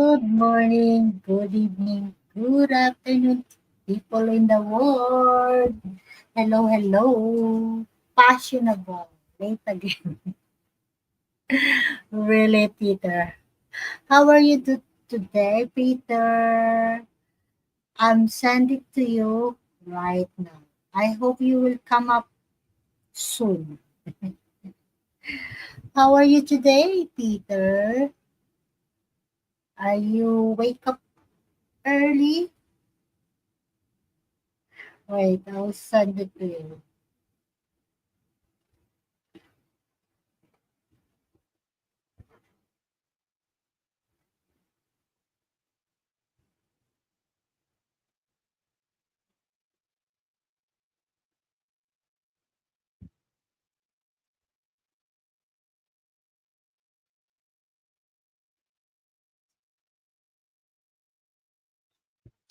Good morning, good evening, good afternoon, people in the world. Hello, hello. Fashionable. Late again. Really, Peter. How are you today, Peter? I'm sending to you right now. I hope you will come up soon. How are you today, Peter? Are you wake up early? Wait, I'll send it to you.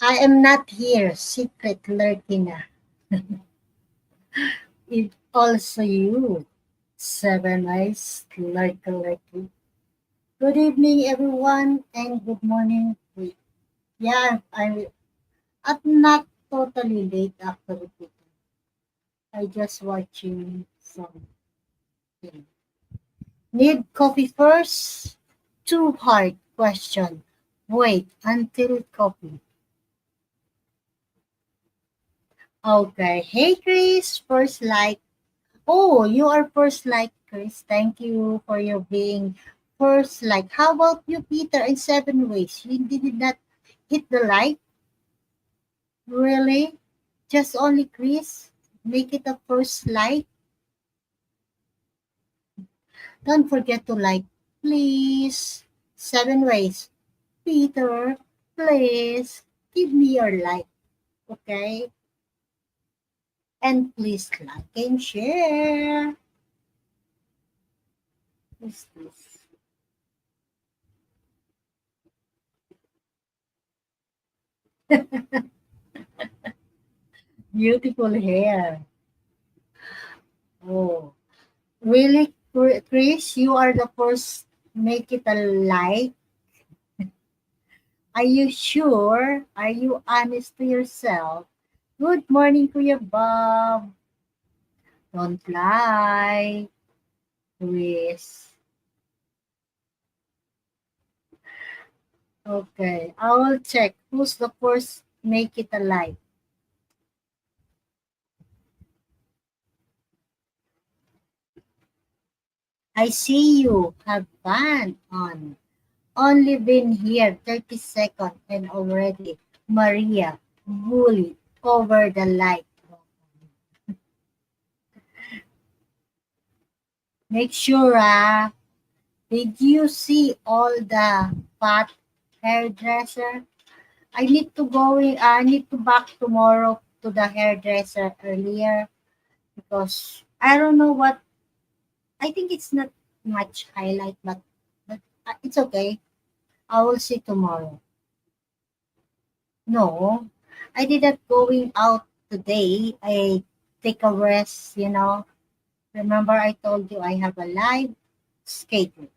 I am not here, secret lurking. It also you, seven eyes lurky lurky. Good evening, everyone, and good morning. Wait, yeah, I'm not totally late after repeating. I just watching some film. Need coffee first? Too hard question. Wait until coffee. Okay. Hey, Chris. First like. Oh, you are first like, Chris. Thank you for your being first like. How about you, Peter, in seven ways? You did not hit the like? Really? Just only Chris? Make it a first like? Don't forget to like, please. Seven ways. Peter, please give me your like, okay? And please like and share. What's this? Beautiful hair. Oh, really, Chris? You are the first. Make it a like. Are you sure? Are you honest to yourself? Good morning, Kuya Bob. Don't lie, Chris. Okay, I will check who's the first. Make it a like. I see you have fun on. Only been here 30 seconds and already Maria bullied over the like. Make sure, did you see all the fat hairdresser? I need to back tomorrow to the hairdresser earlier because I don't know what, I think it's not much highlight, but it's okay. I will see tomorrow. No, I didn't going out today. I take a rest. Remember I told you I have a live schedule.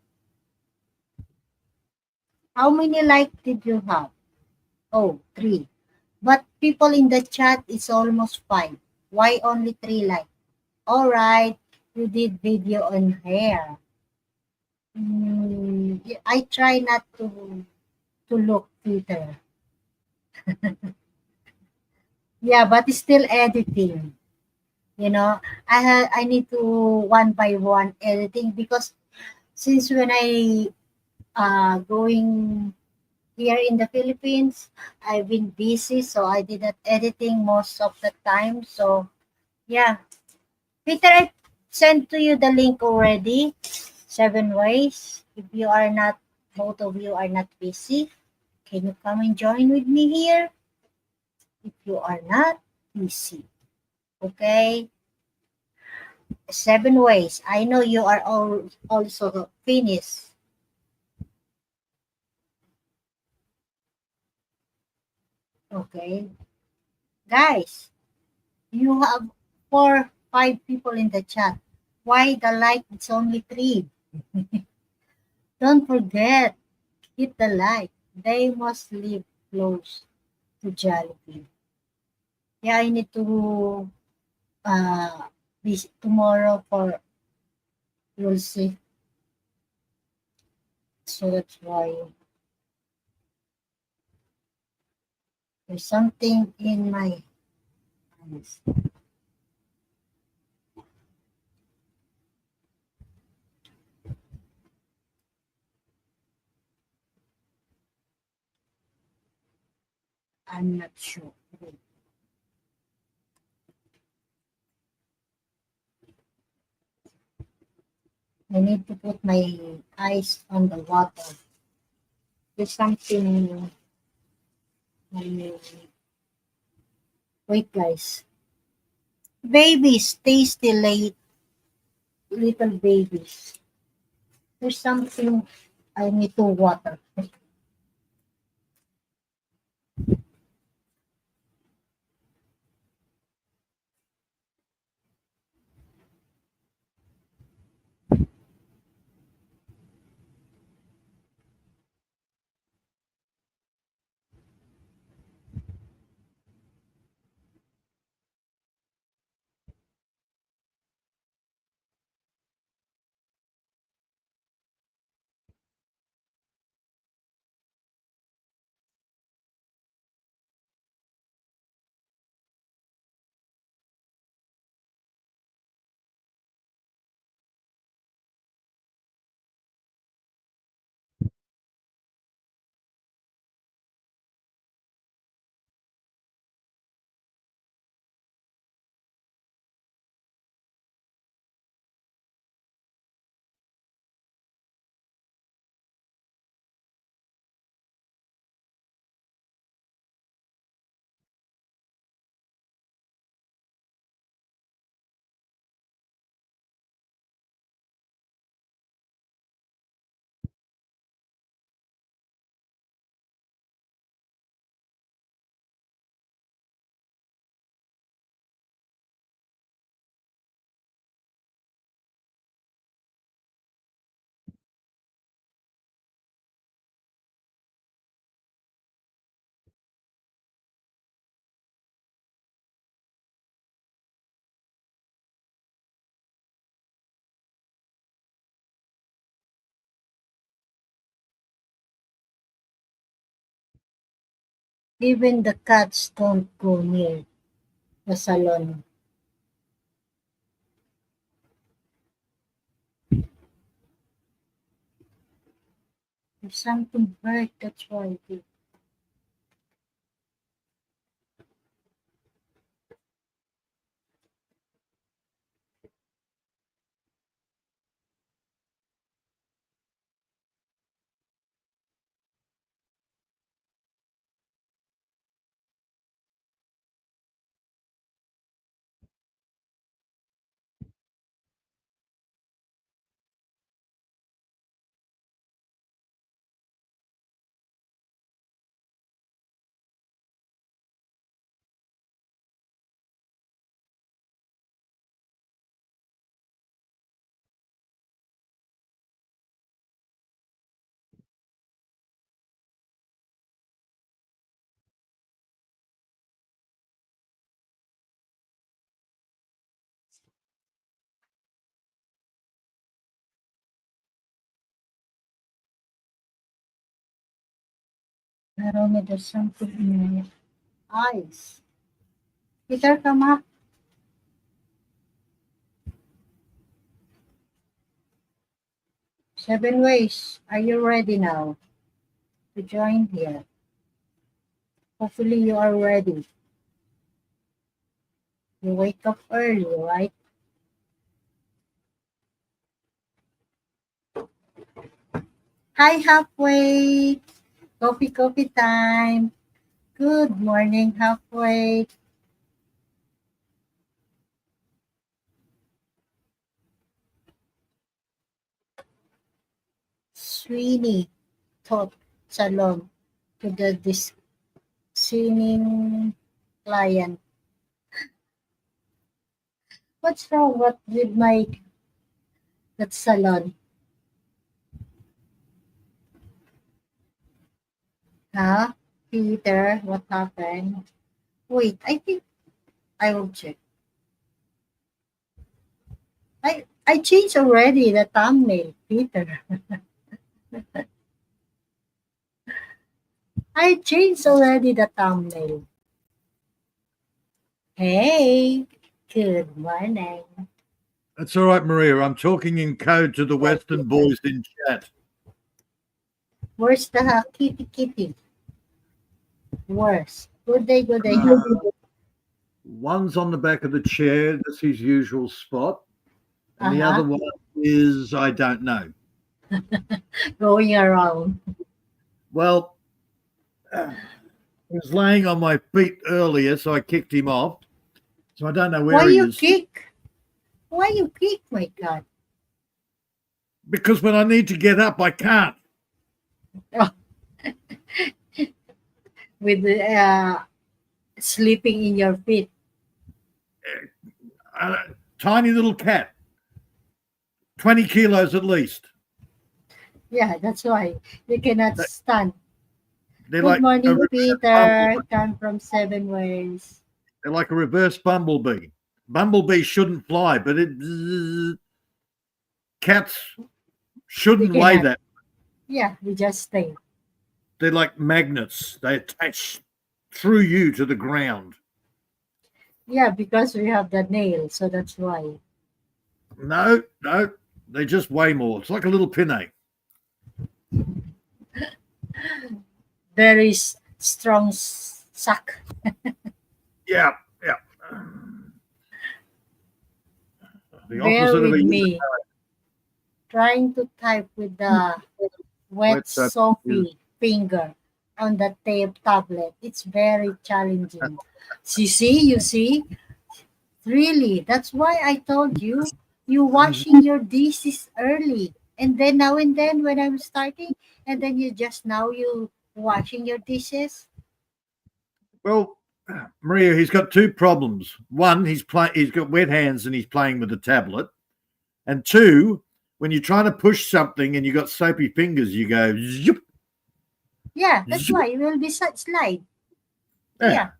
How many like did you have? Oh, three. But people in the chat is almost five. Why only three like? All right, you did video on hair. Yeah, I try not to look Twitter. Yeah, but it's still editing. I need to one by one editing because since when I going here in the Philippines, I've been busy, so I did not editing most of the time. So yeah, Peter, I sent to you the link already. Seven ways. If you are not, both of you are not busy, can you come and join with me here? If you are not busy, okay? Seven ways. I know you are all also finished. Okay, guys, you have four, five people in the chat. Why the like? It's only three. Don't forget, hit the like. They must live close to Jollibee. Yeah, I need to visit tomorrow for you'll see. So that's why there's something in my eyes. I'm not sure. I need to put my eyes on the water. There's something. Wait, guys. Babies, tasty late little babies. There's something I need to water. Even the cats don't go near the salon. There's something hurt, that's why. Narome, there's something in my eyes. Peter, come up. 7 ways. Are you ready now to join here? Hopefully you are ready. You wake up early, right? Hi, halfway. Coffee time. Good morning, halfway. Sweeney taught salon to the sinning client. What's wrong with my that salon? Huh? Peter, what happened? Wait, I think I will check. I changed already the thumbnail, Peter. I changed already the thumbnail. Hey, good morning. That's all right, Maria. I'm talking in code to the Western boys in chat. Where's the kitty? Where's? Good day, good day. One's on the back of the chair. That's his usual spot. And the Uh-huh. other one is, I don't know. Going around. Well, he was laying on my feet earlier, so I kicked him off. So I don't know where Why he you is. kick? Why you kick, my God? Because when I need to get up, I can't. With sleeping in your feet. Tiny little cat. 20 kilos at least. Yeah, that's why you cannot stand. They're Good like morning, a Peter. Come from 7 ways. They're like a reverse bumblebee. Bumblebees shouldn't fly, but cats shouldn't You weigh cannot. that. Yeah, we just stay. They're like magnets. They attach through you to the ground. Yeah, because we have the nail, so that's why. No, they just weigh more. It's like a little pinay. Very strong suck. Yeah. The Bear opposite of with a me. Trying to type with the wet soapy finger on the tape tablet. It's very challenging. You see? Really, that's why I told you, you washing your dishes early. And then now and then when I'm starting, and then you washing your dishes. Well, Maria, he's got two problems. One, he's got wet hands and he's playing with the tablet. And two, when you're trying to push something and you got soapy fingers, you go zip. Yeah, that's why it will be such slide. Yeah.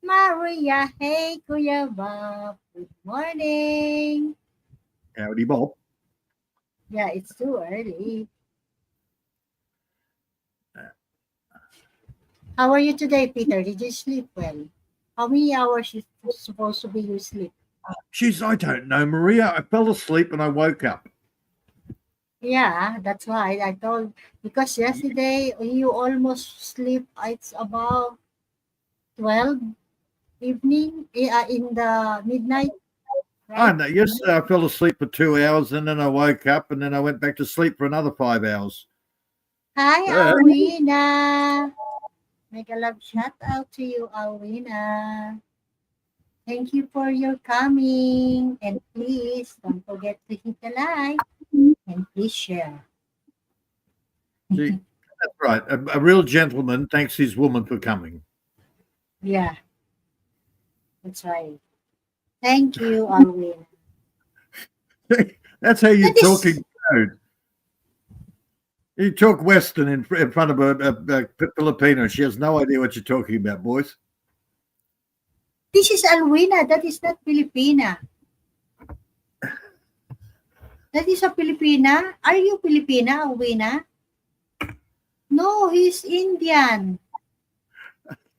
Maria, hey, Kuya Bob. Good morning. Howdy, Bob. Yeah, it's too early. How are you today, Peter? Did you sleep well? How many hours is supposed to be your sleep? Jeez, I don't know, Maria. I fell asleep and I woke up. Yeah, that's why I told, because yesterday you almost sleep. It's about 12 evening in the midnight, I right? know. Yesterday I fell asleep for 2 hours and then I woke up and then I went back to sleep for another 5 hours. Hi, Alwina. Make a love shout out to you, Alwina. Thank you for your coming. And please don't forget to hit the like and please share. See, that's right. A real gentleman thanks his woman for coming. Yeah, that's right. Thank you, Alwina. That's how you That talk is, in code. You talk Western in front of a Filipino. She has no idea what you're talking about, boys. this is Alwina. That is not Filipina. That is a Filipina. Are you Filipina, Alwina? No, he's Indian.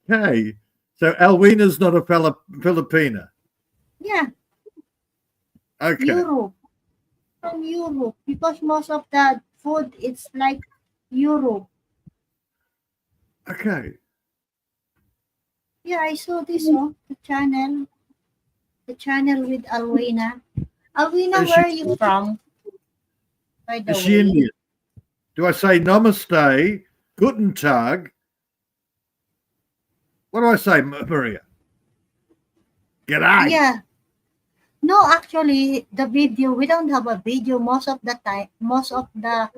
Hey, so Alwina's not a Filipina. Yeah, Okay. Europe. From Europe. Because most of the food, it's like Europe. Okay. Yeah, I saw this, oh, the channel. The channel with Alwina. Alwina, Is where she, are you from, by the is she way? Indian? Do I say namaste, guten tag? What do I say, Maria? G'day. Yeah. No, actually, the video, we don't have a video most of the time, most of the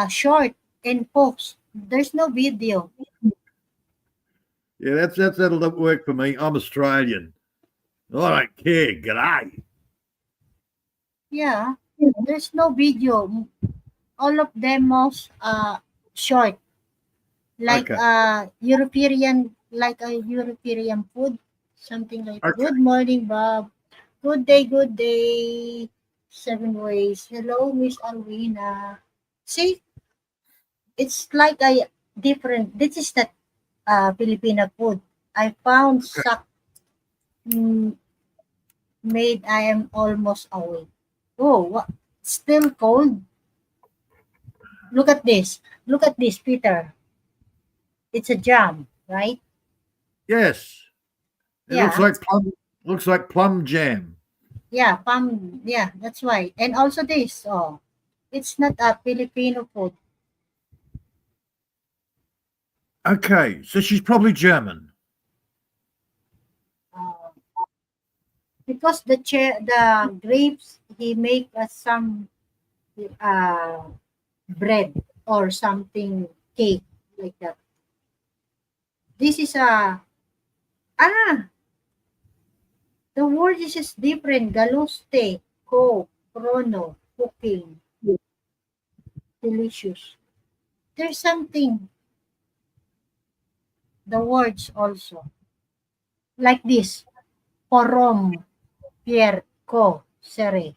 short and post. There's no video. Yeah, that'll work for me. I'm Australian. I don't care. G'day. Yeah, there's no video. All of them most short. like Okay. like a European food, something like Okay. good morning, Bob. Good day, good day. Seven ways. Hello, Miss Alwina. See, it's like a different. This is the Filipino food. I found Okay. suck made. I am almost awake. Oh, what? Still cold. Look at this. Look at this, Peter. It's a jam, right? Yes. It Yeah, looks like plum jam. yeah, palm. Yeah, that's why. And also this. Oh, it's not a Filipino food. Okay. So she's probably German. Uh, because the grapes, he make some uh, bread or something cake like that. This is a the word is just different. Galuste, coke, chrono, cooking, delicious. There's something. The words also like this. Porom, Pierre, co, sere.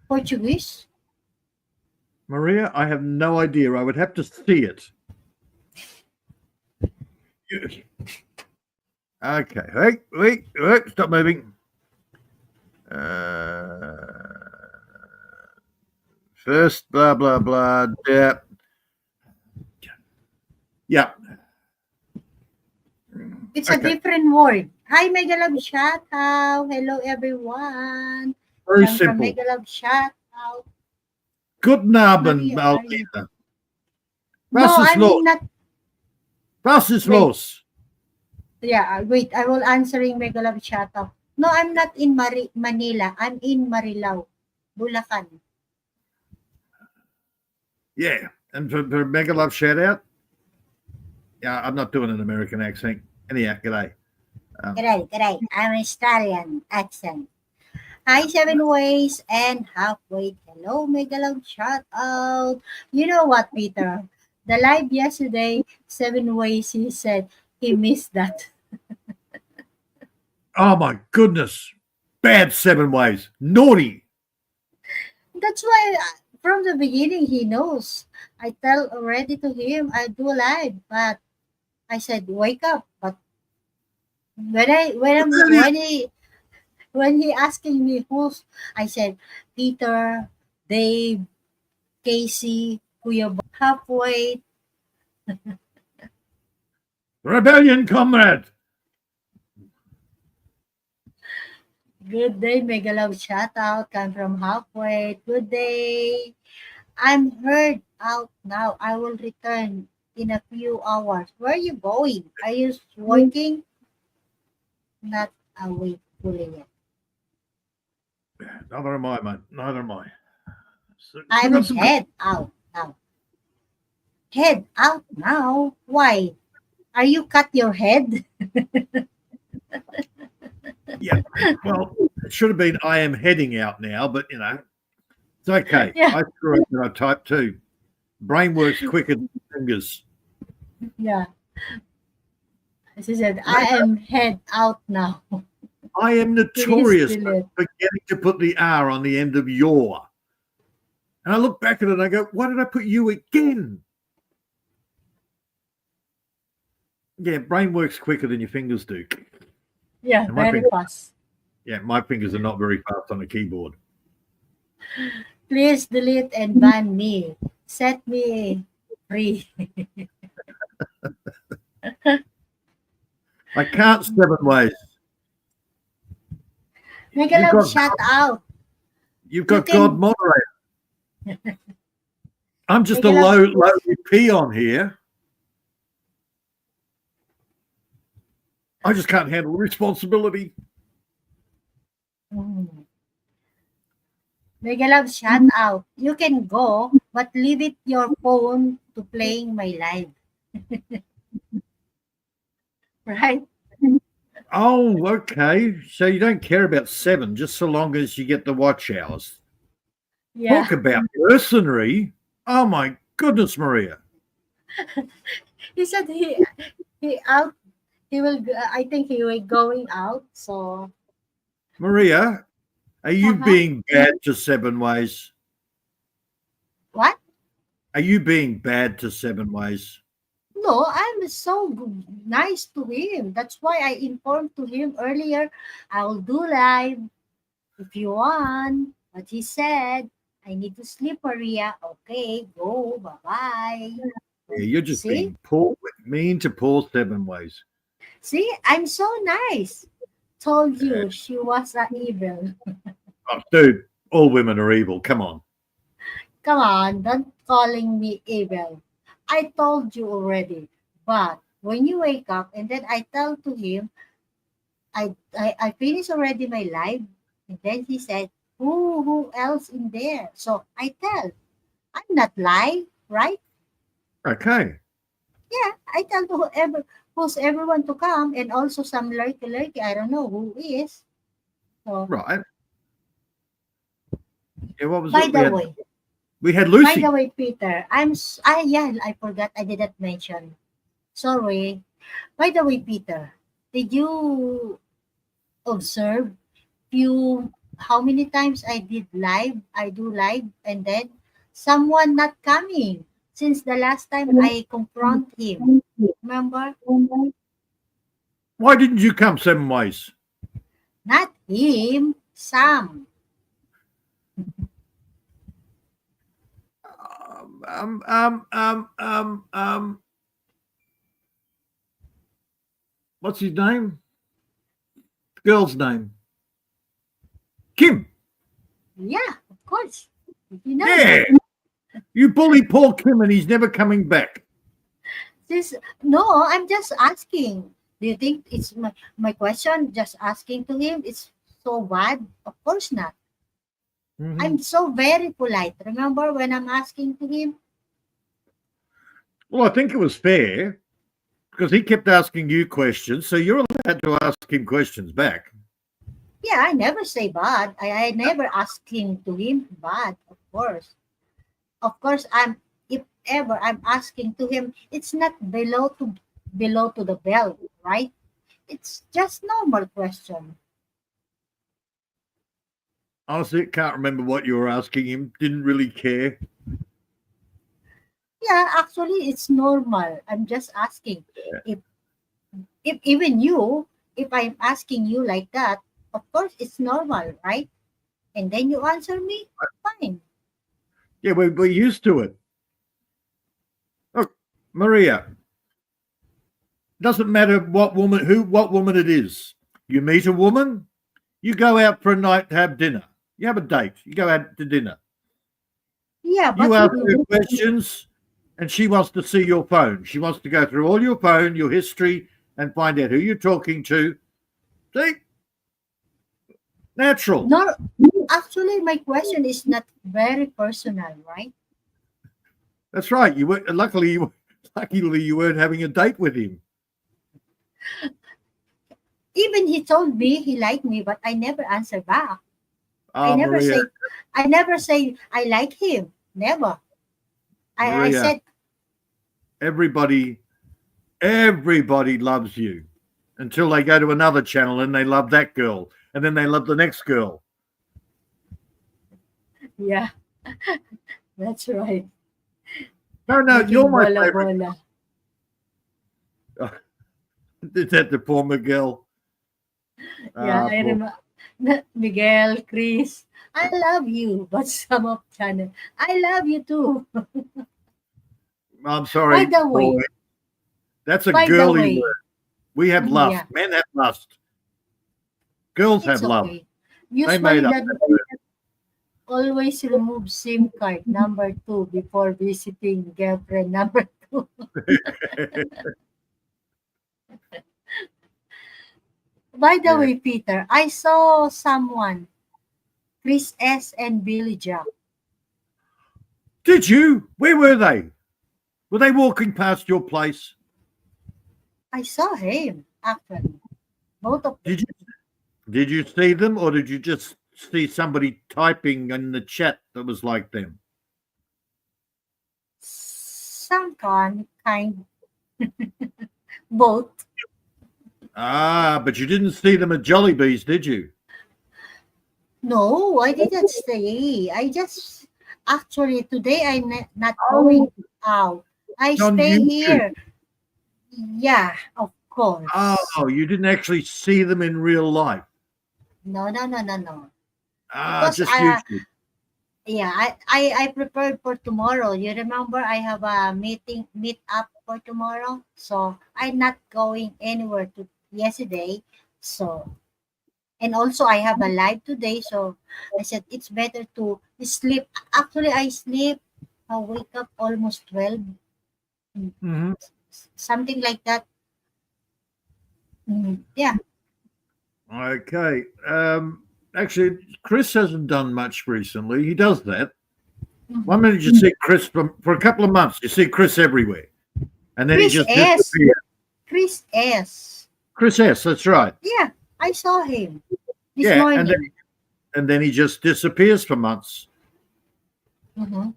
Portuguese. Maria, I have no idea. I would have to see it. Okay. Wait. Stop moving. First, blah, blah, blah. Yeah. Yeah. It's a Okay. different word. Hi, Megalab shout out. Hello, everyone. Very I'm from simple. Megalab shout out. Guten Abend, Maria, are you? Alina. No, Was ist I los? mean not. Was ist Wait, los? yeah, wait. I will answering Megalab shout out. No, I'm not in Manila. I'm in Marilao, Bulacan. Yeah. And for mega love shout out. Yeah, I'm not doing an American accent. Anyhow, g'day. G'day. I'm Australian accent. Hi, Seven Ways and Halfway. Hello, Megalab shout out. You know what, Peter? The live yesterday, Seven Ways, he said he missed that. Oh my goodness. Bad 7 ways. Naughty. That's why from the beginning he knows. I tell already to him I do live, but I said wake up. But when he asking me who's, I said Peter, Dave, Casey, Kuya Bob, halfway. Rebellion, comrade. Good day, Mega Love shout out. Come from halfway. Good day. I'm heard out now. I will return in a few hours. Where are you going? Are you working? Not awake fully yet. Neither am I, mate. Neither am I. Still I'm got some. head out now. Head out now? Why? Are you cut your head? Yeah. Well, it should have been I am heading out now, but it's okay. Yeah, I screw up and I type too. Brain works quicker than fingers. yeah. She said, I am head out now. I am Please notorious for delete. forgetting to put the R on the end of your. And I look back at it and I go, why did I put you again? Yeah, brain works quicker than your fingers do. Yeah, And my very fingers, fast. yeah, my fingers are not very fast on a keyboard. Please delete and ban me. Set me free. I can't 7 ways. Mega You've Love, got shout out. you've You got God can, moderator. I'm just a Mega Love, low peon here. I just can't handle the responsibility. Mega Love, shout out. You can go, but leave it your phone to playing my live. Right? Oh, okay. So you don't care about 7, just so long as you get the watch hours. Yeah. Talk about mercenary. Oh my goodness, Maria. He said he out he will I think he will going out. So Maria, are you uh-huh. being bad to Seven Ways? What? Are you being bad to Seven Ways? No, I'm so nice to him. That's why I informed to him earlier. I'll do live if you want. But he said, I need to sleep, Maria. Okay, go. Bye bye. Yeah, you're just See? being poor, mean to poor Seven Ways. See? I'm so nice. Told Yeah. you she was a evil. Oh, dude, all women are evil. Come on. Come on, don't calling me evil. I told you already. But when you wake up and then I tell to him, I finished already my live. And then he said, who else in there? So I tell, I'm not lying, right? Okay. Yeah, I tell to who's everyone to come and also some lurky. I don't know who is. So Right. Yeah, what was by it? the way, We had by the Lucy. way, Peter, yeah, I forgot I didn't mention. Sorry. By the way, Peter, did you observe few how many times I do live and then someone not coming since the last time I confront him. Remember? Why didn't you come Seven Ways? Not him, Sam. Um, um, um, um, um, um, what's his name? The girl's name. Kim. Yeah, of course. You know Yeah. that. You bully poor Kim and he's never coming back. This no, I'm just asking. Do you think it's my question just asking to him it's so bad? Of course not. Mhm. I'm so very polite. Remember when I'm asking to him? Well, I think it was fair because he kept asking you questions, so you're allowed to ask him questions back. Yeah, I never say bad. I never ask him to him bad, of course. Of course, if ever I'm asking to him, it's not below to the belt, right? It's just normal question. Honestly, can't remember what you were asking him. Didn't really care. Yeah, actually it's normal. I'm just asking. If if even you, if I'm asking you like that, of course it's normal, right? And then you answer me, fine. Yeah, we're used to it. Look, Maria, doesn't matter what woman it is. You meet a woman, you go out for a night to have dinner. You have a date. You go out to dinner. Yeah, You but ask her questions, and she wants to see your phone. She wants to go through all your phone, your history, and find out who you're talking to. See, natural. no, actually my question is not very personal, right? That's right. You were luckily you weren't having a date with him. Even he told me he liked me, but I never answer back. I Oh, never Maria, say I never say I like him. Never. I Maria, said, everybody, everybody loves you until they go to another channel and they love that girl, and then they love the next girl. yeah, that's right. No, no, you're Making my bola favorite. bola. Is that the poor Miguel? Yeah, Ah, I poor. remember. Miguel, Chris, I love you, but some of channel, I love you too. I'm By sorry, the boy. way, That's a by the girly word. way, We have lust. yeah, Men have lust. Girls have it's love. okay. They Usually made up that that word. always remove SIM card number two before visiting girlfriend number two. By the Yeah. way, Peter, I saw someone, Chris S. and Billy Jack. Did you? Where were they? Were they walking past your place? I saw him, actually. Both of them. Did you? Did you see them, or did you just see somebody typing in the chat that was like them? some kind both. But you didn't see them at Jollibee's, did you? No, I didn't stay. I just actually today not going Oh, out. I it's on stay YouTube. here. Yeah, of course. Oh, you didn't actually see them in real life. No, no, no, no, no. Because Just YouTube. yeah, I prepared for tomorrow. You remember I have a meet up for tomorrow, so I'm not going anywhere to yesterday. So and also I have a live today, so I said it's better to sleep. Actually, I sleep. I wake up almost 12, Hmm. something like that. Yeah. Okay. Actually, Chris hasn't done much recently. He does that. One Mhm. minute you see Chris for a couple of months. You see Chris everywhere, and then he Chris just S. disappears. Chris S. Chris S. That's right. Yeah, I saw him this Yeah, morning. and then he just disappears for months. Mm-hmm.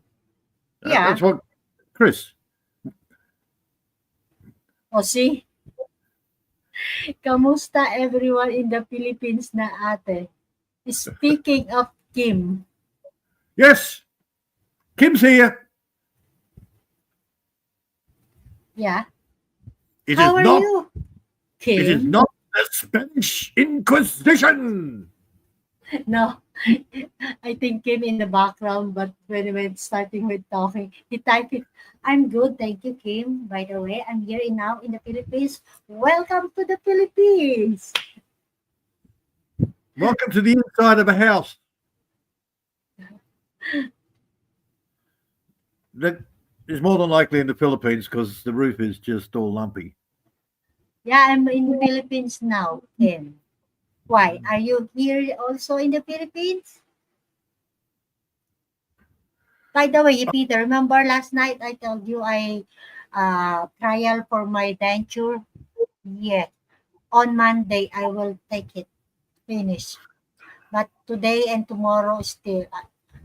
Yeah. That's what Chris. O see, kamusta everyone in the Philippines na ate? Speaking of Kim, Yes, Kim's here. yeah, It is how are not. you, It is Kim? not the Spanish Inquisition. No, I think Kim in the background, but when we starting with talking, he typed it. I'm good, thank you, Kim. By the way, I'm here now in the Philippines. Welcome to the Philippines. Welcome to the inside of a house. That is more than likely in the Philippines because the roof is just all lumpy. Yeah, I'm in Philippines now, Kim. Why? Are you here also in the Philippines? By the way, Peter, remember last night I told you I trial for my denture? Yes. On Monday, I will take it. Finish. But today and tomorrow still,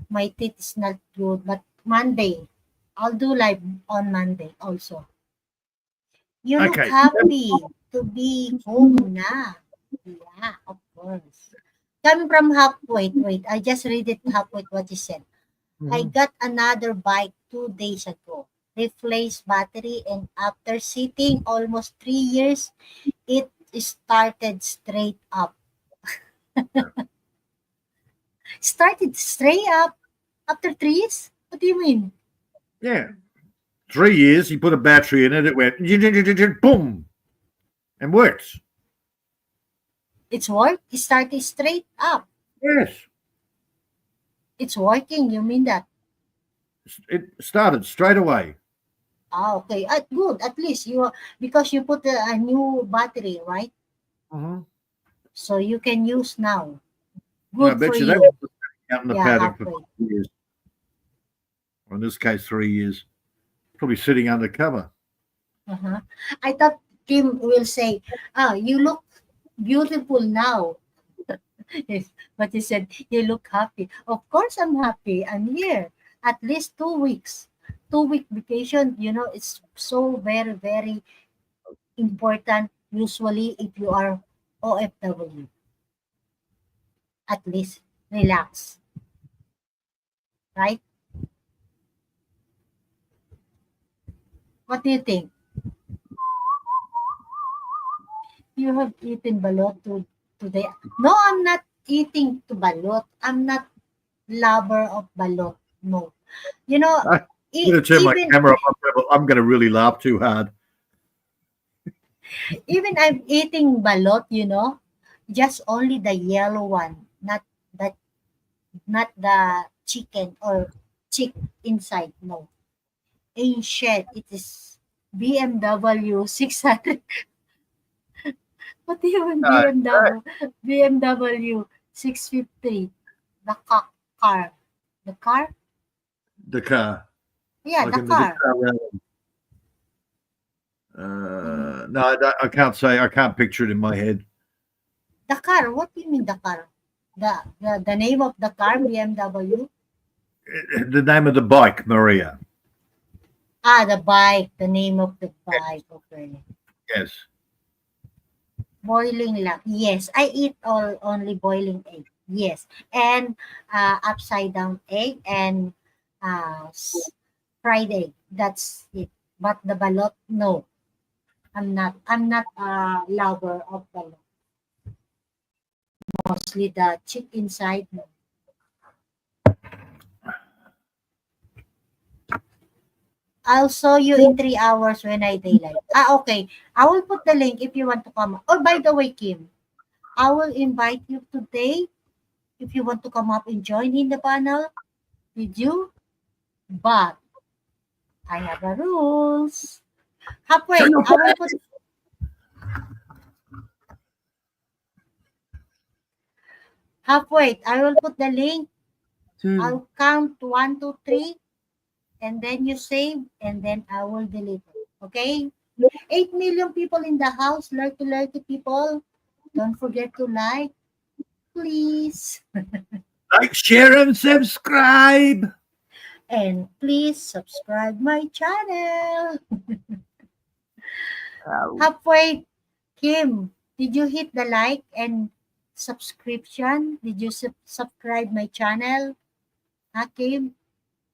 my teeth is not good. But Monday, I'll do live on Monday also. You look Okay. happy to be home na. Yeah, of course. Coming from halfway, wait, I just read it halfway what you said. I Mhm. got another bike 2 days ago. Replaced battery and after sitting almost 3 years, it started straight up. Started straight up after 3 years? What do you mean? Yeah. 3 years, he put a battery in it, it went boom and works. It's work? It started straight up. Yes. It's working, you mean that? It started straight away. Ah, okay. Good. At least because you put a new battery, right? Mhm. So you can use now. I Good for bet you that you. was out in the Yeah, paddock for halfway. 5 years, or in this case, 3 years. Probably sitting undercover. Uh-huh. I thought Kim will say, you look beautiful now. Yes, but he said, you look happy. Of course I'm happy. I'm here. At least 2 weeks. 2 week vacation, it's so very, very important usually if you are OFW. At least relax, right? What do you think? You have eaten balot today? No, I'm not eating to balot. I'm not lover of balot. No. You know, I'm going to turn my even camera off. I'm going to really laugh too hard. even I'm eating balot, just only the yellow one, the not the chicken or chick inside. No. Ancient. It is BMW 600. What do you mean Uh, BMW? BMW 650. The car. The car? the car, Yeah, like the in the car. car. Mm, No, I can't say. I can't picture it in my head. the car. What do you mean the car? The name of the car, BMW? The name of the bike, Maria. The bike, the name of the bike. Okay. Yes. Boiling lang. Yes, I eat only boiling egg. Yes. And upside down egg and fried egg. That's it. But the balot, no. I'm not a lover of balot. Mostly the chick inside. No. I'll show you in 3 hours when I daylight. Okay. I will put the link if you want to come. Oh, by the way, Kim, I will invite you today if you want to come up and join in the panel with you. But I have a rules. Show Halfway, your I will put halfway. I will put the link. I'll count 1, 2, 3, and then you save, and then I will delete it. Okay? 8 million people in the house. Lurky people. Don't forget to like, please. Like, share, and subscribe. And please subscribe my channel. Halfway, Kim, did you hit the like and subscription? Did you subscribe my channel? Kim,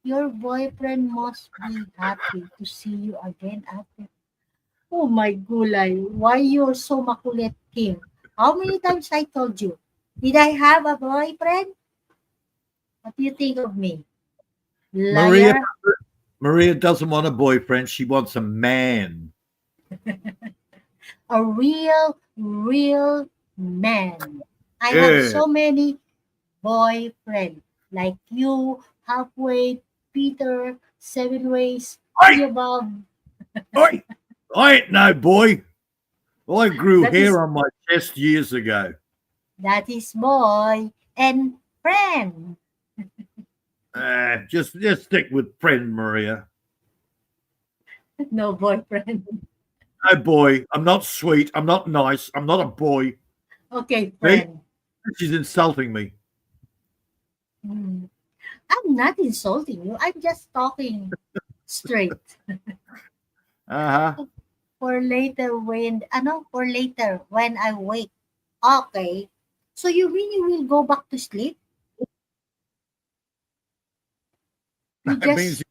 your boyfriend must be happy to see you again after. Oh my gulay, why you're so makulit, Kim? How many times I told you? Did I have a boyfriend? What do you think of me? Maria Liar? Maria doesn't want a boyfriend. She wants a man. A real man. I have Yeah. so many boyfriend like you, halfway, Peter, 7 ways, Oi, above. oi. I ain't no boy. I grew That is hair on my chest years ago. boy and friend. Just stick with friend, Maria. No boyfriend. No boy. I'm not sweet. I'm not nice. I'm not a boy. Okay, See? friend. She's insulting me. Hmm. I'm not insulting you. I'm just talking straight. Uh-huh. For later when I wake. Okay. So you mean you will go back to sleep? You That means just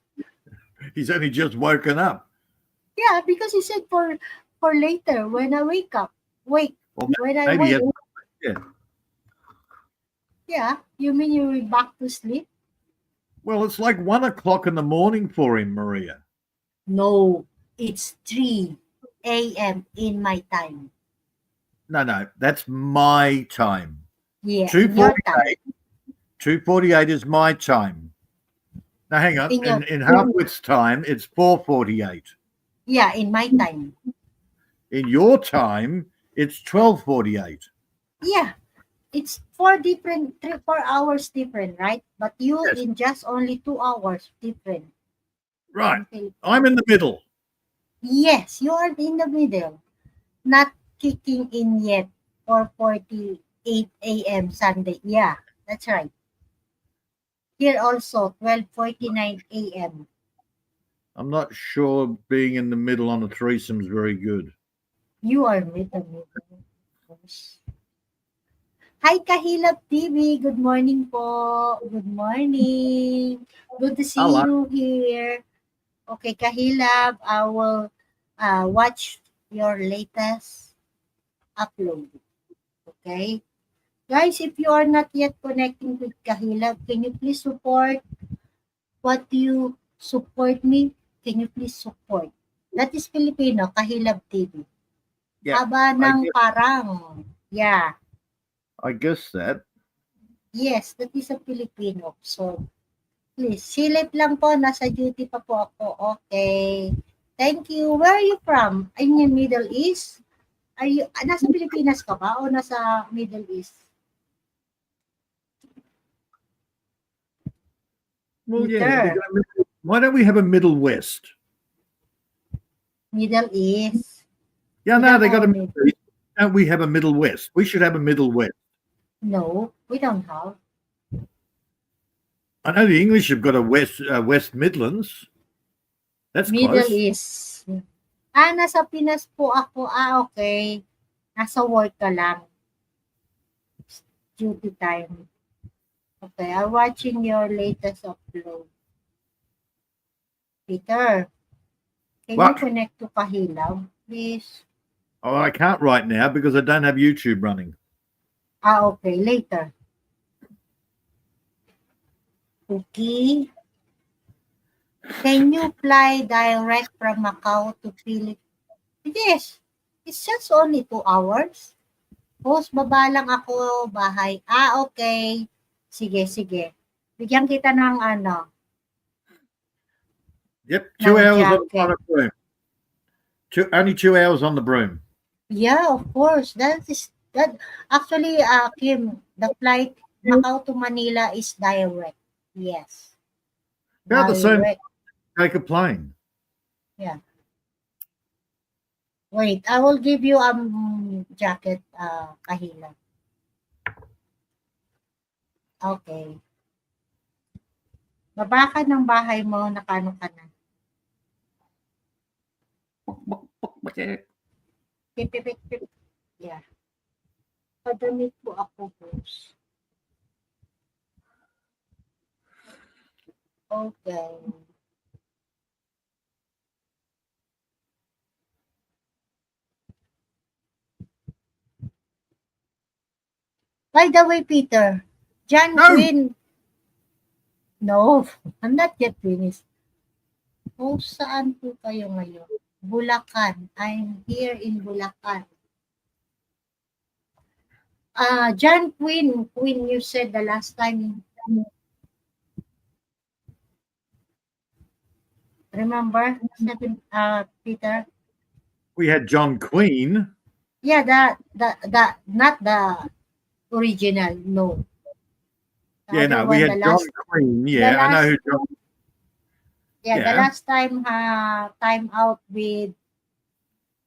he's only just woken up. Yeah, because you said for later when I wake up. Well, When I maybe wake. yeah. Yeah, you mean you will back to sleep? Well, it's like 1 o'clock in the morning for him, Maria. No, it's 3 a.m. in my time. No, that's my time. Yeah, Two in your forty time. eight. 2:48 is my time. Now hang on. In your In Halfwit's time, it's 4:48. Yeah, in my time. In your time, it's 12:48. Yeah, it's 4 hours different, right? But you Yes, in just only 2 hours different. right. Okay. I'm in the middle. Yes, you are in the middle. Not kicking in yet. 4:48 a.m. Sunday. Yeah, that's right. Here also 12:49 a.m. I'm not sure being in the middle on a threesome is very good. You are with the middle. Of course. Hi Kahilab TV. Good morning po. Good morning. Good to see Hello. you here. Okay, Kahilab, I will watch your latest upload. Okay? Guys, if you are not yet connecting with Kahilab, can you please support? What do you support me? Can you please support? That is Filipino, Kahilab TV. Yeah, Haba ng parang. Yeah. I guess that. Yes, that is a Filipino. So, please, silip lang po. Nasa duty pa po ako. Okay. Thank you. Where are you from? In the Middle East? Are you, nasa Pilipinas ka ba o nasa Middle East? Well, yeah. Peter, Why don't we have a Middle West? Middle East. Yeah, We no, have they got our a Middle East. Don't we have a Middle West? We should have a Middle West. No, we don't have. I know the English have got a West Midlands. That's Middle close. East. Nasa Pinas po ako. Okay. Nasa work ka lang. Duty time. Okay, I'm watching your latest upload. Peter, can you What? connect to Kahilaw, please? Oh, I can't right now because I don't have YouTube running. Okay, later. Okay. Can you fly direct from Macau to Philippines? Yes. It's just only 2 hours. Boss, baba lang ako, bahay. Okay. Sige, sige. Bigyan kita ng ano, Yep, ng 2 hours on jacket. the broom. Only 2 hours on the broom. Yeah, of course. That actually, Kim, the flight Macau to Manila is direct. Yes. About the same Direct. take a plane. Yeah. Wait, I will give you jacket, Kahila. Okay. Baba ka ng bahay mo, nakano ka na. Pip, pip, pip, pip. Yeah. Padamit po ako, boss. Okay. By the way, Peter, John No. Quinn. No, I'm not yet finished. Oh, saan po kayo ngayon? Bulacan. I'm here in Bulacan. John Quinn, you said the last time. Remember, Peter? We had John Queen. Yeah, the not the original. No. The Yeah, other no, one, we had the John last. Queen. Yeah, I know who John. Yeah, the Yeah. last time, time out with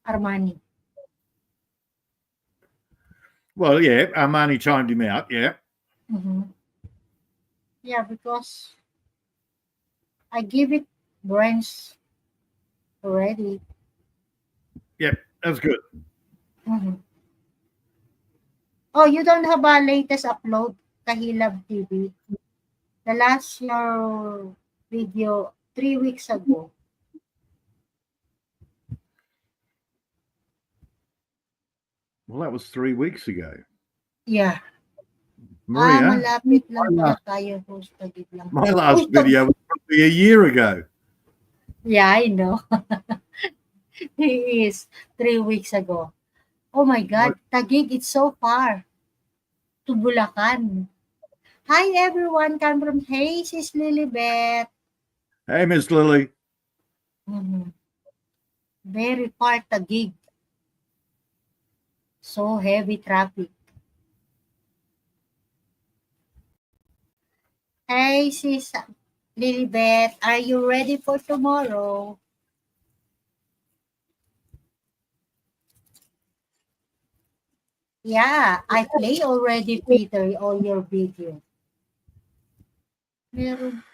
Armani. Well, yeah, Armani timed him out. Yeah. Mm-hmm. Yeah, because I give it brains already. Yep, that's good. Mm-hmm. Oh, you don't have a latest upload, Kahilab TV. The last your video 3 weeks ago. Well, that was 3 weeks ago. Yeah. Maria, Malapit lang pala tayo, host. Lang. my last video was probably a year ago. Yeah, I know. He is 3 weeks ago. Oh my God, Taguig, it's so far to Bulacan. Hi everyone, come from Hayes, is Lilibet. Hey, Miss Lily. Mm-hmm. Very far Taguig. So heavy traffic. Hey sis Lilibet, are you ready for tomorrow? Yeah, I play already, Peter, all your video. Meron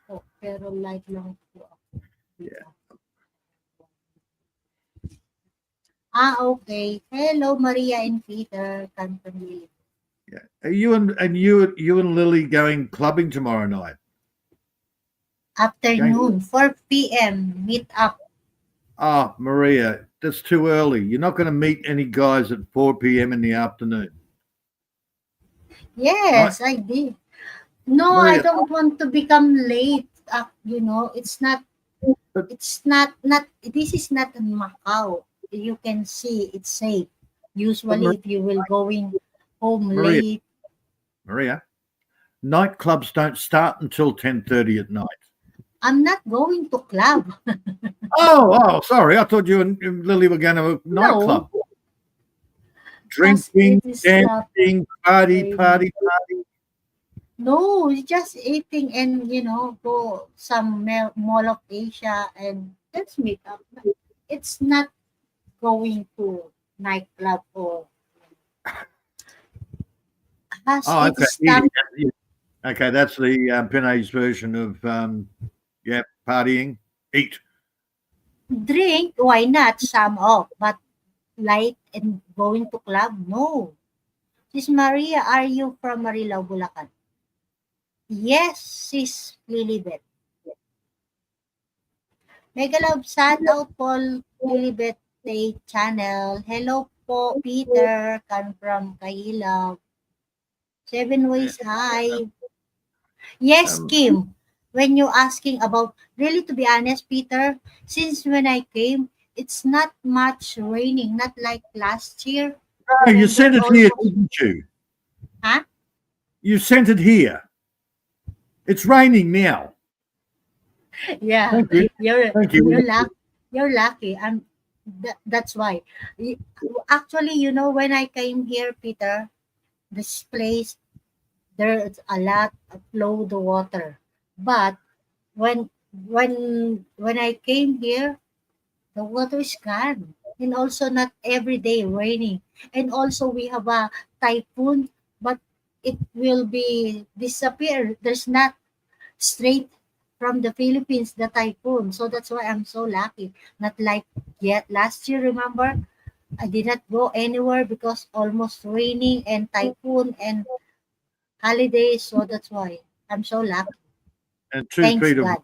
po, pero live lang po ako. Yeah. Okay. Hello, Maria and Peter. Come from Lily. Yeah. Are you and Lily going clubbing tomorrow night? Afternoon, 4 p.m. Meet up. Oh, Maria, that's too early. You're not going to meet any guys at 4 p.m. in the afternoon. Yes, I did. No, Maria, I don't want to become late. It's not, this is not in Macau. You can see it's safe. Usually, if you will going home late. Maria, nightclubs don't start until 10:30 at night. I'm not going to club. Oh, sorry. I thought you and Lily were going to a nightclub. Drinking, dancing, party. No, it's just eating and, go some Mall of Asia and let's meet up. It's not going to nightclub or... Okay. Okay, that's the Pinay's version of, partying. Eat. Drink, why not? Some off, but light and going to club, no. Sis Maria, are you from Marilao, Bulacan? Yes, Sis Lilibet. Mega love, shout out po Lilibet Day channel. Hello po, Peter, come from Kahilab. Seven Yeah. Ways High. Yes, Kim. When you asking about, really to be honest, Peter, since when I came, it's not much raining, not like last year. Oh, you Remember sent it here, almost, didn't you? huh? You sent it here. It's raining now. Yeah, Thank you. you're Thank you're you. lucky. You're lucky. That's why. Y- Actually, when I came here, Peter, this place there's a lot of flow the water. But when when I came here, the water is gone. And also not every day raining. And also we have a typhoon, but it will be disappear. There's not straight from the Philippines, the typhoon. So that's why I'm so lucky. Not like yet last year, remember? I did not go anywhere because almost raining and typhoon and holidays. So that's why I'm so lucky. And Thanks God.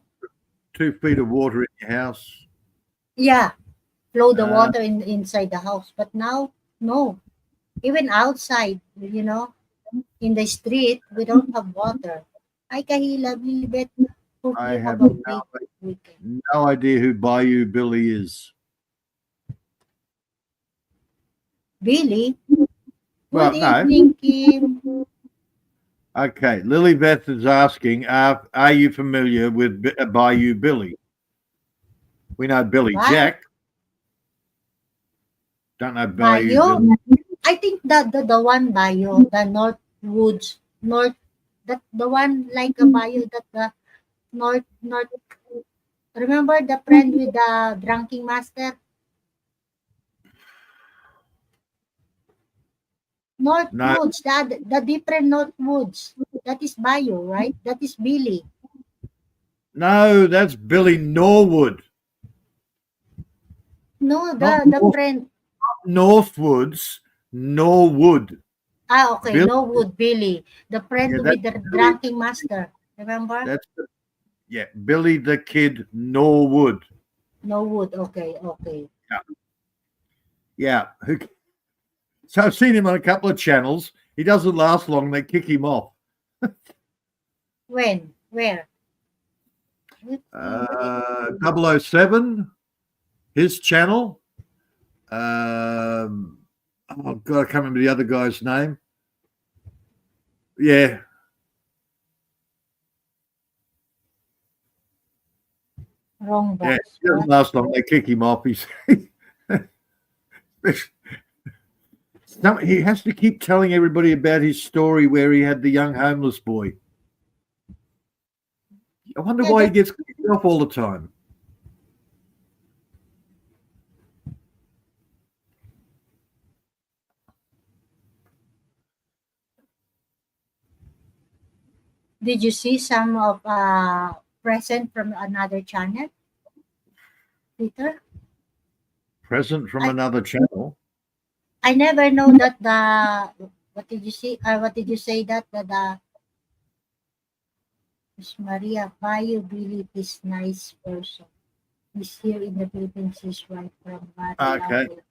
2 feet of water in your house. Yeah, flow the Uh, water inside the house. But now, no. Even outside, in the street, we don't have water. Hi, Kahila, Lilibet. Hope I you have have a great weekend. no idea who Bayou Billy is. Billy, good Well, no. evening, Kim. Okay. Lilybeth is asking, are you familiar with Bayou Billy? We know Billy Bye. Jack. Don't know Bayou Bayo? Billy. I think the one Bayo, the North Woods, North, that the one like a Bayo that the North. Remember the friend with the drinking master? North No, Woods, the different North Woods. That is Bayo, right? That is Billy. no, that's Billy Norwood. No, Not the friend. Northwoods, Norwood. Ah, okay, Billy, Norwood Billy, the friend yeah, with the Billy. drinking master. Remember? That's yeah, Billy the Kid Norwood. Norwood. Okay, okay. Yeah, yeah. So I've seen him on a couple of channels. He doesn't last long. They kick him off. When? Where? 007, his channel. Oh God, I can't remember the other guy's name. Yeah, Wrong yeah. box. He doesn't What? last long. They kick him off. He has to keep telling everybody about his story where he had the young homeless boy. I wonder Yeah, why he that gets kicked off all the time. did you see some of present from another channel, Peter? Present from I another channel. I never know that the what did you see? What did you say that the Miss Maria Bayo Billy is nice person. He's here in the Philippines. He's right from Okay. Manila.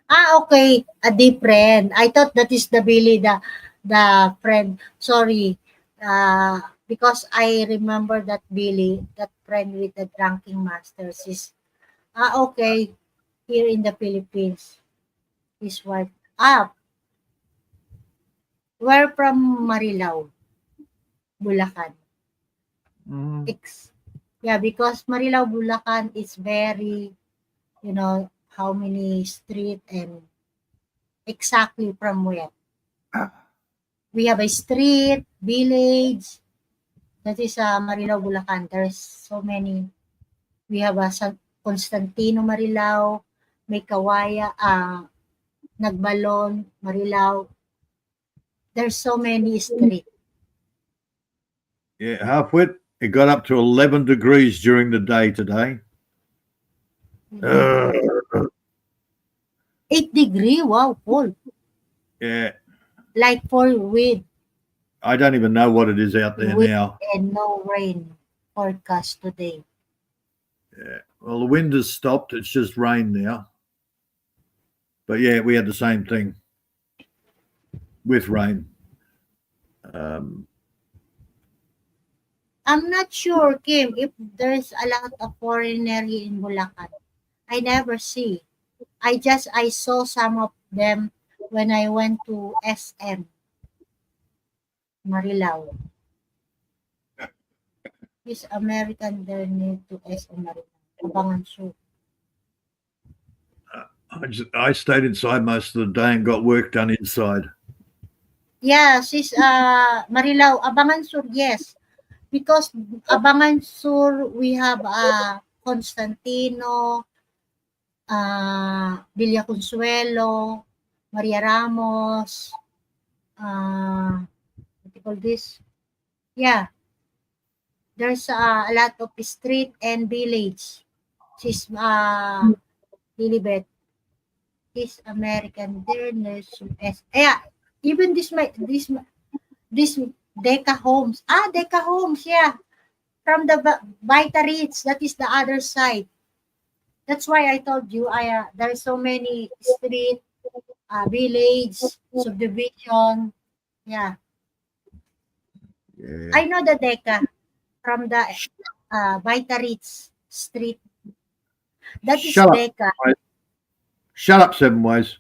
Ah, okay. A different. I thought that is the Billy, the friend. Sorry. Because I remember that Billy, that friend with the drinking masters is okay. Here in the Philippines. His wife. We're from Marilao, Bulacan. Mm. Yeah, because Marilao, Bulacan is very, how many street and exactly from where. We have a street, village. That is Marilao, Bulacan. There's so many. We have a San Constantino, Marilao, may Kawaya, Nagbalon, Marilao. There's so many street. Yeah, halfwit. It got up to 11 degrees during the day today. Uh, 8 degree, wow, cold. yeah, Like for I don't even know what it is out there wind now. and no rain forecast today. Yeah. Well, the wind has stopped. It's just rain now. But yeah, we had the same thing with rain. Um, I'm not sure, Kim, if there's a lot of foreigner here in Bulacan. I never see. I saw some of them when I went to SM Marilao. This American there near to SM Marilao. Abangan Sur. I stayed inside most of the day and got work done inside. Yeah, sis Marilao, Abangan Sur, yes. Because Abangan Sur we have Constantino, Villa Consuelo, Maria Ramos, what do you call this? Yeah, there's a lot of street and village. She's Lilibet is American there nurse S. Yeah, even this Deca Homes. Deca Homes, yeah. From the Vita Ritz, that is the other side. That's why I told you there's so many street, village, subdivision. Yeah, Yeah. I know the Deca from the Vita Ritz street. That is Shut up. Deca. Shut up, Seven Ways.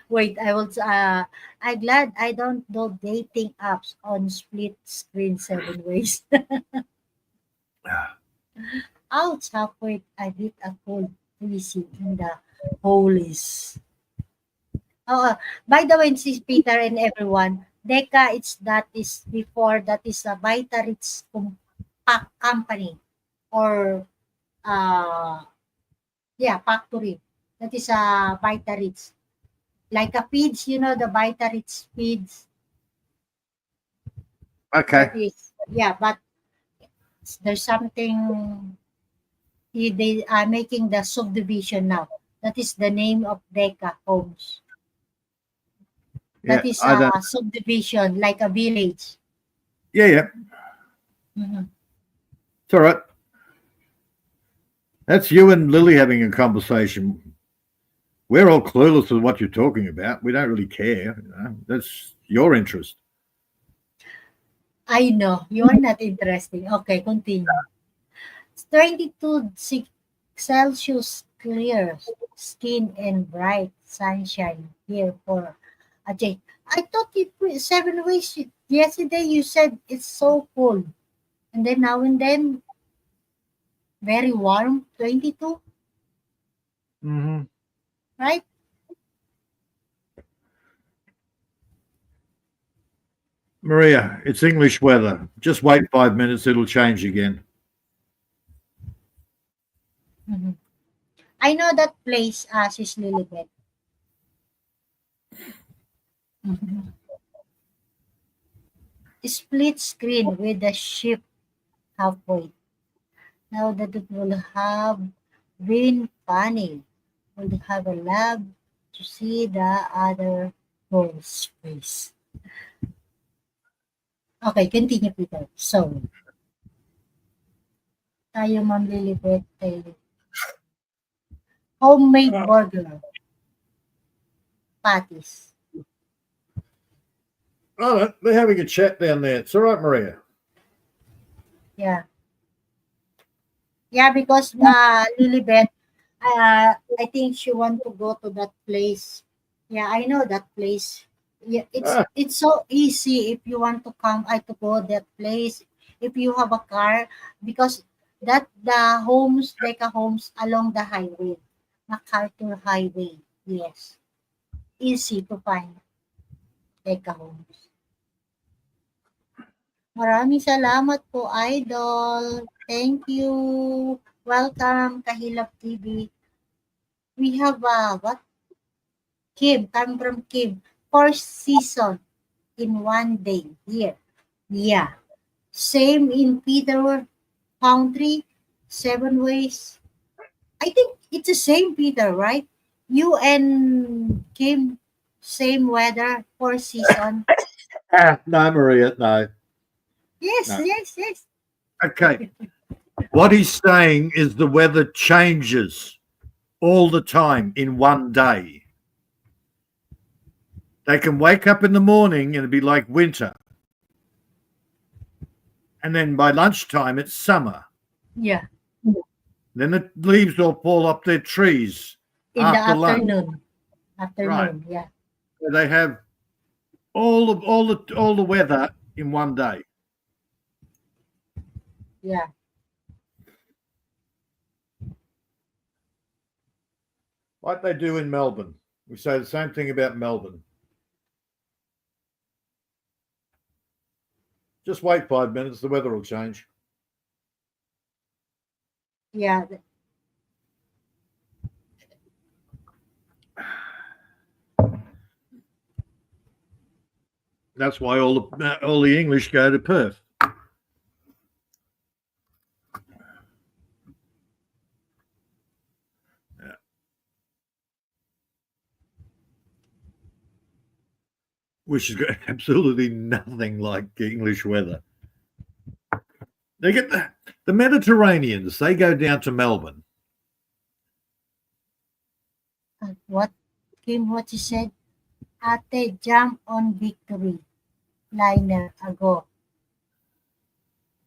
Wait, I'm glad I don't do dating apps on split screen 7 ways. Ouch, halfway I hit a cold freezing in the holies. Oh, by the way, sis Peter and everyone, Deca, that is before that is a Vita Ritz company or yeah, factory. That is a Vita Ritz. Like a feeds, the Vita Ritz feeds. Okay. That is, yeah, but there's something they are making the subdivision now. That is the name of Deca Homes. Yeah, That is I don't. a subdivision, like a village. Yeah. Mhm. It's all right. That's you and Lily having a conversation. We're all clueless with what you're talking about. We don't really care. That's your interest. I know, you're not interesting. Okay, continue. It's 22 Celsius clear skin and bright sunshine here for Ajay. I thought it was 7 ways. Yesterday you said it's so cold. And then now and then very warm, 22, Mm-hmm. right? Maria, it's English weather. Just wait 5 minutes. It'll change again. Mhm. I know that place, Sis Lilibet. Mhm. Split screen with the ship halfway. Now that it will have been funny, we'll have a lab to see the other girl's face. Okay, continue, Peter. So, tayo Ma'am Lilibet ay homemade burger patties. Oh, they're having a chat down there. It's all right, Maria. Yeah. Yeah, because Lilibet, I think she want to go to that place. Yeah, I know that place. Yeah, Ah, it's so easy if you want to come. I to go that place if you have a car because that the homes like a homes along the highway, MacArthur Highway. Yes, easy to find like a homes. Maraming salamat po, Idol. Thank you. Welcome, Kahilap TV. We have what? Kim, come from Kim. First season in one day here. Yeah. Same in Peter country, 7 ways. I think it's the same, Peter, right? You and Kim, same weather, 4 season. No, Maria, no, Yes, no. yes, yes. Okay. What he's saying is the weather changes all the time in one day. They can wake up in the morning and it'd be like winter. And then by lunchtime, it's summer. Yeah, Then the leaves all fall off their trees in the after lunch. afternoon. Right. Afternoon, yeah. So they have all the weather in one day. Yeah. Like they do in Melbourne. We say the same thing about Melbourne. Just wait 5 minutes, the weather will change. Yeah. That's why all the English go to Perth. Yeah. Which is absolutely nothing like English weather. They get the Mediterraneans, they go down to Melbourne. What, Kim, what you said? Ate jump on Victory liner ago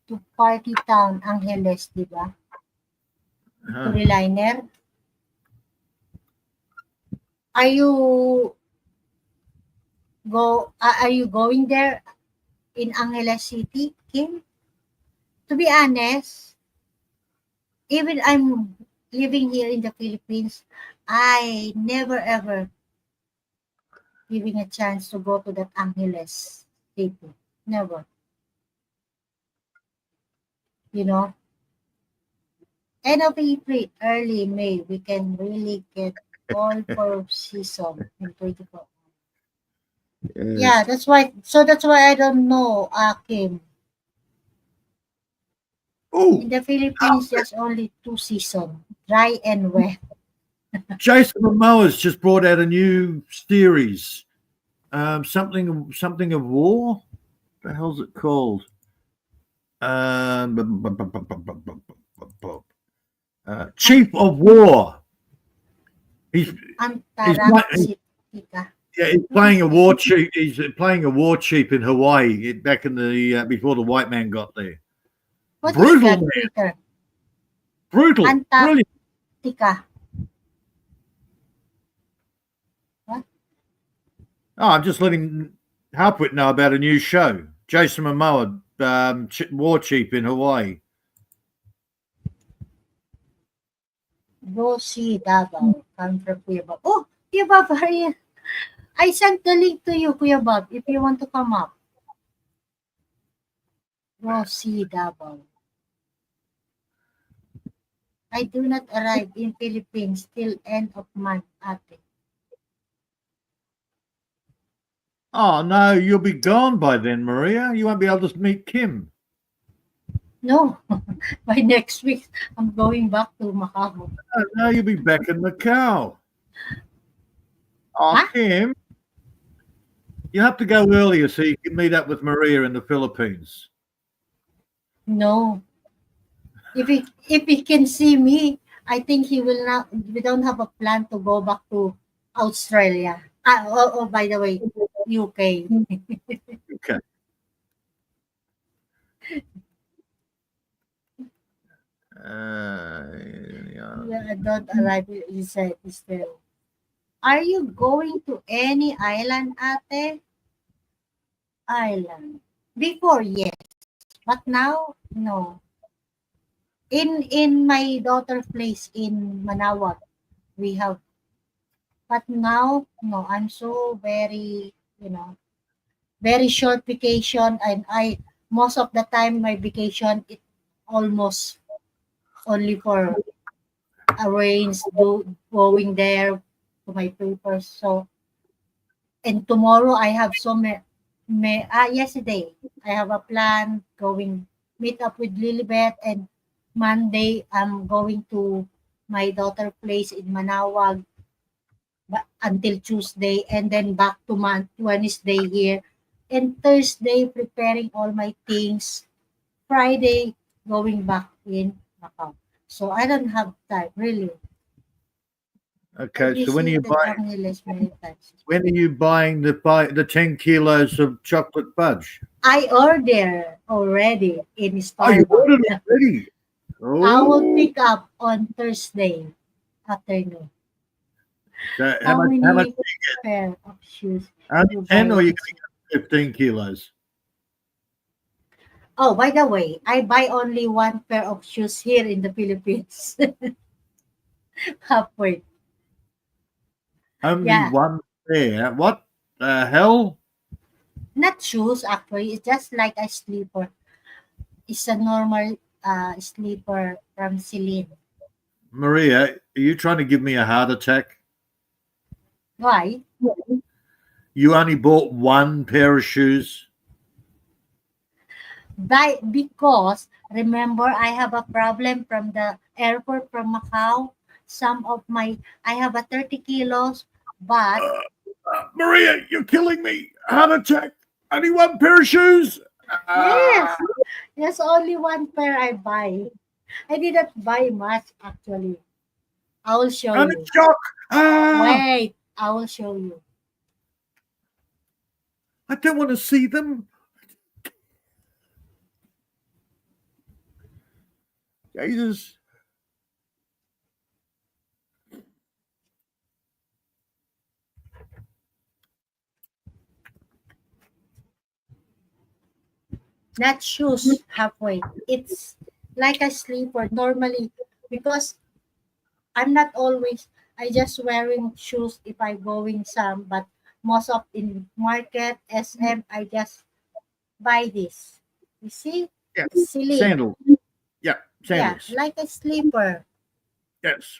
to Party Town, Angeles, di ba? Victory liner. Are you are you going there in Angeles City, Kim? To be honest, even I'm living here in the Philippines, I never ever giving a chance to go to that Angeles City. Never. You know, end of April, early May, we can really get all 4 season in 24. Yeah, that's why. So that's why I don't know, Kim. Oh, In the Philippines, there's only 2 season, dry and wet. Jason Momoa's just brought out a new series. Something of war. What the hell's it called? Chief of War. He's Antarctica. yeah, he's playing a war chief. He's playing a war chief in Hawaii back in the before the white man got there. What Brutal, is that, man. Peter? Brutal, brilliant. Antarctica. What? Oh, I'm just letting Harpwit know about a new show. Jason Momoa, war chief in Hawaii. Go see Davao. Come from Kuya Bob. Oh, Kuya Bob, I sent the link to you, Kuya Bob, if you want to come up. Go see Davao. I do not arrive in Philippines till end of month, ate. Oh no, you'll be gone by then, Maria. You won't be able to meet Kim. No, by next week, I'm going back to Macau. Oh, no, you'll be back in Macau. Oh, Huh? Kim, you have to go earlier so you can meet up with Maria in the Philippines. No. If he can see me, I think he will not. We don't have a plan to go back to Australia. Oh, by the way, UK. Okay. Yeah, don't arrive. He said still. Are you going to any island, ate? Island. Before, yes, but now, no. In my daughter's place in Manawag, we have. But now, no. I'm so very, very short vacation, and I most of the time my vacation it almost only for arrange going there to my papers. So and tomorrow I have so yesterday I have a plan going meet up with Lilibet and Monday, I'm going to my daughter place in Manawag until Tuesday, and then back to Wednesday here. And Thursday, preparing all my things. Friday, going back in Macau. So I don't have time, really. I Okay, so visited Angeles many times. when are you buying the 10 kilos of chocolate fudge? I order already in Oh, you ordered Starbucks. it already. I will Oh, pick up on Thursday afternoon. so How how much? many pair of shoes Only you 10, buy or you this year? got 15 kilos? Oh, by the way, I buy only one pair of shoes here in the Philippines. Halfway. Only Yeah, one pair. What the hell? not shoes actually. It's just like a sleeper. It's a normal sleeper from Celine. Maria, are you trying to give me a heart attack? Why? You only bought one pair of shoes? Because remember I have a problem from the airport from Macau. Some of my I have a 30 kilos, but Maria, you're killing me. Heart attack. Only one pair of shoes? Ah, yes, there's only one pair I buy. I didn't buy much actually. I will show I'm in you. shock. Ah, Wait, I will show you. I don't want to see them. Jesus. Not shoes halfway. It's like a sleeper normally because I'm not always I just wearing shoes if I going some, but most of in market SM I just buy this. You see? Yeah. It's Celine. Sandals. Yeah, Yeah, sandals. like a sleeper. Yes.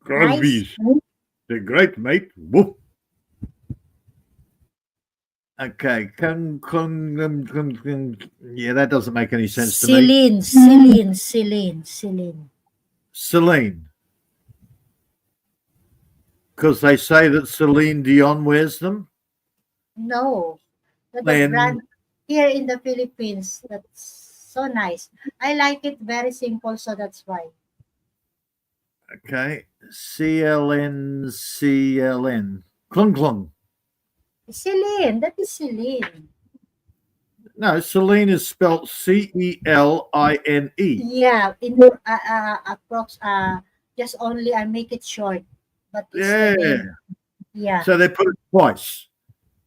Nice. Crosby's. They're great, mate. Woof. Okay. Yeah, that doesn't make any sense to me. Celine. Celine. Because they say that Celine Dion wears them. No, the Then, brand here in the Philippines. That's so nice. I like it very simple, so that's why. okay. CLN. Clung clung. Celine, that is Celine. No, Celine is spelt CELINE. Yeah, in approx just only I make it short, but it's the Yeah. name. Yeah, So they put it twice.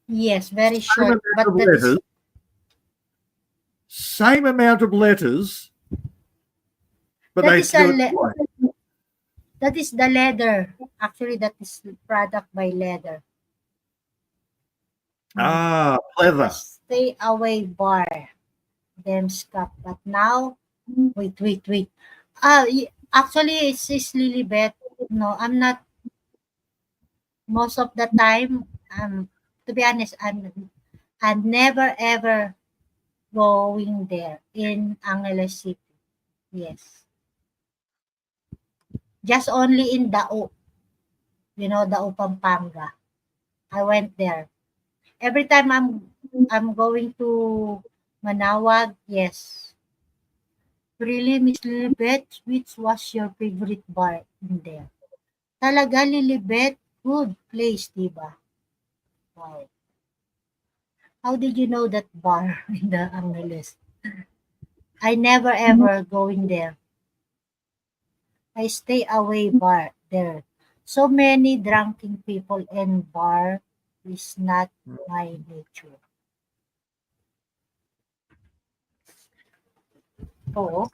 yes, very Same short, amount but of that is letters. Same amount of letters, but that they is a do it twice. that is the leather. Actually, that is product by leather. Mm. Ah, A pleather. stay away bar, them scap. But now, wait. Actually, it's Lilibet. No, I'm not. Most of the time, to be honest, I'm never ever going there in Angeles City. Yes. Just only in Dao, Dao Pampanga. I went there. Every time I'm going to Manawag, yes. Really, Miss Lilibet, which was your favorite bar in there? Talaga, Lilibet, good place, diba? Wow. How did you know that bar in the Angeles? I never ever going there. I stay away bar there. So many drunken people and bar is not my nature. So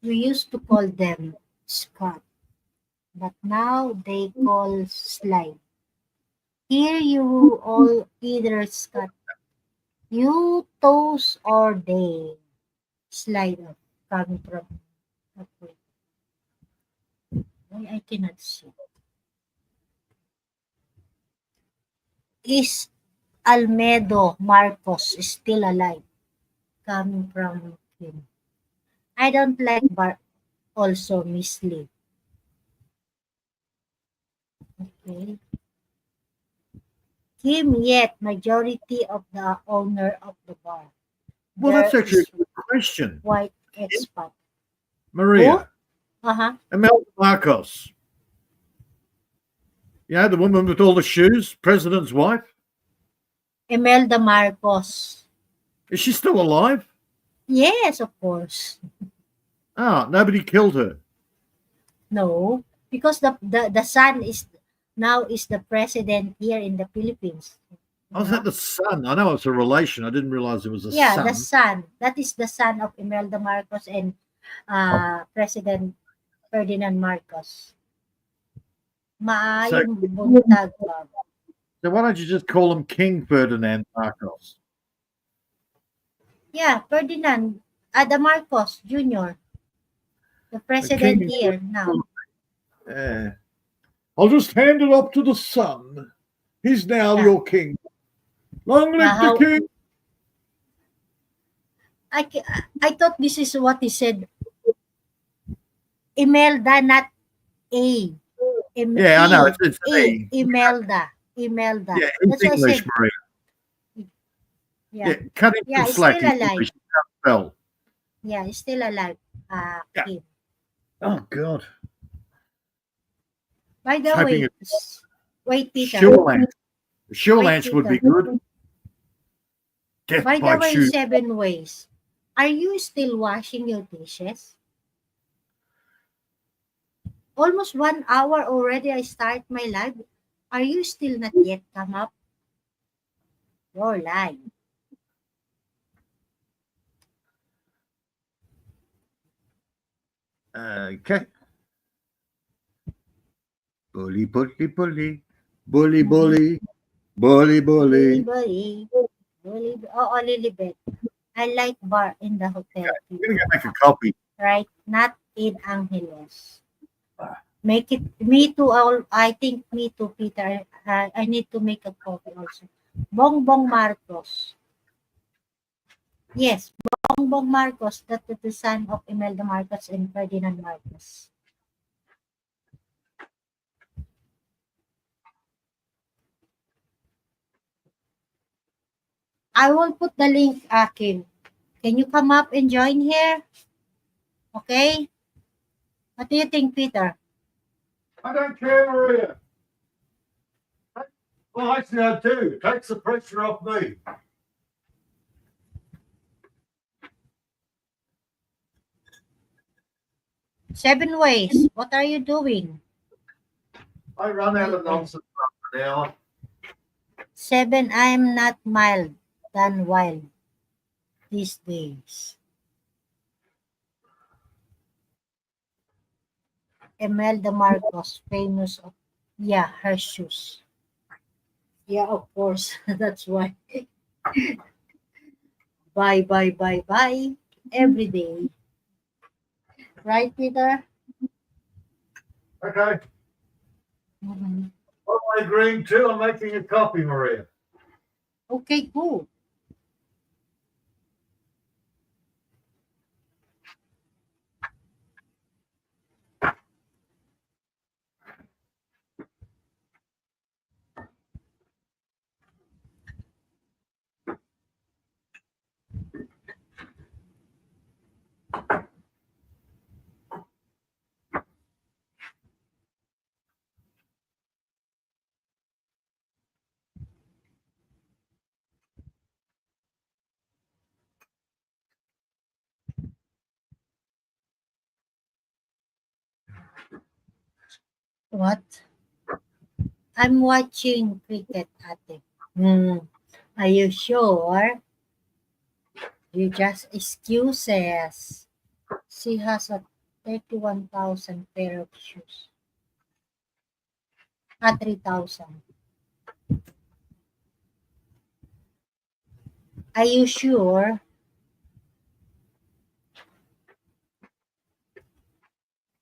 we used to call them Scott, but now they call slide. Here you all either Scott, you toast or they slide up coming from that way. Why I cannot see. Is Almedo Marcos still alive? Coming from him. I don't like Bar also, Miss Lee. Okay. Kim, yet majority of the owner of the bar. Well, that's There actually is a good question. white expat. Maria, Uh-huh. Imelda Marcos. Yeah, the woman with all the shoes, president's wife. Imelda Marcos. Is she still alive? Yes, of course. Ah, nobody killed her. No, because the son is now is the president here in the Philippines. Oh, is that the son? I know it's a relation. I didn't realize it was a Yeah, the son. son. That is the son of Imelda Marcos and President Ferdinand Marcos. Maayong buntag ba? So why don't you just call him King Ferdinand Marcos? Yeah, Ferdinand the Marcos Jr., the The president king. here now. Yeah. I'll just hand it up to the son. He's now Yeah. your king. Long live the How king. I thought this is what he said. Imelda, not A. Yeah, I know. It's A. me. Imelda. Imelda. Yeah, it's That's why I English, said, Maria. yeah. Yeah, cut him Yeah, some he's slack. still He's alive. English. He can't spell. Yeah, he's still alive. Yeah. Kim. Oh, God. By the Hoping way, wait, Peter. Sure Wait, Lance would be Peter. good. Death By the by way, shoe. 7 ways. Are you still washing your dishes? Almost 1 hour already I start my live. Are you still not yet come up? You're lying. Okay. Bully, bully, bully. Bully, bully. Bully, bully. Bully. Oh, Lilibet. I like bar in the hotel. I'm going to go make a copy. Right? Not in Angeles. Make it, me too, I think me too, Peter. I need to make a copy also. Bongbong Marcos. Yes, Bongbong Marcos, that is the son of Imelda Marcos and Ferdinand Marcos. I will put the link, Kim. Can you come up and join here? Okay? What do you think, Peter? I don't care, Maria. Well, actually, I do. It takes the pressure off me. Seven ways. What are you doing? I run out of nonsense after an hour. 7, I am not mild than wild these days. Imelda Marcos, famous of, yeah, her shoes. Yeah, of course. That's why. Bye. Every day. Right, Peter? Okay. Mhm. What am I agreeing to? I'm making a copy, Maria. Okay, cool. What? I'm watching cricket, ate. Are you sure? You just excuses. She has a 31,000 pair of shoes. 3,000. Are you sure?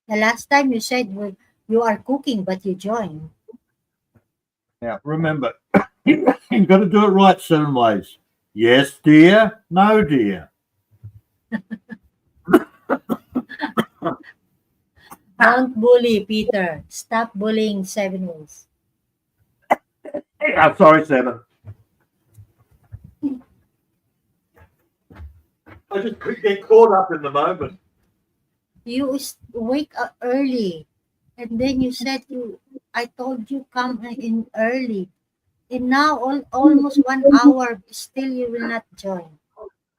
The last time you said you are cooking, but you joined. Now, remember, you've got to do it right 7 ways. Yes, dear. No, dear. Don't bully, Peter. Stop bullying 7 ways. I'm sorry, Seven. I just get caught up in the moment. You wake up early, and then you said I told you come in early, and now almost 1 hour, still you will not join.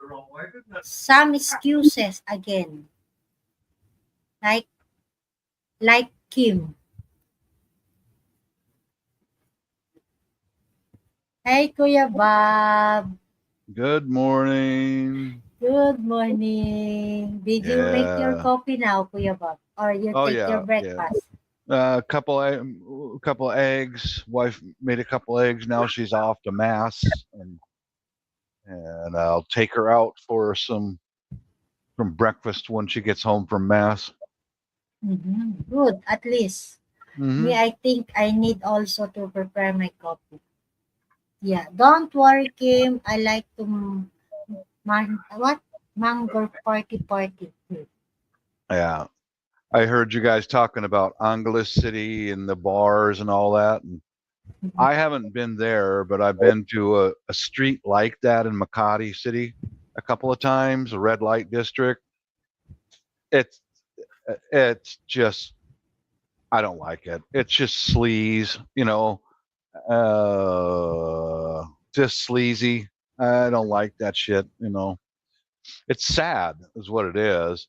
The wrong way, didn't it? Some excuses again, like Kim. Hey, Kuya Bob. Good morning. Good morning. Did you make your Yeah. coffee now, Kuya Bob? Or you Oh take your yeah. breakfast? A couple eggs. Wife made a couple eggs. Now she's off to mass, and I'll take her out for some breakfast when she gets home from mass. Good, at least. Me, Hmm. I think I need also to prepare my coffee. Yeah, don't worry, Kim. I like to what? Mango party. Yeah. I heard you guys talking about Angeles City and the bars and all that. And I haven't been there, but I've been to a street like that in Makati City a couple of times, a red light district. It's it's just I don't like it. It's just sleaze, just sleazy. I don't like that shit. It's sad, is what it is.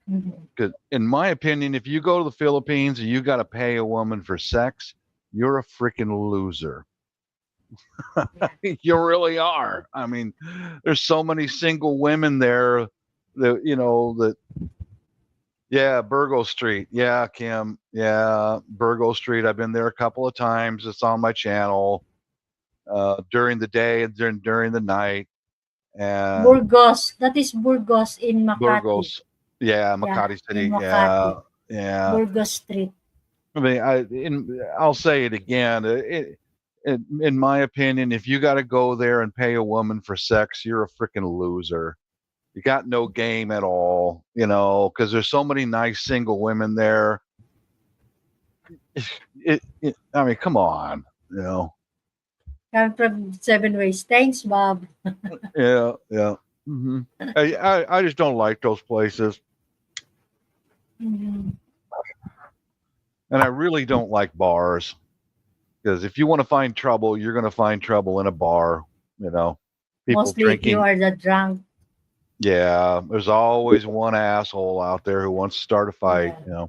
Mhm. Because, in my opinion, if you go to the Philippines and you got to pay a woman for sex, you're a freaking loser. Yeah. You really are. I mean, there's so many single women there that. Yeah, Burgo Street. Yeah, Kim. Yeah, Burgo Street. I've been there a couple of times. It's on my channel during the day and during the night. And Burgos. That is Burgos in Makati. Burgos. Yeah, Yeah, Makati in City. Yeah, Makati. yeah. Burgos Street. I mean, I'll say it again. In my opinion, if you got to go there and pay a woman for sex, you're a freaking loser. You got no game at all, because there's so many nice single women there. I mean, come on, you know. Come from 7 ways. Thanks, Bob. Yeah, yeah. I just don't like those places, Mhm. and I really don't like bars because if you want to find trouble, you're going to find trouble in a bar. You know, people Mostly if you drinking. are the drunk. Yeah, there's always one asshole out there who wants to start a fight. Yeah.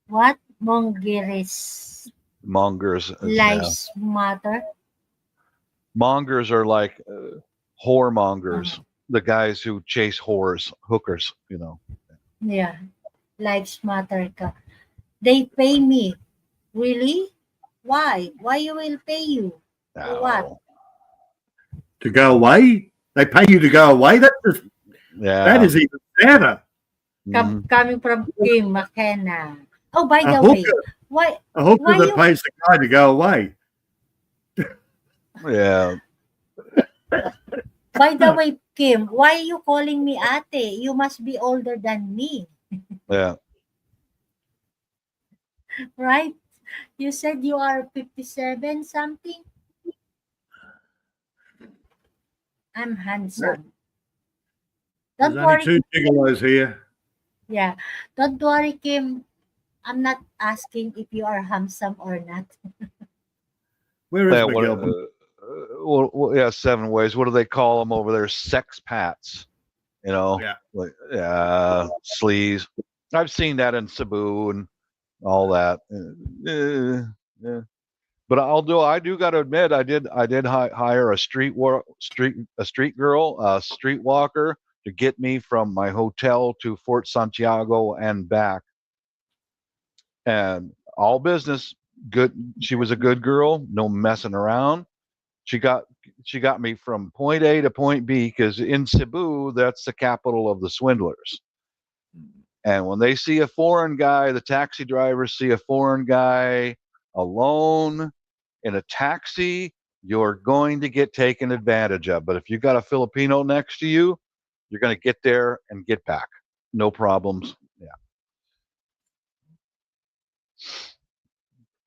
What? Mongeres. Mongers. Yeah, Lives matter. mongers are like whoremongers, Uh-huh. the guys who chase whores, hookers. Yeah. Lives matter ka. They pay me. Really? Why? Why you will pay you? For what? No. To go away? They pay you to go away? That Yeah. is even sadder. Mhm. Coming from Kim McKenna. Oh, by A the way, hooker, why a hooker why that you pays the guy to go away. Yeah. by the way, Kim, why you calling me ate? You must be older than me, Yeah. right? You said you are 57 something. I'm handsome. There's Don't only worry. two gigolos here. Yeah. Don't worry, Kim. I'm not asking if you are handsome or not. Where is Yeah. What? Miguel? Yeah. 7 ways. What do they call them over there? Sex pats. Yeah. Like sleaze. I've seen that in Cebu and all that. Yeah. But I do got to admit, I did hire a street girl, a streetwalker to get me from my hotel to Fort Santiago and back, and all business. Good. She was a good girl, no messing around. She got she got me from point A to point B because in Cebu, that's the capital of the swindlers. And when they see a foreign guy, the taxi drivers see a foreign guy alone in a taxi, you're going to get taken advantage of. But if you got a Filipino next to you, you're going to get there and get back. no problems. Yeah.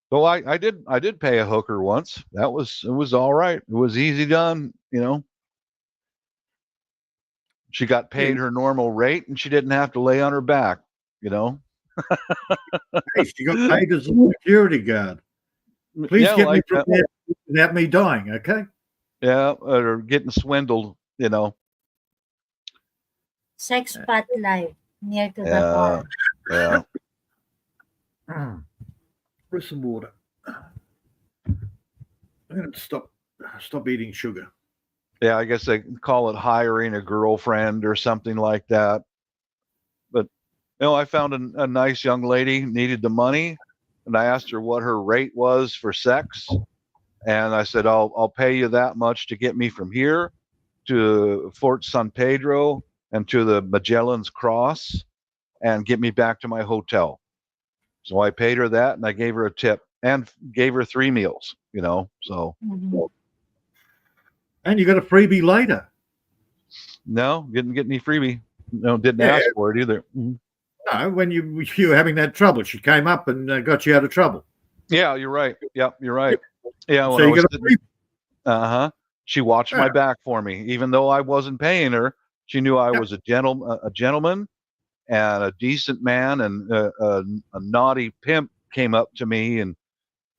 So I did pay a hooker once. It was all right. It was easy done, you know. She got paid her normal rate and she didn't have to lay on her back, you know. Hey, she got paid as a security guard. Please Yeah, get me like from there without me dying, okay? yeah, or getting swindled, you know. Sex pot live near to the Yeah, bar. yeah. Where's some water? I'm going to stop eating sugar. Yeah, I guess they call it hiring a girlfriend or something like that. But I found a nice young lady, needed the money, and I asked her what her rate was for sex, and I said, I'll pay you that much to get me from here to Fort San Pedro and to the Magellan's Cross and get me back to my hotel. So I paid her that and I gave her a tip and gave her 3 meals, you know. So Mhm. And you got a freebie later. no, didn't get any freebie. No, didn't Yeah. ask for it either. Mhm. No, when you were having that trouble, she came up and got you out of trouble. Yeah, you're right. Yep, you're right. Yeah, when So I you was got a freebie. she watched my Yeah. back for me, even though I wasn't paying her. She knew I Yeah. was a gentleman and a decent man, and a naughty pimp came up to me and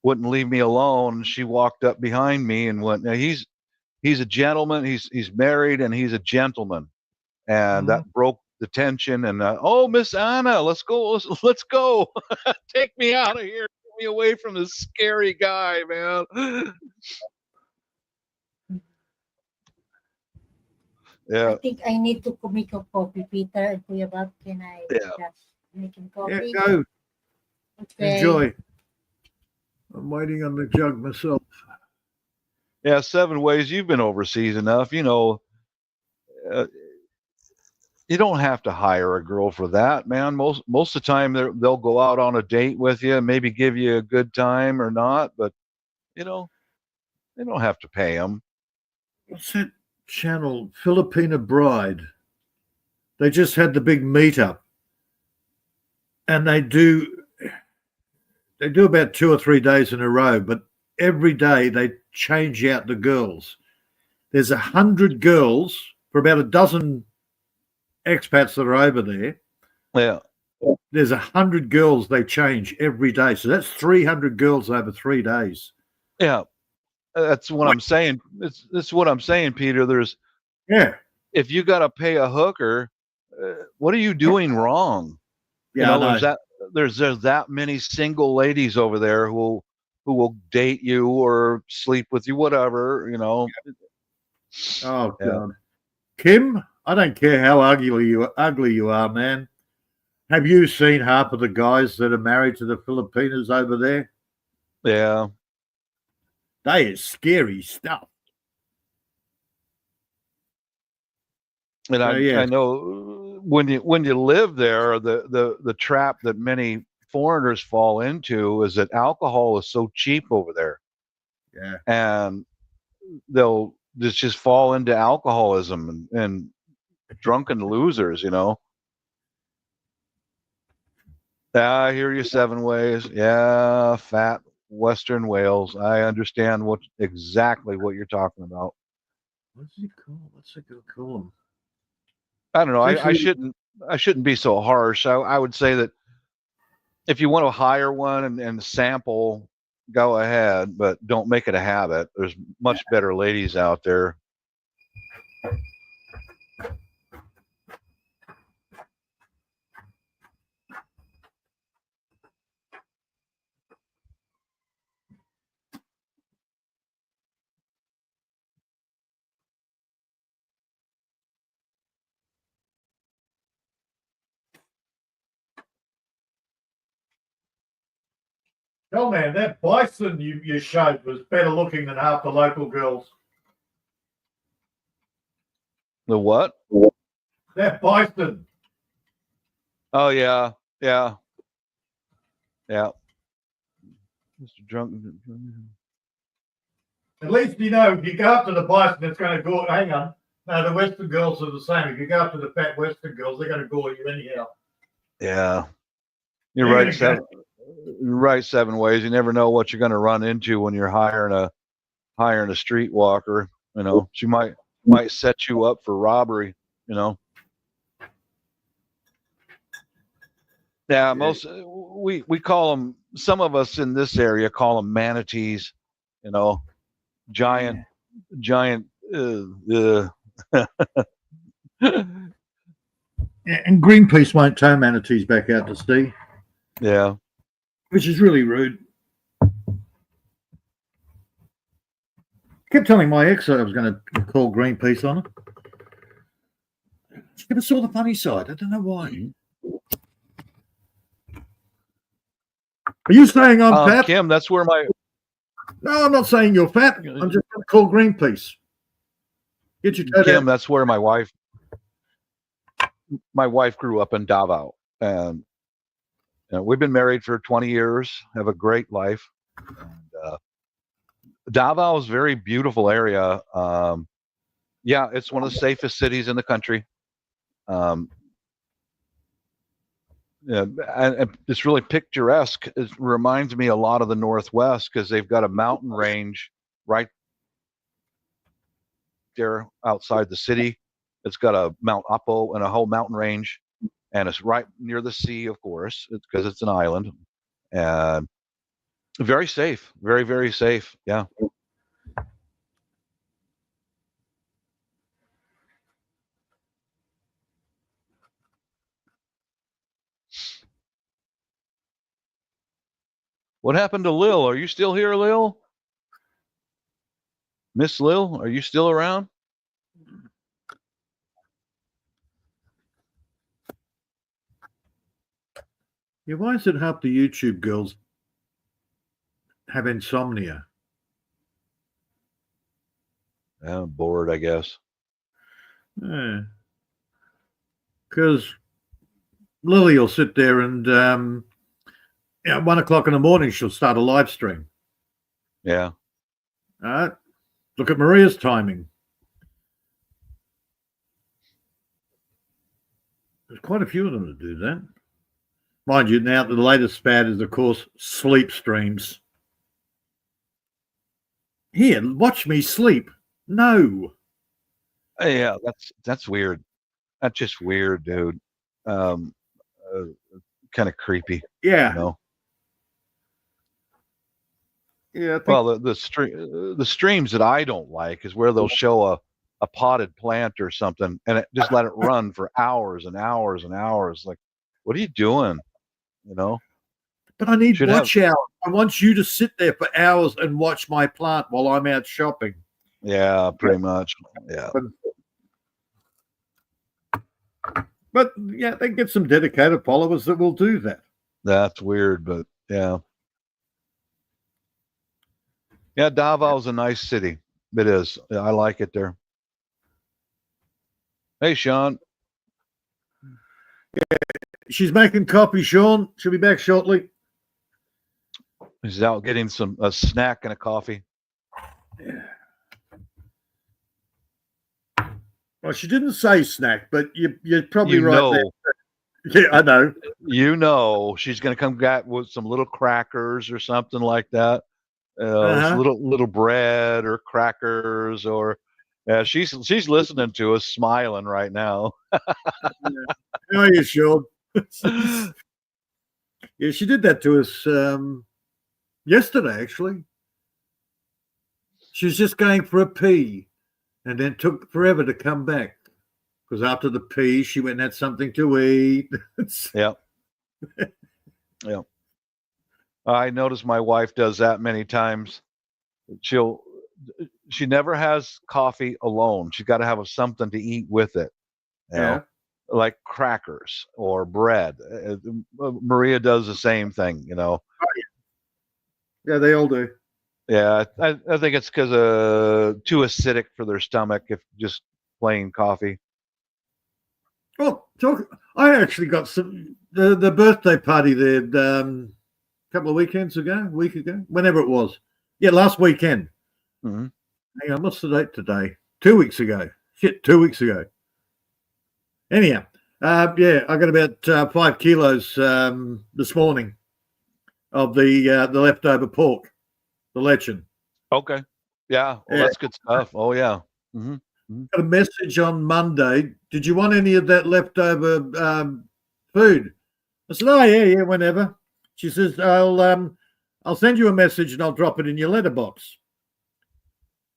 wouldn't leave me alone. She walked up behind me and went, "Now he's a gentleman. He's married and he's a gentleman," and Mhm. that broke the tension. And oh, Miss Anna, let's go, let's go, take me out of here, get me away from this scary guy, man. I Yeah, think I need to make a coffee, Peter and Kuya Bob. Can I yeah. just making Yeah, coffee? go. Okay. Enjoy. I'm waiting on the jug myself. Yeah, 7 ways. You've been overseas enough, you know. Uh, you don't have to hire a girl for that, man. Most of the time, they'll go out on a date with you, maybe give you a good time or not, but you know, they don't have to pay them. What's that channel? Filipina Bride. They just had the big meetup, and they do about 2 or 3 days in a row, but every day they change out the girls. There's 100 girls for about a dozen expats that are over there. Yeah, There's 100 girls they change every day, so that's 300 girls over 3 days. yeah. That's what I'm saying. That's what I'm saying, Peter. Yeah, If you got to pay a hooker, what are you doing wrong? You yeah, I know, know. there's that many single ladies over there who will date you or sleep with you, whatever. You know. Oh Yeah. God, Kim, I don't care how ugly you are, man. Have you seen half of the guys that are married to the Filipinas over there? Yeah. They is scary stuff. And So yeah, I know when you live there, the trap that many foreigners fall into is that alcohol is so cheap over there, yeah. and they'll just fall into alcoholism and drunken losers. You know. Yeah, I hear you. 7 ways. Yeah, fat Western whales. I understand exactly what you're talking about. What's he called? What's it gonna call him? I don't know. I Especially, shouldn't be so harsh. I would say that if you want to hire one and sample, go ahead, but don't make it a habit. There's much better ladies out there. oh man, that bison you showed was better looking than half the local girls. The what? That bison. Oh yeah, yeah, yeah. Mr. Drunk. At least you know if you go up to the bison, it's going to go. Hang on, No, the Western girls are the same. If you go up to the fat Western girls, they're going to gore you anyhow. Yeah, you're They're right. gonna Seven, you're right. 7 ways. You never know what you're going to run into when you're hiring a streetwalker. You know, she might set you up for robbery. You know. Yeah, most we call them. Some of us in this area call them manatees. You know, giant. Yeah, and Greenpeace won't tow manatees back out to sea, Yeah. which is really rude. Kept telling my ex that I was going to call Greenpeace on her. She never saw the funny side. I don't know why. Are you saying I'm fat? Kim, that's where my No, I'm not saying you're fat. I'm just going to call Greenpeace. Get your toe Kim, down. that's where my wife grew up in Davao, and we've been married for 20 years. Have a great life. And, Davao is a very beautiful area. Yeah, it's one of the safest cities in the country. Yeah, and it's really picturesque. It reminds me a lot of the Northwest because they've got a mountain range right there outside the city. It's got a Mount Apo and a whole mountain range, and it's right near the sea, of course, because it's an island, and very safe, very, very safe. Yeah. What happened to Lil? Are you still here, Lil? Miss Lil, are you still around? Yeah, why is it half the YouTube girls have insomnia? Yeah, bored, I guess. Yeah. Because Lily will sit there and at 1 o'clock in the morning she'll start a live stream. Yeah. All right. Look at Maria's timing. There's quite a few of them that do that. Mind you, now the latest fad is, of course, sleep streams. Here, watch me sleep. No. Yeah, that's weird. That's just weird, dude. Kind of creepy. Yeah. You know? Yeah. I think, Well, the streams that I don't like is where they'll show a potted plant or something and just let it run for hours and hours and hours. Like, what are you doing? You know? but I need Should watch hours. I want you to sit there for hours and watch my plant while I'm out shopping. Yeah, pretty much. Yeah. But yeah, they get some dedicated followers that will do that. That's weird, but yeah. Yeah, Davao's a nice city. It is. I like it there. Hey, Sean. She's making coffee, Sean. She'll be back shortly. He's out getting a snack and a coffee. Yeah. Well, she didn't say snack, but you're probably right there. Yeah, I know. You know, she's going to come back with some little crackers or something like that. Little bread or crackers, or she's listening to us, smiling right now. How are you, Sean? Yeah, she did that to us yesterday, actually. She was just going for a pee and then took forever to come back because after the pee, she went and had something to eat. Yep. Yep. I notice my wife does that many times. She never has coffee alone. She's got to have something to eat with it. You know, like crackers or bread. Maria does the same thing, you know. Yeah, they all do. Yeah, I think it's because too acidic for their stomach if just plain coffee. Well, I actually got the birthday party there a couple of week ago, whenever it was. Yeah, last weekend. Mm-hmm. Hang on, what's the date today? 2 weeks ago. Shit, 2 weeks ago. Anyhow, yeah, I got about 5 kilos this morning of the leftover pork, the lechin. Okay. Yeah. Well, Yeah. that's good stuff. Oh yeah. Got a message on Monday. Did you want any of that leftover food? I said, oh yeah, whenever. She says, I'll send you a message and I'll drop it in your letterbox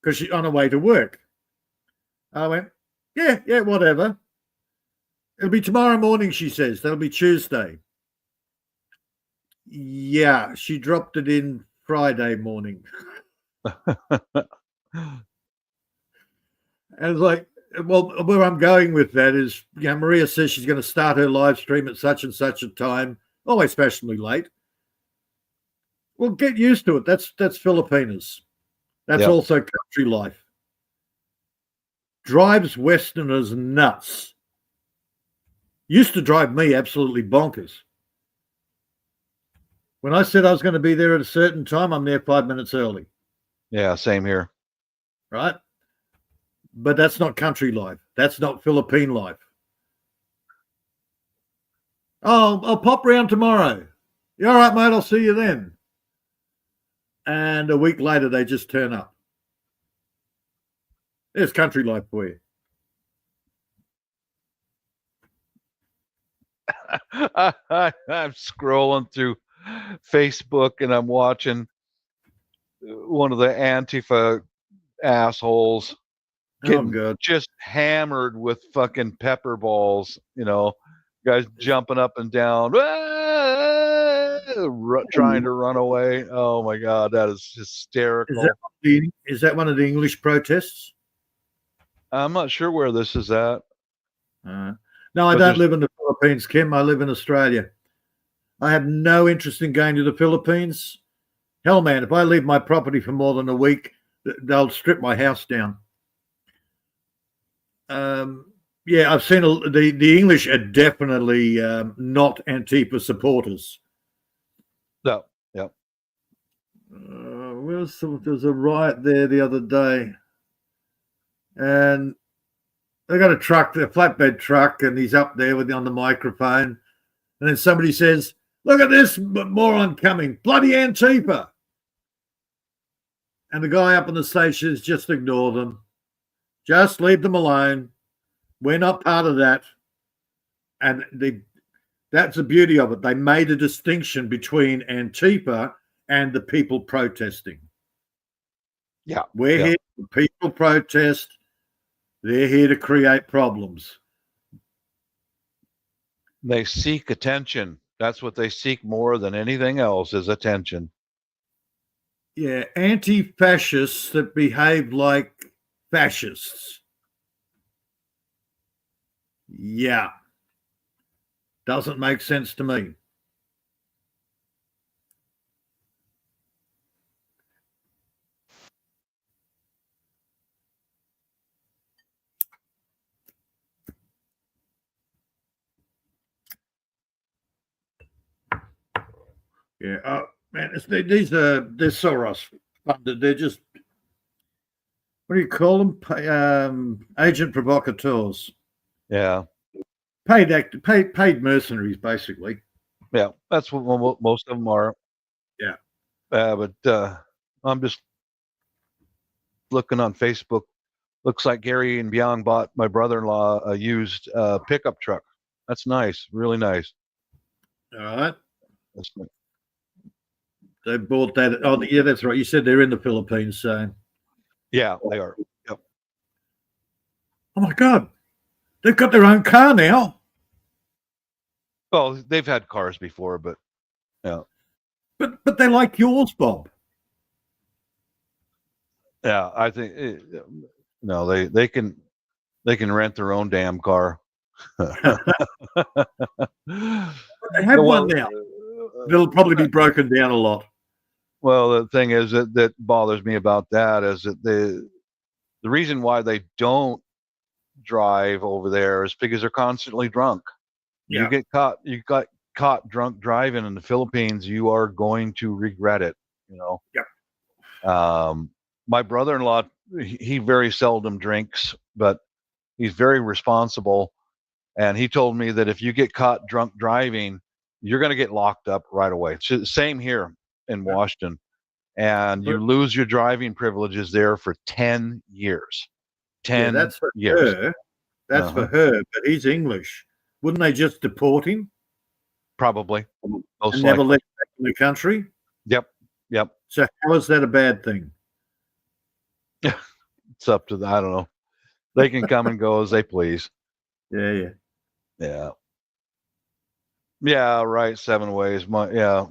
because she's on her way to work. I went, yeah, whatever. It'll be tomorrow morning, she says. That'll be Tuesday. Yeah, she dropped it in Friday morning. And it's like, well, where I'm going with that is, Maria says she's going to start her live stream at such and such a time, always fashionably late. Well, get used to it. That's Filipinas. That's also country life. Drives Westerners nuts. Used to drive me absolutely bonkers. When I said I was going to be there at a certain time, I'm there 5 minutes early. Yeah, same here. Right? But that's not country life. That's not Philippine life. Oh, I'll pop round tomorrow. You all right, mate? I'll see you then. And a week later, they just turn up. There's country life for you. I'm scrolling through Facebook and I'm watching one of the Antifa assholes getting just hammered with fucking pepper balls, guys jumping up and down, trying to run away. Oh my God, that is hysterical. Is that one of the English protests? I'm not sure where this is at. No, I don't live in the Philippines, Kim. I live in Australia. I have no interest in going to the Philippines. Hell, man, if I leave my property for more than a week, they'll strip my house down. Yeah, I've seen the English are definitely not Antifa supporters. No, yeah. There's a riot there the other day, and they got a truck, a flatbed truck, and he's up there on the microphone, and then somebody says, "Look at this moron coming, bloody Antifa!" And the guy up on the stage says, "Just ignore them, just leave them alone. We're not part of that." And that's the beauty of it. They made a distinction between Antifa and the people protesting. Yeah. We're here for people protest. They're here to create problems. They seek attention. That's what they seek more than anything else, is attention. Yeah, anti-fascists that behave like fascists. Yeah. Doesn't make sense to me. Yeah, man, they're Soros funded. They're just, what do you call them? Agent provocateurs. Yeah. Paid mercenaries, basically. Yeah, that's what most of them are. Yeah. But I'm just looking on Facebook. Looks like Gary and Byung bought my brother-in-law a used pickup truck. That's nice, really nice. All right. That's nice. They bought that. Oh, yeah, that's right. You said they're in the Philippines, so. Yeah, they are. Yep. Oh my God, they've got their own car now. Well, they've had cars before, but yeah. But they're like yours, Bob. Yeah, I think no, they can rent their own damn car. They have one now. They'll probably be broken down a lot. Well, the thing is that bothers me about that is that the reason why they don't drive over there is because they're constantly drunk. Yeah. You got caught drunk driving in the Philippines, you are going to regret it, Yeah. My brother-in-law, he very seldom drinks, but He's very responsible, and he told me that if you get caught drunk driving, you're going to get locked up right away. Same here in Washington, and you lose your driving privileges there for 10 years. 10 that's for years. her. That's for her, but he's English. Wouldn't they just deport him? Probably. Most and never likely. let him back in the country? Yep. So how is that a bad thing? It's up to I don't know. They can come and go as they please. Yeah. Yeah, right. 7 ways. Yeah.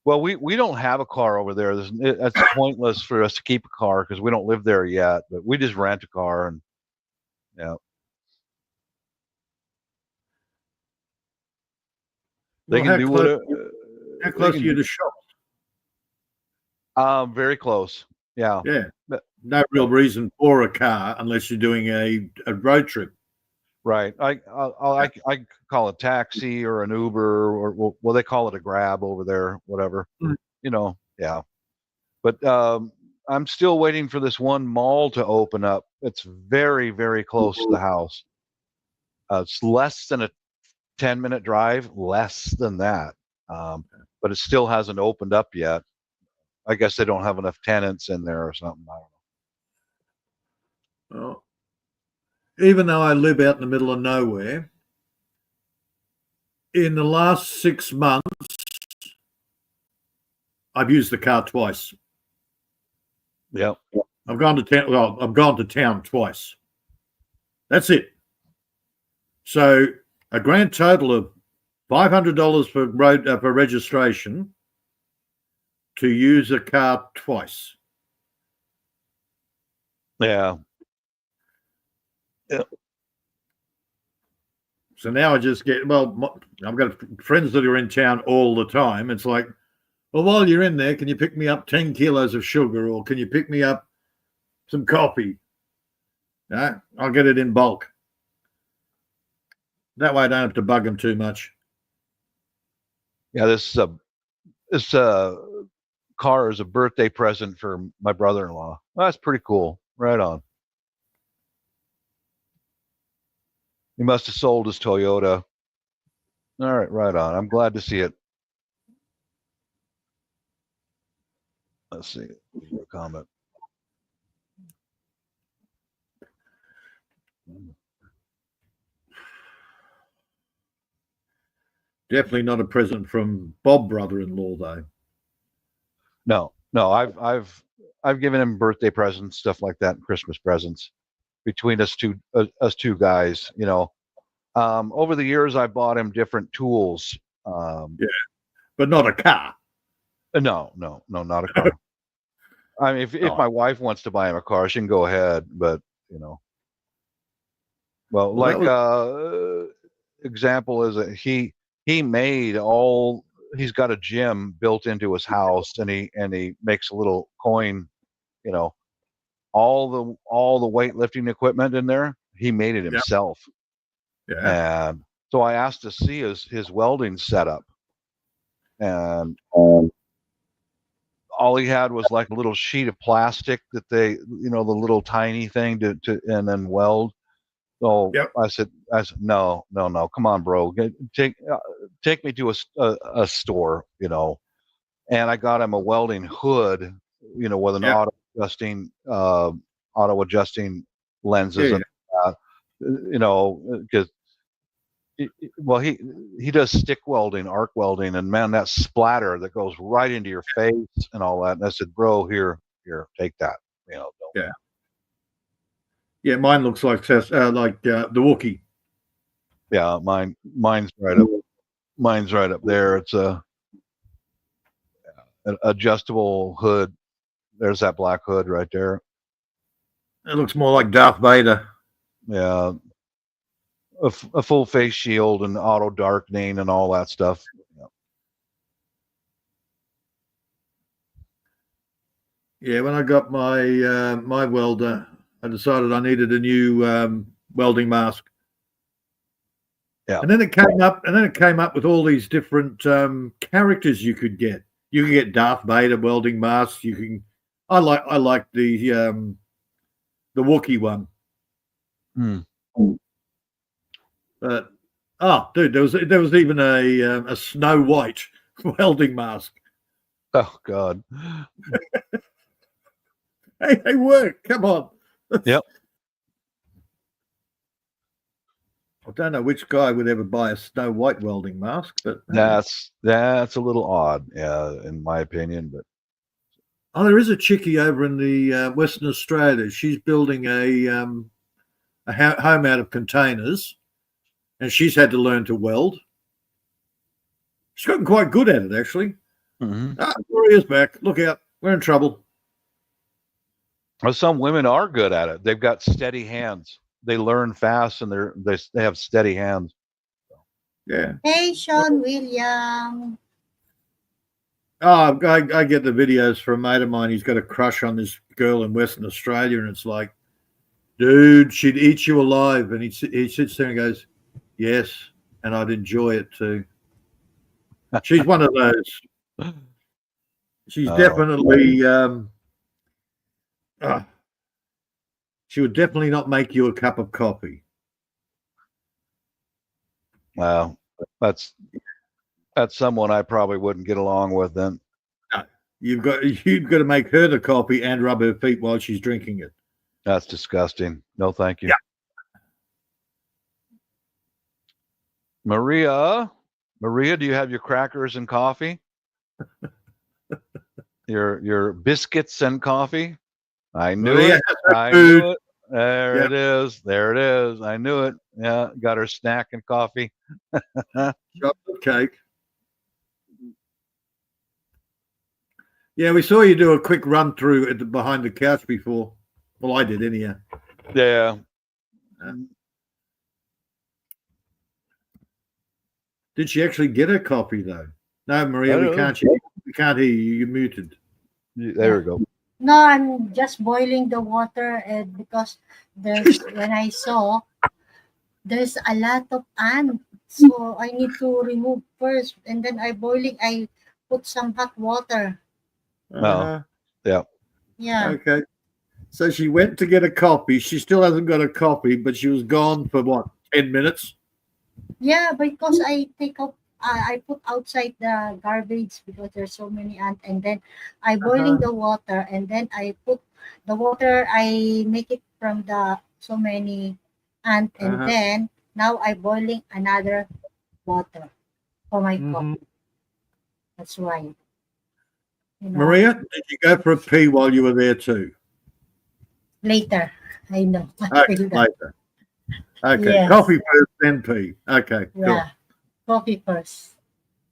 Well, we don't have a car over there. That's pointless for us to keep a car because we don't live there yet. But we just rent a car, and they can do whatever. How close are you to shops? Very close. Yeah. No real reason for a car unless you're doing a road trip. Right. I call a taxi or an Uber, or well, they call it a Grab over there, whatever. Yeah. But I'm still waiting for this one mall to open up. It's very, very close to the house. It's less than a 10-minute drive, less than that. But it still hasn't opened up yet. I guess they don't have enough tenants in there or something. I don't know. Well, even though I live out in the middle of nowhere, in the last 6 months, I've used the car twice. Yeah. I've gone to town. Well, I've gone to town twice. That's it. So a grand total of $500 for registration to use a car twice. Yeah. So now I just get, I've got friends that are in town all the time. It's like, well, while you're in there, can you pick me up 10 kilos of sugar, or can you pick me up some coffee? I'll get it in bulk. That way I don't have to bug them too much. Yeah, this car is a birthday present for my brother-in-law. Well, that's pretty cool. Right on. He must have sold his Toyota. All right, right on. I'm glad to see it. Let's see. A comment. Definitely not a present from Bob, brother-in-law, though. No. I've given him birthday presents, stuff like that, and Christmas presents between us two guys. Over the years, I bought him different tools. But not a car. No, not a car. I mean, if my wife wants to buy him a car, she can go ahead. But example is that he made all. He's got a gym built into his house, and he makes a little coin. All the weightlifting equipment in there, he made it himself. Yeah. And so I asked to see his welding setup, and all he had was like a little sheet of plastic that they, the little tiny thing to and then weld. So I said, no, come on, bro, take me to a store, and I got him a welding hood, with an auto adjusting lenses and because he does stick welding, arc welding, and man, that splatter that goes right into your face and all that. And I said, bro, here, take that. Yeah, mine looks like the Wookiee. Yeah, mine's right up. Mine's right up there. It's an adjustable hood. There's that black hood right there. It looks more like Darth Vader. Yeah. A full face shield and auto darkening and all that stuff. Yeah, when I got my my welder, I decided I needed a new welding mask. Yeah. And then it came up with all these different characters you could get. You can get Darth Vader welding masks. I like the Wookiee one. But oh, dude, there was even a Snow White welding mask. Oh God. Hey, they work. Come on. Yep. I don't know which guy would ever buy a Snow White welding mask, but That's a little odd, yeah, in my opinion. But oh, there is a chickie over in the Western Australia. She's building a home out of containers, and she's had to learn to weld. She's gotten quite good at it, actually. Gloria's back. Look out. We're in trouble. well, some women are good at it. They've got steady hands. They learn fast, and they have steady hands. Yeah. Hey, Sean William. Oh, I get the videos from a mate of mine. He's got a crush on this girl in Western Australia, and it's like, dude, she'd eat you alive. And he sits there and goes, yes, and I'd enjoy it too. She's one of those. She's definitely, she would definitely not make you a cup of coffee. Wow, that's someone I probably wouldn't get along with then. You've got to make her the coffee and rub her feet while she's drinking it. That's disgusting. No, thank you. Yeah. Maria, do you have your crackers and coffee? your biscuits and coffee? I knew Maria it. I food. knew it. There it is. There it is. I knew it. Yeah, got her snack and coffee. Chocolate cake. Yeah, we saw you do a quick run through behind the couch before. Well, I did anyhow. Yeah. Did she actually get her coffee though? No, Maria, we can't hear you. You're muted. There we go. No, I'm just boiling the water, and because when I saw there's a lot of ants, so I need to remove first, and then I put some hot water. Yeah. Yeah. Okay. So she went to get a coffee. She still hasn't got a coffee, but she was gone for what, 10 minutes? Yeah, because I put outside the garbage because there's so many ants, and then I boiling the water, and then I put the water. I make it from the so many ants, and then now I boiling another water for my coffee. That's why. You know, Maria, did you go for a pee while you were there too? later, I know. Okay, later. Okay, Yes. coffee first, then pee. Okay, Yeah, coffee first.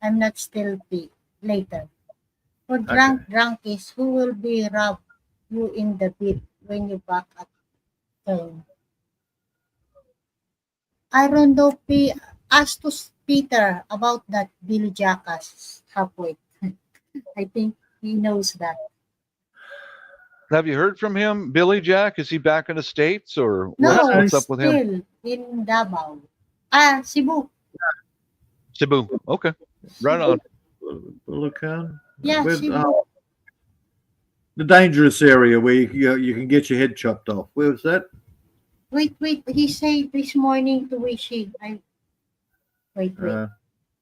I'm not still pee later. For drunk is who will be rub you in the bed when you back at home. I don't know. Ask to Peter about that Billy Jackass halfway. I think he knows that. Have you heard from him, Billy Jack? Is he back in the States, or No, what's up with him? still in Davao. Cebu. Cebu. Okay. Right on. Bulacan? Yeah, Cebu. The dangerous area where you can get your head chopped off. Where was that? Wait. He said this morning to Wishy. Wait.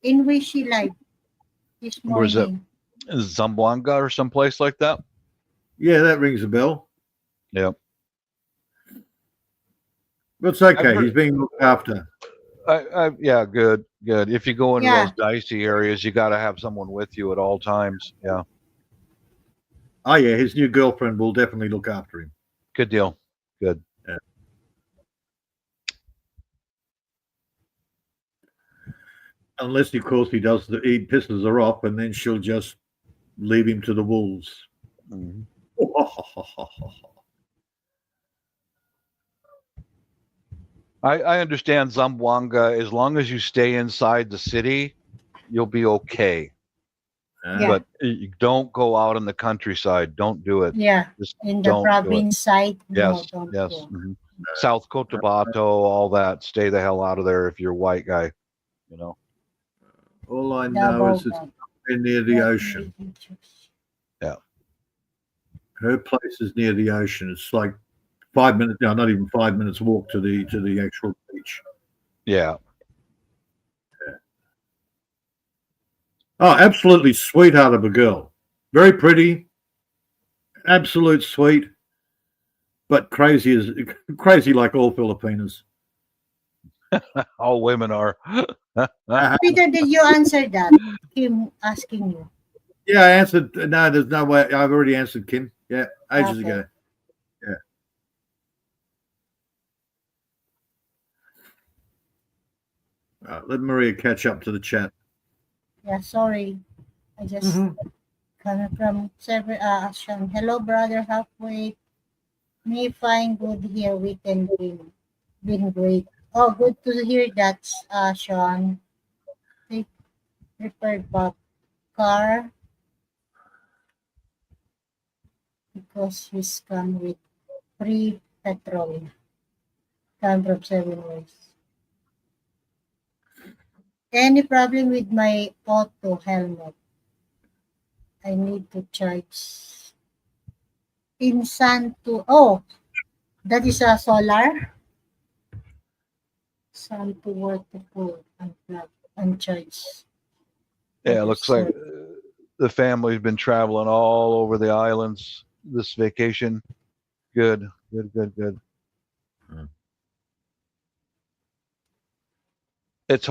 In Wishy Live this morning. Where's that? Zamboanga or someplace like that? Yeah, that rings a bell. Yep. But it's okay. He's being looked after. Yeah, good. If you go into those dicey areas, you got to have someone with you at all times. Yeah. Oh, yeah, his new girlfriend will definitely look after him. Good deal. Good. Yeah. Unless, of course, he pisses her off, and then she'll just leave him to the wolves. Mm-hmm. I understand Zamboanga. As long as you stay inside the city, you'll be okay. But you don't go out in the countryside. Don't do it. Yeah, just in the province side. Yes, no, yes. Mm-hmm. South Cotabato, all that. Stay the hell out of there if you're a white guy. You know. All I know is it's near the ocean. Yeah. Her place is near the ocean. It's like 5 minutes. No, not even 5 minutes walk to the actual beach. Yeah. Oh, absolutely sweetheart of a girl. Very pretty, absolute sweet, but crazy like all Filipinos. All women are. Peter, did you answer that? Him asking you. Yeah, I answered. No, there's no way. I've already answered Kim. Yeah, ages Okay. ago. Yeah. Let Maria catch up to the chat. Yeah, sorry. I just Mhm. coming from several action. Hello, brother, halfway. Me fine, good here. Weekend been great. Oh, good to hear that, Sean. Take repaired back car because he's come with free petrol. Come from 7 years. Any problem with my auto helmet? I need to charge. Insan to, oh, that is a solar. Sun to work to pull, unplug, uncharge. Yeah, it looks like the family's been traveling all over the islands this vacation. Good, good, good, good. Hmm. It's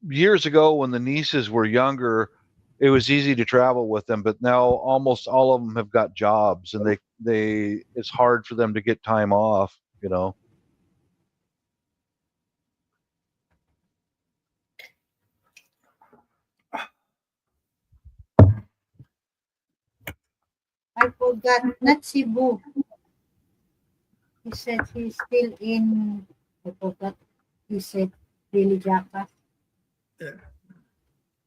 years ago when the nieces were younger, it was easy to travel with them, but now almost all of them have got jobs, and they it's hard for them to get time off. You know. I forgot, not Cebu. He said he's still in, I forgot, he said Billy Jacka.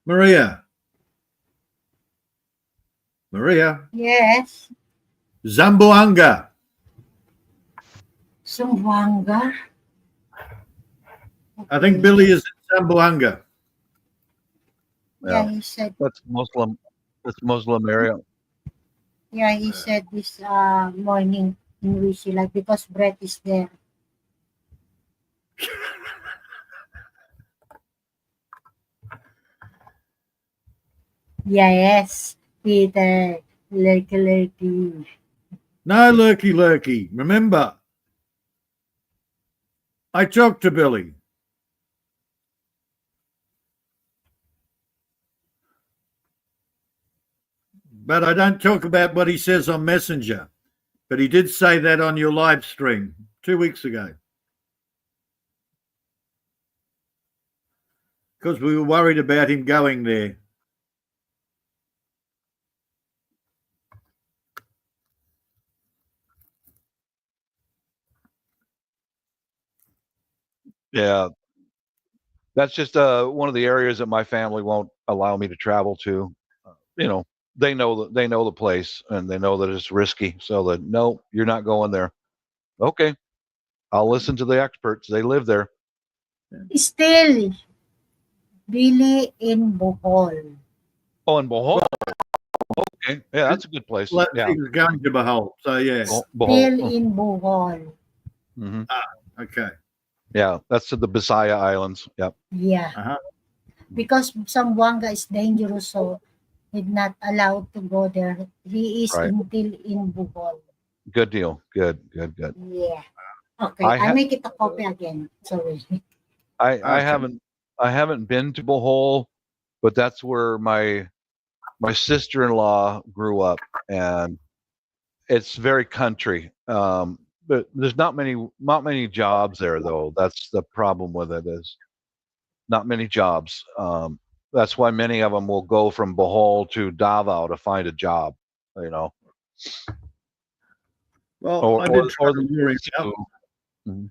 Maria. Maria. Yes, Zamboanga. Sumwanga. I think Billy is in Zamboanga. Yeah, Yeah, he said, that's Muslim. That's Muslim area. yeah, he said this morning in Wishy, like, because Brett is there. Yes, Peter, lurky, lurky. No lurky lurky. Remember, I talked to Billy. But I don't talk about what he says on Messenger. But he did say that on your live stream 2 weeks ago. Because we were worried about him going there. Yeah, that's just one of the areas that my family won't allow me to travel to. You know, they know the place and they know that it's risky. So that no, you're not going there. Okay, I'll listen to the experts. They live there. Still, Billy in Bohol. Oh, and Bohol. Okay, yeah, that's a good place. Well, Yeah, he was going to Bahol. So, yeah. Bohol. Still in Bohol. Hmm. Okay. Yeah, that's to the Bisaya Islands. Yep. Yeah, Uh-huh. because Zamboanga is dangerous, so he's not allowed to go there. He is Right. until in Bohol. Good deal. Good. Good. Good. Yeah. Okay, I I ha- make it a copy again. Sorry. I Okay. haven't been to Bohol, but that's where my sister-in-law grew up, and it's very country. But there's not many jobs there though. That's the problem with it is not many jobs. That's why many of them will go from Bohol to Davao to find a job. You know, Well, or I or did try or to the lure him out. Cebu. Mhm.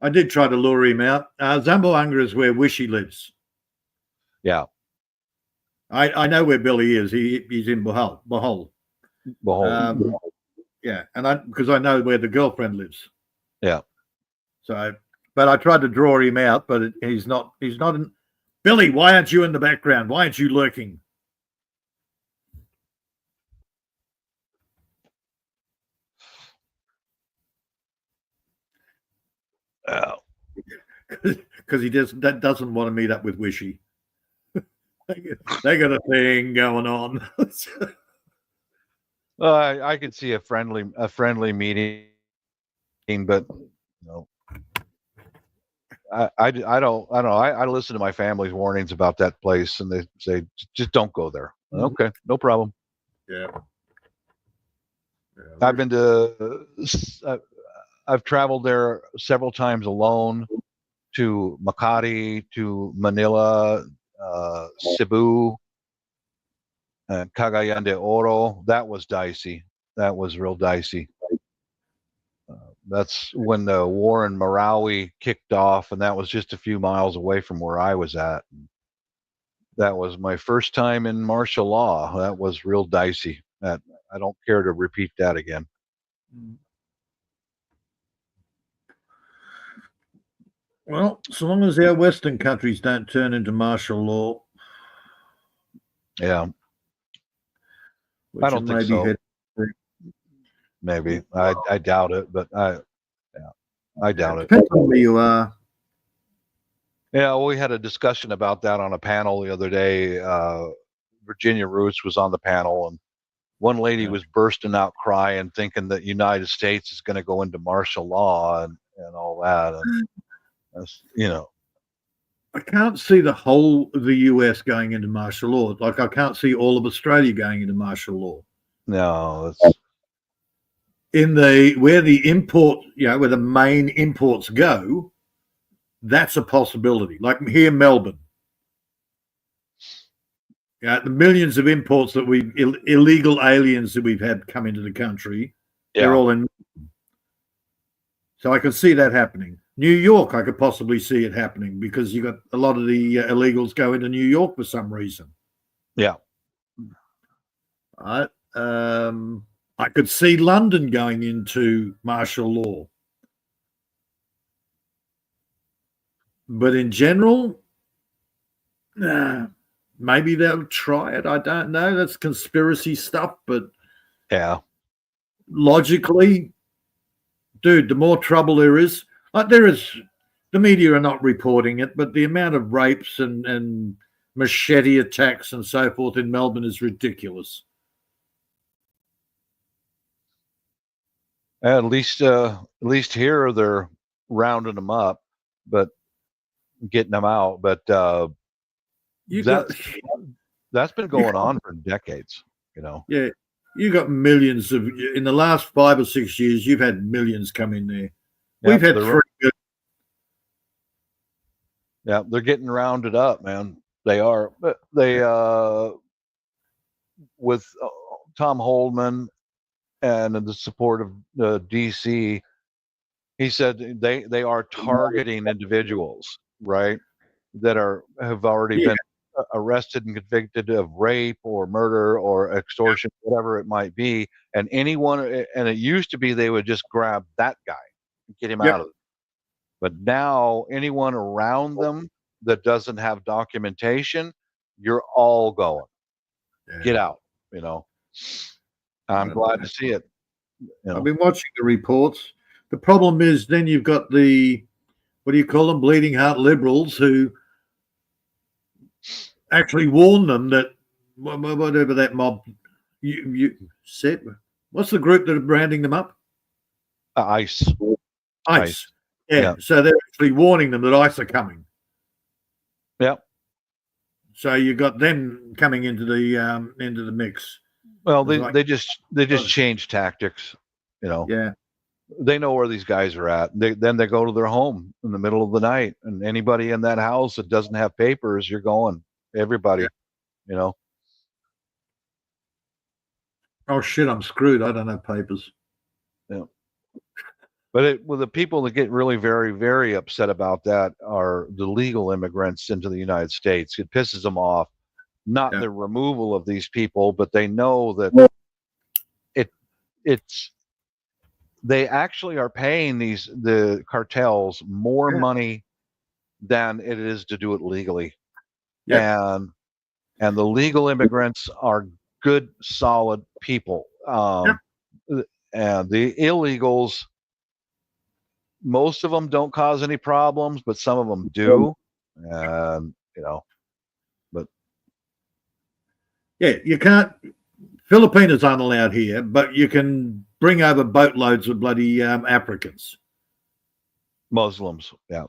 I did try to lure him out. Zamboanga is where Wishy lives. Yeah, I know where Billy is. He's in Bahol. Bohol. Yeah, and because I know where the girlfriend lives. Yeah. So, but I tried to draw him out, but he's not. He's not in. Billy, why aren't you in the background? Why aren't you lurking? Yeah. Because he doesn't want to meet up with Wishy. They got a thing going on. I could see a friendly meeting, but I don't know. I listen to my family's warnings about that place, and they say just don't go there. Mhm. Okay, no problem. Yeah. I've been to. I've traveled there several times alone, to Makati, to Manila, Cebu, and Cagayan de Oro. That was dicey. That was real dicey. That's when the war in Marawi kicked off, and that was just a few miles away from where I was at. That was my first time in martial law. That was real dicey. That I don't care to repeat that again. Well, so long as our Western countries don't turn into martial law, Yeah, which I don't think maybe so. had- Maybe I doubt it, but I doubt it. depends on where you are. Yeah, we had a discussion about that on a panel the other day. Virginia Roots was on the panel, and one lady was bursting out crying, thinking that United States is going to go into martial law and all that. And that's, I can't see the whole of the US going into martial law. Like I can't see all of Australia going into martial law. no, it's In the where the import, where the main imports go, that's a possibility. Like here in Melbourne. The millions of imports that illegal aliens that we've had come into the country, they're all in. So I could see that happening. New York, I could possibly see it happening because you got a lot of the illegals go into New York for some reason. Yeah. I could see London going into martial law. But in general, maybe they'll try it. I don't know. That's conspiracy stuff. But logically, dude, the more trouble there is, the media are not reporting it, but the amount of rapes and machete attacks and so forth in Melbourne is ridiculous. At least here they're rounding them up, but getting them out. But that's been going on for decades. Yeah, you got millions of in the last 5 or 6 years. You've had millions come in there. We've had 3. Yeah, they're getting rounded up, man. They are. But they with Tom Holdman and the support of DC, he said they are targeting individuals, right, that have already been arrested and convicted of rape or murder or extortion, whatever it might be, and anyone. And it used to be they would just grab that guy and get him out of it, but now anyone around them that doesn't have documentation, you're all going. Get out. I'm glad to see it. I've been watching the reports. The problem is then you've got the, what do you call them, bleeding heart liberals who actually warn them that whatever that mob you said, what's the group that are branding them up? ICE. Yeah. So they're actually warning them that ICE are coming. Yep. So you got them coming into the mix. Well, they just change tactics, Yeah. They know where these guys are at. Then they go to their home in the middle of the night, and anybody in that house that doesn't have papers, you're going. Everybody, Oh shit, I'm screwed. I don't have papers. Yeah. But the people that get really very, very upset about that are the legal immigrants into the United States. It pisses them off, not the removal of these people, but they know that they actually are paying the cartels more money than it is to do it legally. And the legal immigrants are good, solid people. And the illegals, most of them don't cause any problems, but some of them do. And but Yeah, you can't. Filipinos aren't allowed here, but you can bring over boatloads of bloody Africans. Muslims. Yeah.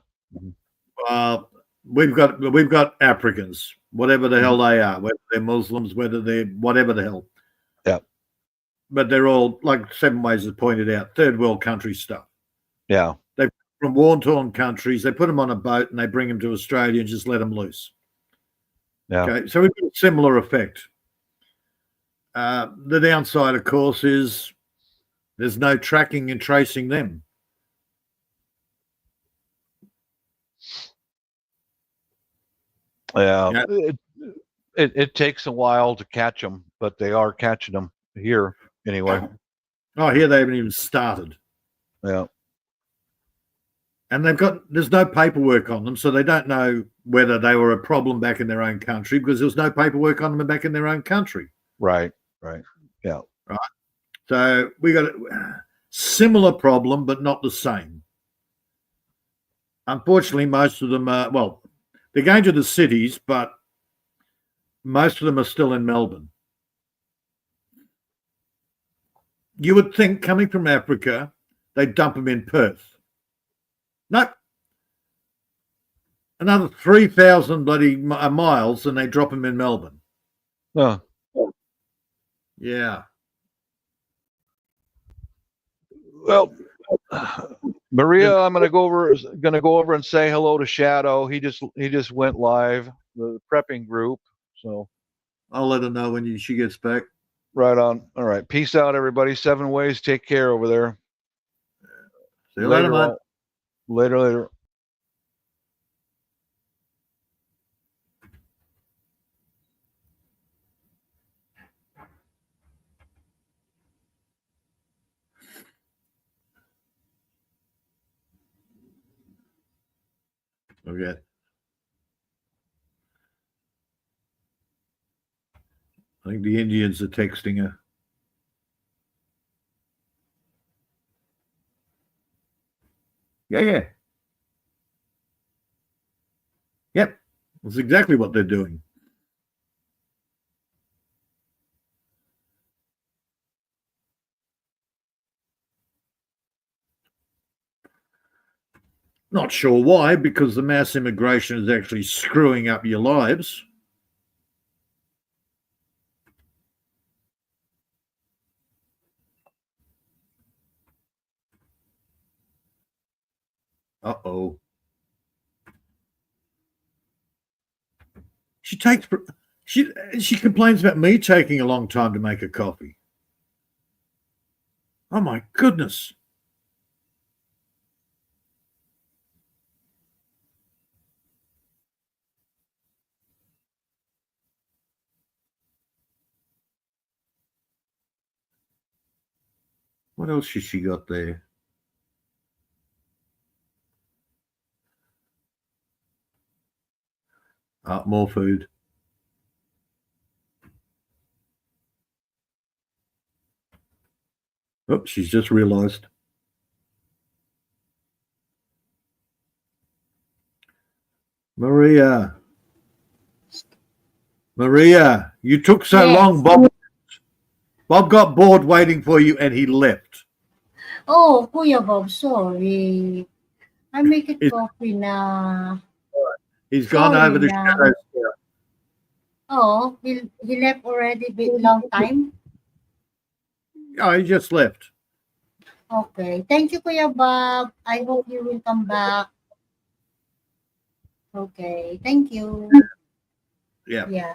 We've got Africans, whatever the hell they are, whether they're Muslims, whether they're whatever the hell. Yeah. But they're all, like Seven Ways has pointed out, third world country stuff. Yeah. They're from war-torn countries. They put them on a boat and they bring them to Australia and just let them loose. Yeah. Okay, so we've got a similar effect. The downside, of course, is there's no tracking and tracing them. Yeah. It takes a while to catch them, but they are catching them here anyway. Oh, here they haven't even started. Yeah. And there's no paperwork on them, so they don't know whether they were a problem back in their own country because there's no paperwork on them back in their own country. Right. Right. Yeah. Right. So we got a similar problem, but not the same. Unfortunately, most of them are, well, they're going to the cities, but most of them are still in Melbourne. You would think coming from Africa, they'd dump them in Perth. No. Another 3,000 bloody miles and they drop them in Melbourne. Oh. Yeah. Well, Maria, I'm gonna go over and say hello to Shadow. He just went live, the prepping group. So I'll let her know when she gets back. Right on. All right. Peace out, everybody. 7 Ways. Take care over there. See you later, mate. Later. Okay. I think the Indians are texting her. Yeah. Yep. That's exactly what they're doing. Not sure why, because the mass immigration is actually screwing up your lives. Uh-oh. She complains about me taking a long time to make a coffee. Oh my goodness. What else has she got there? More food. Oh, she's just realized. Maria, you took so long, Bob. Bob got bored waiting for you and he left. Oh, Kuya Bob, sorry. I make it coffee na. He's gone over to Shadow's. Oh, he left already a long time? Oh, he just left. Okay. Thank you, Kuya Bob. I hope you will come back. Okay. Thank you. Yeah. Yeah.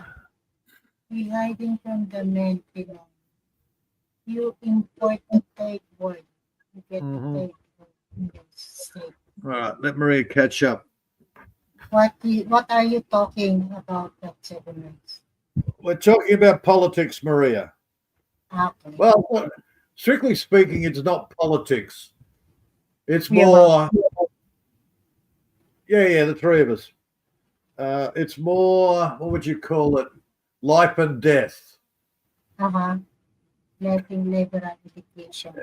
We're hiding from the men below. You import the third word. You get the third word in the state. All right. Let Maria catch up. What are you talking about that 7 minutes? We're talking about politics, Maria. Okay. Well, strictly speaking, it's not politics. It's more. Yeah, the three of us. It's more, what would you call it? Life and death. Life and labor education.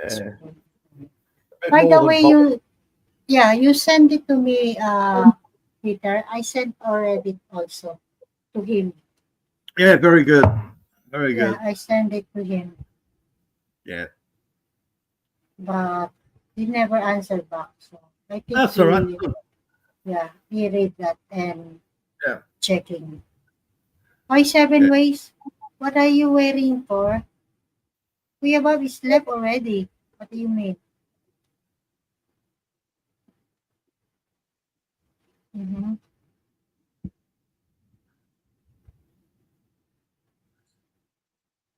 By the way, you send it to me, Peter. I sent already also to him. Yeah, very good. Very Yeah, good. I sent it to him, Yeah. but he never answered back. So I think That's all right. he read that and Yeah. checking. Why 7 Yeah. ways? What are you waiting for? Kuya Bob is left already. What do you mean? Mm-hmm.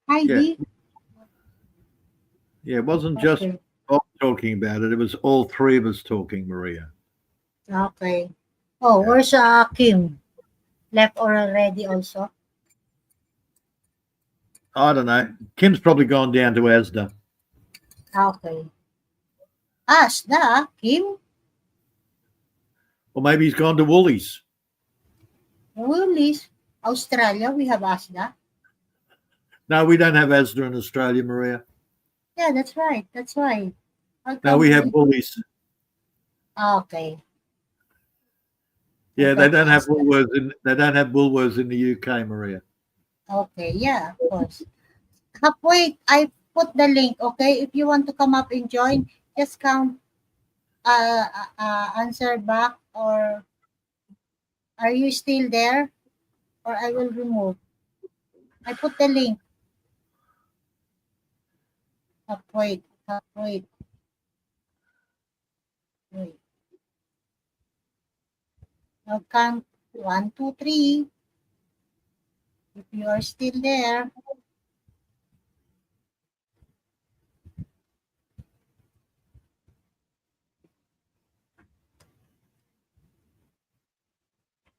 Yeah. Heidi? Yeah. It wasn't just Okay. Bob talking about it. It was all three of us talking, Maria. Okay. Oh, Yeah. where's Kim? Left already also? I don't know. Kim's probably gone down to Asda. Okay. Asda, Kim? Or maybe he's gone to Woolies. Woolies. Australia, we have Asda. No, we don't have Asda in Australia, Maria. Yeah, that's right. That's right. How No, come we have Woolies. Okay. I Yeah, they thought don't have Asda. Woolworths in the UK, Maria. Okay, yeah, of course. Wait, I put the link, okay? If you want to come up and join, just come answer back, or are you still there? Or I will remove. I put the link. Wait, wait, wait. Now count 1, 2, 3. If you are still there,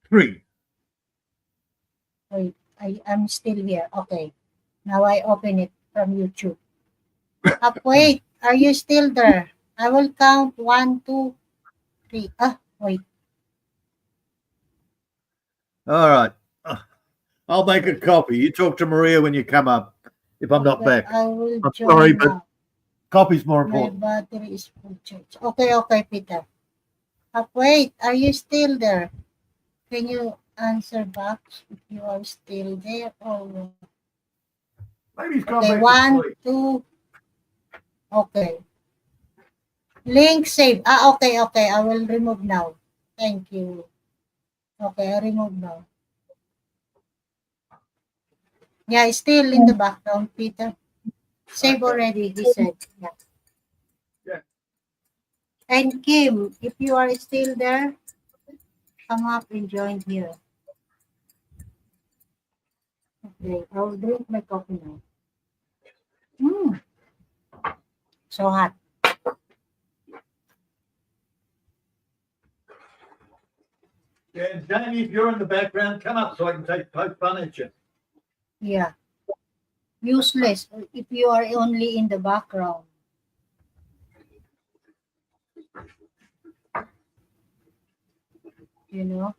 3. wait, I'm still here. Okay. Now I open it from YouTube. Wait, are you still there? I will count 1, 2, 3. Wait. All right. I'll make a copy. You talk to Maria when you come up if I'm not Okay, back. I will I'm join sorry, but now. copy's more My important. battery is full charge. Okay, Peter. Wait, are you still there? Can you answer back if you are still there? Or Maybe he's gone okay, back to 1, sleep. 2. Okay. Link save. Okay. I will remove now. Thank you. Okay, I remove now. Yeah, it's still in the background, Peter. Save Okay. already, he said. Yeah. Yeah. And Kim, if you are still there, come up and join here. Okay, I'll drink my coffee now. So hot. Yeah, Jamie, if you're in the background, come up so I can poke fun at you. Yeah. Useless if you are only in the background. You know?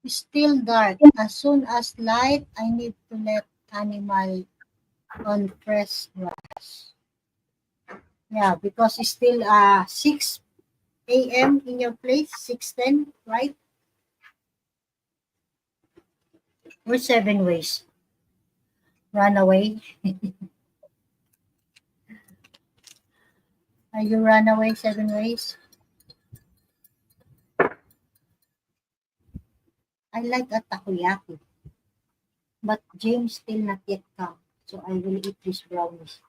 It's still dark. As soon as light, I need to let animal on fresh grass. Yeah, because it's still 6 a.m. in your place, 6:10, right? Or 7 ways. Run away. Are you run away 7 ways? I like a takoyaki. But James still not yet come. So I will eat this brownies.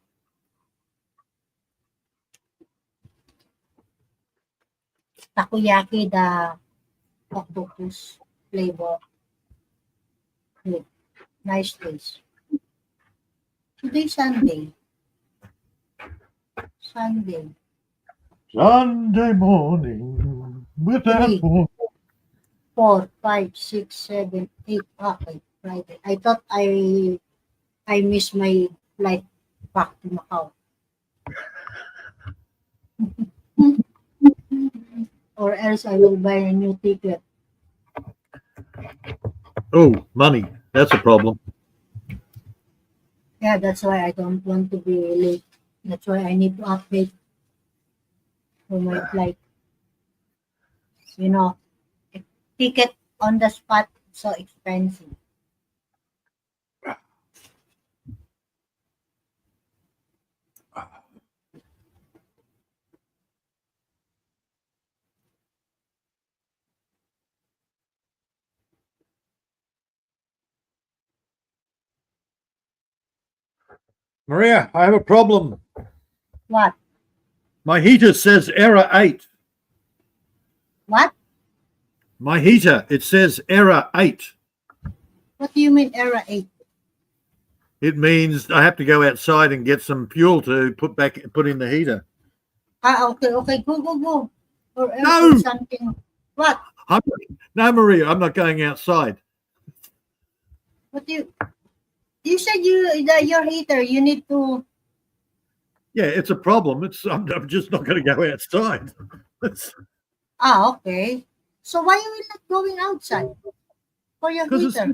Takoyaki, the octopus flavor. Good. Nice taste. Today Sunday. Sunday. Sunday morning with Three. apple. 4, 5, 6, 7, 8. Okay, Friday. I thought I missed my flight back to Macau. Or else I will buy a new ticket. Oh, money. That's a problem. Yeah, that's why I don't want to be late. That's why I need to update for my flight. You know, a ticket on the spot so expensive. Maria, I have a problem. What? My heater says error 8. What? My heater, it says error 8. What do you mean error 8? It means I have to go outside and get some fuel to put in the heater. Okay, okay, go. Or else No! there's something. What? No, Maria, I'm not going outside. What do you said your heater, you need to. Yeah, it's a problem. I'm just not going to go outside. Okay. So why are you not going outside for your heater?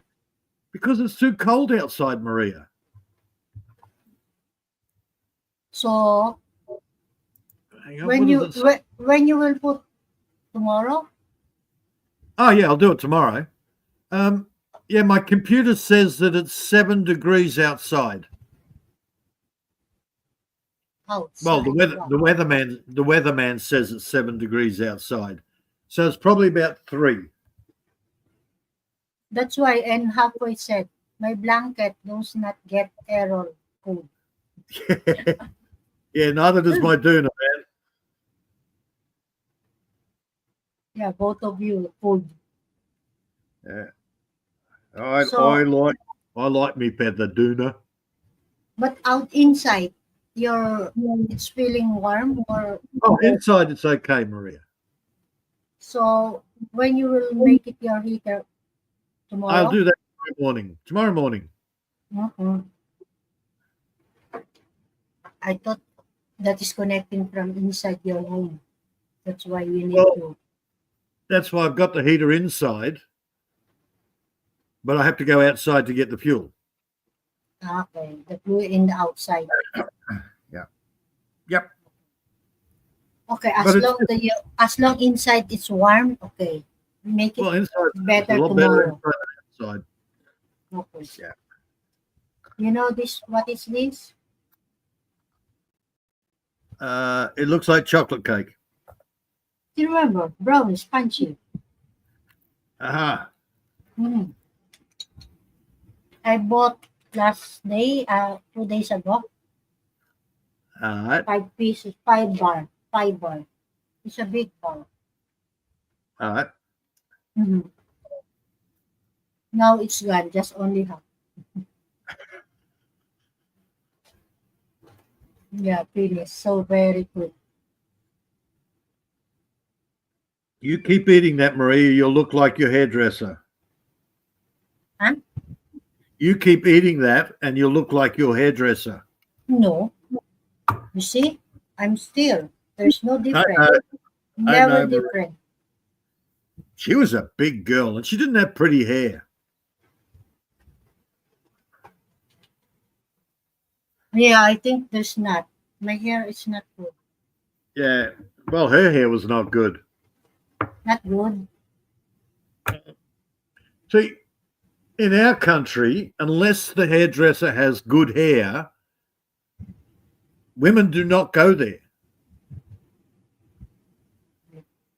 Because it's too cold outside, Maria. So Hang on, when you will put tomorrow? Oh yeah, I'll do it tomorrow. Yeah, my computer says that it's 7 degrees outside. Outside. Well, the weatherman says it's 7 degrees outside, so it's probably about 3. That's why, and halfway said, my blanket does not get error code. Yeah, neither does my doona, man. Yeah, both of you food. Yeah. I So- like me feather doona. But out inside, it's feeling warm or Oh, inside it's okay, Maria. so when you will make it your heater tomorrow? I'll do that tomorrow morning. Mhm. I thought that is connecting from inside your home. That's why you need to. That's why I've got the heater inside, but I have to go outside to get the fuel. Okay, the glue in the outside. Yep. Okay, But as long inside it's warm, okay. Make it Well, inside better a lot tomorrow. better inside than outside. Okay. Yeah. You know this? What is this? It looks like chocolate cake. Do you remember? Brown, spongy. Aha. Mm. I bought last day, 2 days ago, All right. 5 pieces, 5 bar. It's a big bar. All right. Mhm. Now it's gone, just only half. Yeah, really, so very good. You keep eating that, Maria. You'll look like your hairdresser. Huh? You keep eating that, and you'll look like your hairdresser. No, you see, I'm still. There's no I difference. know. Never Maria. different. She was a big girl, and she didn't have pretty hair. Yeah, I think there's not. My hair is not good. Yeah. Well, her hair was not good. Not good. See, in our country, unless the hairdresser has good hair, women do not go there.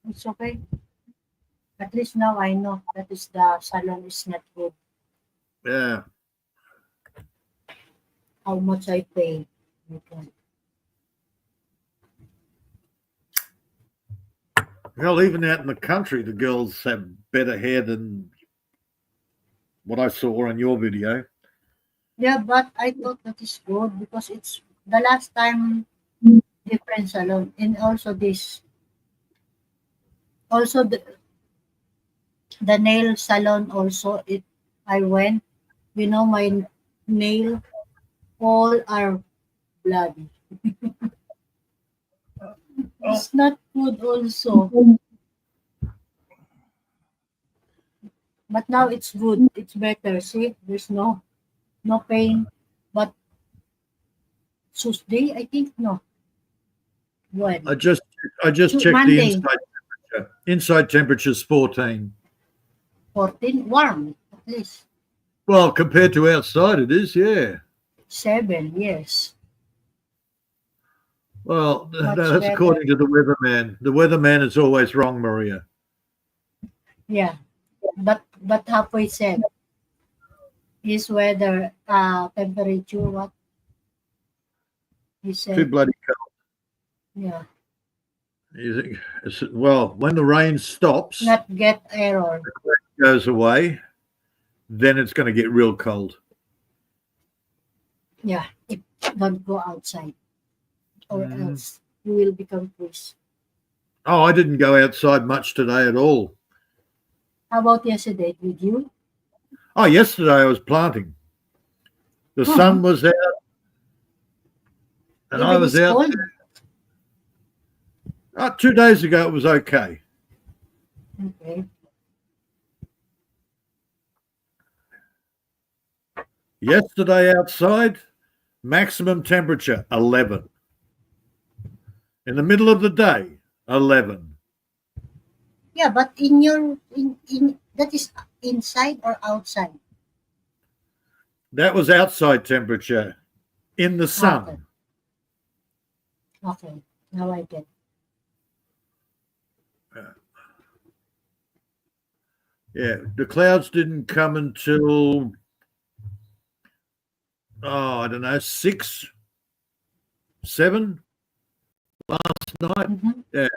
It's okay. At least now I know that is the salon is not good. Yeah. How much I pay. Okay. Well, even out in the country, the girls have better hair than what I saw on your video. Yeah, but I thought that is good because it's the last time different salon and also this also the nail salon also it I went, my nail all are bloody. It's not good also. But now it's good. It's better. See, there's no pain. But Tuesday, I think no. I When? just I just checked the Monday, inside temperature. Inside temperature's 14. 14, warm at least. Well, compared to outside, it is, yeah. 7, yes. Well, no, Much that's better. according to the weatherman. The weatherman is always wrong, Maria. Yeah. But halfway said his weather temperature what he Too said. bloody cold. Yeah. You think, well, when the rain stops, Not get error. goes away, then it's going to get real cold. Yeah. If don't go outside or Mm. else you will become freeze. Oh, I didn't go outside much today at all. How about yesterday? Did you? Oh, yesterday I was planting. The sun was out, and I Even was it's out. cold. 2 days ago, it was okay. Okay. Yesterday outside, maximum temperature 11. In the middle of the day, 11. Yeah, but in that is inside or outside? That was outside temperature in the sun. Okay. Now I get. Yeah, the clouds didn't come until, I don't know, 6, 7 last night. Mhm. Yeah.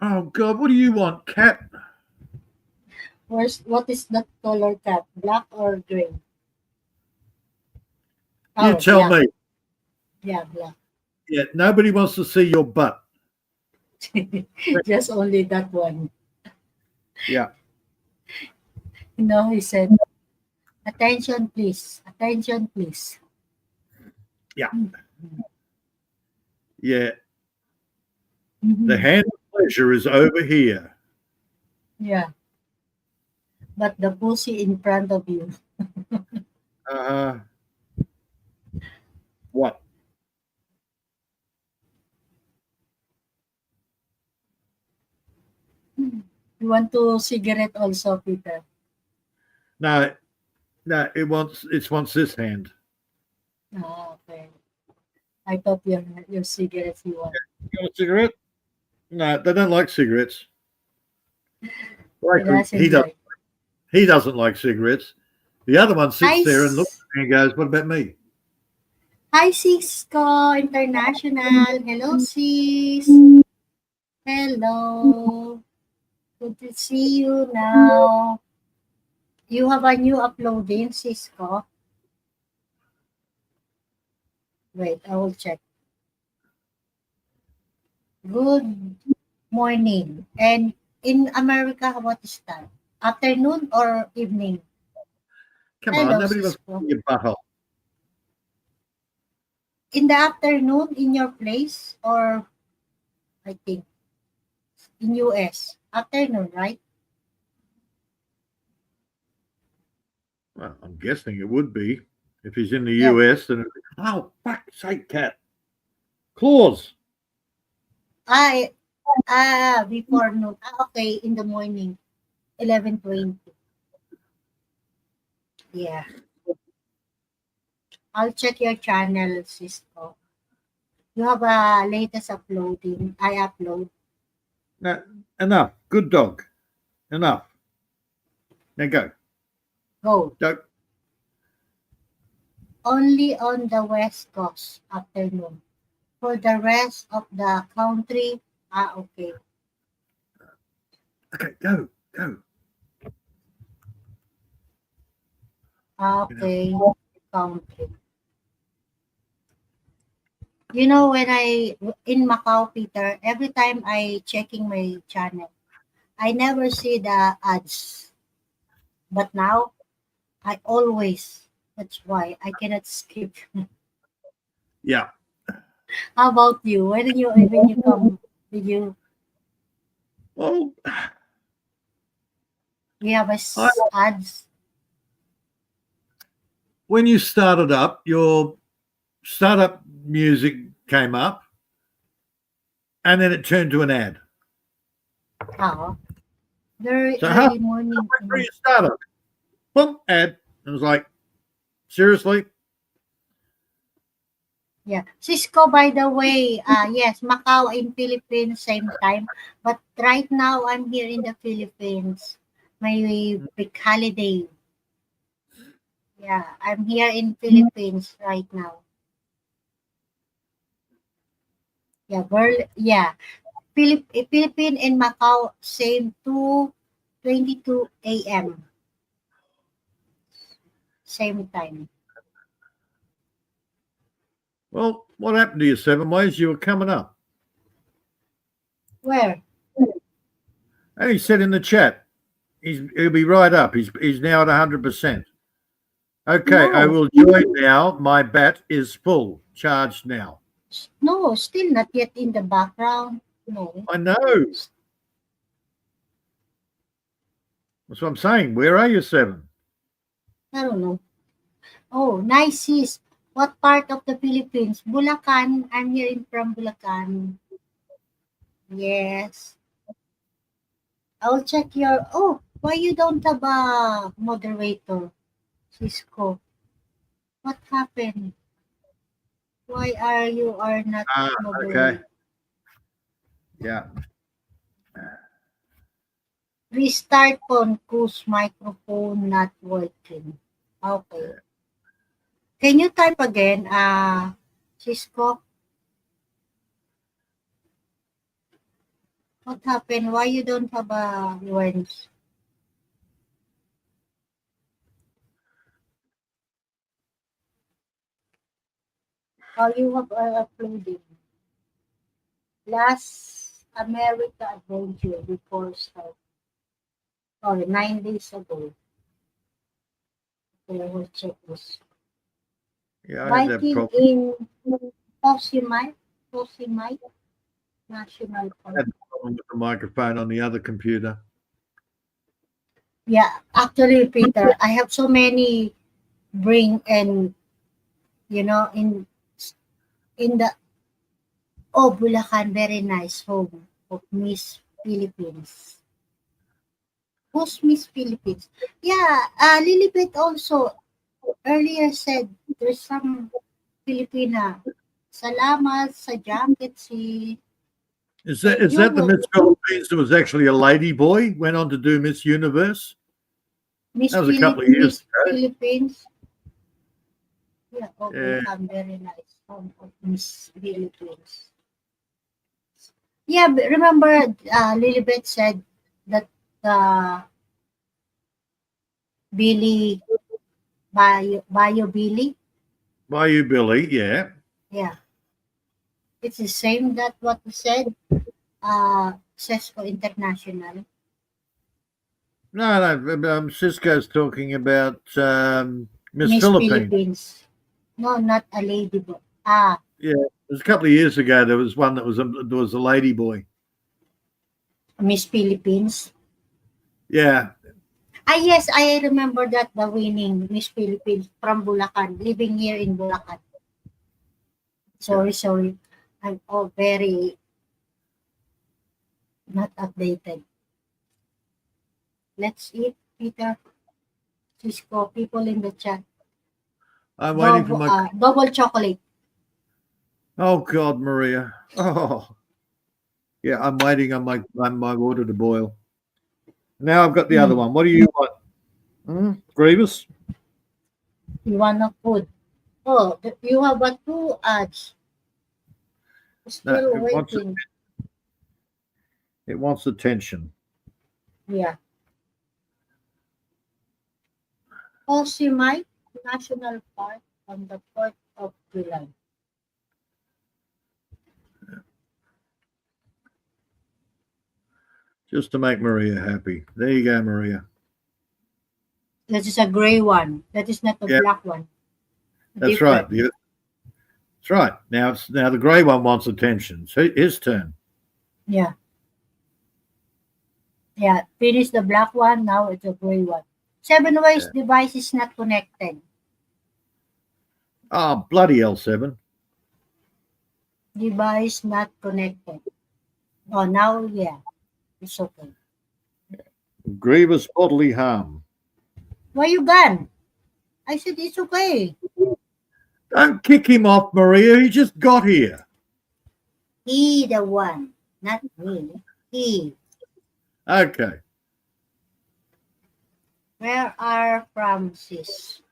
Oh, God, what do you want, cat? What is that color cat? Black or gray? You Oh, tell black. me. Yeah, black. Yeah, nobody wants to see your butt. Just only that one. Yeah. He said, attention, please. Attention, please. Yeah. Yeah. Mhm. The hand of pleasure is over here. Yeah. But the pussy in front of you. What? You want to cigarette also, Peter? No, no, it wants this hand. Oh, okay. I thought your cigarettes you want. You want a cigarette? No, they don't like cigarettes. It doesn't like. He doesn't like cigarettes. The other one Hi, sits there and looks at me and goes, "What about me?" Hi, Cisco International. Hello, sis. Hello. Good to see you now. You have a new uploading, Cisco. Wait, I will check. Good morning. And in America, what is that? Afternoon or evening? Come on, Hello, nobody wants to Cisco. see your butthole. In the afternoon in your place or I think in US? Afternoon, right? Well, I'm guessing it would be if he's in the Yeah. US. Then, oh, fuck's sake, cat. Claws. Before noon. Okay, in the morning, 11:20. Yeah. I'll check your channel, Cisco. You have a latest uploading. I upload. No, enough. Good dog. Enough. Now go. Go. Go. Only on the West Coast afternoon. For the rest of the country, okay. Okay, go. Go. Okay, country. You know, when in Macau, Peter, every time I checking my channel, I never see the ads. But now, I always. That's why I cannot skip. Yeah. How about you? When you come, did you Well, have ads? when you started up, your startup music came up, and then it turned to an ad. Oh, very So how early morning. through your startup, boom, ad. It was like, seriously? Yeah. Cisco, by the way, yes, Macau in Philippines, same time. But right now, I'm here in the Philippines. My big holiday. Yeah, I'm here in Philippines right now. Yeah, yeah. Philippine and Macau, same 2:22 a.m. Same time. Well, what happened to you, Seven Ways? You were coming up. Where? And he said in the chat, he'll be right up. He's now at 100%. Okay, I No, will join now. My bat is full, charged now. no, still not yet in the background. No. I know. That's what I'm saying. Where are you, Seven? I don't know. Oh, nice sis. What part of the Philippines? Bulacan. I'm here from Bulacan. Yes. I'll check your. Oh, why you don't have a moderator, Cisco? What happened? Why are not Ah, okay. moderator? Yeah. Restart phone whose microphone not working. Okay. Can you type again, Cisco? What happened? Why you don't have a words? How you have uploaded? Last America adventure before start. Sorry, 9 days ago. Okay, I will check this. Yeah, I had that Biking problem. in Yosemite National I Park. had the problem with the microphone on the other computer. Yeah, actually, Peter, I have so many bring and in the Bulacan, very nice home of Miss Philippines. Who's Miss Philippines? Yeah, Lilibet also earlier said there's some Filipina. Salamat sa jacket si Is Sir that the Hugo. Miss Philippines that was actually a lady boy, went on to do Miss Universe? Miss That was a couple of years Miss ago. Philippines. Yeah, Yeah. Bulacan, very nice home of Miss Philippines. Yeah, but remember Lilibet said that Billy Bio Billy. Bayou Billy, yeah. Yeah, it's the same that what you said. Cesco International. No, Cisco's talking about Miss Miss Philippines. Philippines. No, not a lady boy. Yeah, it was a couple of years ago. There was one that was a lady boy. Miss Philippines. Yeah, Yes, I remember that the winning Miss Philippines from Bulacan, living here in Bulacan. Sorry. I'm all very not updated. Let's eat, Peter. Cisco, people in the chat. I'm waiting for my. Double chocolate. Oh God, Maria. Oh, Yeah, I'm waiting on my water to boil. Now I've got the other one. What do you want? Grievous? You want no food? Oh, you have a 2 ads. No, Still it wants waiting. it wants attention. Yeah. Yosemite National Park on the 4th of July. Just to make Maria happy. There you go, Maria. That is a gray one. That is not the Yeah. black one. That's Different. right. That's right. Now the grey one wants attention. So his turn. Yeah. Yeah. Finish the black one. Now it's a gray one. 7 ways device is not connected. Oh, bloody L7. Device not connected. Oh, now, yeah. It's okay. Grievous bodily harm. Why you gone? I said it's okay. Don't kick him off, Maria. He just got here. He the one. Not me. He. Okay. Where are Francis?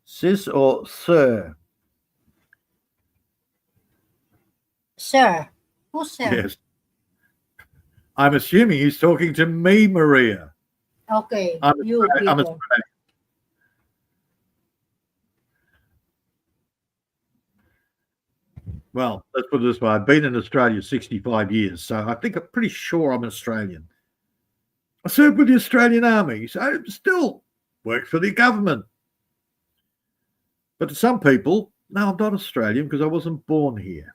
Sis or sir? Sir. Who's sir? Yes. I'm assuming he's talking to me, Maria. Okay. I'm You I'm people. Well, let's put it this way. I've been in Australia 65 years, so I think I'm pretty sure I'm Australian. I served with the Australian Army, so I still work for the government. But to some people, no, I'm not Australian because I wasn't born here.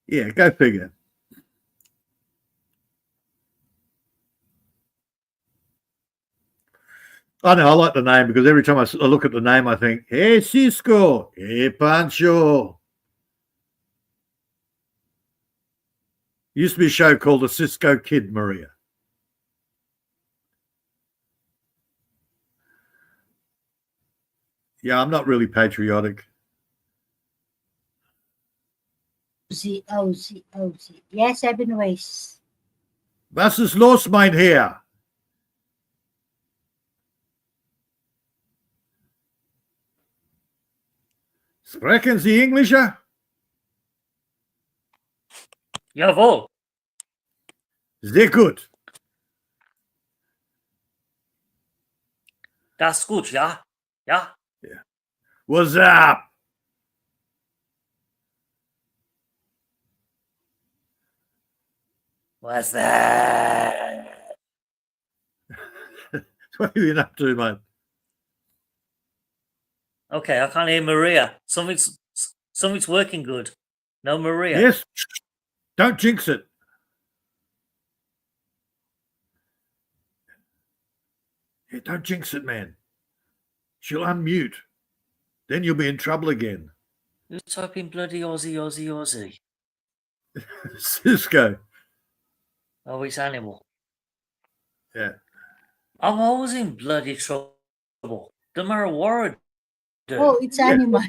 Yeah, go figure. I know, I like the name because every time I look at the name, I think, hey, Cisco, hey, Pancho. Used to be a show called The Cisco Kid, Maria. Yeah, I'm not really patriotic. OZ. Yes, 7 ways. Was ist los, mein Herr? Sprechen Sie Englische? Jawohl. Sehr gut. Das ist gut, ja. Ja. What's up? What's that? What have you been up to, mate? Okay, I can't hear Maria. Something's working good. No Maria. Yes. Don't jinx it. Yeah, don't jinx it, man. She'll unmute. Then you'll be in trouble again. You're typing bloody Aussie. Cisco. Oh, it's animal. Yeah. Oh, I'm always in bloody trouble. No matter what I do. Oh, it's animal.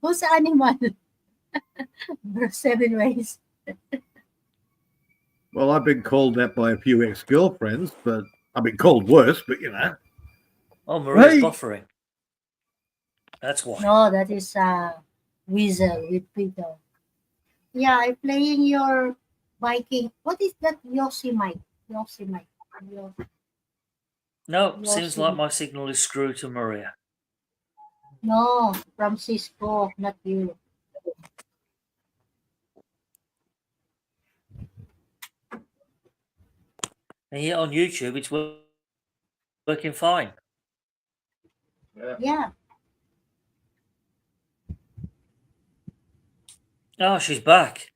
Who's animal? 7 ways. Well, I've been called that by a few ex-girlfriends, but I've been called worse, but you know. Oh, Maria's Hey. buffering. That's why. No, that is Weasel with Peter. Yeah, I'm playing your Viking. What is that? Yosemite. No, Yosemite. seems like my signal is screwed to Maria. No, from Cisco, not you. And yet on YouTube, it's working fine. Yeah. Oh, she's back.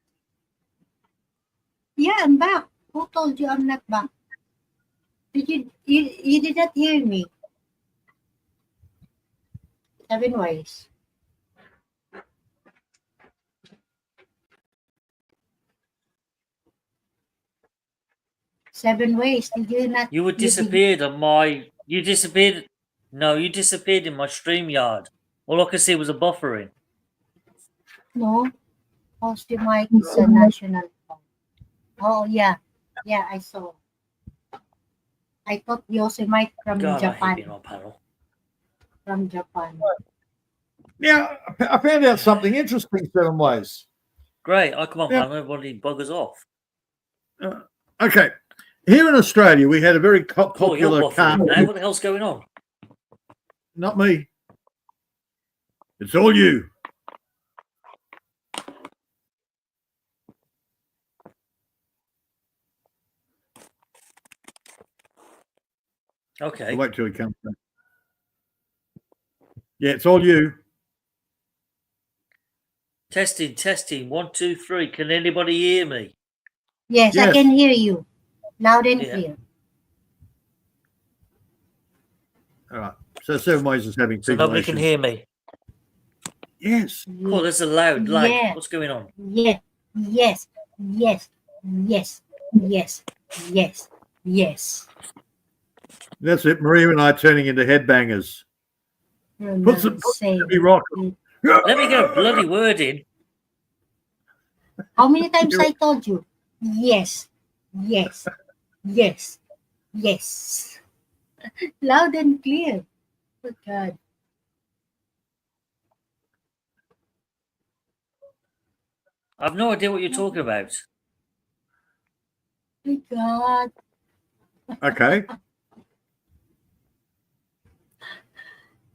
Yeah, I'm back. Who told you I'm not back? You did not hear me. 7 ways. Seven ways. Did you not? You were disappeared on my. You disappeared. No, you disappeared in my StreamYard. All I could see was a buffering. No. Yosemite is a national park. Oh yeah, yeah, I saw. I thought Yosemite from God, I hate being Japan. on panel. From Japan. Now, I found out something interesting, Seven Ways. Great, I come on Yeah. panel, everybody buggers off. Okay. Here in Australia, we had a very Oh, you're popular waffling car. now. What the hell's going on? Not me. It's all you. Okay. I'll wait till he comes back. Yeah, it's all you. Testing, testing. 1, 2, 3. Can anybody hear me? Yes, I Yes. can hear you. Loud and Yeah. clear. All right. So Seven Ways is having So people nobody can hear me. Yes. Cool, there's a loud lag. Yeah. What's going on? Yes, yes, yes, yes, yes, yes, yes. That's it. Maria and I are turning into headbangers. Put some heavy rock. Let me get a bloody word in. How many times I told you? Yes, yes, yes, yes. Loud and clear. Oh God. I've no idea what you're talking about. Oh God. Okay.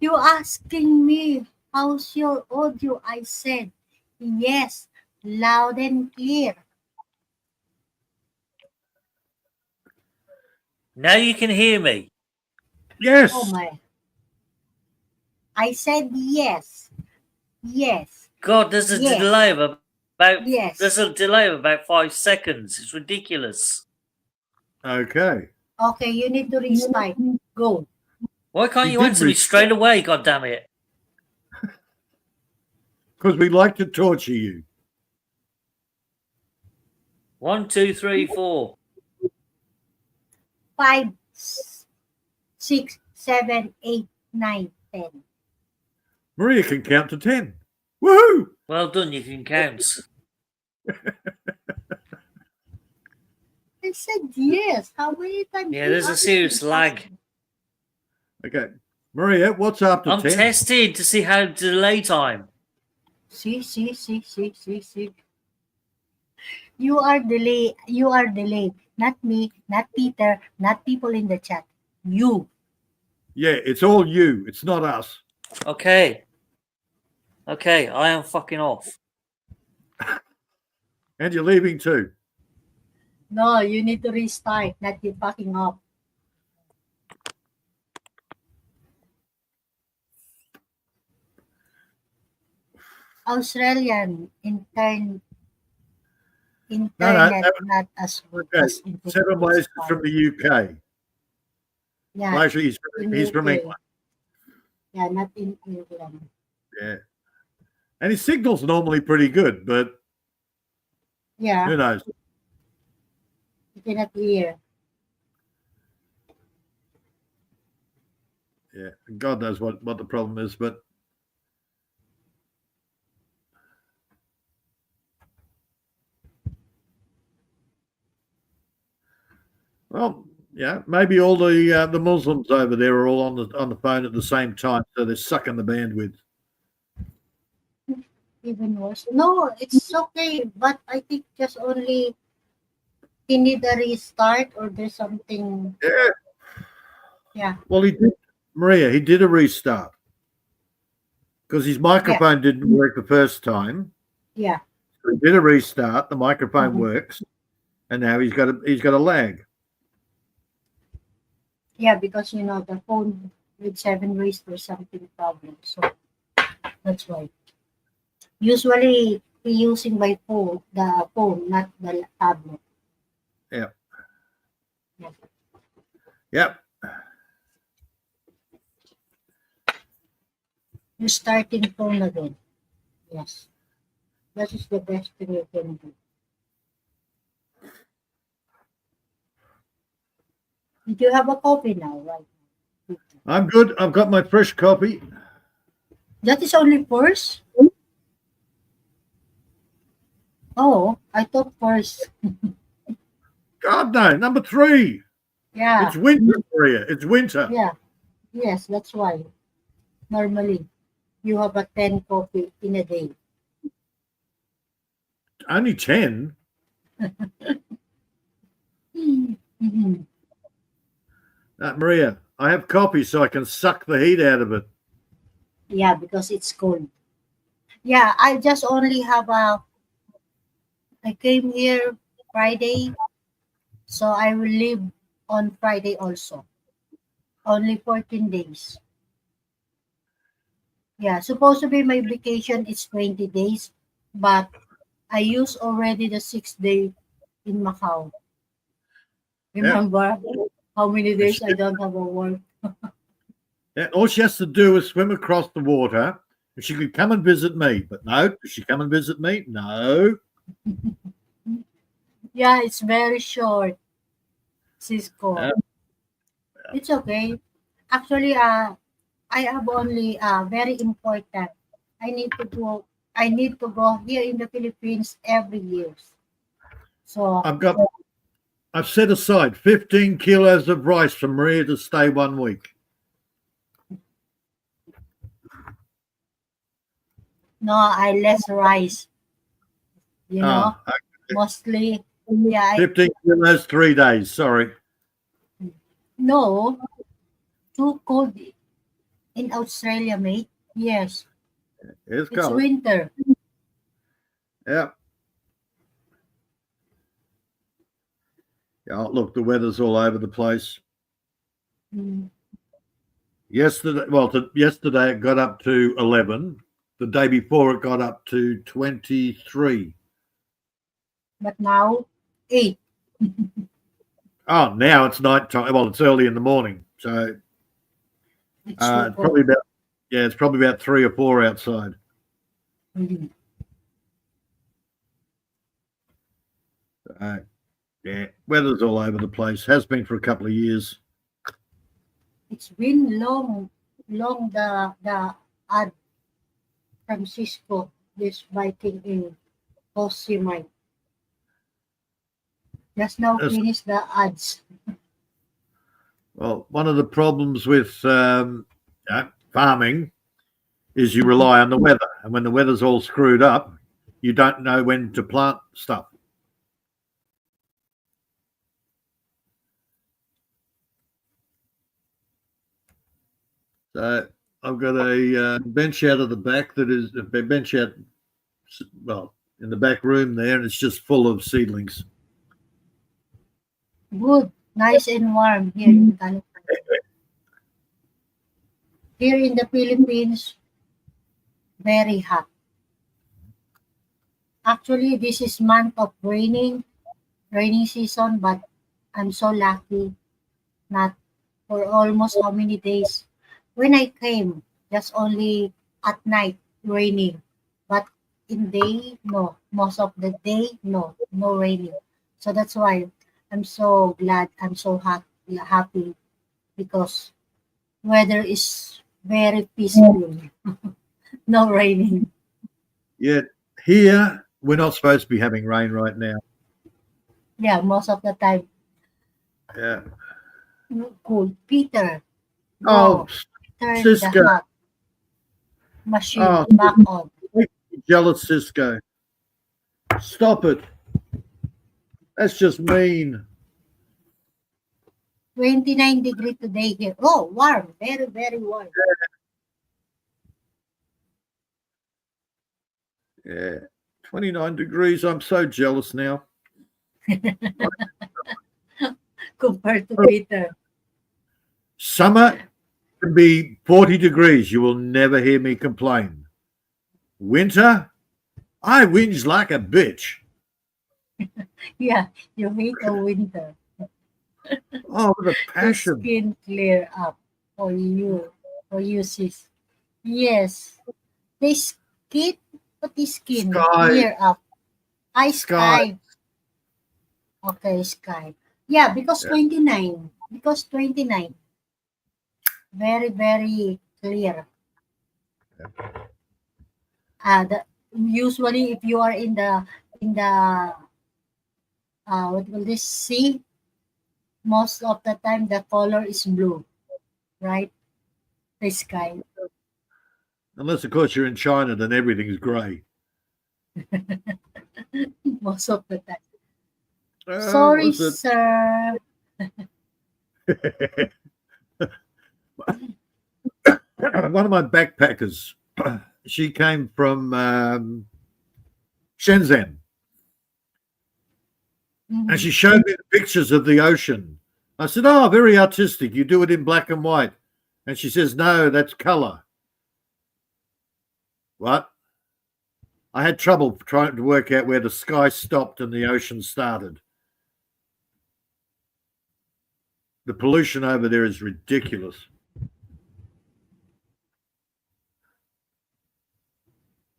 You asking me how's your audio? I said yes, loud and clear. Now you can hear me. Yes. Oh my. I said yes. Yes. God, there's a Yes. delay of about Yes. there's a delay of about 5 seconds. It's ridiculous. Okay. Okay, you need to restart. Go. Why can't You you did answer me straight away? God damn it! Because we like to torture you. 1, 2, 3, 4. 5, 6, 7, 8, 9, 10. Maria can count to 10. Woohoo! Well done. You can count. I said yes. How many times? Yeah, you there's a asked serious me? lag. Okay. Maria, what's after I'm 10? tested to see how delay time. See. You are delayed. You are delayed. Not me, not Peter, not people in the chat. You. Yeah, it's all you. It's not us. Okay. Okay, I am fucking off. And you're leaving too. No, you need to restart, not you fucking up. Australian internet, not as good Okay. as in the Seven Ways is Philippines. from the UK. Yeah, Well, actually, in he's from UK. England. Yeah, not in England. Yeah. And his signal's normally pretty good, but Yeah, who knows? you cannot hear. Yeah. God knows what the problem is, but well, yeah, maybe all the Muslims over there are all on the phone at the same time, so they're sucking the bandwidth. Even worse. No, it's okay, but I think just only he need a restart or there's something. Yeah. Yeah. Well, he did, Maria. He did a restart because his microphone didn't work the first time. Yeah. So he did a restart. The microphone Mhm. works, and now he's got a lag. Yeah, because you know the phone with 7 ways for something problem. So that's why. Usually we using by phone, the phone, not the tablet. Yeah. Yeah. Yep. You're starting phone again. Yes. That is the best thing you can do. Did you have a coffee now, right? I'm good. I've got my fresh coffee. That is only first? Oh, I thought first. God no, number 3. Yeah, It's winter, Maria. It's winter. yeah, yes, that's why. Normally, you have a 10 coffee in a day. Only 10. Mhm. Maria, I have coffee so I can suck the heat out of it. Yeah, because it's cold. Yeah, I just only have I came here Friday, so I will leave on Friday also. Only 14 days. Yeah, supposed to be my vacation is 20 days, but I used already the 6 day in Macau. Yeah. Remember how many days I don't have a work? Yeah, all she has to do is swim across the water, and she could come and visit me. But no, does she come and visit me? No. Yeah, it's very short, Cisco. Yeah. It's okay. Actually, I have only very important. I need to go. I need to go here in the Philippines every year. So I've set aside 15 kilos of rice for Maria to stay 1 week. no, I less rice. You know, Ah, mostly. Yeah, 15 kilos, 3 days. Sorry. no, too cold in Australia, mate. Yes, It's it's cold. winter. Yeah. Yeah. Look, the weather's all over the place. Mm. Yesterday it got up to 11. The day before it got up to 23. But now, 8. Oh, now it's night time. Well, it's early in the morning, so It's too it's cold. probably about 3 or 4 outside. Mhm. Yeah, weather's all over the place. Has been for a couple of years. It's been long the ad from Cisco, this biting in post mine. Just now Yes. finish the ads. Well, one of the problems with farming is you rely on the weather, and when the weather's all screwed up, you don't know when to plant stuff. So I've got a bench out of the back that is a bench out, well, in the back room there, and it's just full of seedlings. Good, nice and warm here in California. Here in the Philippines, very hot. Actually, this is month of raining season, but I'm so lucky not for almost how many days. When I came, just only at night raining, but in day, no. Most of the day, no raining. So that's why I'm so glad. I'm so happy because weather is very peaceful. No raining. Yet here we're not supposed to be having rain right now. Yeah, most of the time. Yeah. Cool. Peter, Oh, go. Turn the Cisco. hot machine Oh, back on. jealous Cisco. Stop it. That's just mean. 29 degree today here. Oh, warm. Very, very warm. Yeah. 29 degrees. I'm so jealous now. Compared to Peter. Summer can be 40 degrees. You will never hear me complain. Winter, I whinge like a bitch. Yeah, you hate the winter. Oh, with a The passion. skin clear up for you, sis. Yes, the skin, what is skin? Sky. Clear up. I Sky. sky. Okay, sky. Yeah, because Yeah. 29. Because 29. Very, very clear. Usually if you are in the in the what will this see? Most of the time the color is blue, right? The sky. Unless, of course, you're in China, then everything's grey. Most of the time. Oh, Sorry, was it? sir. One of my backpackers, she came from Shenzhen, Mhm. and she showed me the pictures of the ocean. I said, "Oh, very artistic. You do it in black and white." And she says, "No, that's color." What? I had trouble trying to work out where the sky stopped and the ocean started. The pollution over there is ridiculous.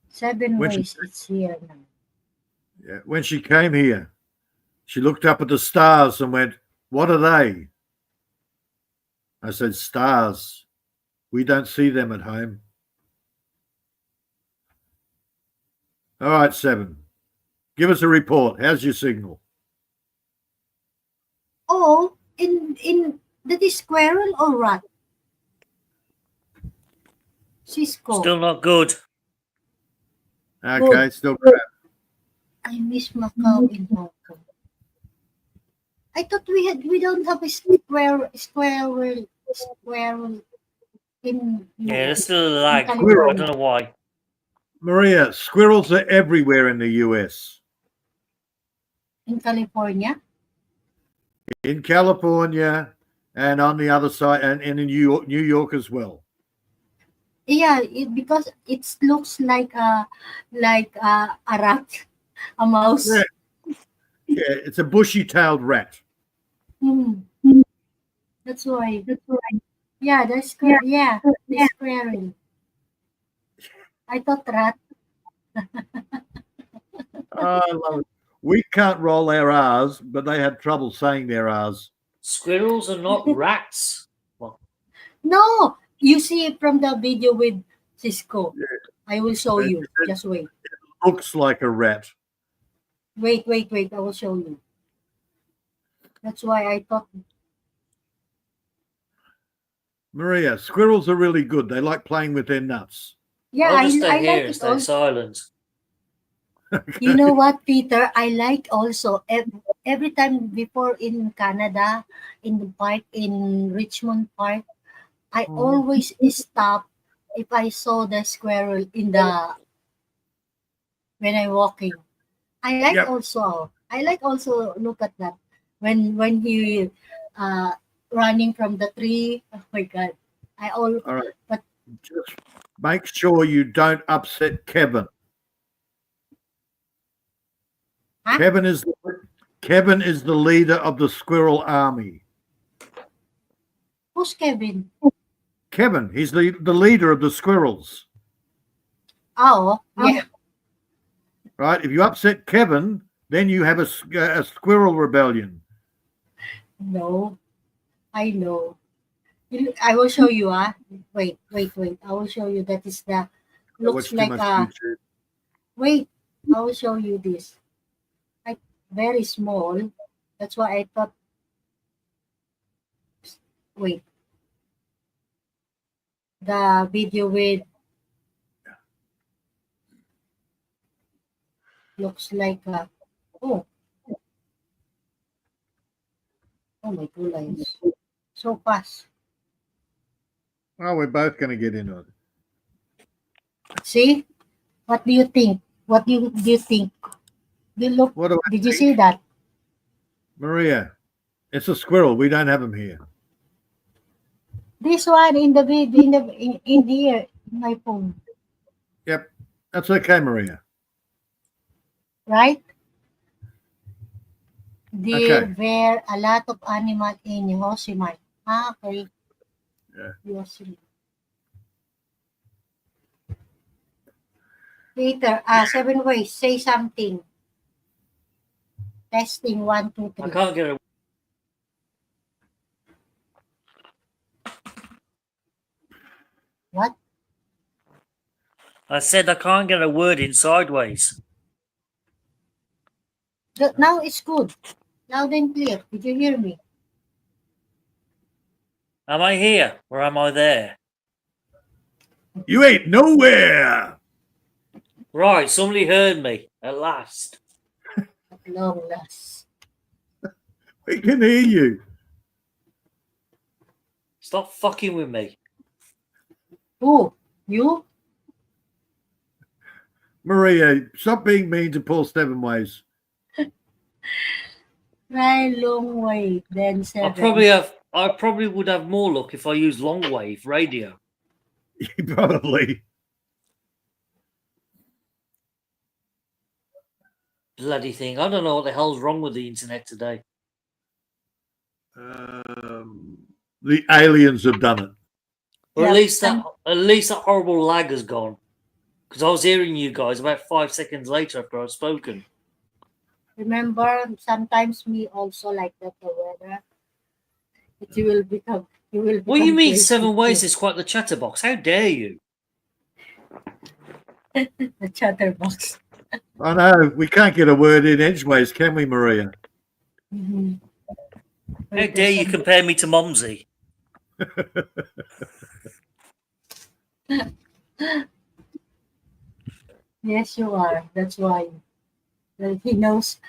7 When she, ways it's here now. yeah, when she came here, she looked up at the stars and went, "What are they?" I said, "Stars. We don't see them at home." All right, 7. Give us a report. How's your signal? Oh, in that is squirrel or rat? Cisco. Still not good. Okay, still crap. I miss Macau in Hong Kong. I thought we don't have a squirrel in Yeah, there's US. still a lag. I California. don't know why. Maria, squirrels are everywhere in the US. In California. In California and on the other side, and in New York as well. Yeah, because it looks like a rat, a mouse. Yeah. Yeah, it's a bushy-tailed rat. Hmm. That's why. Yeah, that's correct. Yeah, the squirrel. I thought rat. Oh, I love it. We can't roll our R's, but they had trouble saying their R's. Squirrels are not rats. Well, No, you see it from the video with Cisco. Yeah. I will show you. It Just wait. looks like a rat. Wait. I will show you. That's why I thought. Maria, squirrels are really good. They like playing with their nuts. Yeah, I'll just stay I here like and it stay also. silent. You know what, Peter? I like also every time before in Canada, in the park in Richmond Park, I always stop if I saw the squirrel in the when I walking. Yep. I like also look at that when he uh running from the tree. Oh my god. All right. But Just make sure you don't upset Kevin. Huh? Kevin is the leader of the squirrel army. who's Kevin? Kevin, he's the leader of the squirrels. Oh, yeah. Right? If you upset Kevin, then you have a squirrel rebellion. No, I know. I will show you. Wait. I will show you. That is the I looks watch too like much a. YouTube. Wait, I will show you this. Like very small. That's why I thought. Wait, the video with looks like a. Oh, oh my goodness, so fast. Oh, we're both going to get in on it. See, what do you think? What do you think? You look. What do I Did you think? see that? Maria, it's a squirrel. We don't have them here. This one in the video in here in my phone, Yep. That's okay, Maria. right? There Okay. were a lot of animals in Yosemite. Okay. Yeah. Yosemite. Peter, 7 ways. Say something. Testing 1, 2, I 3. can't get a. What? I said I can't get a word in sideways. Now it's good. Loud and clear. Did you hear me? Am I here or am I there? You ain't nowhere. Right, somebody heard me at last. At long last. We can hear you. Stop fucking with me. Who? You? Maria, stop being mean to Paul Stevenways. Try long way, then I 7. probably would have more luck if I used long wave radio. Probably. Bloody thing. I don't know what the hell's wrong with the internet today. The aliens have done it. Or Yeah, at least that horrible lag has gone. Because I was hearing you guys about 5 seconds later after I'd spoken. Remember, sometimes me also like that the weather. You will become. What do you mean crazy 7 ways too. is quite the chatterbox? How dare you? The chatterbox. I know. We can't get a word in edgeways, can we, Maria? Mm-hmm. How dare you compare me to Momsy? Yes, you are. That's why. Well, he knows.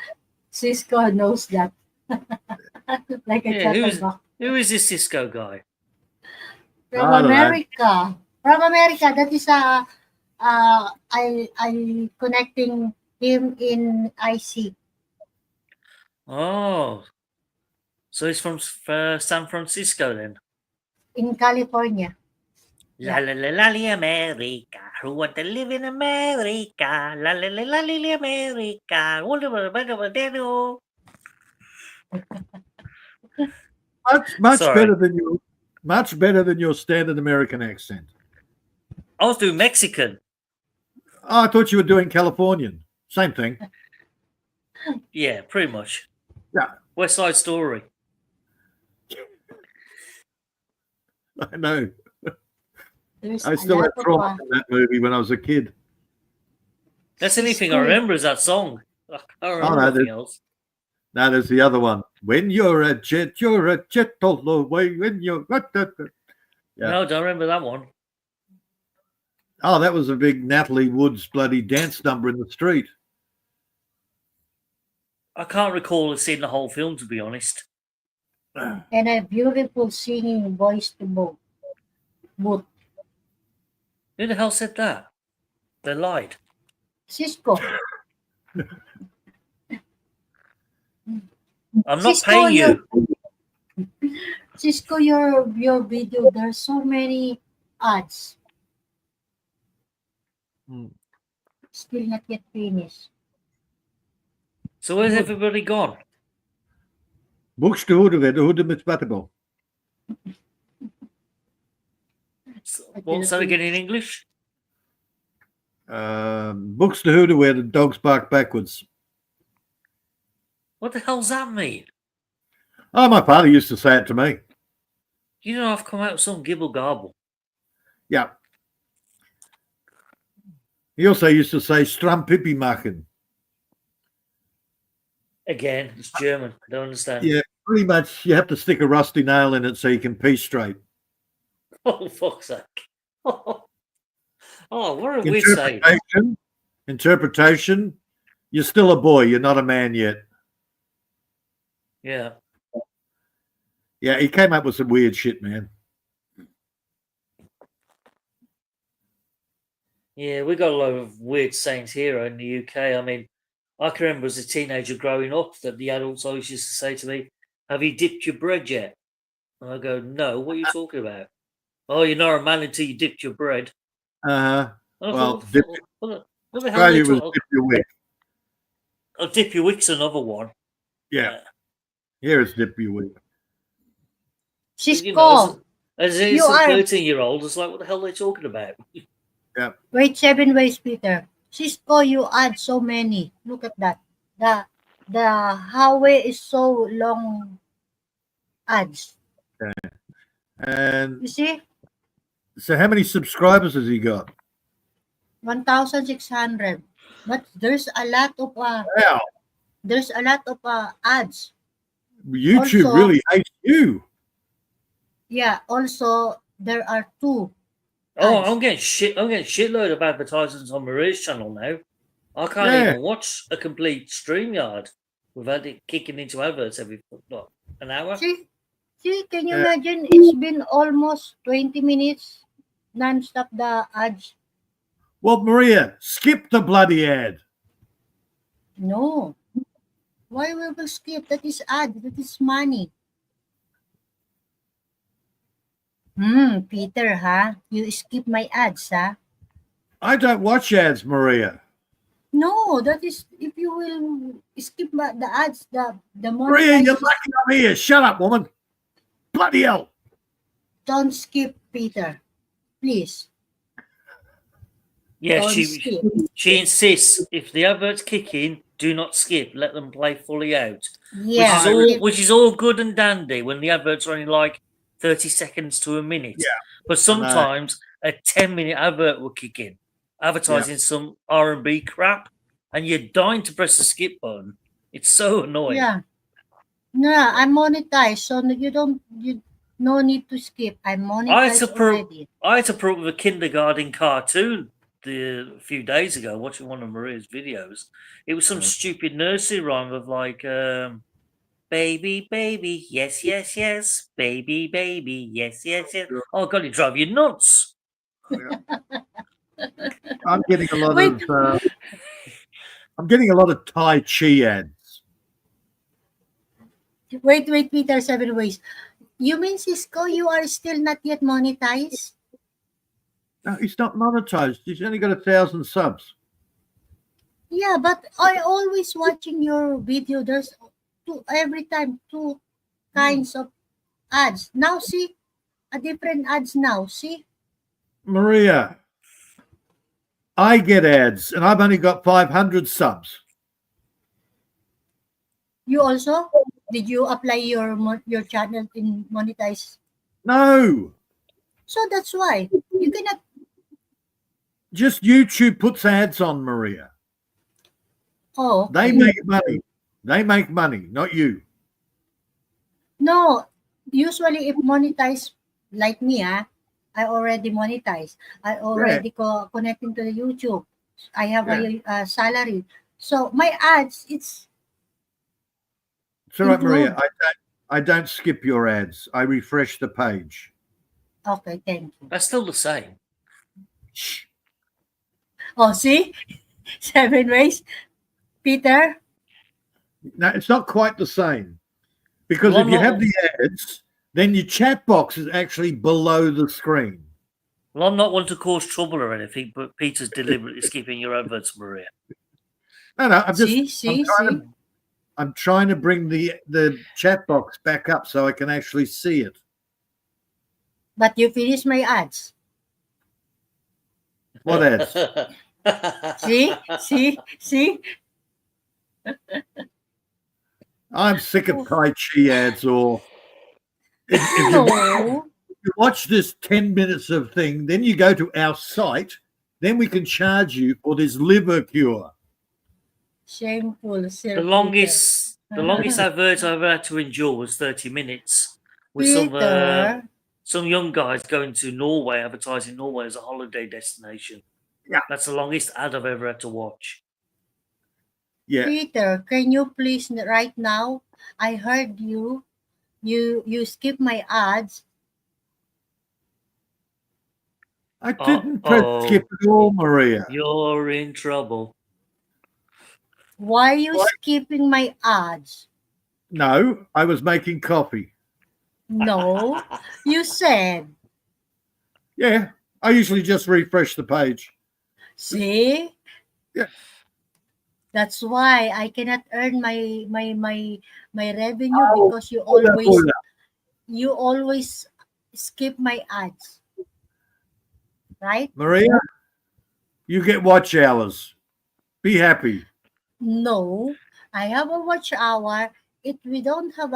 Cisco knows that. Like a Yeah, chatterbox. who is this Cisco guy? From I don't know. America. From America. That is I connecting him in IC Oh. So he's from San Francisco then? in California. La la la la la America. Who want to live in America? La la la la la America. Much Sorry. better than your standard American accent. I was doing Mexican. Oh, I thought you were doing Californian. Same thing. Yeah, pretty much. Yeah. West Side Story. I know. There's I a still lot have of, trauma from that movie when I was a kid. That's the only thing I Cisco. remember is that song. I don't remember no, nothing else. Now there's the other one. When you're a jet all the way. When you're Yeah. No, I don't remember that one. Oh, that was a big Natalie Woods bloody dance number in the street. I can't recall seeing the whole film, to be honest. and a beautiful singing voice to both. Both. Who the hell said that? They lied. Cisco. I'm not Cisco, paying you. Cisco, your video, there's so many ads. Still not yet finished. So where's Good. everybody gone? Boekstehoede met Spatabo. What's that again in English? Boekstehoede where the dogs bark backwards. What the hell's that mean? Oh, my father used to say it to me. You know, I've come out with some gibble garble. Yeah. He also used to say stram pipi machen. Again, it's German. I don't understand. Yeah, pretty much you have to stick a rusty nail in it so you can pee straight. Oh, fuck's sake. Oh, what are we saying? Interpretation. You're still a boy. You're not a man yet. Yeah. Yeah, he came up with some weird shit, man. Yeah, we got a lot of weird sayings here in the UK. I mean, I can remember as a teenager growing up that the adults always used to say to me, "Have you dipped your bread yet?" And I go, "No, what are you talking about?" "Oh, you're not a man until you dipped your bread." Well, what dip, the hell are they Australia was talking? dip your wick. Oh, dip your wick's another one. Yeah. Here is dip your wick. Cisco, You know, as a you are 13-year-old, it's like, what the hell are they talking about? Yeah. wait 7 ways, Peter. Cisco, you add so many. Look at that. The highway is so long. Ads. And You see, so how many subscribers has he got? 1,600. But there's a lot of Wow. There's a lot of ads. YouTube Also- really hates you. Yeah. Also, there are two. Oh, ads. I'm getting shitload of advertisements on Maria's channel now. I can't Yeah. even watch a complete StreamYard without it kicking into adverts every what, an hour. See, can you Yeah. imagine? It's been almost 20 minutes non-stop the ads. Well, Maria, skip the bloody ad. No. Why will we skip? That is ad. That is money. Peter, huh? You skip my ads, huh? I don't watch ads, Maria. No, that is if you will skip the ads, the Maria, you're monetized. lucky I'm here. Shut up, woman. Bloody hell. Don't skip, Peter. Please. Yeah, Don't she skip. she insists if the adverts kick in, do not skip. Let them play fully out. Yeah. Which is all good and dandy when the adverts are only like 30 seconds to a minute. Yeah, But sometimes a 10-minute advert will kick in, advertising some R&B crap, and you're dying to press the skip button. It's so annoying. Yeah. No, I'm monetized, so you no need to skip. I'm monetized already. I had to put up with a kindergarten cartoon a few days ago, watching one of Maria's videos. It was some stupid nursery rhyme of like, baby, baby, yes, yes, yes, baby, baby, yes, yes, yes. Oh God, it drive you nuts. I'm getting a lot Wait. of I'm getting a lot of Tai Chi ads. Wait, Peter, 7 ways. You mean, Cisco, you are still not yet monetized? No, he's not monetized. He's only got 1,000 subs. Yeah, but I always watching your video. There's every time two kinds of ads. Now see, a different ads now. See? Maria, I get ads and I've only got 500 subs. You also? Did you apply your channel in monetize? No, So that's why you cannot. just YouTube puts ads on, Maria. Oh, They make money. They make money, not you. no. Usually, if monetize like me, I already monetize. I already connecting to the YouTube. I have a salary. So my ads, it's It's all right, Maria. include. I don't skip your ads. I refresh the page. Okay. Thank you. That's still the same. Shh. Oh, see, 7 ways, Peter. No, it's not quite the same. Because Well, if you I'm have not- the ads, then your chat box is actually below the screen. Well, I'm not one to cause trouble or anything, but Peter's deliberately skipping your adverts, Maria. No, I'm just See. I'm trying to bring the chat box back up so I can actually see it. But you finish my ads. What ads? See. I'm sick of Tai Chi ads. Or if No. you watch this 10 minutes of thing, then you go to our site, then we can charge you for this liver cure. Shameful, Sir The longest advert I ever had to endure was 30 minutes with Peter. some young guys going to Norway, advertising Norway as a holiday destination. Yeah. That's the longest ad I've ever had to watch. Yeah. Peter, can you please right now? I heard you skip my ads. I didn't press skip at all, Maria. You're in trouble. Why are you What? skipping my ads? No, I was making coffee. No, you said. Yeah, I usually just refresh the page. See? Yeah. That's why I cannot earn my revenue because you Hold on. always skip my ads. Right? Maria, you get watch hours. Be happy. No, I have a watch hour. If we don't have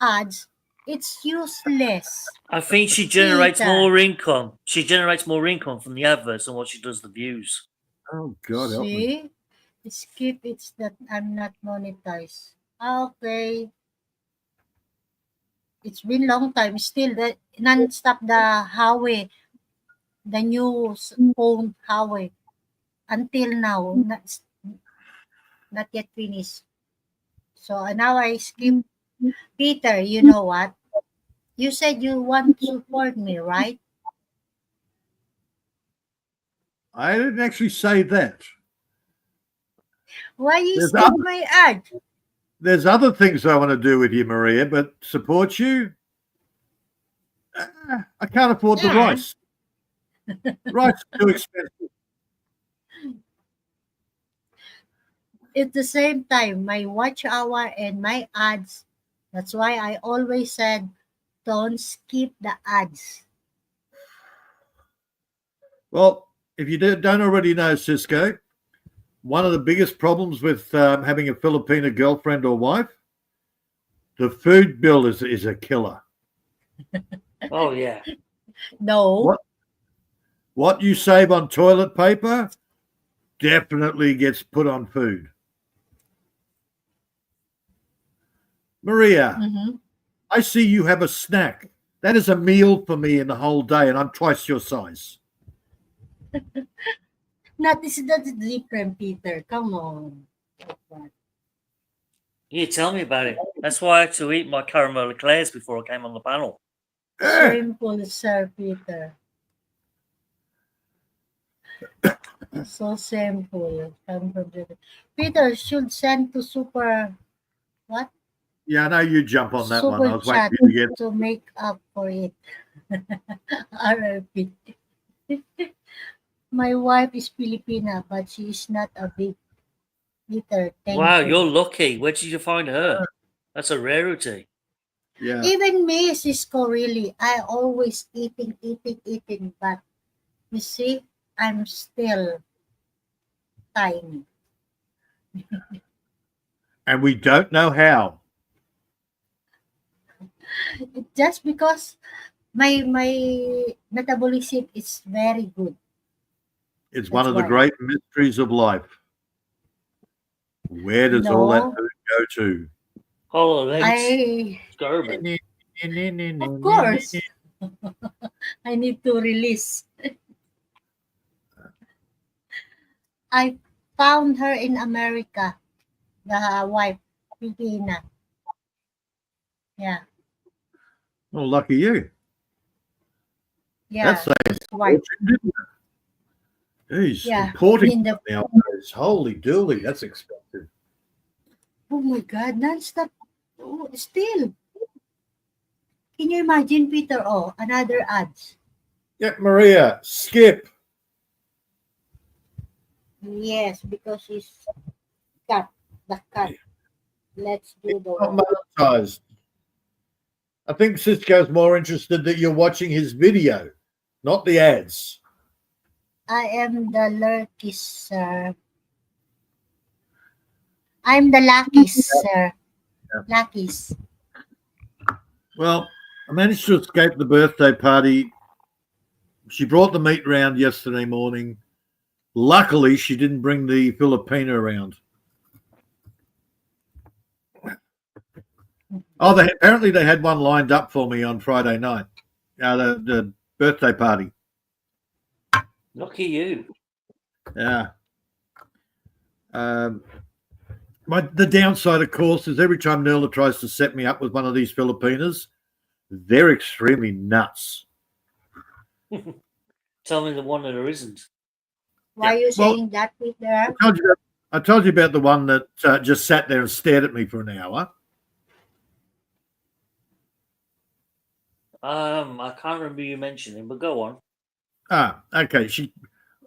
ads, it's useless. I think she generates Peter. more income. She generates more income from the adverts than what she does the views. Oh, God help me. See? Skip, it's that I'm not monetized. Okay. It's been long time. Still, the non-stop the highway, the new phone highway. Until now, not yet finished. So now I skip. Peter, you know what? You said you want to support me, right? I didn't actually say that. Why you There's skip other, my ad? there's other things I want to do with you, Maria, but support you? I can't afford the Yeah. rice. Rice is too expensive. At the same time, my watch hour and my ads. That's why I always said, don't skip the ads. Well, if you don't already know, Cisco, one of the biggest problems with having a Filipino girlfriend or wife, the food bill is a killer. Oh yeah. No, What you save on toilet paper definitely gets put on food. Maria, mhm. I see you have a snack. That is a meal for me in the whole day, and I'm twice your size. That's different, Peter. Come on. You tell me about it. That's why I had to eat my caramel eclairs before I came on the panel. Simple, sir, Peter. So simple. Peter should send to super what? Yeah, I know you jump on that one. I Super was waiting chat for you to get. to make up for it. RRP. My wife is Filipina, but she is not a big eater. Wow, Thankfully. you're lucky. Where did you find her? That's a rarity. Yeah. Even me, Cisco, really, I always eating, but you see, I'm still tiny. And we don't know how. Just because my metabolism is very good. It's one That's of the why. great mysteries of life. Where does all that No, food go to? Hollow legs. I Garbage. of course I need to release. I found her in America, the wife, Filipina. Yeah, Oh, lucky you. yeah, That's a his wife. fortune, didn't it? Jeez, Yeah, importing in the nowadays. Holy dooly, that's expensive. oh my God, non-stop. Oh, still, can you imagine, Peter? Oh, another ads. Yeah, Maria, skip. Yes, because she's cut the cut. Let's do the Not one. monetized. I think Cisco's more interested that you're watching his video, not the ads. I am the luckiest, sir. I'm the luckiest, sir. Yeah. Luckiest. Well, I managed to escape the birthday party. She brought the meat round yesterday morning. Luckily, she didn't bring the Filipino around. Oh, apparently they had one lined up for me on Friday night. The birthday party. Lucky you. Yeah. The downside, of course, is every time Nerla tries to set me up with one of these Filipinas, they're extremely nuts. Tell me the one that there isn't. Why are you Well, saying that, Peter? I told you about the one that just sat there and stared at me for an hour. I can't remember you mentioning, but go on. Ah, okay.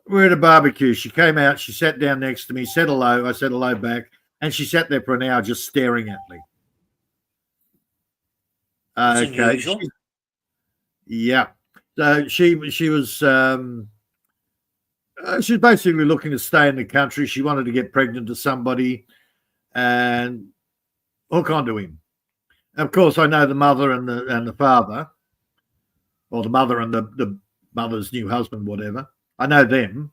We're at a barbecue. She came out. She sat down next to me. Said hello. I said hello back, and she sat there for an hour just staring at me. It's Okay. unusual. Yeah. So she was she was basically looking to stay in the country. She wanted to get pregnant to somebody and hook onto him. Of course, I know the mother and the father, or the mother and the mother's new husband, whatever. I know them.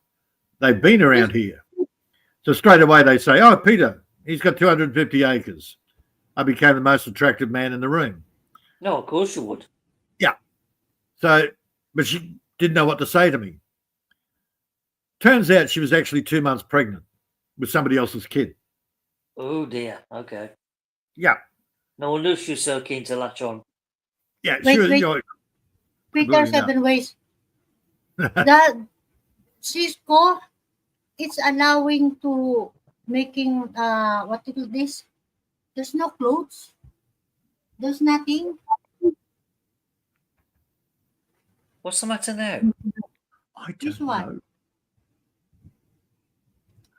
They've been around here. So straight away they say, "Oh, Peter, he's got 250 acres." I became the most attractive man in the room. No, of course you would. So, but she didn't know what to say to me. Turns out she was actually 2 months pregnant with somebody else's kid. Oh dear. Okay. Yeah, No wonder she was so keen to latch on. yeah. Wait, she was, wait. you know, Peter Completely Seven Ways. That Cisco, it's allowing to making what do you call this? There's no clothes. There's nothing. What's the matter now? I This don't one. know.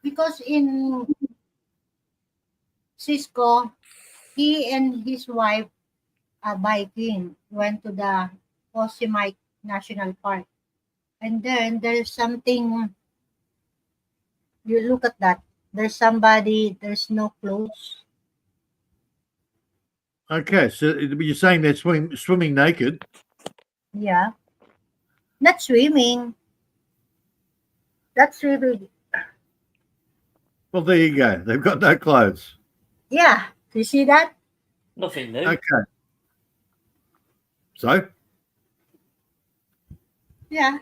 Because in Cisco, he and his wife biking went to the Yosemite National Park. And then there's something, you look at that. There's somebody, there's no clothes. Okay, so you're saying they're swimming naked? Yeah. Not swimming. That's swimming. Well, there you go. They've got no clothes. Yeah. You see that? Nothing new. Okay. So, Yeah.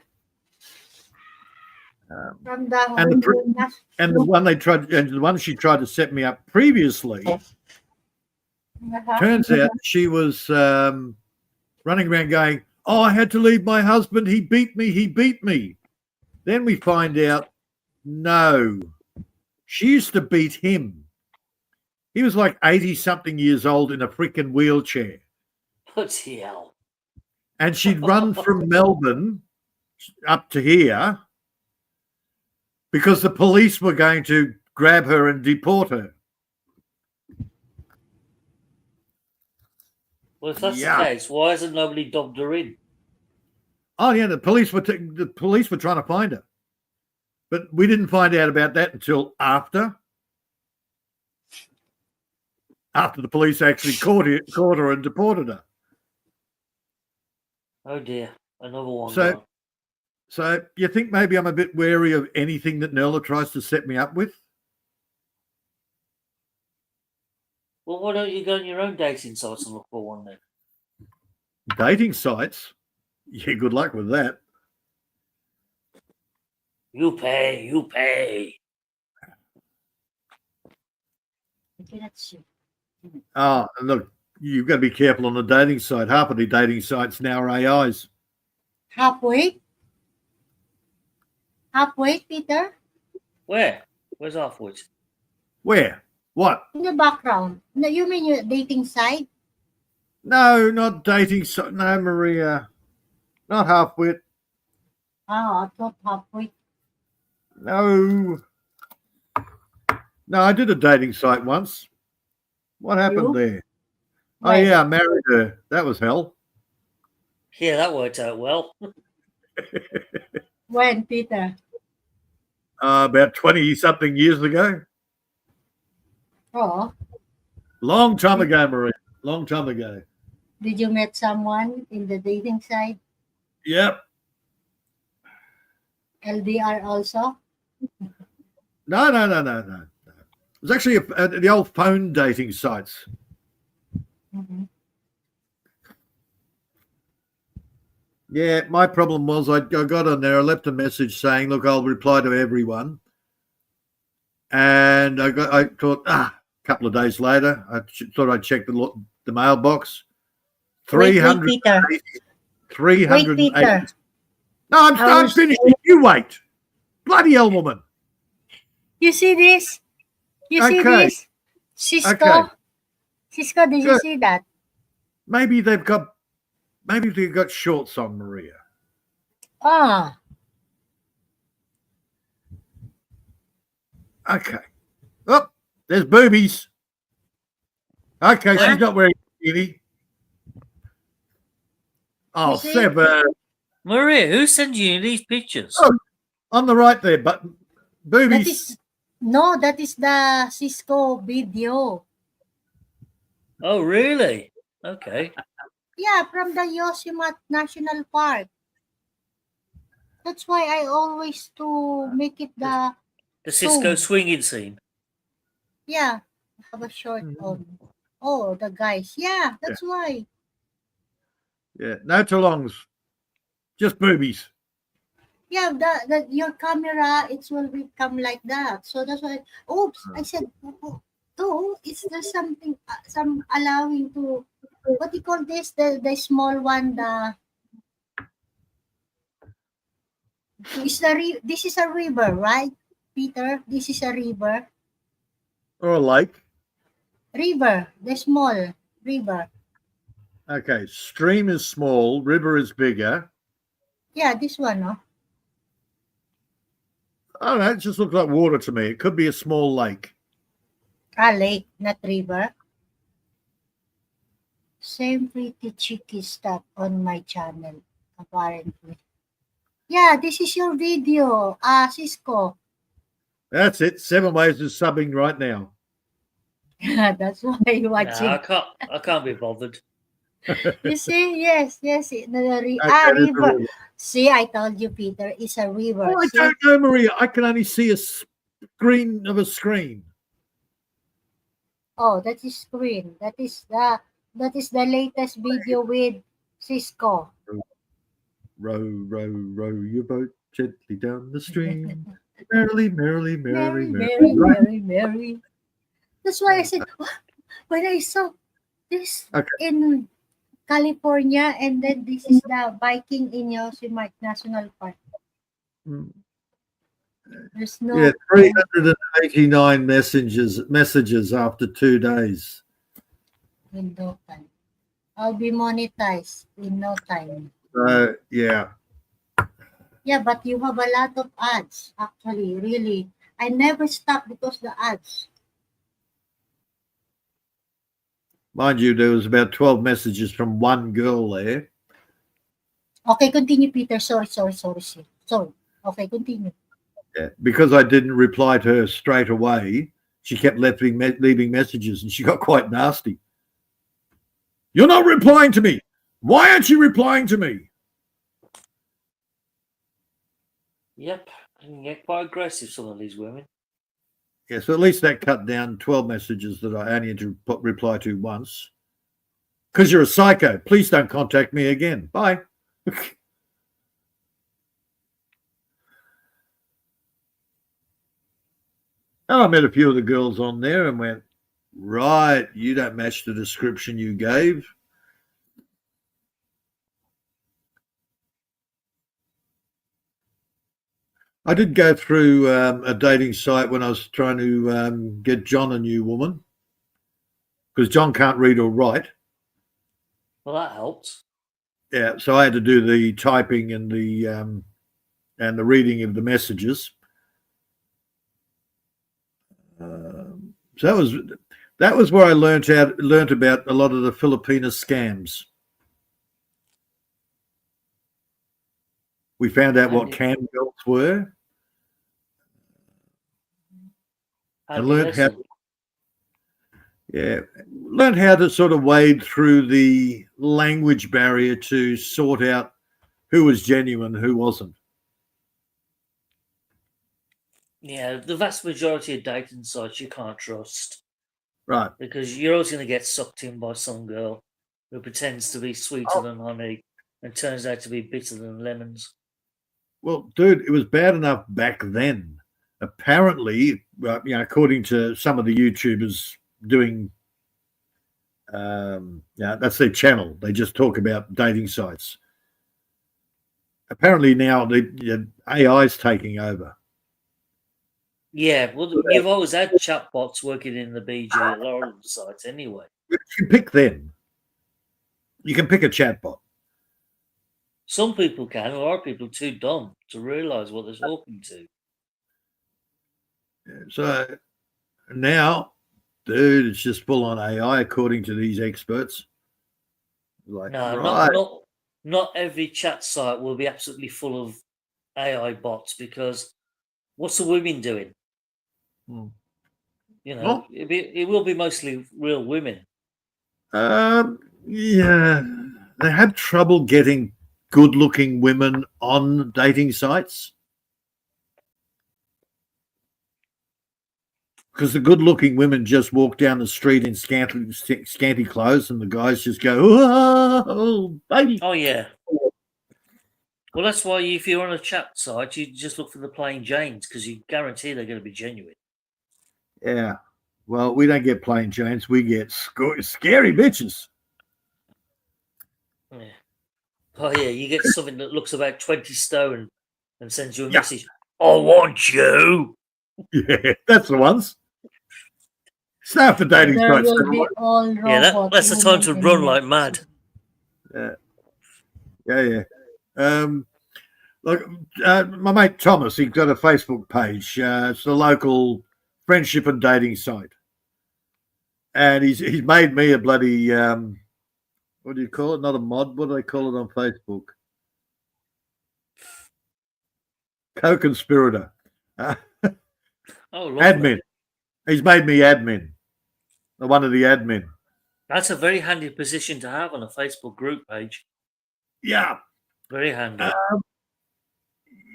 um, From the and the one they tried, and the one she tried to set me up previously. Turns out she was running around going, "Oh, I had to leave my husband. He beat me. He beat me." Then we find out, no, she used to beat him. He was like 80-something years old in a freaking wheelchair. Bloody hell. And she'd run from Melbourne up to here because the police were going to grab her and deport her. Well, if that's Yeah. the case, why hasn't nobody dobbed her in? Oh yeah, the police were trying to find her, but we didn't find out about that until after the police actually caught her and deported her. Oh dear, another one. So- gone. So you think maybe I'm a bit wary of anything that Nella tries to set me up with? Well, why don't you go on your own dating sites and look for one then? Dating sites? Yeah, good luck with that. You pay, you pay. I cannot see. Oh, look, you've got to be careful on the dating site. Half of the dating sites now are AIs. Halfway? Halfway, Peter? Where? Where's Halfwood? Where? What? In the background. No, you mean your dating site? No, not dating site. No, Maria. Not half-wit. Oh, I thought halfway. No. No, I did a dating site once. What happened You? there? Oh, When? yeah, I married her. That was hell. Yeah, that worked out well. When, Peter? About 20-something years ago. Oh, Long time ago, Maria. Long time ago. did you meet someone in the dating site? Yep. LDR also? No. It was actually the old phone dating sites. Mm-hmm. Yeah, my problem was I got on there, I left a message saying, look, I'll reply to everyone. And I thought, a couple of days later, I thought I'd check the mailbox. Wait, 300, Peter. 380. Wait, Peter. No, I'm I was- finished. You wait. Bloody hell, woman. You see this? You see Okay. this? Cisco? Okay. Cisco, did you Good. see that? Maybe they've got shorts on, Maria. Ah, Okay. Oh, there's boobies. Okay, Huh? she's not wearing a bikini. Oh, You see? Sever. Maria, who sent you these pictures? Oh. On the right there, but that boobies. that is the Cisco video. Oh, really? Okay. Yeah, from the Yosemite National Park. That's why I always to make it the The Cisco Oh. swinging scene. Yeah, have a short Mhm. on. Oh, the guys. Yeah, that's why. Yeah, no talongs, just boobies. Yeah, the your camera it will become like that. So that's why. Oops, I said. Oh, is there something some allowing to what do you call this? The small one. This is a river, right, Peter? This is a river. Or a lake. River, the small river. Okay, stream is small, river is bigger. Yeah, this one, no? I don't know, it just looks like water to me. It could be a small lake. Lake, not river. Same pretty cheeky stuff on my channel, apparently. Yeah, this is your video, Cisco. That's it. 7 ways of subbing right now. That's why you're Nah, watching. I can't be bothered. You see, yes, Okay, there's a river. river. See, I told you, Peter, it's a river. Oh, I See? don't know, Maria. I can only see a screen of a screen. Oh, that is screen. That is the latest video with Cisco. Row, row, row your boat gently down the stream. Merrily, merrily, merrily, Mary, merrily. Mary, Mary. That's why I said when I saw this Okay. in California, and then this is the Viking in Yosemite National Park. Mm. There's no Yeah, 389 messages after 2 days. in no time. I'll be monetized in no time. Yeah. Yeah, but you have a lot of ads. Actually, really, I never stop because the ads. Mind you, there was about 12 messages from one girl there. Okay, continue, Peter. Sorry. Okay, continue. Yeah. Because I didn't reply to her straight away, she kept leaving messages, and she got quite nasty. You're not replying to me. Why aren't you replying to me? Yep, I can get quite aggressive, some of these women. Yeah, so at least that cut down 12 messages that I only had to reply to once. Because you're a psycho. Please don't contact me again. Bye. And I met a few of the girls on there and went, right, you don't match the description you gave. I did go through a dating site when I was trying to get John a new woman, because John can't read or write. Well, that helps. Yeah, so I had to do the typing and the reading of the messages. So that was where I learnt about a lot of the Filipino scams. We found out what cam girls were, and learned how to sort of wade through the language barrier to sort out who was genuine, who wasn't. Yeah, the vast majority of dating sites you can't trust. Right. Because you're always going to get sucked in by some girl who pretends to be sweeter than honey and turns out to be bitter than lemons. Well, dude, it was bad enough back then. Apparently, according to some of the YouTubers doing, that's their channel. They just talk about dating sites. Apparently now the AI is taking over. Yeah, well, you've always had chatbots working in the BG a lot of the sites anyway. You can pick them. You can pick a chatbot. Some people can, a lot of people are too dumb to realise what they're talking to. So now, dude, it's just full on AI, according to these experts. Like, No, right. not every chat site will be absolutely full of AI bots, because what's the women doing? You know, it will be mostly real women. Yeah, they have trouble getting good-looking women on dating sites. because the good-looking women just walk down the street in scanty clothes, and the guys just go, "Oh, baby!" Oh yeah. Well, that's why if you're on a chat site, you just look for the plain Janes because you guarantee they're going to be genuine. Yeah. Well, we don't get plain Janes. We get scary bitches. Yeah. Oh yeah, you get something that looks about 20 stone and sends you a Yeah. message. I want you. Yeah, that's the ones. Start the dating There sites. will be all Yeah, robot that's the time to women run in like it. mad. Yeah. Look, my mate Thomas, he's got a Facebook page. It's the local friendship and dating site, and he's made me a bloody what do you call it? Not a mod. What do they call it on Facebook? Co-conspirator. Oh, lovely. Admin. He's made me admin. One of the admin. That's a very handy position to have on a Facebook group page. Yeah. Very handy.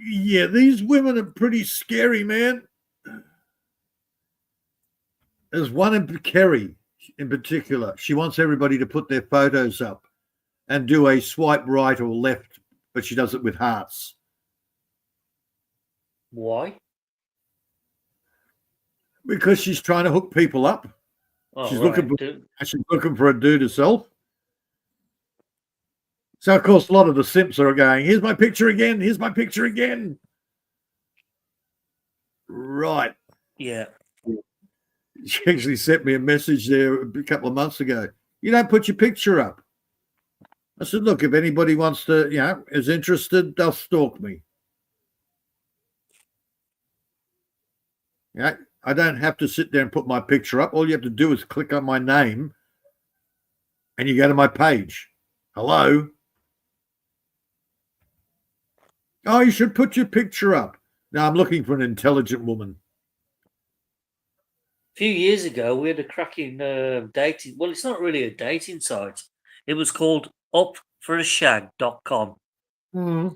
Yeah, these women are pretty scary, man. There's one in Kerry in particular. She wants everybody to put their photos up and do a swipe right or left, but she does it with hearts. Why? Because she's trying to hook people up. Oh, She's right. looking for a dude herself. So, of course, a lot of the simps are going, here's my picture again. Here's my picture again. Right. Yeah. She actually sent me a message there a couple of months ago. You don't put your picture up. I said, look, if anybody wants to, is interested, they'll stalk me. Yeah, I don't have to sit there and put my picture up. All you have to do is click on my name and you go to my page. Hello? Oh, you should put your picture up. Now, I'm looking for an intelligent woman. A few years ago, we had a cracking dating. Well, it's not really a dating site. It was called upforashag.com. Mm.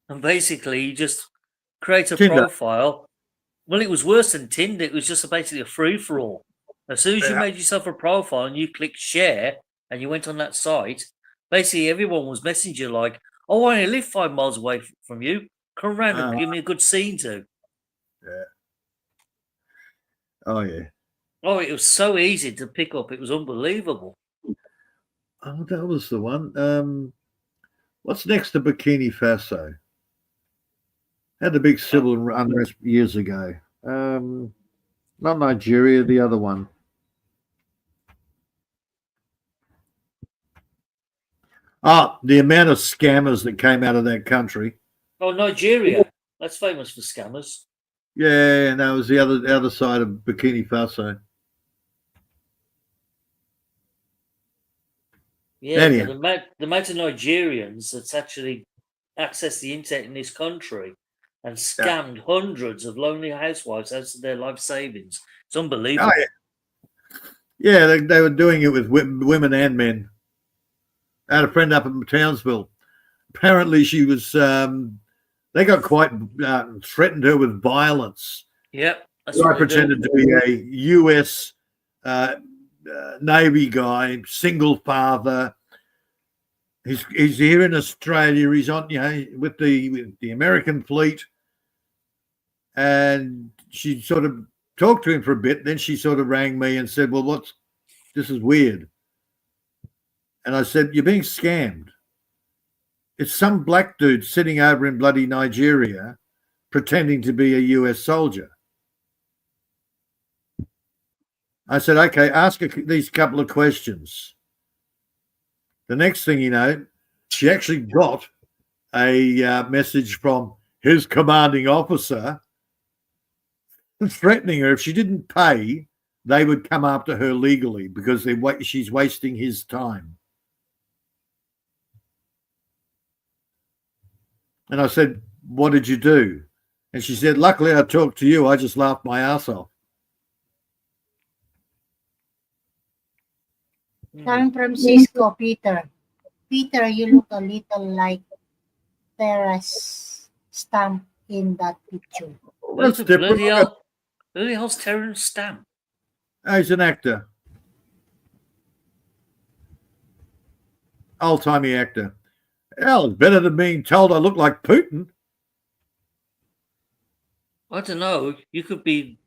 And basically, you just create a Tinder. profile. Well, it was worse than Tinder. It was just basically a free-for-all. As soon as you made yourself a profile and you clicked share and you went on that site, basically everyone was messaging you like, oh, I only live 5 miles away from you. Come around and give me a good scene to. Yeah. Oh, yeah. Oh, it was so easy to pick up. It was unbelievable. Oh, that was the one. What's next to Bikini Faso? Had a big civil unrest years ago. Not Nigeria, the other one. Oh, the amount of scammers that came out of that country. Oh, Nigeria. That's famous for scammers. Yeah, and that was the other side of Bikini Faso. Yeah, Anyhow. the amount of Nigerians that's actually accessed the internet in this country and scammed hundreds of lonely housewives out of their life savings. It's unbelievable. Oh, yeah, they were doing it with women and men. I had a friend up in Townsville. Apparently, she was. They got quite threatened her with violence. Yep. I pretended to be a U.S. Navy guy, single father. He's here in Australia. He's on, with the American fleet. And she sort of talked to him for a bit. Then she sort of rang me and said, well, this is weird. And I said, you're being scammed. It's some black dude sitting over in bloody Nigeria pretending to be a US soldier. I said, okay, ask her these couple of questions. The next thing you know, she actually got a message from his commanding officer threatening her if she didn't pay, they would come after her legally because she's wasting his time. And I said, what did you do? And she said, luckily I talked to you. I just laughed my ass off. Coming from Cisco, Peter. Peter, you look a little like Perez stamp in that picture. That's different. Who the hell's Terrence Stamp? Oh, he's an actor. Old-timey actor. Hell, it's better than being told I look like Putin. I don't know. You could be,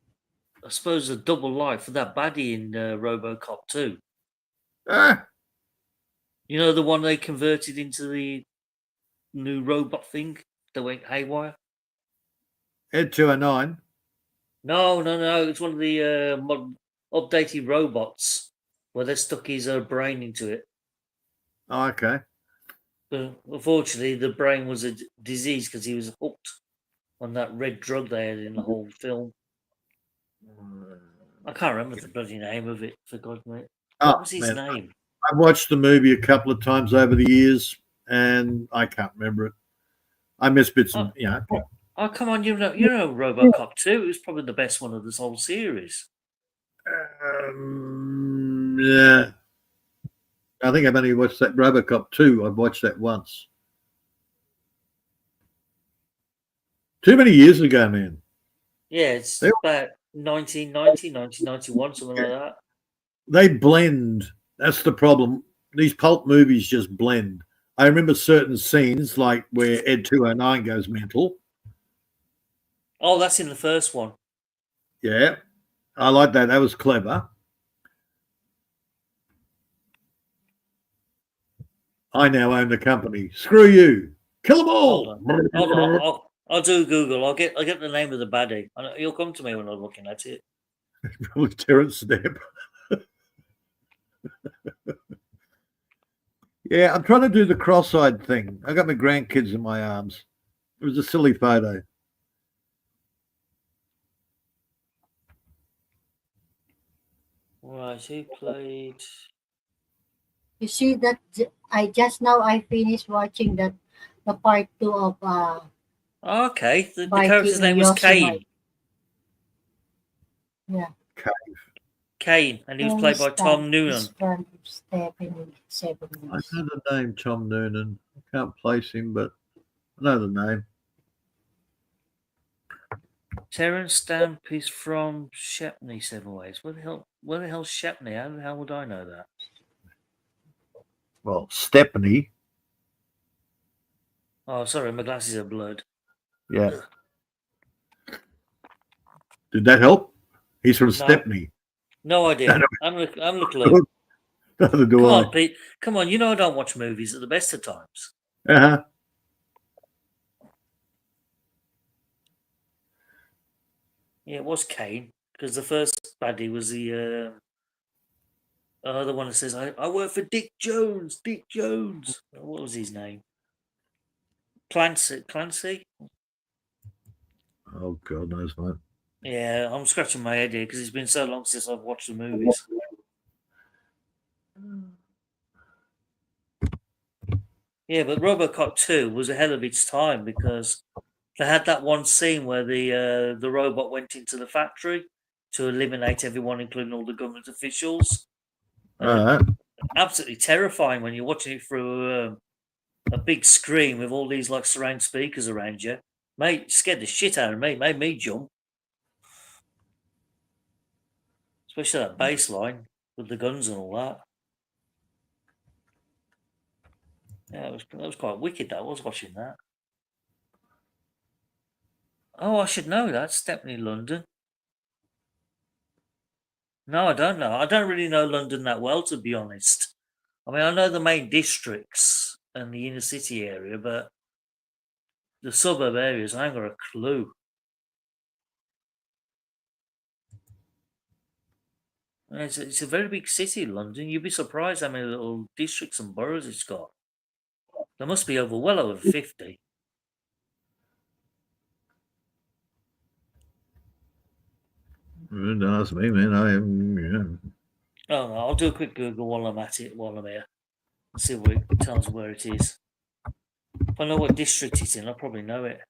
I suppose, a double life for that baddie in RoboCop 2. Ah, You know, the one they converted into the new robot thing that went haywire? Ed 209. No. It's one of the modern, updated robots where they stuck his brain into it. Oh, okay. But unfortunately, the brain was a disease because he was hooked on that red drug they had in the whole film. I can't remember the bloody name of it, for God's sake. What was his name? I've watched the movie a couple of times over the years, and I can't remember it. I miss bits and Oh, come on, you know RoboCop 2. It was probably the best one of this whole series. Yeah. I think I've only watched that RoboCop 2. I've watched that once. Too many years ago, man. Yeah, it's about 1990, 1991, something like that. They blend. That's the problem. These pulp movies just blend. I remember certain scenes like where Ed 209 goes mental. Oh, that's in the first one. Yeah. I like that. That was clever. I now own the company. Screw you. Kill them all. Hold on. I'll do Google. I'll get the name of the baddie. You'll come to me when I'm looking at it. Probably Terrence Stamp. Yeah, I'm trying to do the cross-eyed thing. I got my grandkids in my arms. It was a silly photo. Right, who played? You see that I finished watching the part 2 of Okay, the by character's name was Yosemite. Kane. Yeah. Kane, and he was played by Tom Noonan. From Stephanie 7 I years. know the name Tom Noonan. I can't place him, but I know the name. Terrence Stamp is from Shepney 7 Ways. Where the hell's Shepney? How the hell would I know that? Well, Stephanie. Oh, sorry, my glasses are blurred. Yeah. Did that help? He's from Stepney. No idea. I'm the clue. Neither do Come I. on, Pete. Come on, you know I don't watch movies at the best of times. Uh-huh. Yeah, it was Kane, because the first baddie was the one that says, I work for Dick Jones. Dick Jones. What was his name? Clancy? Oh, God knows, mate. Yeah, I'm scratching my head here because it's been so long since I've watched the movies. Yeah, but RoboCop 2 was ahead of its time because they had that one scene where the robot went into the factory to eliminate everyone, including all the government officials. Absolutely terrifying when you're watching it through a big screen with all these like surround speakers around you. Mate, scared the shit out of me. Made me jump. Especially that bass line with the guns and all that. Yeah, that was quite wicked. That I was watching that. Oh, I should know that. Stepney, London. No, I don't know. I don't really know London that well, to be honest. I mean, I know the main districts and the inner city area, but the suburb areas, I ain't got a clue. It's a very big city, London. You'd be surprised how many little districts and boroughs it's got. There must be well over 50. Don't ask me, man. I am. Yeah. Oh no, I'll do a quick Google while I'm at it, while I'm here. And see what it tells where it is. If I know what district it's in, I'll probably know it.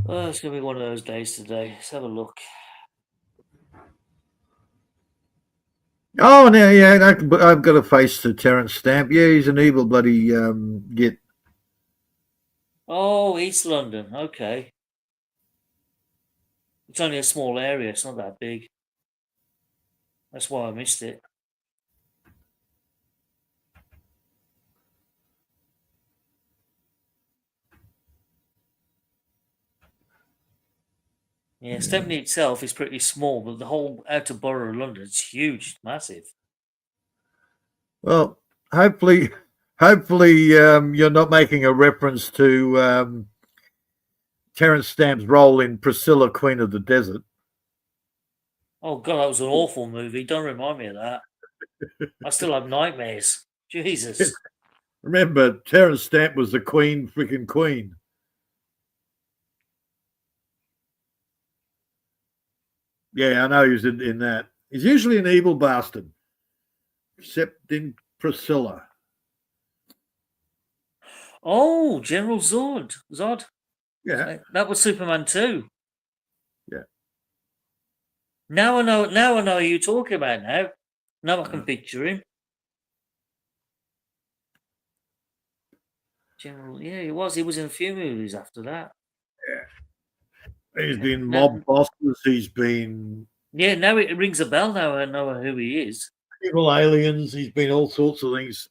Oh, it's going to be one of those days today. Let's have a look. Oh, now, yeah, I've got a face to Terrence Stamp. Yeah, he's an evil bloody git. Oh, East London. Okay. It's only a small area. It's not that big. That's why I missed it. Yeah, Stepney itself is pretty small, but the whole outer borough of London is huge, massive. Well, hopefully, you're not making a reference to Terence Stamp's role in Priscilla, Queen of the Desert. Oh god, that was an awful movie. Don't remind me of that. I still have nightmares. Jesus. Remember, Terence Stamp was the freaking queen. Yeah, I know he was in that. He's usually an evil bastard, except in Priscilla. Oh, General Zod. Zod. Yeah, That was Superman 2. yeah. Now I know who you're talking about now. Now I can picture him. General, yeah, he was. He was in a few movies after that. He's been mob bosses. He's been now it rings a bell. Now I know who he is. evil aliens. He's been all sorts of things.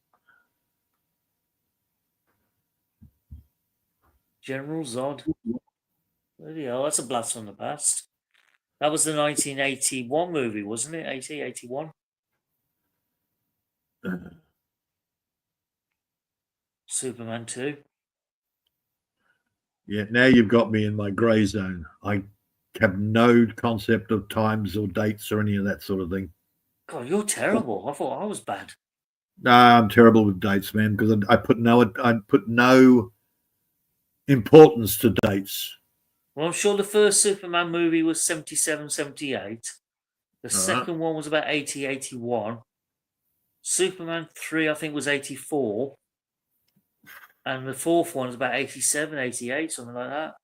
General Zod. Bloody hell, that's a blast from the past. That was the 1981 movie, wasn't it? 81. Superman 2. Yeah, now you've got me in my grey zone. I have no concept of times or dates or any of that sort of thing. God, you're terrible. I thought I was bad. No, I'm terrible with dates, man, because I put no importance to dates. Well, I'm sure the first Superman movie was 77, 78. The second one was about 80, 81. Superman 3, I think, was 84. And the fourth one was about 87, 88, something like that.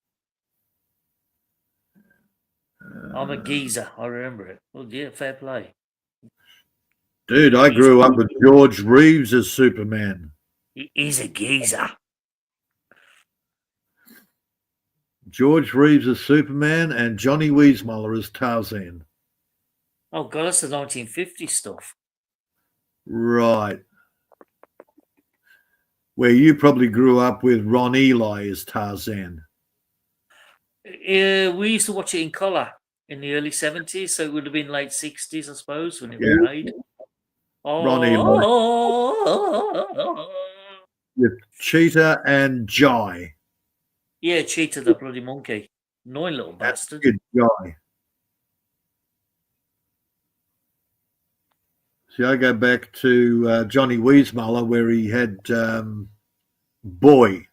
I'm a geezer. I remember it. Well, yeah, fair play. Dude, I grew up with George Reeves as Superman. He's a geezer. George Reeves as Superman and Johnny Weissmuller as Tarzan. Oh, God, that's the 1950s stuff. Right. Where you probably grew up with Ron Ely as Tarzan. We used to watch it in colour in the early 70s, so it would have been late 60s, I suppose, when it was made. Ron Ely. With Cheetah and Jai. Yeah, Cheetah the bloody monkey. Annoying little bastard. Good guy. See, I go back to Johnny Weissmuller where he had Boy.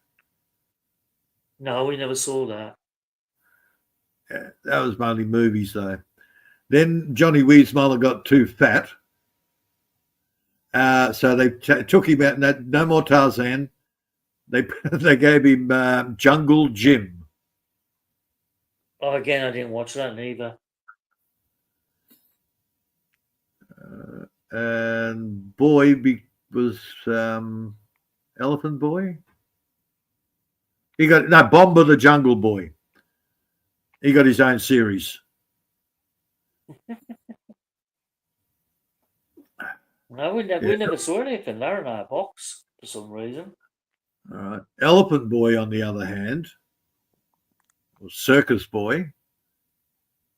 No, we never saw that. Yeah, that was mainly movies, though. Then Johnny Weissmuller got too fat. So they took him out. No more Tarzan. They gave him Jungle Jim. Oh, again, I didn't watch that neither. And Boy was Elephant Boy. He got Bomber the Jungle Boy. He got his own series. No, we never saw anything there in our box for some reason. All right. Elephant Boy, on the other hand, was Circus Boy.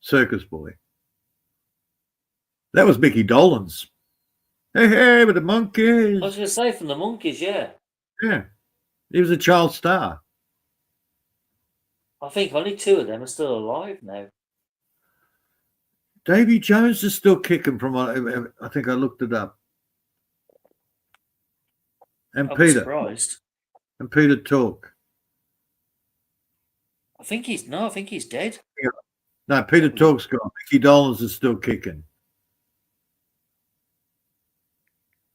Circus Boy. That was Mickey Dolenz. Hey, with the monkeys. I was going to say from the monkeys, yeah. Yeah. He was a child star. I think only 2 of them are still alive now. Davy Jones is still kicking from what I think I looked it up. And I'm Peter. surprised. And Peter Tork. I think he's dead. No, Peter Tork's gone. Mickey Dolenz is still kicking.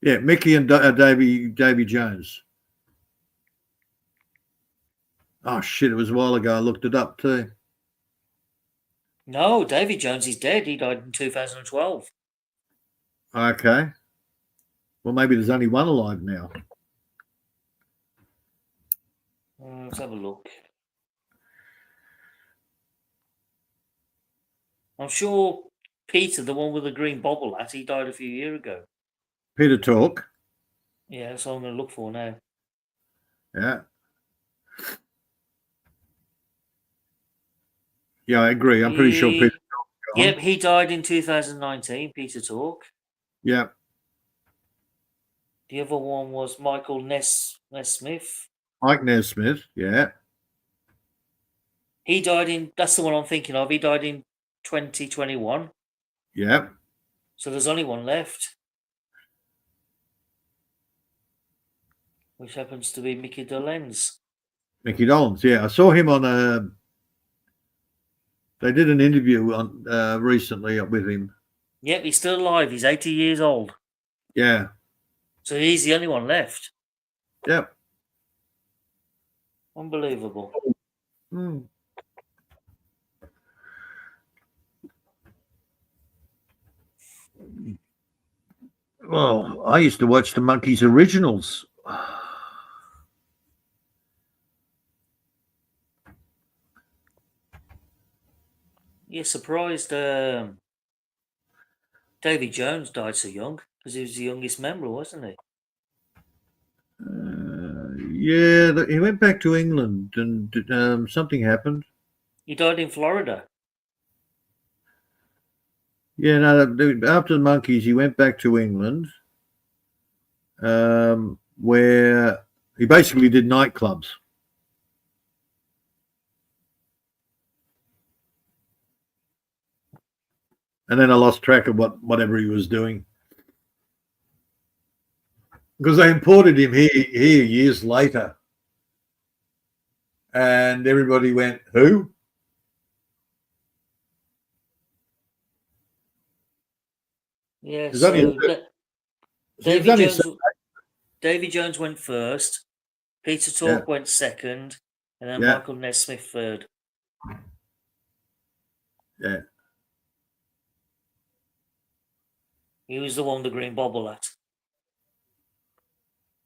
Yeah, Mickey and Davy Jones. Oh, shit, it was a while ago. I looked it up too. No, Davy Jones is dead. He died in 2012. Okay. Well, maybe there's only one alive now. Let's have a look. I'm sure Peter, the one with the green bobble hat, he died a few years ago. Peter Talk. Yeah, that's what I'm going to look for now. Yeah. Yeah, I agree. I'm pretty sure Peter. Yep, he died in 2019. Peter Talk. Yeah. The other one was Michael Nesmith. Mike Nesmith. Yeah. He died in. That's the one I'm thinking of. He died in 2021. Yeah. So there's only one left, which happens to be Mickey Dolenz. Mickey Dolenz. Yeah, I saw him on a. They did an interview on recently with him. Yep, he's still alive. He's 80 years old. Yeah. So he's the only one left. Yep. Unbelievable. Mm. Well, I used to watch the Monkees originals. Yeah, surprised Davy Jones died so young because he was the youngest member, wasn't he? Yeah, he went back to England and something happened. He died in Florida. Yeah, no, after the Monkees, he went back to England where he basically did nightclubs. And then I lost track of whatever he was doing. Because they imported him here years later. And everybody went, who? Yeah, There's only Davy Jones went first, Peter Talk went second, and then Michael Nesmith third. Yeah. He was the one with the green bobble hat.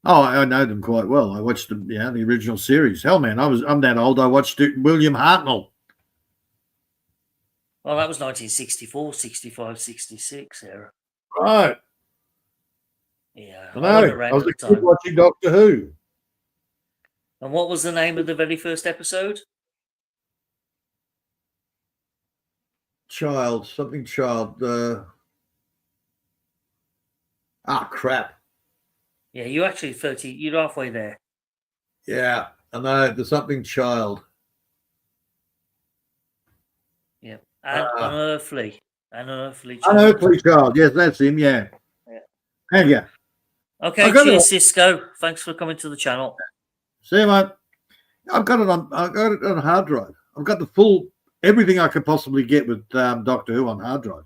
Oh, I know them quite well. I watched them, the original series. Hell, man, I'm that old. I watched it, William Hartnell. Well, that was 1964, 65, 66 era. Right. Yeah, I know. I was a kid watching Doctor Who. And what was the name of the very first episode? Child. Crap. Yeah, you're actually 30. You're halfway there. Yeah, I know. There's something child. Yeah. Unearthly child. Unearthly child. Yes, that's him. Yeah. And yeah. Okay, cheers, Cisco. Thanks for coming to the channel. See you, mate. I've got it on a hard drive. I've got the full everything I could possibly get with Doctor Who on hard drive.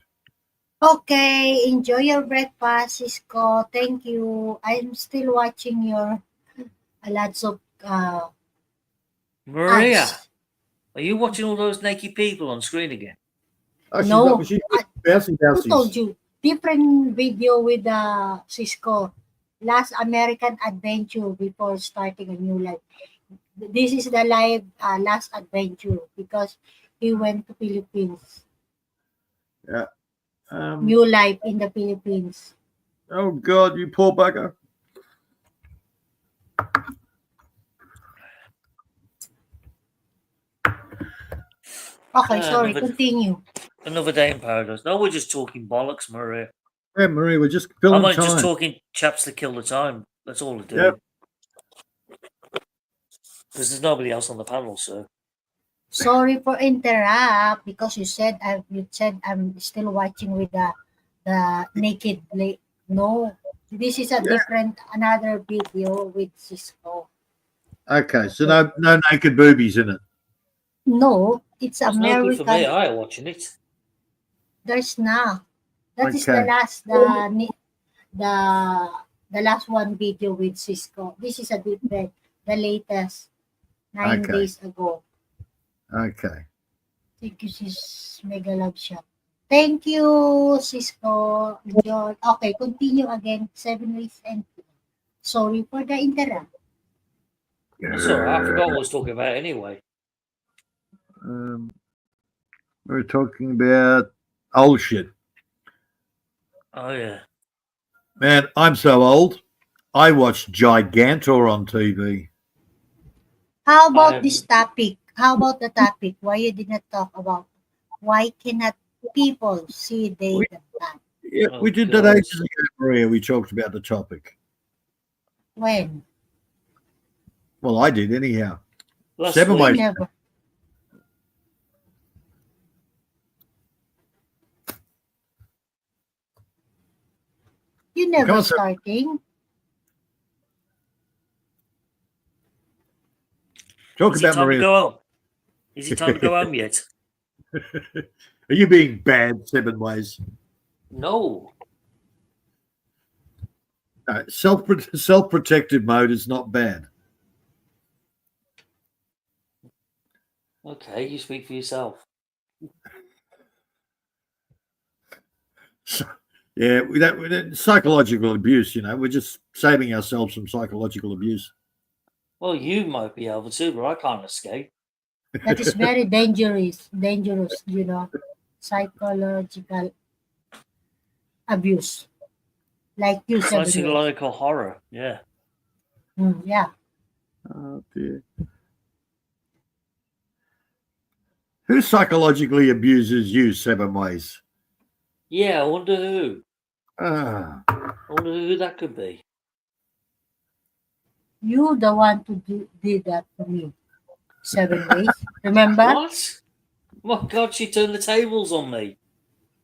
Okay, enjoy your breakfast, Cisco. Thank you. I'm still watching your lots of Maria, ads. are you watching all those naked people on screen again? Oh, No, she's bouncing. Who told you? Different video with Cisco. Last American Adventure before starting a new life. This is the live last adventure because he went to Philippines. Yeah. New life in the Philippines. Oh God, you poor bugger. Okay, sorry, continue. Another day in paradise. No, we're just talking bollocks, Maria. Yeah, Marie, we're just filling time. just talking chaps to kill the time. That's all we're doing. Yep. Because there's nobody else on the panel, so. Sorry for interrupt because you said I'm still watching with the naked lady. No, this is a different another video with Cisco. Okay, so no naked boobies in it. No, it's American. American. No good for me. I am watching it. There's not. That is the last the last one video with Cisco. This is a different, the latest 9 days ago. Okay. Thank you, Sis Mega Love Shop. Thank you, Cisco. John. Okay, continue again. 7 weeks and sorry for the interrupt. That's all right. I forgot what I was talking about anyway. We're talking about old shit. Oh yeah. Man, I'm so old. I watched Gigantor on TV. How about I- this topic? How about the topic? Why you did not talk about why cannot people see they the bad? Yeah, Oh, we did that God. ages ago, Maria. We talked about the topic. When? Well, I did anyhow. Last Seven week. You ways. never. You Come never on, sir. starting. Talk Is it about time to Maria. go home? Is it time to go home yet? Are you being bad, Seven Ways? No. No, self-protective mode is not bad. Okay, you speak for yourself. Yeah, we don't psychological abuse. You know, we're just saving ourselves from psychological abuse. Well, you might be able to, but I can't escape. That is very dangerous. Dangerous, you know. Psychological abuse. Like you said. Psychological horror. Yeah. Yeah. Oh dear. Who psychologically abuses you, Seven Ways? Yeah, I wonder who. Ah, I wonder who that could be. You the one to did that to me. 7 ways. Remember? What? My God, she turned the tables on me.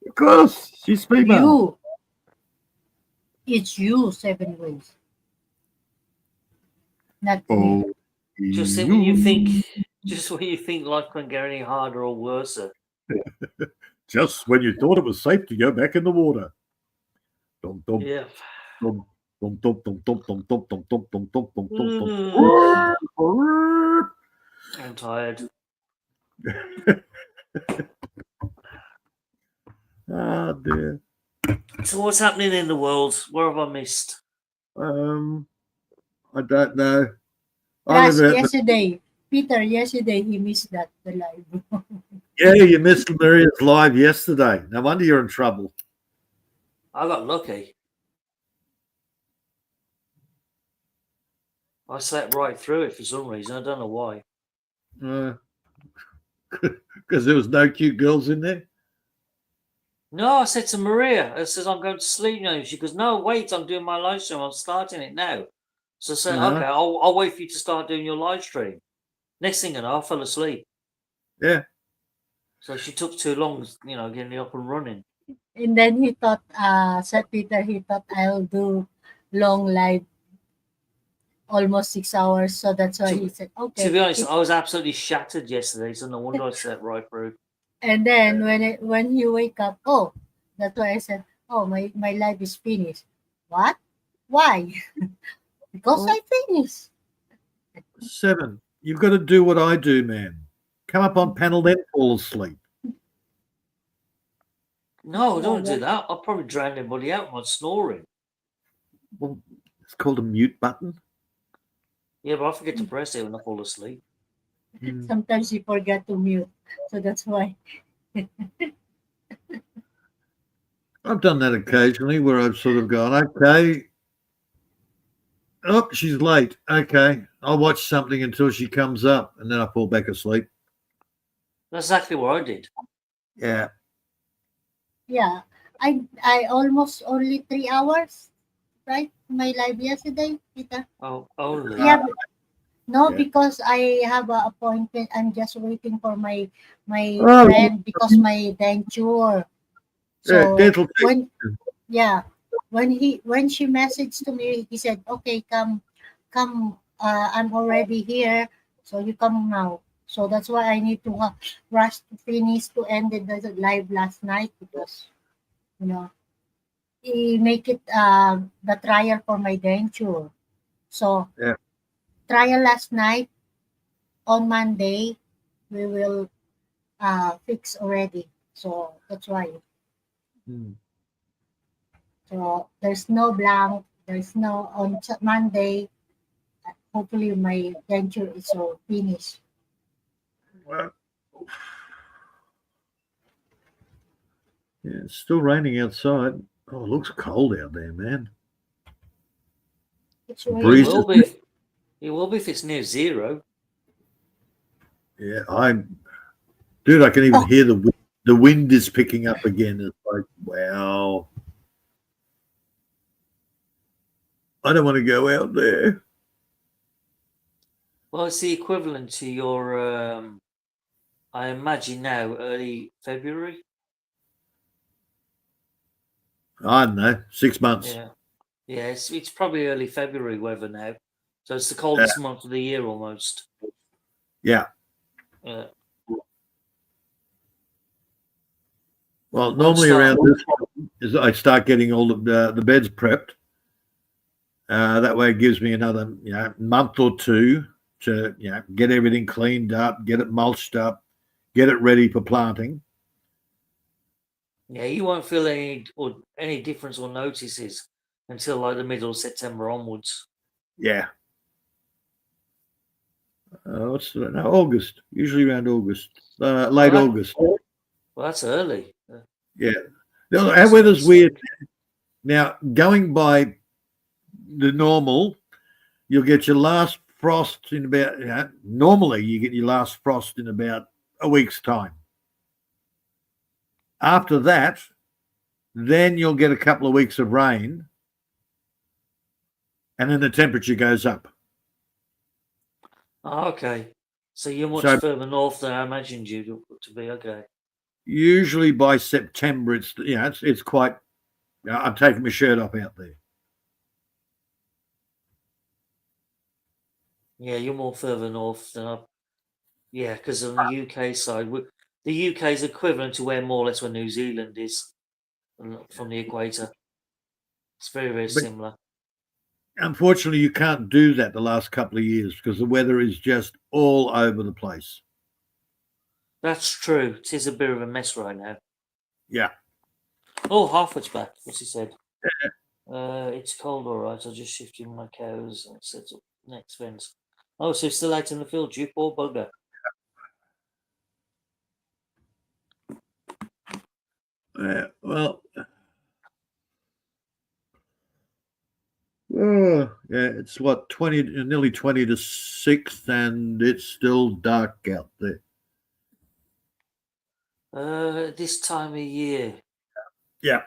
of course, she's female. You. It's you 7 ways. Not me. Oh, Just when you think life couldn't get any harder or worse. just when you thought it was safe to go back in the water. Dum, dum, Yeah. dum, dum, dum, dum, dum, dum, dum, dum, dum, dum, dum, dum, dum, Mm. dum. I'm tired. Ah, dear. So what's happening in the world? What have I missed? I don't know. I Last live out yesterday. Peter, yesterday he missed that the live. yeah, you missed Maria's live yesterday. No wonder you're in trouble. I got lucky. I slept right through it for some reason. I don't know why. Because there was no cute girls in there. No, I said to Maria, I said, I'm going to sleep now. She goes, no, wait, I'm doing my live stream. I'm starting it now. So I said, Uh-huh. okay, I'll wait for you to start doing your live stream. Next thing I know, I fell asleep. Yeah. So she took too long, getting up and running. And then he thought, said Peter, he thought I'll do long live, almost 6 hours. So that's why he said, okay. To be honest, I was absolutely shattered yesterday, so no wonder I slept right through. And then when you wake up, oh, that's why I said, oh, my life is finished. What? Why? Because I finished. 7. You've got to do what I do, man. Come up on panel, then fall asleep. No, Yeah, don't yeah. do that. I'll probably drown everybody out by snoring. Well, it's called a mute button. Yeah, but I forget to press it when I fall asleep. Sometimes you forget to mute. So that's why. I've done that occasionally where I've sort of gone, okay. Oh, she's late. Okay. I'll watch something until she comes up and then I fall back asleep. That's exactly what I did. Yeah. Yeah. I almost only 3 hours, right? My live yesterday, Peter. Oh, only. Yeah. No, Yeah. because I have an appointment. I'm just waiting for my Oh. friend because my denture. So dental when when she messaged to me, he said, "Okay, come, I'm already here, so you come now." So that's why I need to rush to finish to end the live last night because he make it the trial for my denture. So Yeah. trial last night. On Monday we will fix already. So that's why. So there's no blank. There's no on Monday. hopefully my denture is all finished. Well, yeah, it's still raining outside. Oh, it looks cold out there, man. It's It Breeze raining. will be. It will be if it's near zero. Yeah, dude, I can even Oh. hear the wind. The wind is picking up again. It's like, wow. I don't want to go out there. Well, it's the equivalent to your, I imagine now, early February. I don't know, 6 months. Yeah, it's probably early February weather now. So it's the coldest month of the year almost. Yeah. Yeah. Well, normally around this time is I start getting all the beds prepped. That way it gives me another month or two to get everything cleaned up, get it mulched up, get it ready for planting. Yeah, you won't feel any difference or notices until like the middle of September onwards. Yeah. August, usually around August, late August. Well, that's early. Yeah. Our weather's weird. Now, going by the normal, you'll get your last frost in about, normally you get your last frost in about a week's time. After that, then you'll get a couple of weeks of rain, and then the temperature goes up. Oh, okay. So you're much further north than I imagined you to be. Okay. Usually by September, it's quite. I'm taking my shirt off out there. Yeah, you're more further north than I. Yeah, because on the UK side, the UK is equivalent to more or less where New Zealand is from the equator. It's very, very similar. Unfortunately, you can't do that the last couple of years because the weather is just all over the place. That's true. It is a bit of a mess right now. Yeah. Oh, Harford's back. What's he said? It's cold, all right. I'll just shift in my cows and set up next fence. Oh, so he's still out in the field, you poor bugger. Well, it's what, nearly 20 to 6, and it's still dark out there. This time of year. Yeah.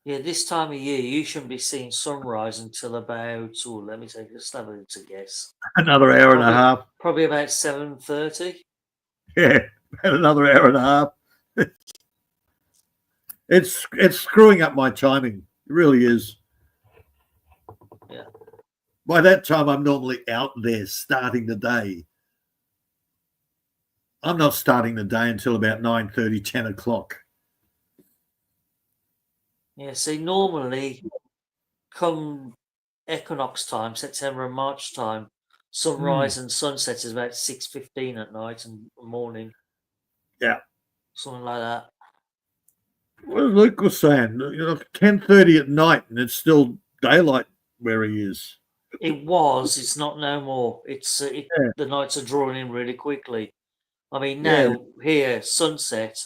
Yeah, this time of year, you shouldn't be seeing sunrise until about, let me just have a guess. Another hour and a half. Probably about 7:30. Yeah, about another hour and a half. It's screwing up my timing. It really is. Yeah. By that time, I'm normally out there starting the day. I'm not starting the day until about 9:30, 10 o'clock. Yeah, see, normally, come equinox time, September and March time, sunrise and sunset is about 6:15 at night and morning. Yeah. Something like that. Well, Luke was saying, 10:30 at night, and it's still daylight where he is. It was. It's not no more. It's the nights are drawing in really quickly. I mean, now here sunset,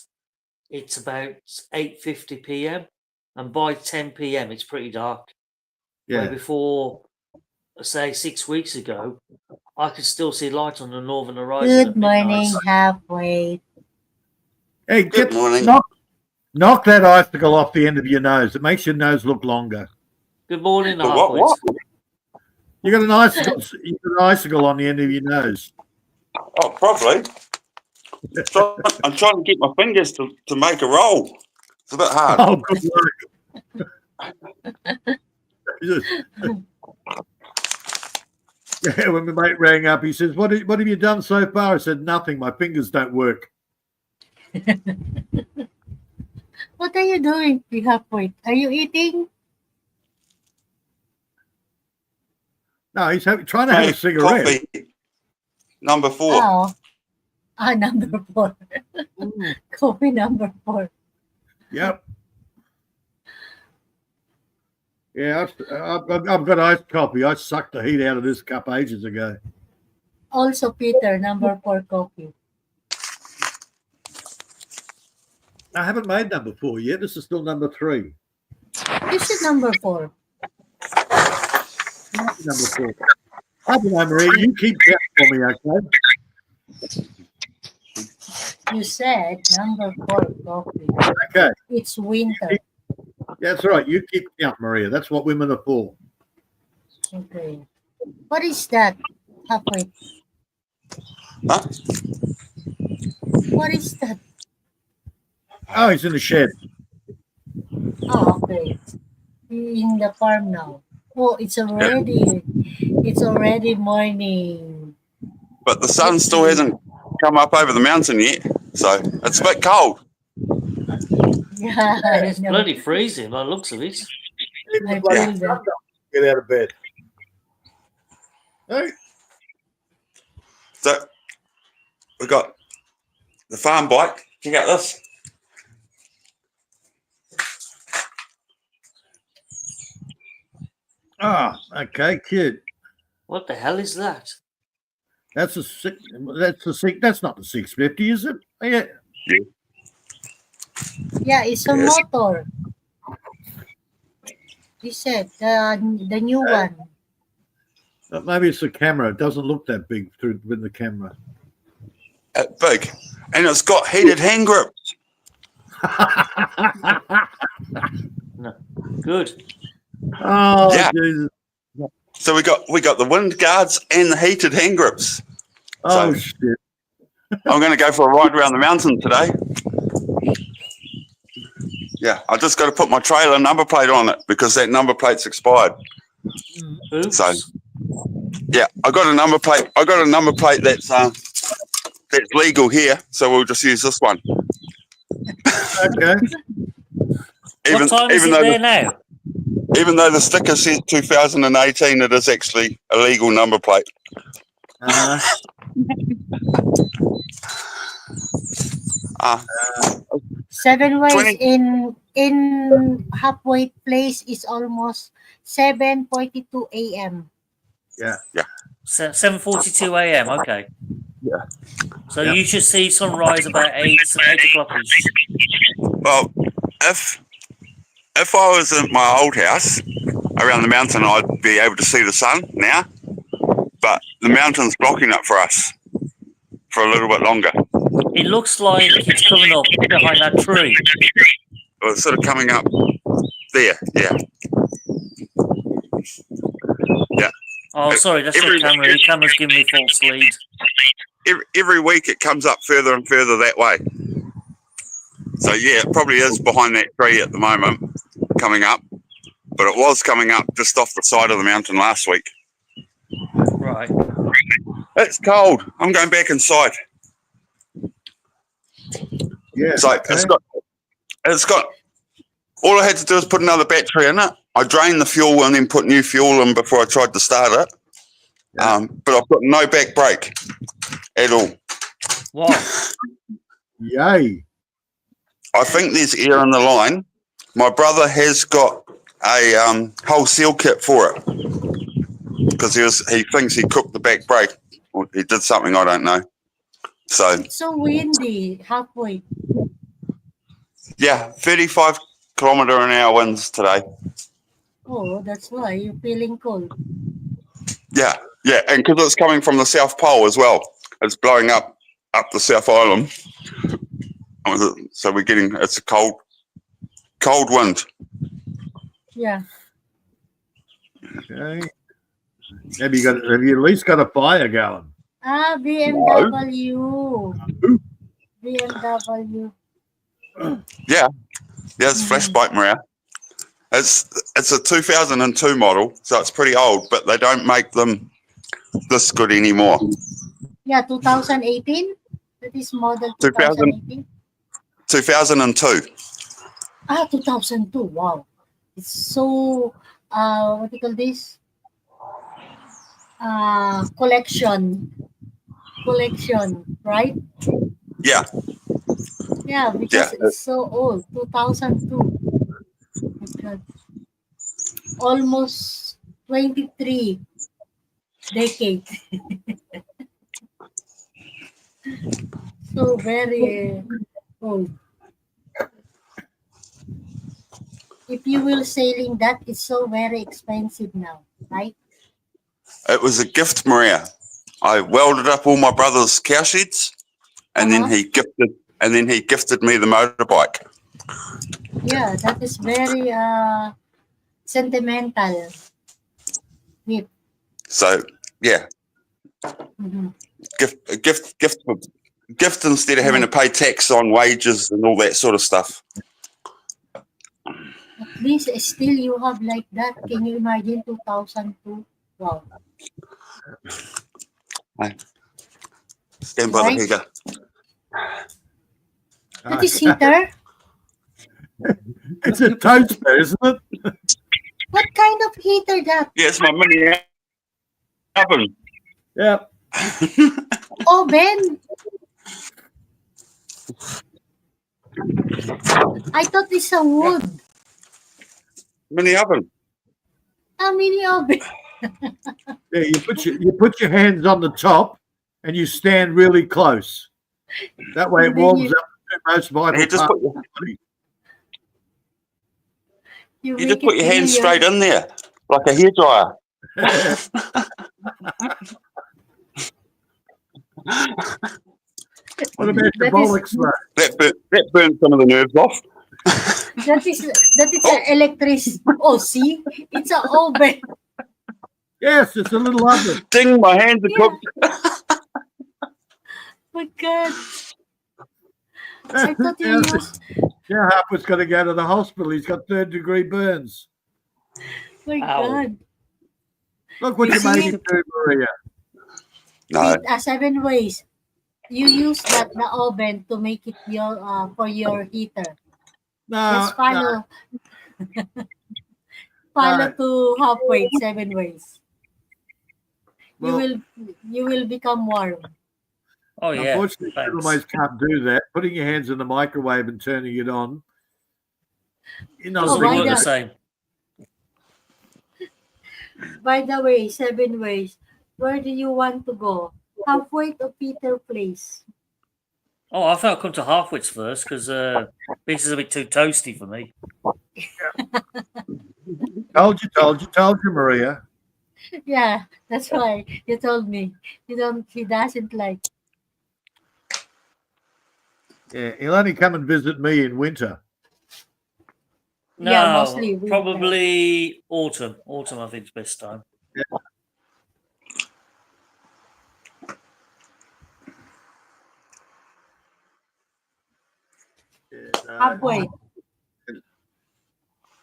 it's about 8:50 p.m. and by 10 p.m. it's pretty dark. Yeah. Where before, say 6 weeks ago, I could still see light on the northern horizon. Good morning, halfway. Hey, Good morning. Knock that icicle off the end of your nose. It makes your nose look longer. Good morning, The what? You got an icicle. You got an icicle on the end of your nose. Oh, probably. I'm trying to get my fingers to make a roll. It's a bit hard. Oh, good work. Yeah, when my mate rang up, he says, what have you done so far? I said, nothing. My fingers don't work. What are you doing, halfway? Are you eating? No, he's trying to have a cigarette. Coffee. Number 4. Oh, number 4. Coffee number 4. Yep. Yeah, I've got iced coffee. I sucked the heat out of this cup ages ago. Also, Peter, number 4 coffee. I haven't made number 4 yet. This is still number 3. This is number 4. Number 4. I don't know, Maria. You keep that for me, okay? You said number 4 coffee. Okay. It's winter. Yeah, that's right. You keep count, Maria. That's what women are for. Okay. What is that? Halfway. Huh? What is that? Oh, he's in the shed. Oh, okay. In the farm now. Oh, it's already morning. But the sun still hasn't come up over the mountain yet, so it's a bit cold. Yeah, It's bloody freezing by the looks of it. I feel that. Get out of bed. Hey. So we got the farm bike. Check out this. Ah, okay, kid. What the hell is that? That's a six. That's not the 650, is it? Yeah. Yeah, it's a Yes. motor. He said the new one. Maybe it's the camera. It doesn't look that big with the camera. Big, and it's got heated hand grips. No. Good. Oh, Yeah. Jesus. So we got the wind guards and the heated hand grips. Oh, So- shit. I'm going to go for a ride around the mountain today. Yeah, I just got to put my trailer number plate on it because that number plate's expired. Oops. So, yeah, I got a number plate. I got a number plate that's legal here, so we'll just use this one. Okay. What time is it there now? Even though the sticker says 2018, it is actually a legal number plate. Uh, 7 ways 20. in halfway place is almost 7:42 a.m. 7:42 a.m. Okay. Yeah. So Yeah. you should see sunrise about 8 o'clock. Well, if I was at my old house around the mountain, I'd be able to see the sun now. But the mountain's blocking it for us for a little bit longer. It looks like it's coming up behind that tree. Well, it's sort of coming up there. Yeah. Oh, sorry, that's your camera. Your camera's giving me false lead. Every week it comes up further and further that way. So yeah, it probably is behind that tree at the moment, coming up. But it was coming up just off the side of the mountain last week. Right. It's cold. I'm going back inside. yeah. So okay. it's got. All I had to do was put another battery in it. I drained the fuel and then put new fuel in before I tried to start it. Yeah. But I've got no back brake at all. Wow. Yay. I think there's air in the line. My brother has got a whole seal kit for it because he thinks he cooked the back brake or he did something I don't know. So It's so windy halfway. yeah, 35km/h winds today. Oh, that's why you're feeling cold. Yeah, and because it's coming from the South Pole as well, it's blowing up the South Island. So it's a cold wind. Yeah. Okay. Have you at least got a fire going? Ah, BMW. BMW. Yeah, it's flash bike, Maria. It's a 2002 model, so it's pretty old, but they don't make them this good anymore. Yeah, 2018. That is model 2000. 2018. 2002. Ah, 2002. Wow. It's so, what do you call this? Collection, right? Yeah, Yeah, because Yeah. it's so old. 2002. My God. almost 23 decades. So very old. If you will sailing that, it's so very expensive now, right? It was a gift, Maria. I welded up all my brother's cow sheds, and then he gifted me the motorbike. Yeah, that is very sentimental. Gift. So yeah, Mhm. gift instead of having to pay tax on wages and all that sort of stuff. At least still you have like that. Can you imagine 2002? Wow. Stand by Right. the heater. That is heater. It's a toaster, isn't it? What kind of heater that? Yeah, it's my mini oven. Yeah. Oven? I thought it's a wood. Mini oven. A mini oven. Yeah, you put your hands on the top and you stand really close. That way it And then warms you- up the most vital You just part put of the body. you make just put it your hands easier. straight in there like a hairdryer. What about your That is- bollocks, though? That burns some of the nerves off. That is an electric. Oh, see, it's an oven. Yes, it's a little oven. Ding! My hands are Yeah. cooked. My God, I thought you used. Yeah, Harper's got to go to the hospital. He's got 3rd-degree burns. My Ow. God, Look what You you see made it? him do, Maria. No, 7 ways. You use the oven to make it your for your heater. No, Just follow. Follow No. to halfway 7 ways. Well, You will become warm. Oh yeah. unfortunately, Thanks. Cinemas can't do that. Putting your hands in the microwave and turning it on. You're not Oh, Doesn't why work the not? same. By the way, 7 ways. Where do you want to go? Halfway to Peter Place. Oh, I thought I'd come to Halfwits first because this is a bit too toasty for me. Told you, Maria. Yeah, that's why you told me. He doesn't like. Yeah, he'll only come and visit me in winter. No, Yeah, mostly winter. probably autumn. Autumn, I think, is best time. Halfway.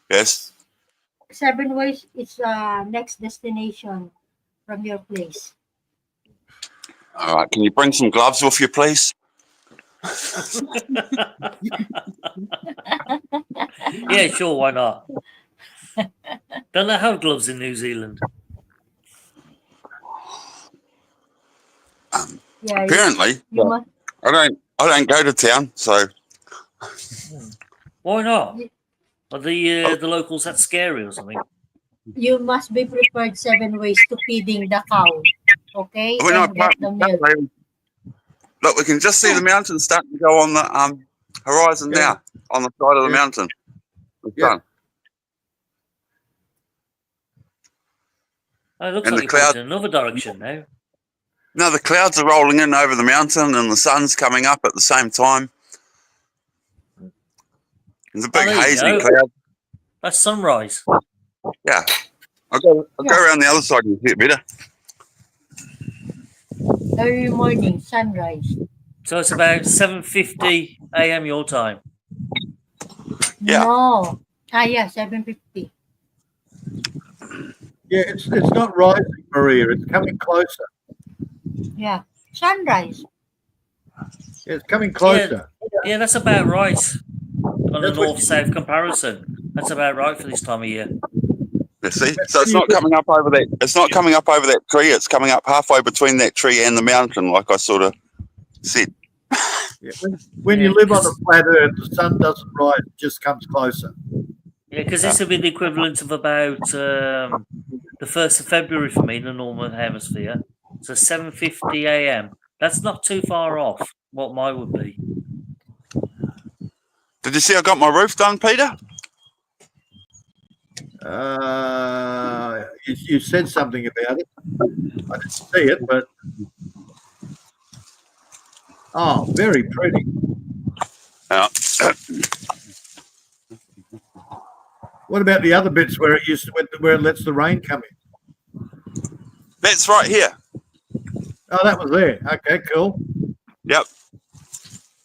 yes. 7 ways is next destination from your place. All right. Can you bring some gloves with you, please? Yeah, sure, why not? Don't they have gloves in New Zealand? Yeah, Apparently, you must. I don't go to town, so Why not? Yeah. Are the locals that scary or something? You must be prepared 7 ways to feeding the cow. Okay? when I And get the milk. look, we can just see the mountains starting to go on the horizon Yeah. now, on the side of the Yeah. mountain. It's Yeah. done. Oh, it looks And like the you're cloud- pointing in another direction now. No, the clouds are rolling in over the mountain, and the sun's coming up at the same time. There's a big there you hazy go. cloud. That's sunrise. Yeah, I'll go Yeah. around the other side and see it better. Early morning, sunrise. So it's about 7:50 a.m. your time. Yeah. No. Yeah, 7:50. Yeah, it's not rising, Maria. It's coming closer. Yeah. Sunrise. Yeah, it's coming closer. Yeah, that's about right. On the That's what- north-south comparison, that's about right for this time of year. You see, so it's not coming up over that. It's not coming up over that tree. It's coming up halfway between that tree and the mountain, like I sort of said. Yeah, when you Yeah, live on a because- flat earth, the sun doesn't rise; it just comes closer. Yeah, Yeah, because this would be the equivalent of about the 1st of February for me in the Northern Hemisphere. So 7:50 a.m. That's not too far off what mine would be. Did you see I got my roof done, Peter? You said something about it. I didn't see it, but very pretty. Yeah. What about the other bits where where it lets the rain come in? That's right here. Oh, that was there. Okay, cool. Yep.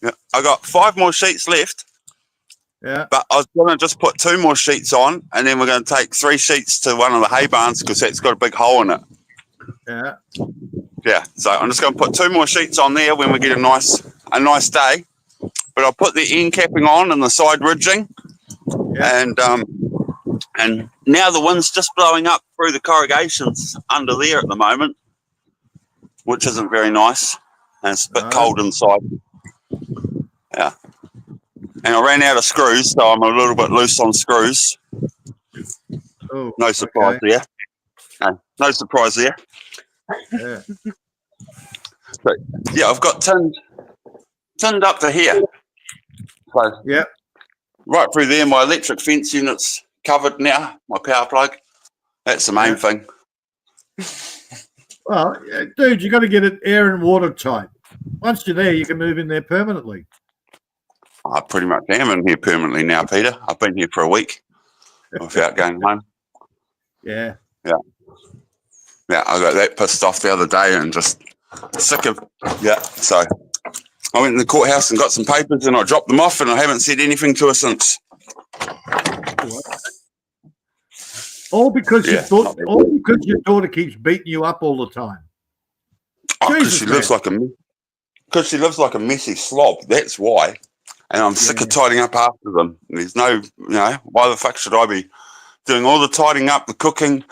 Yeah. I got 5 more sheets left, Yeah. but I was going to just put 2 more sheets on, and then we're going to take 3 sheets to one of the hay barns because that's got a big hole in it. Yeah. Yeah. So I'm just going to put 2 more sheets on there when we get a nice day. But I'll put the end capping on and the side ridging, and now the wind's just blowing up through the corrugations under there at the moment, which isn't very nice, and it's a bit cold inside. Yeah. And I ran out of screws, so I'm a little bit loose on screws. Oh, No surprise there. No surprise there. Yeah. But yeah, I've got tinned up to here. So Yeah. right through there, my electric fence unit's covered now, my power plug. That's the main thing. Well, dude, you got to get it air and water tight. Once you're there, you can move in there permanently. I pretty much am in here permanently now, Peter. I've been here for a week without going home. Yeah. Yeah, I got that pissed off the other day and just sick of, so I went in the courthouse and got some papers and I dropped them off and I haven't said anything to her since. All because your daughter keeps beating you up all the time. Because she lives like a messy slob. That's why. And I'm sick of tidying up after them. There's no, why the fuck should I be doing all the tidying up, the cooking,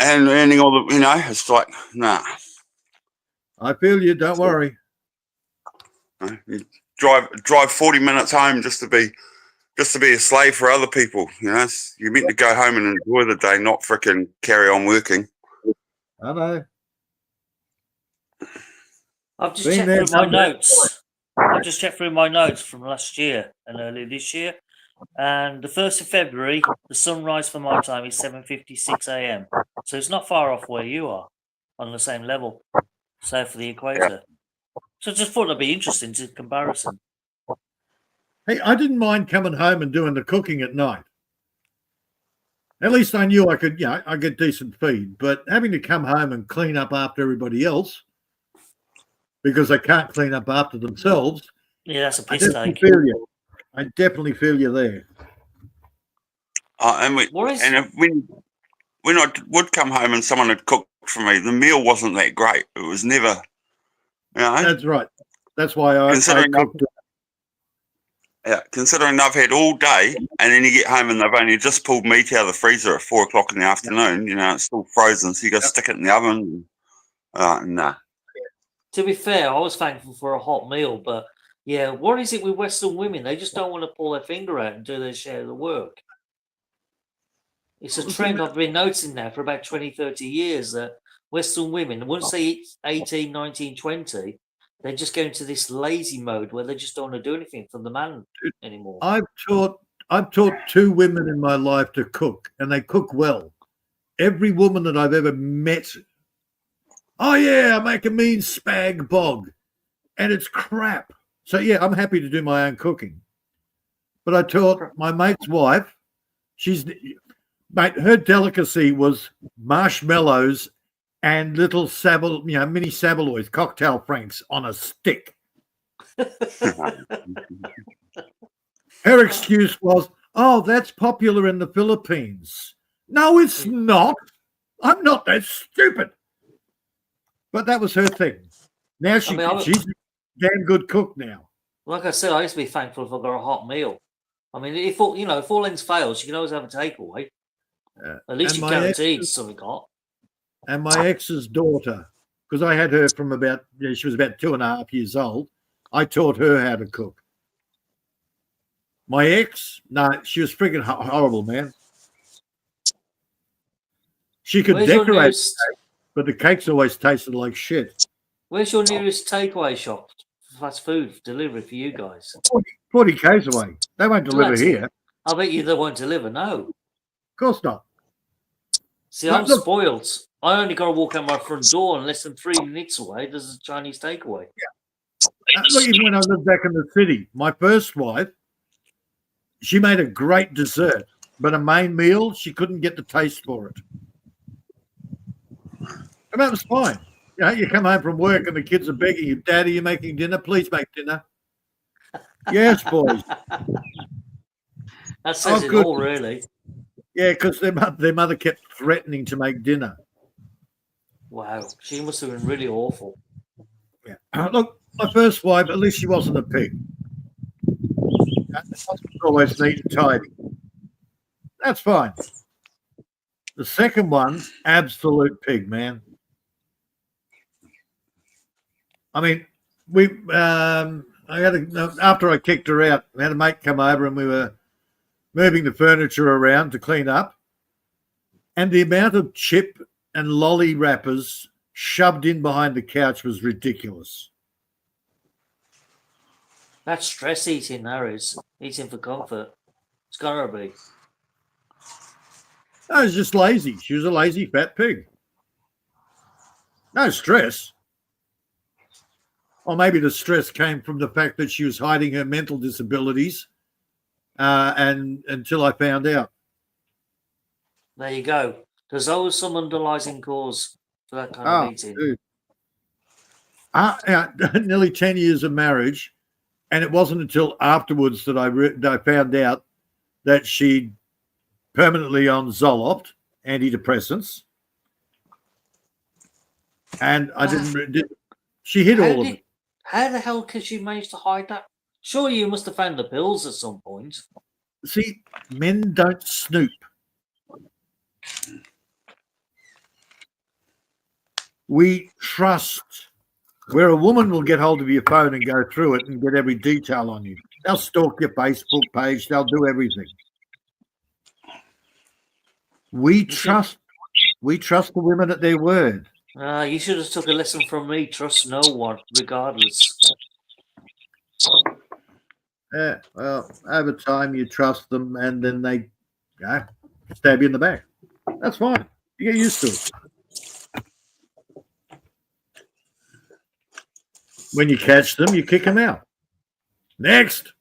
and earning all the, it's like, nah. I feel you. Don't worry. You drive 40 minutes home just to be a slave for other people. You're meant to go home and enjoy the day, not frickin' carry on working. I know. I've just checked through my notes. I've just checked through my notes from last year and earlier this year. And the 1st of February, the sunrise for my time is 7:56 a.m. So it's not far off where you are, on the same level, south of the equator. So I just thought it'd be interesting to comparison. Hey, I didn't mind coming home and doing the cooking at night. At least I knew I could, I get decent feed. But having to come home and clean up after everybody else because they can't clean up after themselves. Yeah, that's a piss take. I definitely feel you there. When I would come home and someone had cooked for me, the meal wasn't that great. It was never, That's right. That's why I cooked. Yeah, considering I've had all day, and then you get home and they've only just pulled meat out of the freezer at 4 o'clock in the afternoon. It's still frozen, so you got to stick it in the oven. Nah. To be fair, I was thankful for a hot meal, but yeah, what is it with Western women? They just don't want to pull their finger out and do their share of the work. It's a trend I've been noticing now for about 20, 30 years that Western women, once they hit 18, 19, 20, they just go into this lazy mode where they just don't want to do anything for the man anymore. I've taught 2 women in my life to cook, and they cook well. Every woman that I've ever met, I make a mean spag bog, and it's crap. So I'm happy to do my own cooking. But I taught my mate's wife, her delicacy was marshmallows and little mini Saveloys, cocktail franks on a stick. Her excuse was, that's popular in the Philippines. No, it's not. I'm not that stupid. But that was her thing. Now she's a damn good cook now. Like I said, I used to be thankful if I got a hot meal. I mean, if all ends fails, you can always have a takeaway. At least you're guaranteed something hot. And my ex's daughter, because I had her from she was about 2.5 years old. I taught her how to cook. My ex, no, she was freaking horrible, man. She could Where's your decorate, nearest? but the cakes always tasted like shit. Where's your nearest takeaway shop? Fast food delivery for you guys. 40 k's away. They won't deliver That's here. it. I bet you they won't deliver. No. Of course not. See, Look, I'm look. spoiled. I only got to walk out my front door, and less than 3 minutes away, there's a Chinese takeaway. Look, even when I lived back in the city, my first wife, she made a great dessert, but a main meal, she couldn't get the taste for it. And that was fine. You know, you come home from work and the kids are begging you, Dad, are you making dinner? Please make dinner. Yes, boys. That says it good. all, really. Yeah, because their mother kept threatening to make dinner. Wow, she must have been really awful. Yeah. Look, my first wife, at least she wasn't a pig. Always neat and tidy. That's fine. The second one, absolute pig, man. I mean, after I kicked her out, I had a mate come over and we were moving the furniture around to clean up. And the amount of chip and lolly wrappers shoved in behind the couch was ridiculous. That's stress eating, that is. Eating for comfort. It's gotta be. I was just lazy. She was a lazy fat pig. No stress. Or maybe the stress came from the fact that she was hiding her mental disabilities and until I found out. There you go. There's always some underlying cause for that kind of eating. Dude. Nearly 10 years of marriage, and it wasn't until afterwards that I found out that she'd permanently on Zoloft, antidepressants, and I didn't. She hid all of it. How the hell could she manage to hide that? Surely you must have found the pills at some point. See, men don't snoop. We trust. Where a woman will get hold of your phone and go through it and get every detail on you. They'll stalk your Facebook page. They'll do everything. We trust the women at their word. You should have took a lesson from me. Trust no one, regardless. Yeah, well, over time you trust them and then they stab you in the back. That's fine. You get used to it. When you catch them, you kick them out. Next.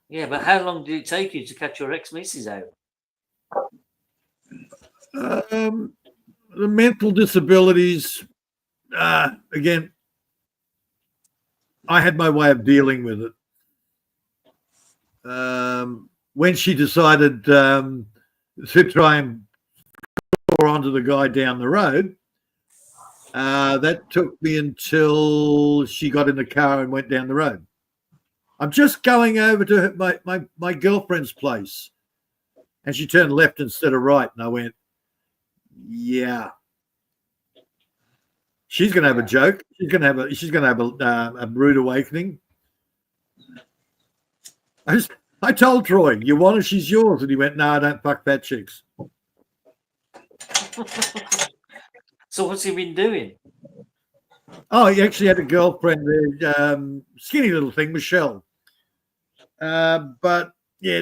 Yeah, but how long did it take you to catch your ex-missus out? The mental disabilities, again, I had my way of dealing with it. When she decided to try and pour onto the guy down the road, that took me until she got in the car and went down the road. I'm just going over to my girlfriend's place, and she turned left instead of right, and I went, yeah. She's going to have a joke. She's going to have a rude awakening. I told Troy, you want her, she's yours, and he went, no, I don't fuck fat chicks. So what's he been doing? Oh, he actually had a girlfriend there, skinny little thing, Michelle. But yeah,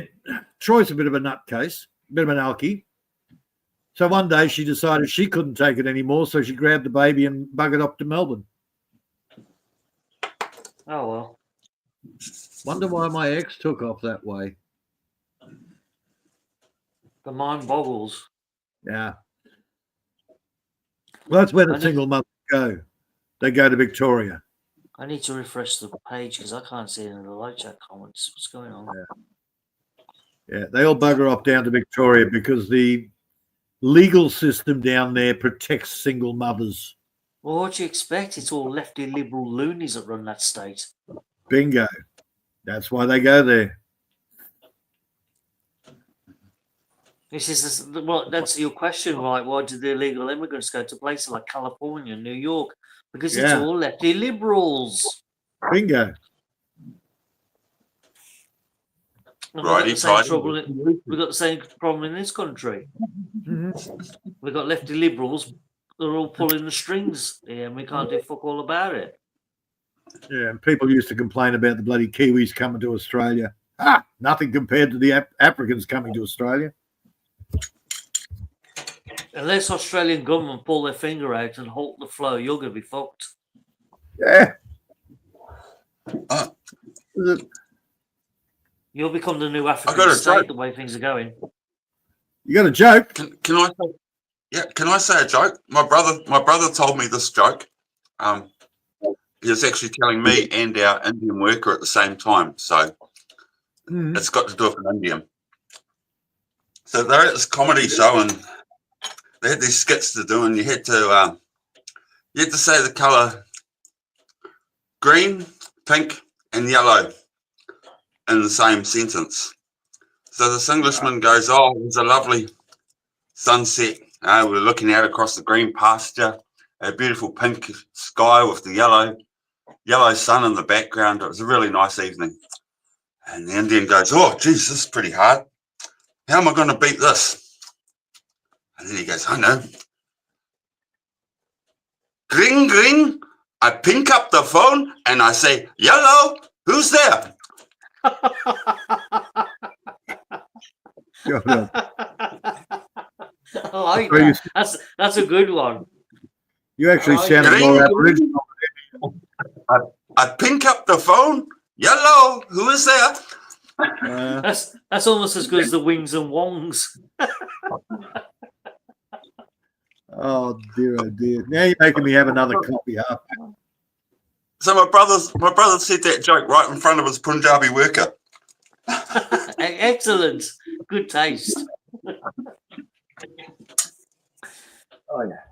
Troy's a bit of a nutcase, a bit of an alkie. So one day she decided she couldn't take it anymore, so she grabbed the baby and buggered off to Melbourne. Oh, well. Wonder why my ex took off that way. The mind boggles. Yeah. Well, that's where the single mothers go. They go to Victoria. I need to refresh the page because I can't see any of the live chat comments. What's going on? Yeah, they all bugger off down to Victoria because the legal system down there protects single mothers. Well, what do you expect? It's all lefty liberal loonies that run that state. Bingo. That's why they go there. Well, that's your question, right? Why do the illegal immigrants go to places like California, New York? Because it's all lefty liberals. Bingo. And Right, we've got the same problem in this country. We've got lefty liberals. They're all pulling the strings here, and we can't do fuck all about it. Yeah, and people used to complain about the bloody Kiwis coming to Australia. Nothing compared to the Africans coming to Australia. Unless Australian government pull their finger out and halt the flow, you're going to be fucked. Yeah. You'll become the new African state the way things are going. You got a joke? Can I say? Yeah, can I say a joke? My brother told me this joke. He was actually telling me and our Indian worker at the same time. So it's got to do with an Indian. So they're at this comedy show and they had these skits to do, and you had to say the colour green, pink, and yellow in the same sentence. So this Englishman goes, "Oh, it was a lovely sunset. We're looking out across the green pasture, a beautiful pink sky with the yellow sun in the background. It was a really nice evening." And the Indian goes, "Oh, geez, this is pretty hard. How am I going to beat this?" And then he goes, "I know. Gring, gring. I pick up the phone and I say, 'Yellow, who's there?'" I like that. That's a good one. You actually sounded more Aboriginal. I pick up the phone. "Yellow, who is there?" That's almost as good as the wings and wongs. Oh dear, oh dear. Now you're making me have another coffee up. So my brother said that joke right in front of his Punjabi worker. Excellent. Good taste. Oh yeah.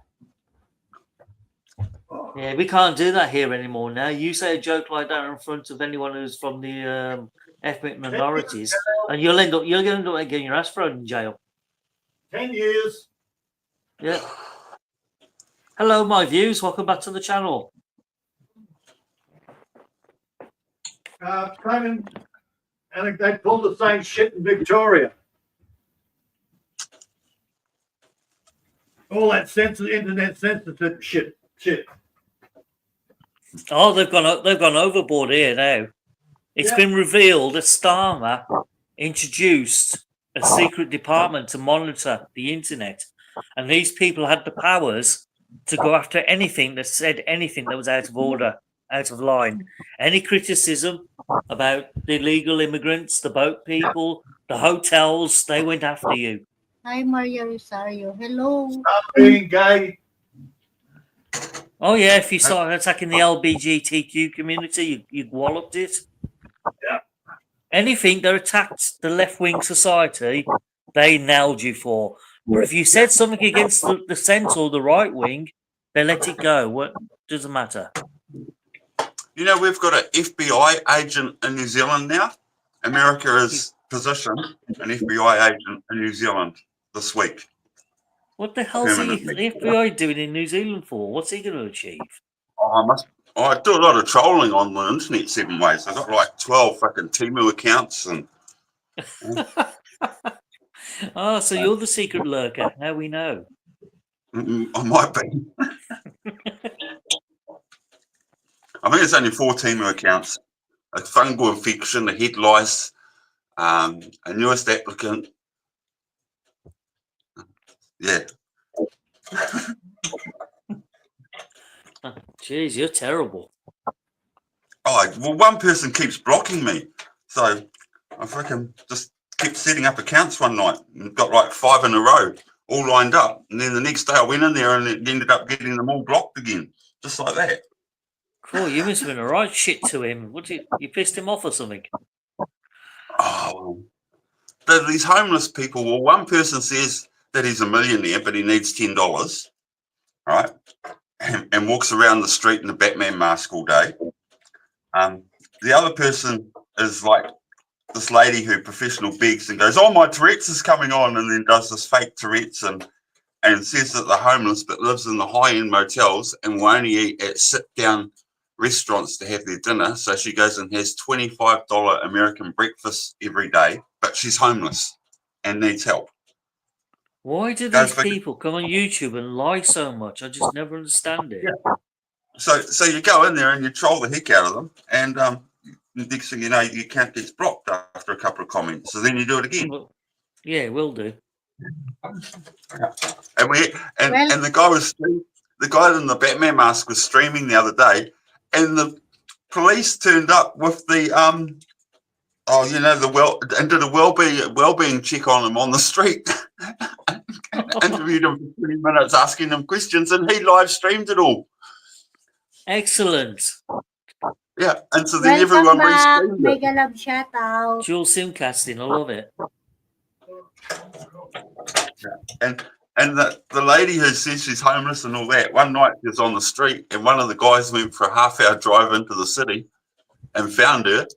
Yeah, we can't do that here anymore now. You say a joke like that in front of anyone who's from the ethnic minorities, and you're going to end up getting your ass thrown in jail. 10 years. Yeah. Hello, my views. Welcome back to the channel. Simon, I think they pulled the same shit in Victoria. All that internet censorship shit. Oh, they've gone overboard here now. It's been revealed that Starmer introduced a secret department to monitor the internet, and these people had the powers to go after anything that said anything that was out of order, out of line. Any criticism about the illegal immigrants, the boat people, the hotels, they went after you. Hi, Maria Rosario. Hello. Stop being gay. Oh yeah, if you started attacking the LGBTQ community, you walloped it. Yeah. Anything that attacked the left-wing society, they nailed you for. But if you said something against the centre or the right wing, they let it go. What doesn't matter? You know, we've got an FBI agent in New Zealand now. America has positioned an FBI agent in New Zealand this week. What the hell's the FBI doing in New Zealand for? What's he going to achieve? I do a lot of trolling on the internet 7 ways. I've got like 12 fucking Temu accounts and Oh, so you're the secret lurker. Now we know. I might be. I think it's only 4 Temu accounts. A fungal infection, a head lice, a newest applicant. Yeah. Jeez, you're terrible. Oh, well, one person keeps blocking me. So I fucking just kept setting up accounts one night and got like 5 in a row, all lined up. And then the next day I went in there and it ended up getting them all blocked again, just like that. Cool, you must have been a right shit to him. What you pissed him off or something? Oh, but these homeless people, well, one person says that he's a millionaire, but he needs $10, right? And walks around the street in a Batman mask all day. The other person is like this lady who professional begs and goes, "Oh, my Tourette's is coming on," and then does this fake Tourette's and says that they're homeless but lives in the high-end motels and will only eat at sit-down restaurants to have their dinner. So she goes and has $25 American breakfast every day, but she's homeless and needs help. Why do Go these figure. people come on YouTube and lie so much? I just never understand it. Yeah. So you go in there and you troll the heck out of them, and next thing you know, your account gets blocked after a couple of comments. So then you do it again. Well, yeah, will do. And the guy in the Batman mask was streaming the other day, and the police turned up with the did a well-being check on him on the street. Interviewed him for 20 minutes, asking him questions, and he live streamed it all. Excellent. Yeah, and so then Welcome everyone back. restreamed it. Mega love shout out. Dual SIM casting, I love it. And the lady who says she's homeless and all that, one night she was on the street, and one of the guys went for a half-hour drive into the city and found her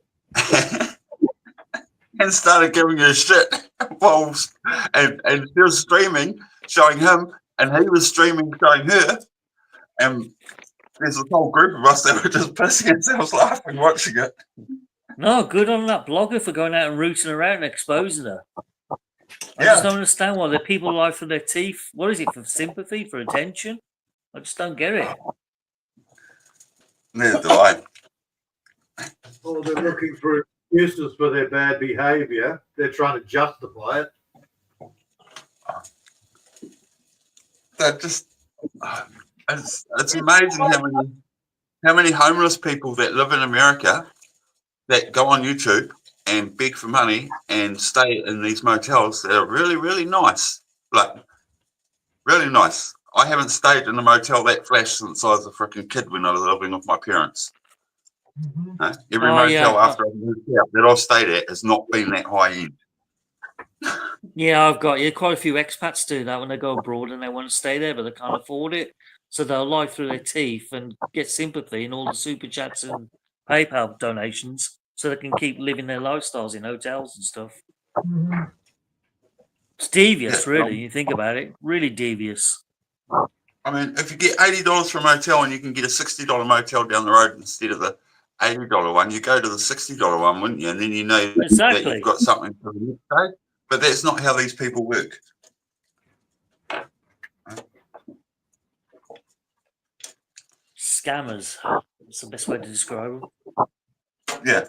and started giving her shit. And she was streaming, showing him, and he was streaming, showing her. And there's a whole group of us that were just pissing ourselves laughing watching it. No, good on that blogger for going out and rooting around and exposing her. I Yeah. just don't understand why the people lie for their teeth. What is it, for sympathy, for attention? I just don't get it. Neither do I. Well, they're looking for excuses for their bad behaviour. They're trying to justify it. They're just, it's amazing how many homeless people that live in America that go on YouTube and beg for money and stay in these motels that are really, really nice. Like, really nice. I haven't stayed in a motel that flash since I was a freaking kid when I was living with my parents. Every motel after I've moved out that I've stayed at has not been that high end. Yeah, I've got quite a few expats do that when they go abroad and they want to stay there, but they can't afford it. So they'll lie through their teeth and get sympathy and all the super chats and PayPal donations so they can keep living their lifestyles in hotels and stuff. It's devious, really. You think about it, really devious. I mean, if you get $80 for a motel and you can get a $60 motel down the road instead of the $80 one, you go to the $60 one, wouldn't you? And then you know that you've got something for the next day. But that's not how these people work. Scammers. That's the best way to describe them. Yeah.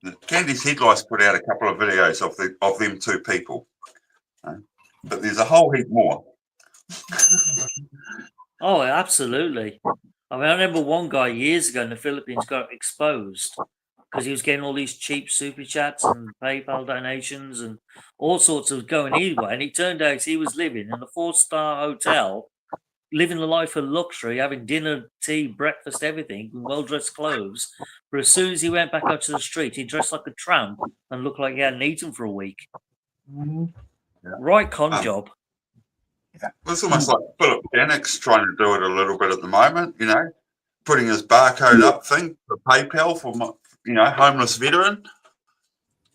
Candice Headlights put out a couple of videos of them two people. But there's a whole heap more. Oh, absolutely. I mean, I remember one guy years ago in the Philippines got exposed because he was getting all these cheap super chats and PayPal donations and all sorts of going anyway. And it turned out he was living in a 4-star hotel, living the life of luxury, having dinner, tea, breakfast, everything, well-dressed clothes. But as soon as he went back out to the street, he dressed like a tramp and looked like he hadn't eaten for a week. Yeah. Right con job. Yeah. It's almost like Philip Janik's trying to do it a little bit at the moment, you know, putting his barcode up thing for PayPal for, homeless veteran.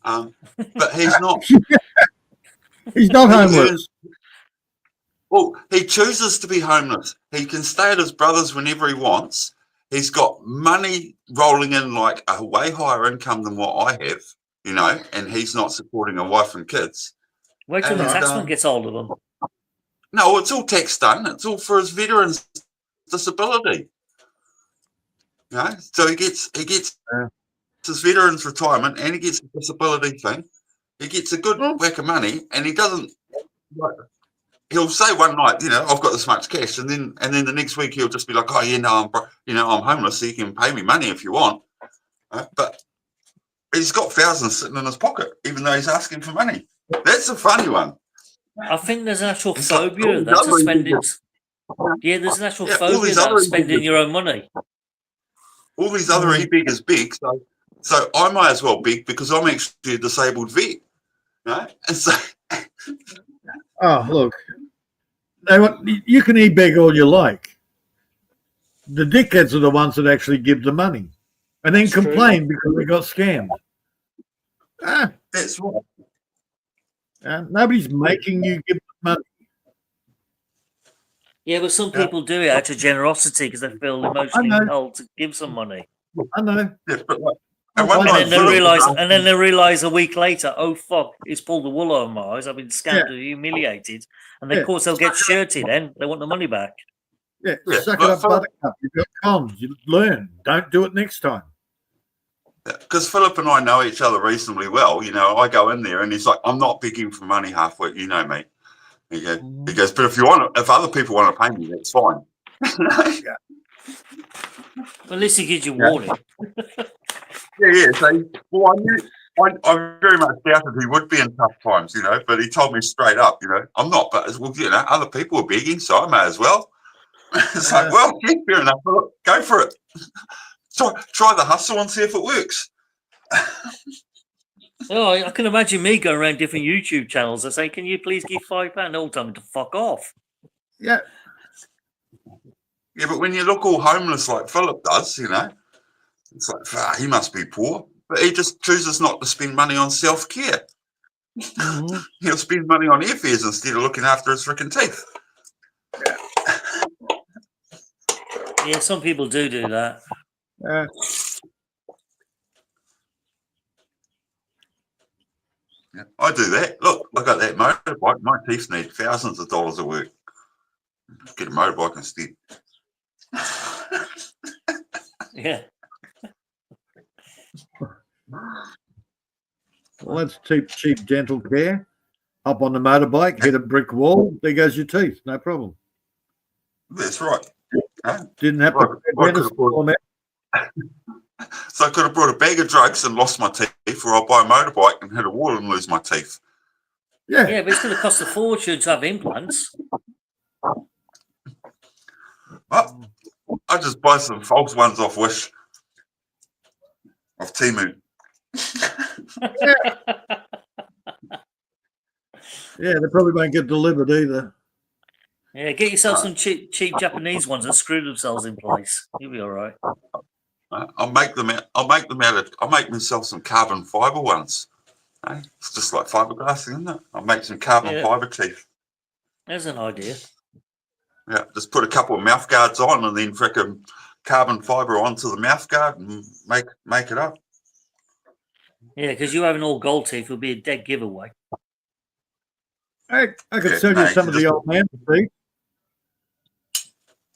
But he's not. He's not homeless. Well, he chooses to be homeless. He can stay at his brother's whenever he wants. He's got money rolling in like a way higher income than what I have, and he's not supporting a wife and kids. Wait till the taxman gets hold of them. No, it's all tax done. It's all for his veterans' disability. So he gets his veterans' retirement and he gets the disability thing. He gets a good whack of money, and he doesn't. He'll say one night, I've got this much cash, and then the next week he'll just be like, oh yeah, no, I'm homeless, so you can pay me money if you want. But he's got thousands sitting in his pocket, even though he's asking for money. That's a funny one. I think there's an actual phobia of that to spending. Yeah, there's an actual phobia of spending your own money. All these other e-beggars beg, so I might as well beg because I'm actually a disabled vet. And so. Oh, look. You can e-beg all you like. The dickheads are the ones that actually give the money and then complain because they got scammed. That's right. Nobody's making you give them money. Yeah, but some people do it out of generosity because they feel emotionally know. compelled to give some money. I know. Yeah, but like, at one And time, And then they Philip was realise, asking- and then they realise a week later, oh fuck, it's pulled the wool over my eyes. I've been scammed Yeah. and humiliated, and then Yeah. of course they'll get shirty. Then they want the money back. Yeah, Yeah, suck look, it up, Philip- buttercup. You've got comms. You learn. Don't do it next time. because Philip and I know each other reasonably well. You know, I go in there and he's like, I'm not begging for money halfway. You know me. He goes, but if other people want to pay me, that's fine. Well, at least he gives you Yeah. warning. Yeah. So, well, I very much doubted he would be in tough times, you know, but he told me straight up, you know, I'm not, but well, you know, other people are begging, so I may as well. It's like, well, yeah, fair enough. Look, go for it. Try the hustle and see if it works. Oh, I can imagine me going around different YouTube channels and saying, "Can you please give £5?" They'll tell me to fuck off. Yeah. Yeah, but when you look all homeless like Philip does, you know, it's like, he must be poor. But he just chooses not to spend money on self-care. Mhm. He'll spend money on airfares instead of looking after his freaking teeth. Yeah, some people do that. Yeah, I do that. Look, I got that motorbike. My teeth need thousands of dollars of work. Get a motorbike instead. Yeah. Well, that's cheap dental care. Up on the motorbike, hit a brick wall. There goes your teeth. No problem. That's right. Didn't have Right, to. I could have bought- So I could have brought a bag of drugs and lost my teeth, or I'll buy a motorbike and hit a wall and lose my teeth. Yeah. Yeah, but it's going to cost a fortune to have implants. Well, I just buy some false ones off Wish, off Temu. Yeah, they probably won't get delivered either. Yeah, get yourself some cheap Japanese ones that screw themselves in place. You'll be all right. I'll make myself some carbon fiber ones. It's just like fiberglass, isn't it? I'll make some carbon fiber teeth. There's an idea. Yeah, just put a couple of mouth guards on and then frickin' carbon fiber onto the mouth guard and make it up. Yeah, because you having all gold teeth would be a dead giveaway. I could Yeah, sell you no, some you of the just- old man teeth.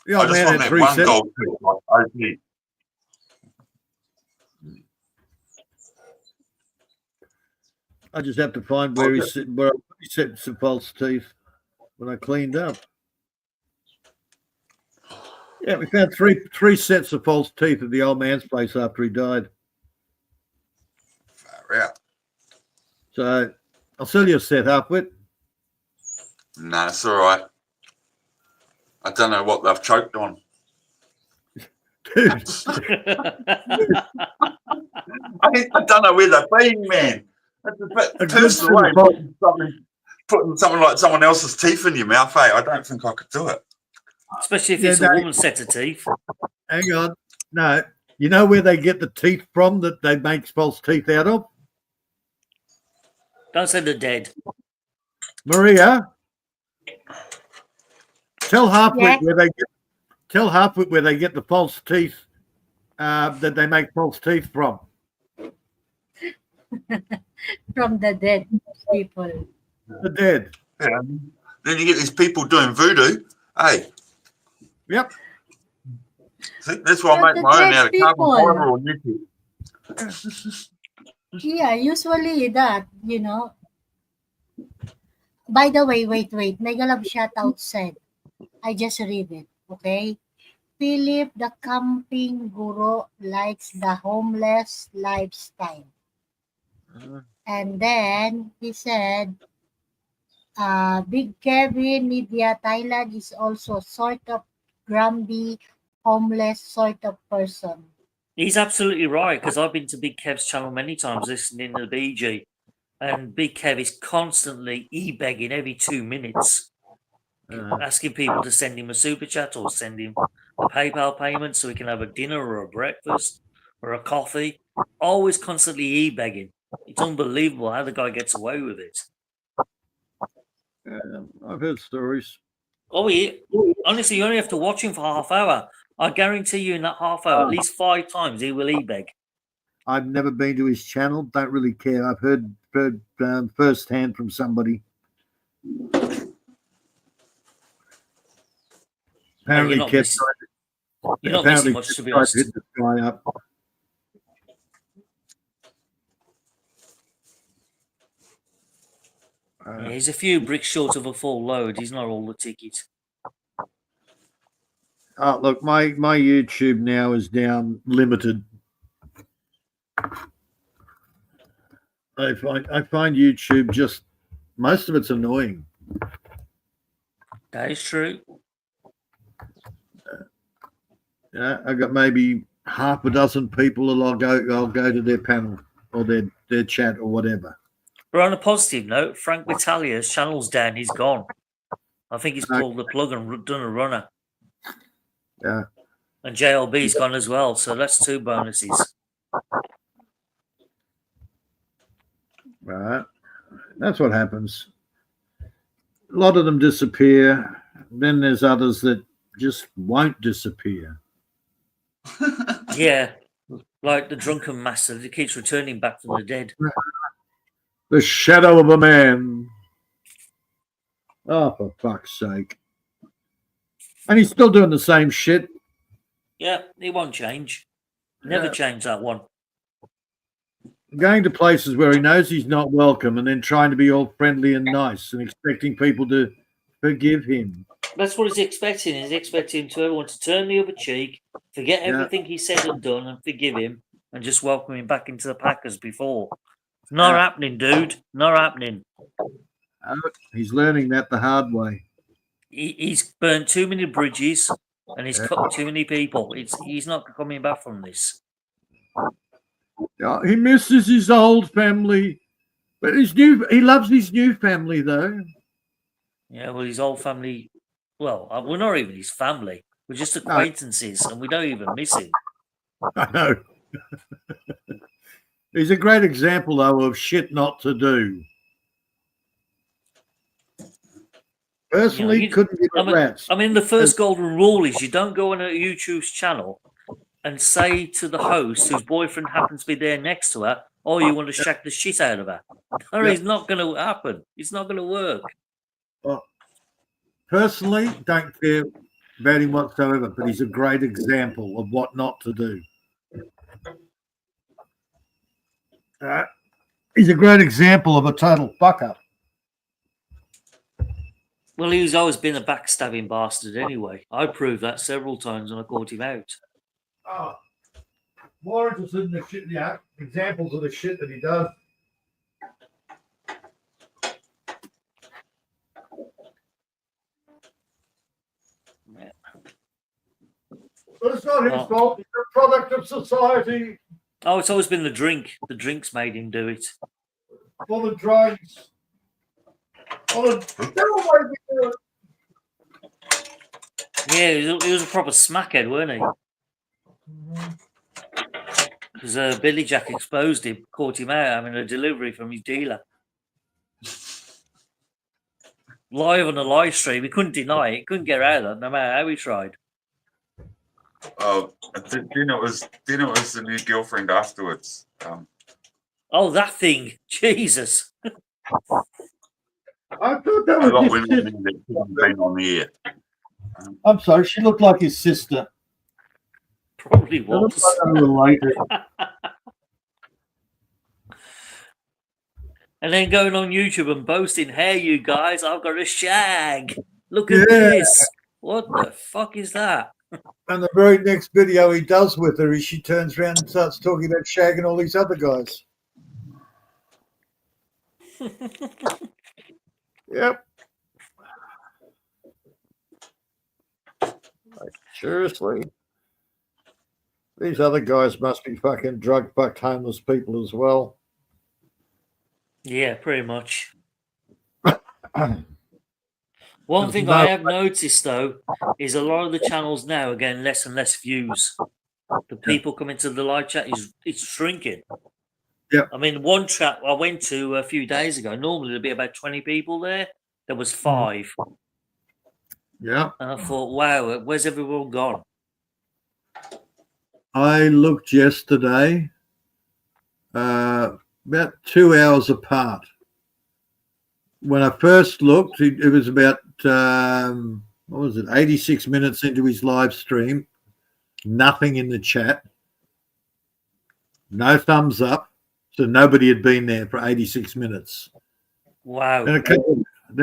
The I old just man want had that 3 one cents. gold tooth like OG. I just have to find where he set some false teeth when I cleaned up. Yeah, we found three sets of false teeth at the old man's place after he died. Far out. So I'll sell you a set halfwit. No, it's all right. I don't know what they've choked on. Dude, I don't know where they've been, man. That's a bit A good personal, set eh? of false- Putting something like someone else's teeth in your mouth, eh? I don't think I could do it. Especially if Yeah, it's no. a woman's set of teeth. hang on. No, you know where they get the teeth from that they make false teeth out of? Don't say they're dead. Maria, tell Halfwit Yeah. where they get the false teeth that they make false teeth from. From the dead people. The dead. Yeah. Then you get these people doing voodoo. Hey, Yep. see, that's why I But make the my own dead out of people. carbon fiber on YouTube. Yeah, usually that, By the way, wait. Megalab shoutout said, I just read it, okay? Philip the camping guru likes the homeless lifestyle. And then he said, Big Kevin Media Thailand is also sort of grumpy, homeless sort of person. He's absolutely right, because I've been to Big Kev's channel many times listening to BG, and Big Kev is constantly e-begging every 2 minutes, asking people to send him a super chat or send him a PayPal payment so he can have a dinner or a breakfast or a coffee. Always constantly e-begging. It's unbelievable how the guy gets away with it. I've heard stories. Oh, honestly, you only have to watch him for half hour. I guarantee you, in that half hour, at least 5 times he will e-beg. I've never been to his channel. Don't really care. I've heard firsthand from somebody. Apparently, you're not missing, you're not missing much, to be honest. Hit this guy up. Yeah, he's a few bricks short of a full load. He's not all the ticket. Oh, look, my YouTube now is down limited. I find YouTube just, most of it's annoying. That is true. Yeah, I got maybe half a dozen people, and I'll go to their panel or their chat or whatever. But on a positive note, Frank Battalia's channel's down. He's gone. I think he's pulled the plug and done a runner. Yeah. And JLB's gone as well. So that's 2 bonuses. Right. That's what happens. A lot of them disappear. Then there's others that just won't disappear. Yeah. Like the drunken master that keeps returning back from the dead. The shadow of a man. Oh, for fuck's sake. And he's still doing the same shit. Yeah, he won't change. Never change that one. Going to places where he knows he's not welcome and then trying to be all friendly and nice and expecting people to forgive him. That's what he's expecting. He's expecting everyone to turn the other cheek, forget everything he said and done, and forgive him, and just welcome him back into the pack as before. Not happening, dude. Not happening. He's learning that the hard way. He's burned too many bridges, and he's cut too many people. He's not coming back from this. He misses his old family, but he loves his new family though. Yeah, well, his old family. Well, we're not even his family. We're just acquaintances, and we don't even miss him. I know. He's a great example, though, of shit not to do. Personally, couldn't give a rat's. I mean, the first golden rule is you don't go on a YouTube's channel and say to the host, whose boyfriend happens to be there next to her, "Oh, you want to shag the shit out of her." No, it's not going to happen. It's not going to work. Well, personally, don't care about him whatsoever, but he's a great example of what not to do. He's a great example of a total fuck-up. Well, he's always been a backstabbing bastard anyway. I proved that several times when I caught him out. Oh, more interested in the shit, examples of the shit that he does. But it's not his fault. He's a product of society. Oh, it's always been the drink. The drinks made him do it. All the drugs. Yeah, he was a proper smackhead, weren't he? Because Billy Jack exposed him, caught him out having a delivery from his dealer. Live on a live stream, he couldn't deny it. He couldn't get out of it, no matter how he tried. Oh, Dina was the new girlfriend afterwards. Oh, that thing. Jesus. I thought that a lot of was his women that couldn't been on the air. I'm sorry, she looked like his sister. Probably was. And then going on YouTube and boasting, "Hey, you guys, I've got a shag. Look at this. What the fuck is that?" And the very next video he does with her is she turns around and starts talking about shagging all these other guys. Yep. Like, seriously? These other guys must be fucking drug-fucked homeless people as well. Yeah, pretty much. One thing I have noticed, though, is a lot of the channels now are getting less and less views. The people coming to the live chat it's shrinking. Yeah. I mean, one chat I went to a few days ago, normally there'd be about 20 people there. There was 5. Yeah. And I thought, wow, where's everyone gone? I looked yesterday, about 2 hours apart. When I first looked, it was about, what was it, 86 minutes into his live stream. Nothing in the chat. No thumbs up. So nobody had been there for 86 minutes. Wow. Then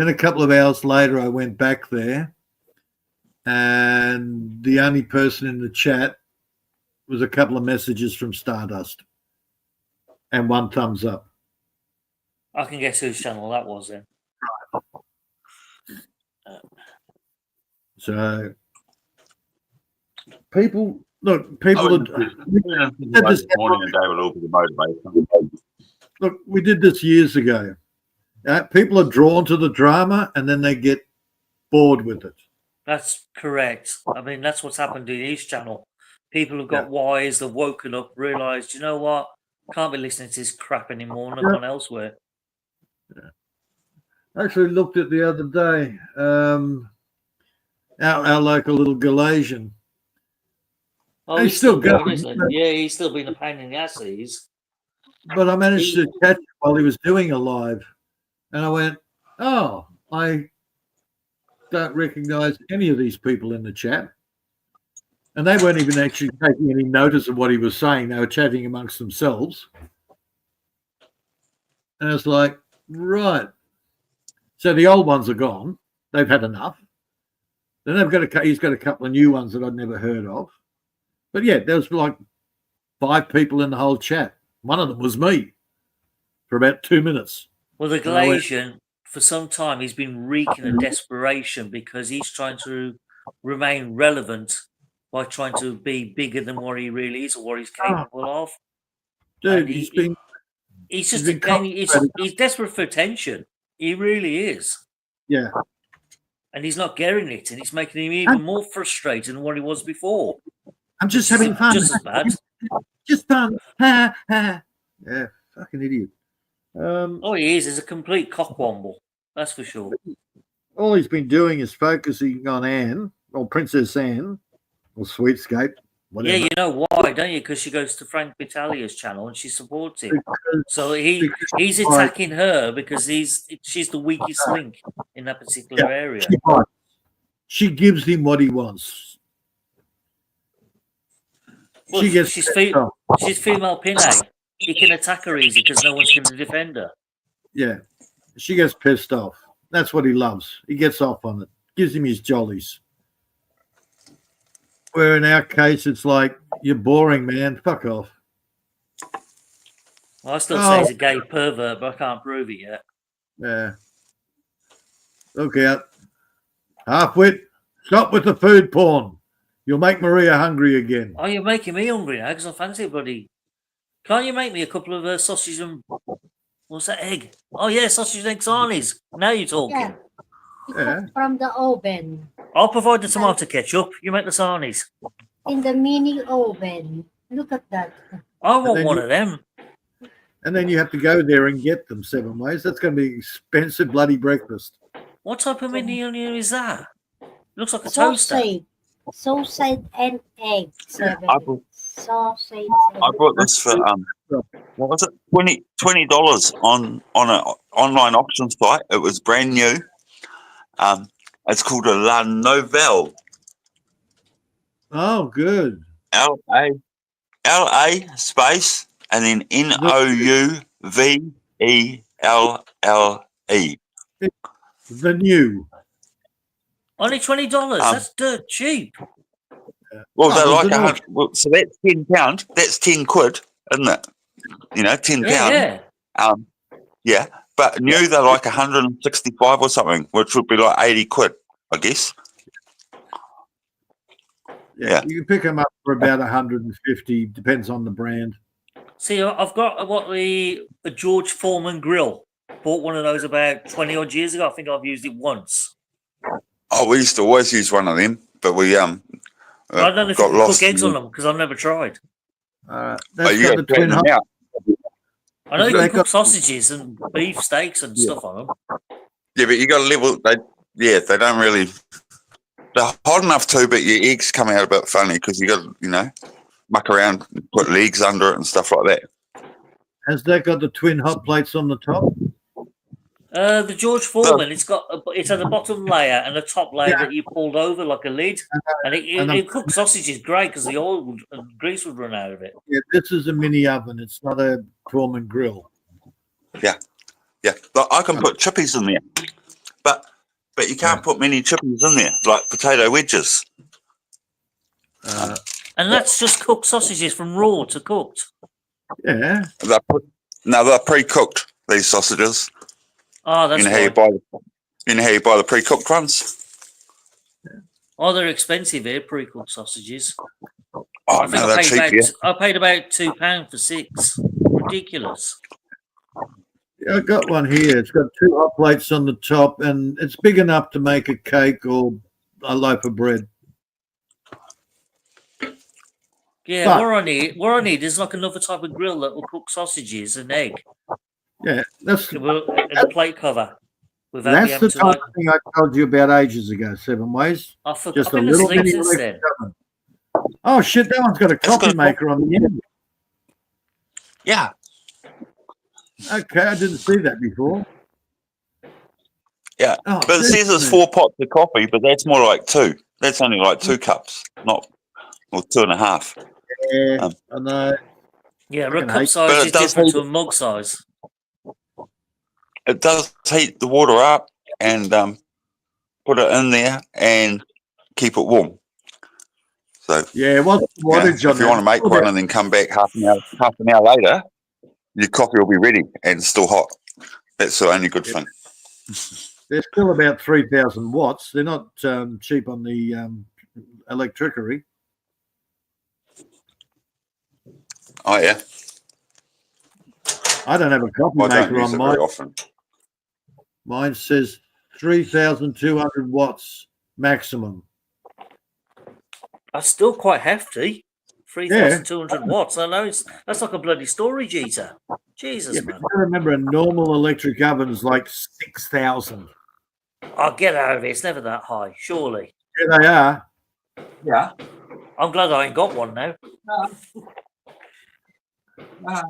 a couple of hours later, I went back there, and the only person in the chat was a couple of messages from Stardust and one thumbs up. I can guess whose channel that was then. So people look, This morning and gave a little bit of motivation. look, we did this years ago. People are drawn to the drama and then they get bored with it. That's correct. I mean, that's what's happened to his channel. People have got wise, they've woken up, realised, you know what? Can't be listening to this crap anymore, and I've gone elsewhere. Yeah. I actually looked at the other day. Our local little Galatian. Oh, he's still going, isn't he? Yeah, he's still been a pain in the ass. But I managed to catch him while he was doing a live, and I went, "Oh, I don't recognise any of these people in the chat." And they weren't even actually taking any notice of what he was saying. They were chatting amongst themselves. And it's like, right. So the old ones are gone. They've had enough. Then he's got a couple of new ones that I'd never heard of. But yeah, there was like 5 people in the whole chat. One of them was me for about 2 minutes. Well, the Galatian, for some time, he's been reeking of desperation because he's trying to remain relevant by trying to be bigger than what he really is or what he's capable of. Dude, he's desperate for attention. He really is. Yeah. And he's not getting it, and it's making him even more frustrated than what he was before. I'm just having fun. Just as bad. Just fun. Ha, ha. Yeah, fucking idiot. Oh, he is. He's a complete cockwomble. That's for sure. All he's been doing is focusing on Anne, or Princess Anne, or Sweetscape, whatever. Yeah, you know why, don't you? Because she goes to Frank Battaglia's channel and she supports him. So he's attacking her because she's the weakest link in that particular area. She gives him what he wants. Well, she's female Pinay. He can attack her easy because no one's going to defend her. Yeah, she gets pissed off. That's what he loves. He gets off on it. Gives him his jollies. Where in our case, it's like, you're boring, man. Fuck off. Well, I still say he's a gay pervert, but I can't prove it yet. Yeah. Look out. Halfwit, stop with the food porn. You'll make Maria hungry again. Oh, you're making me hungry now because I fancy it, buddy. Can't you make me a couple of sausage and... What's that, egg? Oh, yeah, sausage and egg sarnies. Now you're talking. Yeah. From the oven. I'll provide the tomato ketchup. You make the sarnies. In the mini oven. Look at that. I want one of them. And then you have to go there and get them 7 ways. That's going to be expensive bloody breakfast. What type of mini onion is that? Looks like a toaster. Sausage and egg. Sausage. I bought this for what was it? $20 on an online auction site. It was brand new. It's called a La Nouvelle. Oh, good. LA space and then NOUVELLE. The new. Only $20. That's dirt cheap. Well, they're like so that's £10. That's 10 quid, isn't it? You know, £10. Yeah. But new they're like 165 or something, which would be like 80 quid, I guess. Yeah, you can pick them up for about 150. Depends on the brand. See, I've got a George Foreman grill. Bought one of those about 20 odd years ago. I think I've used it once. Oh, we used to always use one of them, but we I don't know if you can cook eggs on them because I've never tried. That's you got to turn them out. I know you can cook sausages and beef steaks and stuff on them. Yeah, but you got to level. They don't really. They're hot enough too, but your eggs come out a bit funny because you got to, you know, muck around, and put legs under it and stuff like that. Has that got the twin hot plates on the top? The George Foreman, it's at the bottom layer and the top layer that you pulled over like a lid, and it cooks sausages great because the oil and grease would run out of it. Yeah, this is a mini oven. It's not a Foreman grill. Yeah. Like I can put chippies in there, but you can't put many chippies in there, like potato wedges. And that's just cooked sausages from raw to cooked. Yeah. They're pre-cooked, these sausages. Oh, that's you know how you buy the pre-cooked ones? Oh, they're expensive here, pre-cooked sausages. Oh, I no, they're cheap, yeah. I paid about £2 for 6. Ridiculous. Yeah, I got one here. It's got 2 hot plates on the top, and it's big enough to make a cake or a loaf of bread. Yeah, But- what I need is like another type of grill that will cook sausages and egg. Yeah, that's And a plate cover. Without me that's having the to, type like, of thing I told you about ages ago. 7 ways. I've Just a been little asleep mini since electric then. oven. Oh shit! That one's got a coffee maker on the end. Yeah. Okay, I didn't see that before. Yeah. Oh, But it says it's 4 pots of coffee, but that's more like 2. That's only like 2 cups, or 2.5. Yeah, I know. Yeah, a Fucking cup hate- size But it is does different hold to a mug size. It does heat the water up and put it in there and keep it warm. So Yeah, what's the you know, wattage if on you that? want to make one and then come back half an hour later, your coffee will be ready and still hot. That's the only good thing. They're still about 3,000 watts. They're not cheap on the electricity. Oh yeah, I don't have a coffee I don't maker use on it mine. very often. Mine says 3,200 watts maximum. That's still quite hefty. 3,200 watts. I know that's like a bloody storage heater. Jesus, Yeah, but man. you gotta remember a normal electric oven is like 6,000. I'll get out of it. It's never that high, surely. Yeah, they are. Yeah. I'm glad I ain't got one now. I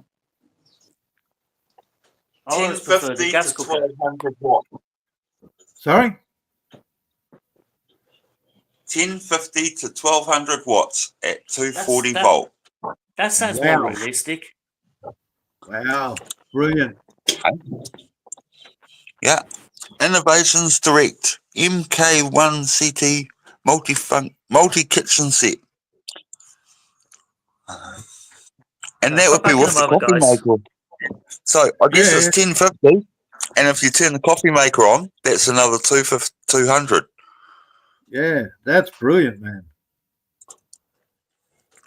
always prefer the 1050 gas to cooker. 1200 watts. Sorry? 1050 to 1200 watts at 240 That- volt. That sounds Wow. more realistic. Wow. Brilliant. Yeah. Innovations Direct MK1 CT multi kitchen set. And that would be Back in with a the moment, coffee guys. maker. So I guess Yeah. it's 1050, and if you turn the coffee maker on, that's another 200. Yeah, that's brilliant, man.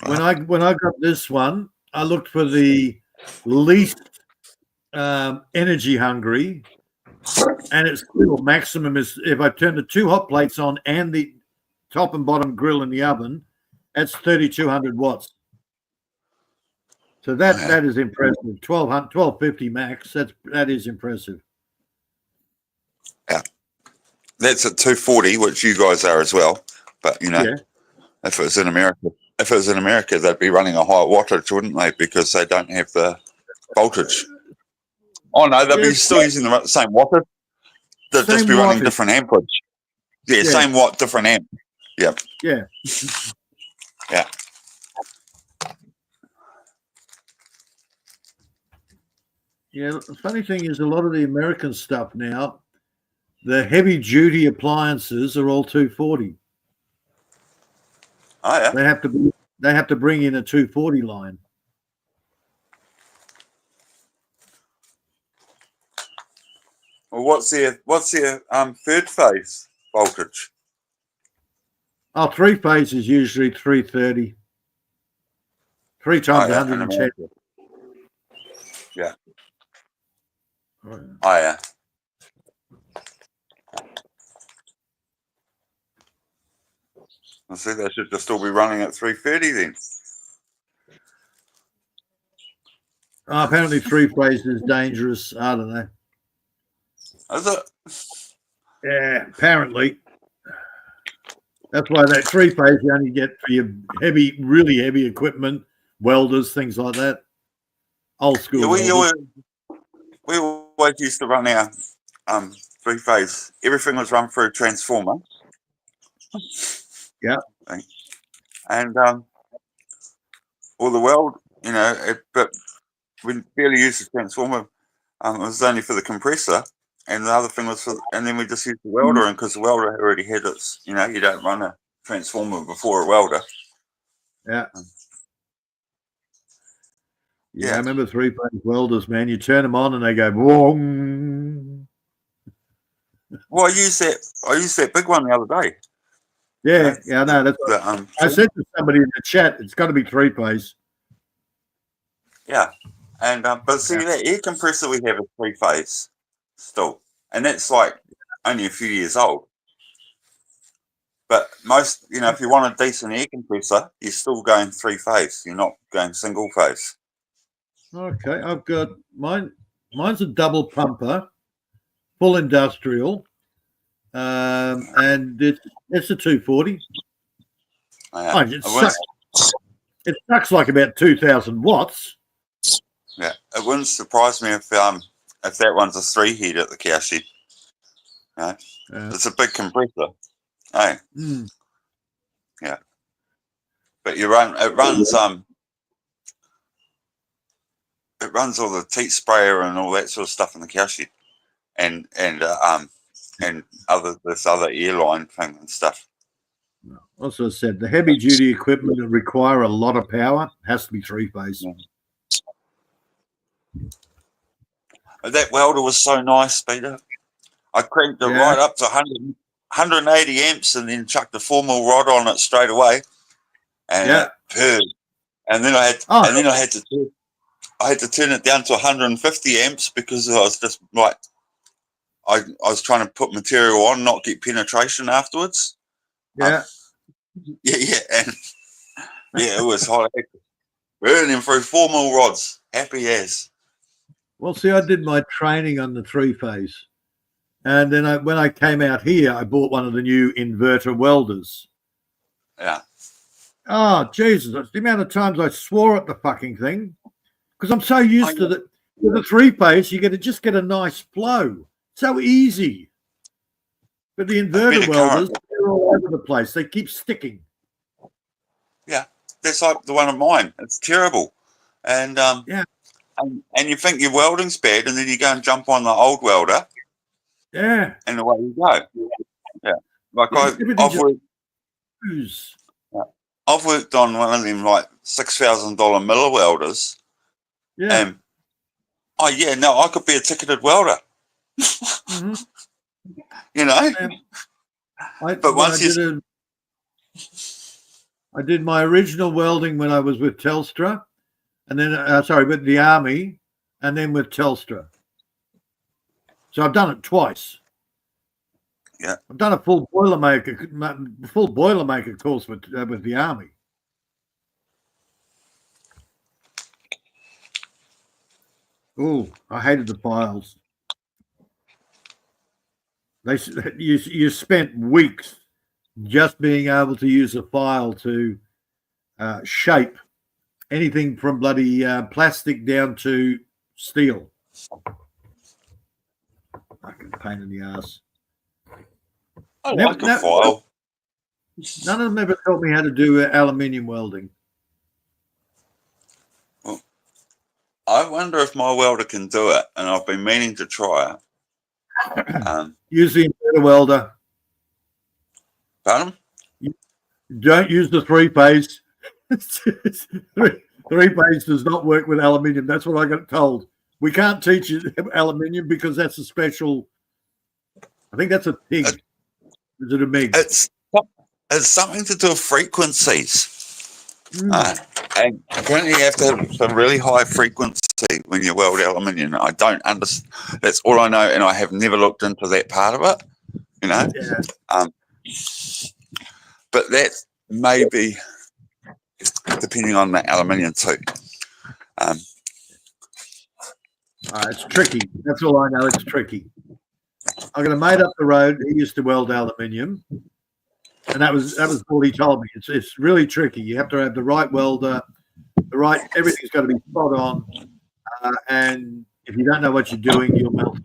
When I got this one, I looked for the least energy hungry, and it's still maximum is if I turn the 2 hot plates on and the top and bottom grill in the oven, that's 3,200 watts. So that is impressive. 1250 max. That is impressive. Yeah. That's at 240, which you guys are as well. But you know, Yeah. if it was in America, they'd be running a higher wattage, wouldn't they? Because they don't have the voltage. Oh no, they'd be still using the same wattage. They'd just be running different amperage. Yeah, same watt, different amp. Yeah. Yeah. Yeah. Yeah, the funny thing is a lot of the American stuff now, the heavy duty appliances are all 240. Oh yeah. They have to bring in a 240 line. Well, what's their third phase voltage? Oh, 3-phase is usually 330. 3 times in 110. America. Yeah. Right. Oh yeah. I see they should just still be running at 330 then. Oh, apparently 3-phase is dangerous. I don't know. Is it? Yeah, apparently. That's why that 3-phase you only get for your heavy, really heavy equipment, welders, things like that. Old school. Yeah, we always used to run our 3-phase. Everything was run through a transformer. Yeah. And all the weld, but we barely used the transformer. It was only for the compressor, and the other thing was and then we just used the welder, and because the welder already had its, you don't run a transformer before a welder. Yeah. Yeah. I remember 3-phase welders, man. You turn them on and they go, boom. Well, I used that big one the other day. Yeah, I know. That's what I said to somebody in the chat. It's got to be 3-phase. Yeah, and but see that air compressor we have is 3-phase still, and that's like only a few years old. But most, if you want a decent air compressor, you're still going 3-phase. You're not going single phase. Okay, I've got mine. Mine's a double pumper, full industrial, and it's a 240. It sucks like about 2,000 watts. Yeah, it wouldn't surprise me if that one's a 3-head at the cow shed. It's a big compressor. Hey. Yeah. But it runs all the teat sprayer and all that sort of stuff in the cow shed, and this other airline thing and stuff. Also, I said the heavy duty equipment that require a lot of power has to be 3-phase. Yeah. That welder was so nice, Peter. I cranked it right up to 180 amps, and then chucked the 4mm rod on it straight away, and it purred. And then I had to turn it down to 150 amps because I was just like, I was trying to put material on, not get penetration afterwards. Yeah. And it was hot. Burning through 4mm rods, happy as. Well, see, I did my training on the 3-phase, and then when I came out here, I bought one of the new inverter welders. Yeah. Oh, Jesus, that's the amount of times I swore at the fucking thing because I'm so used to the 3-phase. You just get a nice flow, so easy. But the inverter welders, they're all over the place. They keep sticking. Yeah, that's like the one of mine. It's terrible, and and you think your welding's bad, and then you go and jump on the old welder. Yeah. And away you go. Yeah. Like I've worked on one of them like $6,000 Miller welders. Yeah. And I could be a ticketed welder. I did my original welding when I was with Telstra, and then with the Army, and then with Telstra. So I've done it twice. Yeah, I've done a full Boilermaker course with the Army. Oh, I hated the files. You spent weeks just being able to use a file to shape anything from bloody plastic down to steel. Fucking pain in the ass. I like a file. None of them ever taught me how to do aluminium welding. Well, I wonder if my welder can do it, and I've been meaning to try it. Use the inverter welder. Pardon? Don't use the 3-phase. 3-phase does not work with aluminium. That's what I got told. We can't teach you aluminium because that's a special. I think that's a TIG. Is it a MIG? It's something to do with frequencies. And apparently you have to have some really high frequency when you weld aluminium. I don't understand. That's all I know, and I have never looked into that part of it. Yeah. But that may be depending on the aluminium too. It's tricky. That's all I know. It's tricky. I got a mate up the road. He used to weld aluminium, And that was what he told me. It's really tricky. You have to have the right welder, everything's got to be spot on. And if you don't know what you're doing, you'll melt.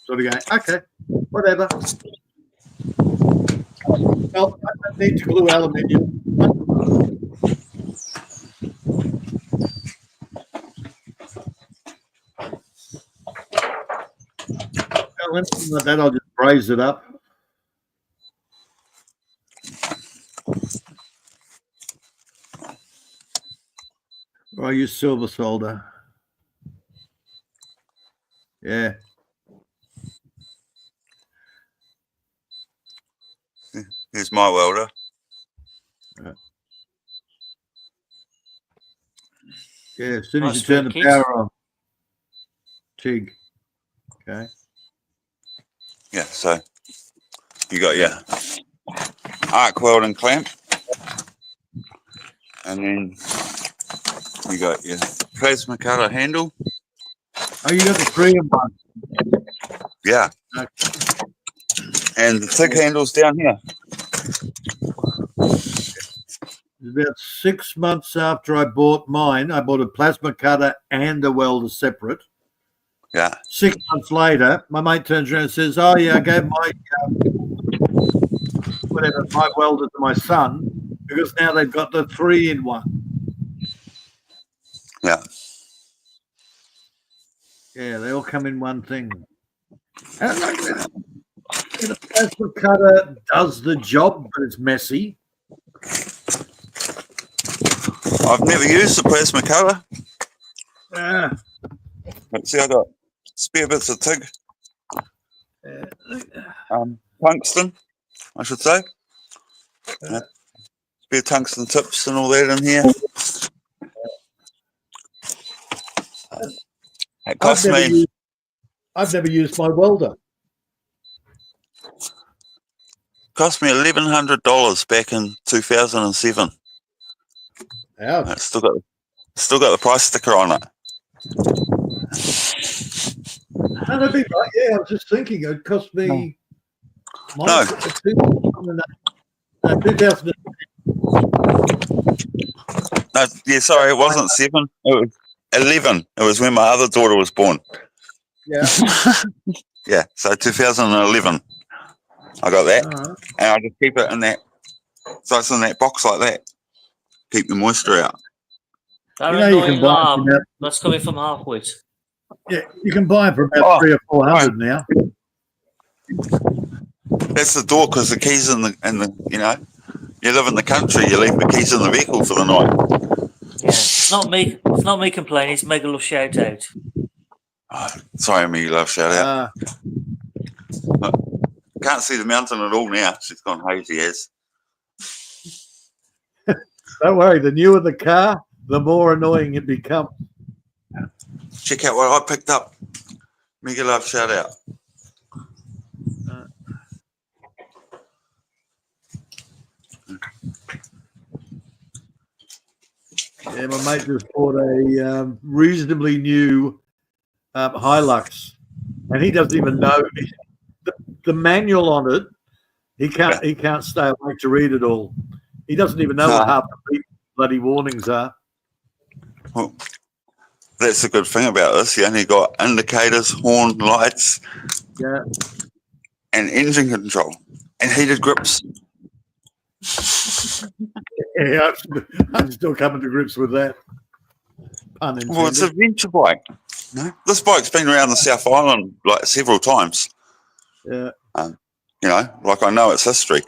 Sort of going, okay, whatever. Well, I don't need to glue aluminium. Well, anything like that, I'll just braise it up. Or I use silver solder. Yeah. Here's my welder. Yeah, as soon as Nice you turn the work, power on. TIG. Okay. Yeah, so you got your arc welding clamp, and then you got your plasma cutter handle. Oh, you got the 3-in-1. Yeah. Okay. And the thick handle's down here. About 6 months after I bought mine, I bought a plasma cutter and a welder separate. Yeah. 6 months later, my mate turns around and says, "Oh yeah, I gave my my welder to my son because now they've got the 3-in-1." Yeah. Yeah, they all come in one thing. And the plasma cutter does the job, but it's messy. I've never used the plasma cutter. Ah, But see, I got spare bits of TIG. Tungsten, I should say. Yeah. Spare tungsten tips and all that in here. It cost me. I've never used my welder. Cost me $1,100 back in 2007. Ouch. It's still got the price sticker on it. No, that'd be right. Yeah, I was just thinking it cost me. No. 2000. No, yeah, sorry, it wasn't 7. It was 11. It was when my other daughter was born. Yeah. Yeah, so 2011. I got that, and I just keep it in that. So it's in that box like that. Keep the moisture out. That You know, you annoying can buy alarm them that's coming from Halfwit. Yeah, you can buy them for about 300 or 400 now. That's the door because the keys in the you know, you live in the country, you leave the keys in the vehicle for the night. Yeah, it's not me. It's not me complaining. It's Mega Love shout out. Oh, sorry, me love, shout out. Can't see the mountain at all now. She's gone hazy as. Don't worry, the newer the car, the more annoying it becomes. Check out what I picked up. Mega love, shout out. Yeah, my mate just bought a reasonably new Hilux, and he doesn't even know the manual on it. He can't stay awake to read it all. He doesn't even know what half the bloody warnings are. Well, that's the good thing about this. You only got indicators, horn, lights, and engine control, and heated grips. Yeah, I'm still coming to grips with that. Pun intended. Well, it's a venture bike. No, this bike's been around the South Island like several times. Yeah. You know, like I know its history.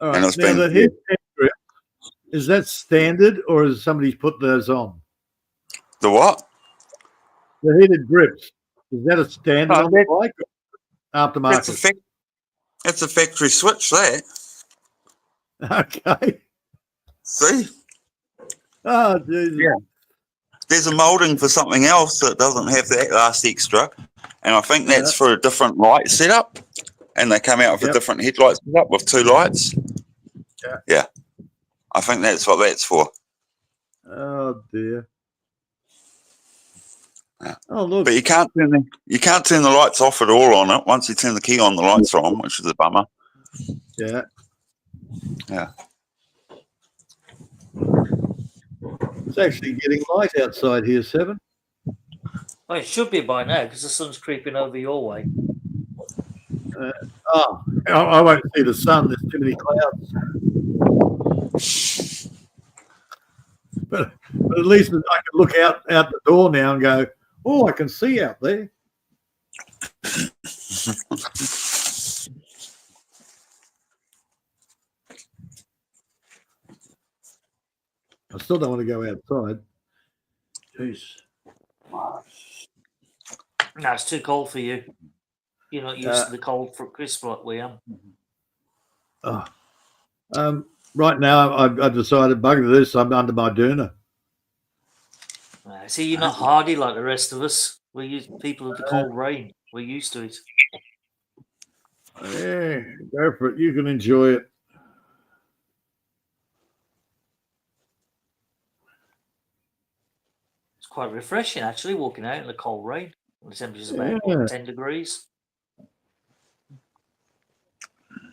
All right. And it's Now, the head grip, is that standard or has somebody put those on? The what? The heated grips. Is that a standard on the bike or aftermarket? That's a factory switch, that. Okay. See? Oh, Jesus. Yeah. There's a moulding for something else that doesn't have that last extra. And I think that's for a different light setup. And they come out with a different headlight setup with 2 lights. Yeah. I think that's what that's for. Oh, dear. Yeah. Oh, look. But you can't turn the lights off at all on it. Once you turn the key on, the lights are on, which is a bummer. Yeah. Yeah. It's actually getting light outside here, Seven. Well, it should be by now because the sun's creeping over your way. I won't see the sun. There's too many clouds. But at least I can look out the door now and go, oh, I can see out there. I still don't want to go outside. Jeez. No, it's too cold for you. You're not used to the cold for crisp like we am. Right now, I've decided, bugger this, I'm under my doona. See, you're not hardy like the rest of us. We're people of the cold rain. We're used to it. Yeah, go for it. You can enjoy it. It's quite refreshing, actually, walking out in the cold rain. The temperature's about 10 degrees.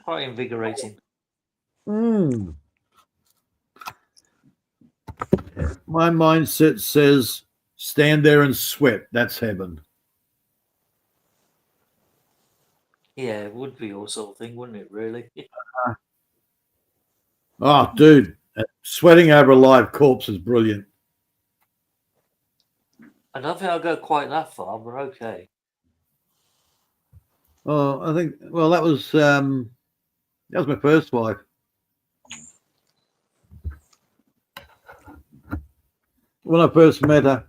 Quite invigorating. My mindset says stand there and sweat. That's heaven. Yeah, it would be your sort of thing, wouldn't it, really? Oh, dude, sweating over a live corpse is brilliant. I don't think I'll go quite that far, but okay. Oh, I think, well, that was my first wife. When I first met her,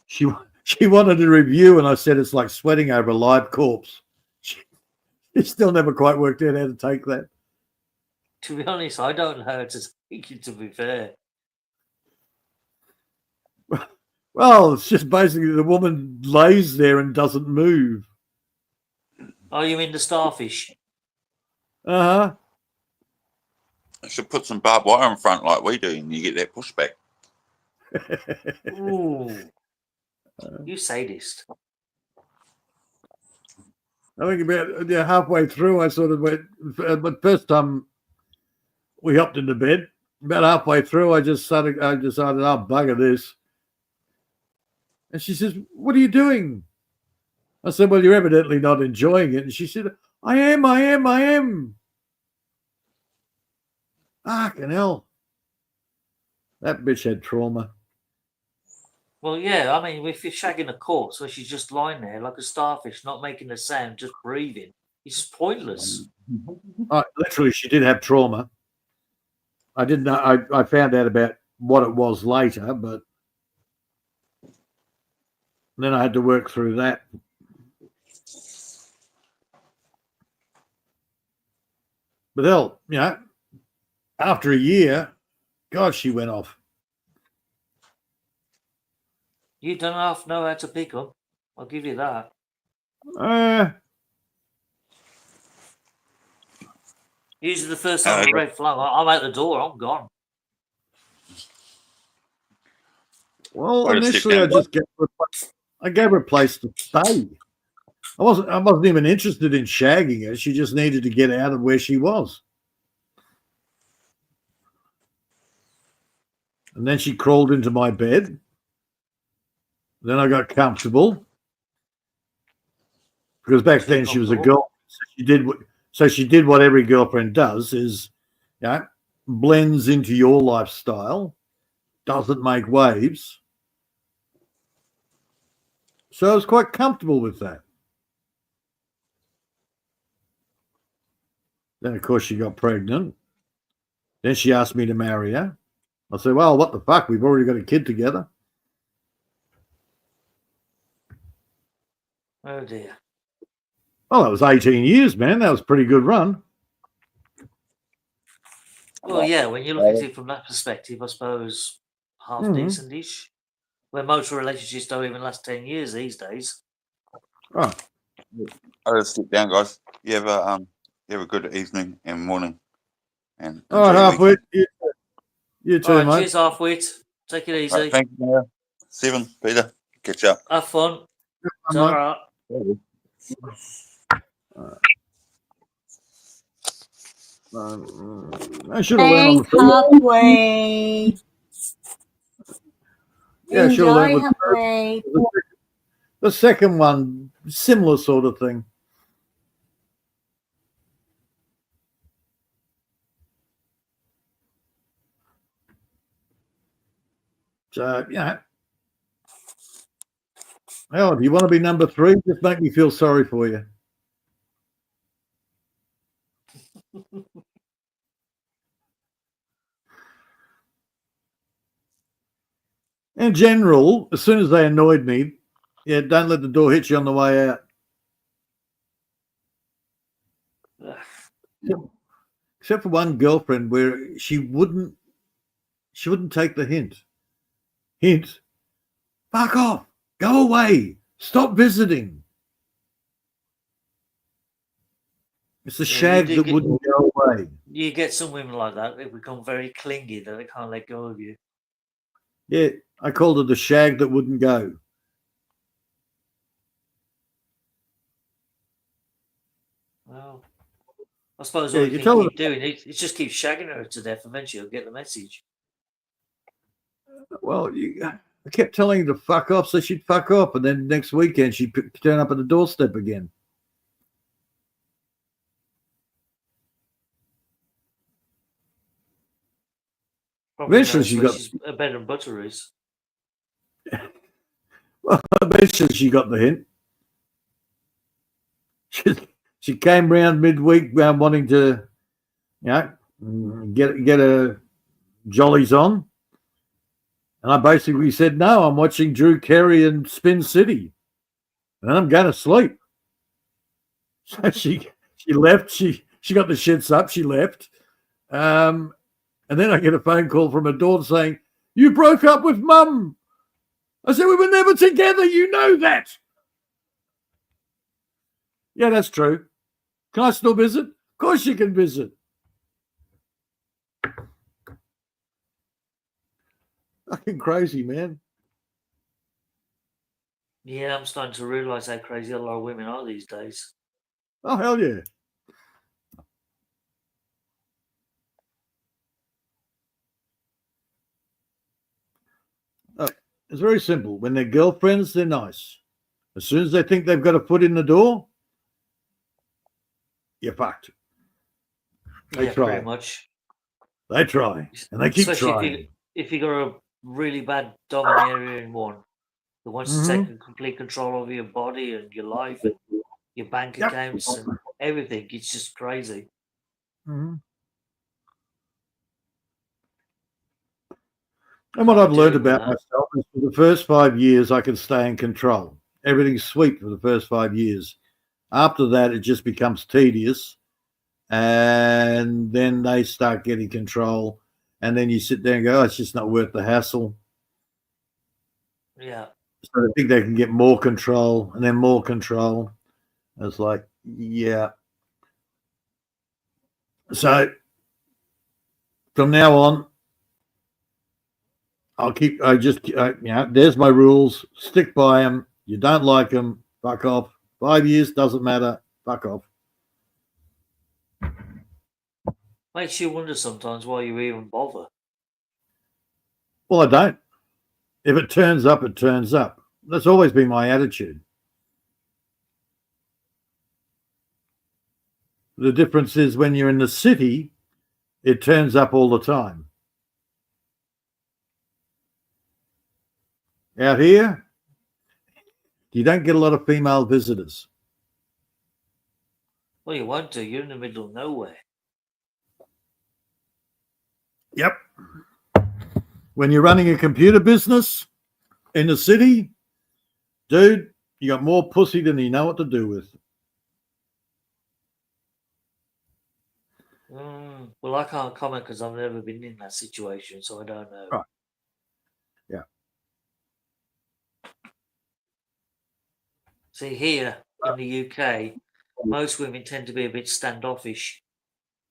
she wanted a review, and I said it's like sweating over a live corpse. She still never quite worked out how to take that. To be honest, I don't know how to take it, to be fair. Well, it's just basically the woman lays there and doesn't move. Oh, you mean the starfish? Uh-huh. I should put some barbed wire in front like we do, and you get that pushback. Ooh. You sadist. I think about halfway through, I sort of went, but first time we hopped into bed, about halfway through, I decided, oh, bugger this. And she says, what are you doing? I said, well, you're evidently not enjoying it. And she said, I am. Fucking hell. That bitch had trauma. Well, yeah, I mean, if you're shagging a corpse where she's just lying there like a starfish, not making a sound, just breathing, it's just pointless. Literally, she did have trauma. I didn't know. I found out about what it was later, but then I had to work through that. But hell, after a year, God, she went off. You don't half know how to pick up. I'll give you that. Usually the first time a red flag, I'm out the door, I'm gone. Well, initially I gave her a place to stay. I wasn't even interested in shagging her. She just needed to get out of where she was. And then she crawled into my bed. Then I got comfortable because back then she was a girl. So she did what every girlfriend does: is blends into your lifestyle, doesn't make waves. So I was quite comfortable with that. Then of course she got pregnant. Then she asked me to marry her. I said, well, what the fuck? We've already got a kid together. Oh dear. Oh, that was 18 years, man. That was a pretty good run. Well, yeah, when you look at it from that perspective, I suppose half decent-ish. Where most relationships don't even last 10 years these days. Oh. I'll just sit down, guys. You have a good evening and morning. And all right, Halfwit. You too, mate. Cheers, Halfwit. Take it easy. Right, thank you, Stephen, Peter. Catch up. Have fun. All right. I should have learned on the Thanks, first. halfway. Yeah, I should have learned Enjoy with halfway. the second one, similar sort of thing. So, hell, if you want to be number 3, just make me feel sorry for you. In general, as soon as they annoyed me, don't let the door hit you on the way out. Except for one girlfriend where she wouldn't take the hint. Hint, fuck off, go away, stop visiting. It's the shag that wouldn't go away. You get some women like that. They become very clingy that they can't let go of you. Yeah, I called her the shag that wouldn't go. Well, I suppose Yeah, all you you tell can her- keep doing it is just keep shagging her to death. Eventually, you'll get the message. Well, I kept telling her to fuck off, so she'd fuck off, and then next weekend she'd turn up at the doorstep again. Probably Eventually knows she where got- she's a bed and butter is. Well, eventually she got the hint. She came round midweek wanting to, get her jollies on. And I basically said, no, I'm watching Drew Carey and Spin City. And I'm going to sleep. So she left. She got the shits up. She left. And then I get a phone call from her daughter saying, you broke up with Mum. I said, we were never together. You know that. Yeah, that's true. Can I still visit? Of course you can visit. Fucking crazy, man. Yeah, I'm starting to realise how crazy a lot of women are these days. Oh, hell yeah. It's very simple. When they're girlfriends, they're nice. As soon as they think they've got a foot in the door, you're fucked. They try. Pretty much. They try, and they keep Especially trying. if you got a really bad domineering one that wants to take complete control over your body and your life and your bank accounts and everything. It's just crazy. And what I've learned about myself is for the first 5 years, I can stay in control. Everything's sweet for the first 5 years. After that, it just becomes tedious. And then they start getting control. And then you sit there and go, oh, it's just not worth the hassle. Yeah. So they think they can get more control and then more control. It's like, yeah. So from now on, there's my rules. Stick by them. You don't like them, fuck off. 5 years, doesn't matter. Fuck off. Makes you wonder sometimes why you even bother. Well, I don't. If it turns up, it turns up. That's always been my attitude. The difference is when you're in the city, it turns up all the time. Out here, you don't get a lot of female visitors. Well, you won't do. You're in the middle of nowhere. Yep. When you're running a computer business in the city, dude, you got more pussy than you know what to do with. Well, I can't comment because I've never been in that situation, so I don't know. Right. Yeah. See, here in the UK, most women tend to be a bit standoffish.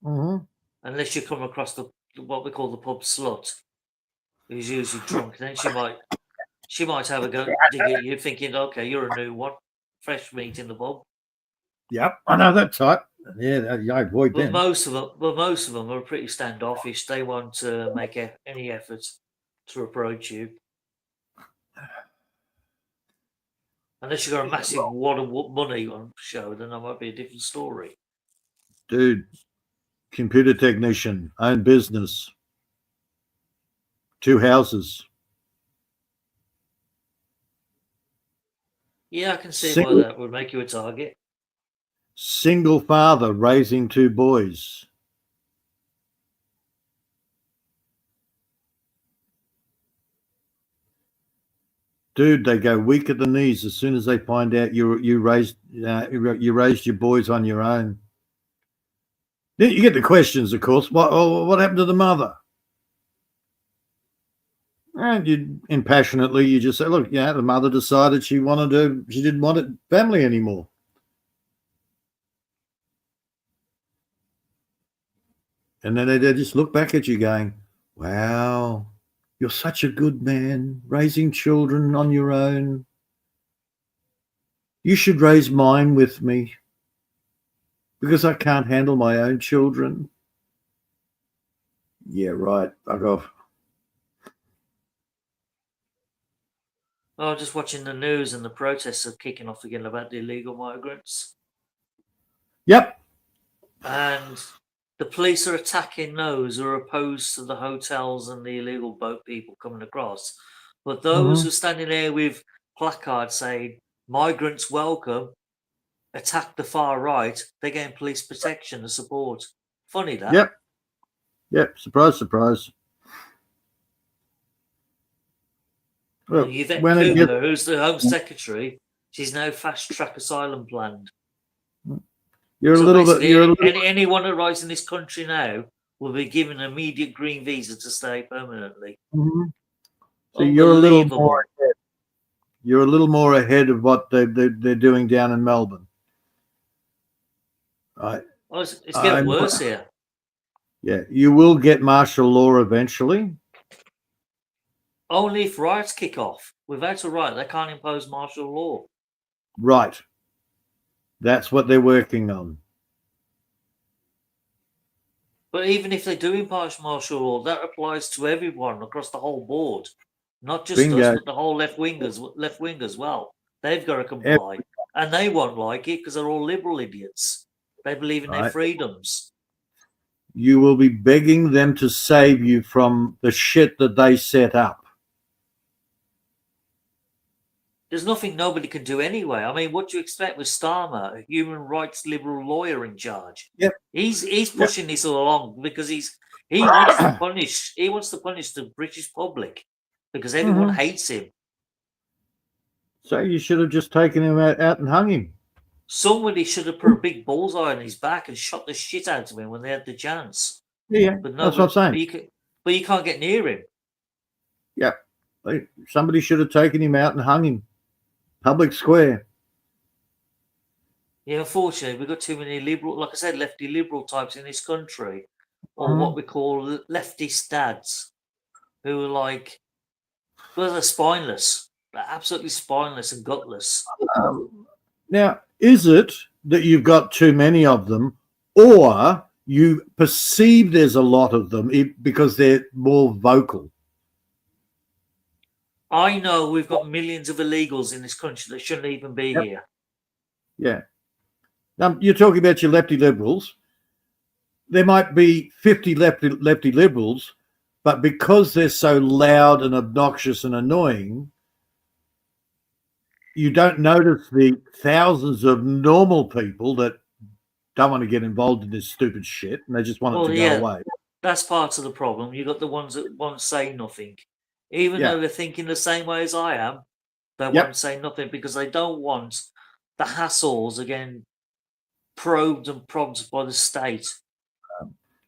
Unless you come across what we call the pub slut, who's usually drunk. Then she might have a go dig at you, thinking, okay, you're a new one, fresh meat in the pub. Yep, I know that type. I avoid But them. most of them are pretty standoffish. They won't make any effort to approach you. Unless you've got a massive wad of money on show, then that might be a different story. Dude, computer technician, own business, 2 houses. Yeah, I can see why that would make you a target. Single father raising 2 boys. Dude, they go weak at the knees as soon as they find out you raised your boys on your own. Then you get the questions, of course. What happened to the mother? And you impassionately you just say, look, the mother decided she didn't want it family anymore. And then they just look back at you going, wow, you're such a good man, raising children on your own. You should raise mine with me because I can't handle my own children. Yeah, right. Fuck off. Oh, just watching the news and the protests are kicking off again about the illegal migrants. Yep. And the police are attacking those who are opposed to the hotels and the illegal boat people coming across. But those who are standing there with placards saying, migrants welcome, attack the far right, they're getting police protection and support. Funny that. Yep. Surprise, surprise. Well, And Yvette Kugler, who's the Home Secretary, she's now fast-track asylum planned. Anyone that arrives in this country now will be given an immediate green visa to stay permanently. So you're a little more ahead. You're a little more ahead of what they're doing down in Melbourne. Right. Oh, it's getting worse here. Yeah, you will get martial law eventually. Only if riots kick off. Without a riot, they can't impose martial law. Right. That's what they're working on. But even if they do impose martial law, that applies to everyone across the whole board. Not just us, but the whole left wing as well. They've got to comply. And they won't like it because they're all liberal idiots. They believe in their freedoms. You will be begging them to save you from the shit that they set up. There's nothing nobody can do anyway. I mean, what do you expect with Starmer, a human rights liberal lawyer in charge? Yep. He's pushing this all along because he wants to punish the British public because everyone hates him. So you should have just taken him out and hung him. Somebody should have put a big bullseye on his back and shot the shit out of him when they had the chance. Yeah, but no, that's what I'm saying. But you can't get near him. Yeah, somebody should have taken him out and hung him. Public square. Yeah, unfortunately, we've got too many liberal, like I said, lefty liberal types in this country, or what we call leftist dads, who are like, well, they're spineless. They're absolutely spineless and gutless. Now, is it that you've got too many of them, or you perceive there's a lot of them because they're more vocal? I know we've got millions of illegals in this country that shouldn't even be here. Yeah. Now, you're talking about your lefty liberals. There might be 50 lefty liberals, but because they're so loud and obnoxious and annoying, you don't notice the thousands of normal people that don't want to get involved in this stupid shit and they just want it to go away. That's part of the problem. You've got the ones that won't say nothing. Even though they're thinking the same way as I am, they won't say nothing because they don't want the hassles again probed and prodded by the state.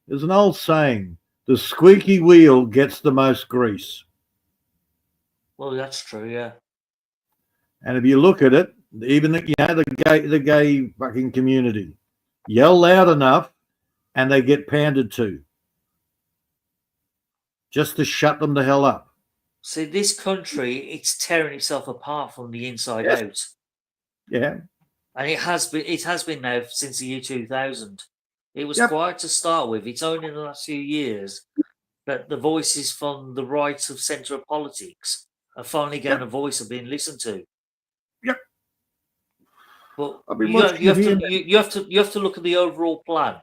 There's an old saying, the squeaky wheel gets the most grease. Well, that's true, yeah. And if you look at it, even the gay fucking community yell loud enough and they get pandered to just to shut them the hell up. See, this country, it's tearing itself apart from the inside out. Yeah. And it has been now since the year 2000. It was Yep. quiet to start with. It's only in the last few years that the voices from the right of centre of politics are finally getting a voice of being listened to. Yep. But I've been you watching have it to look at the overall plan.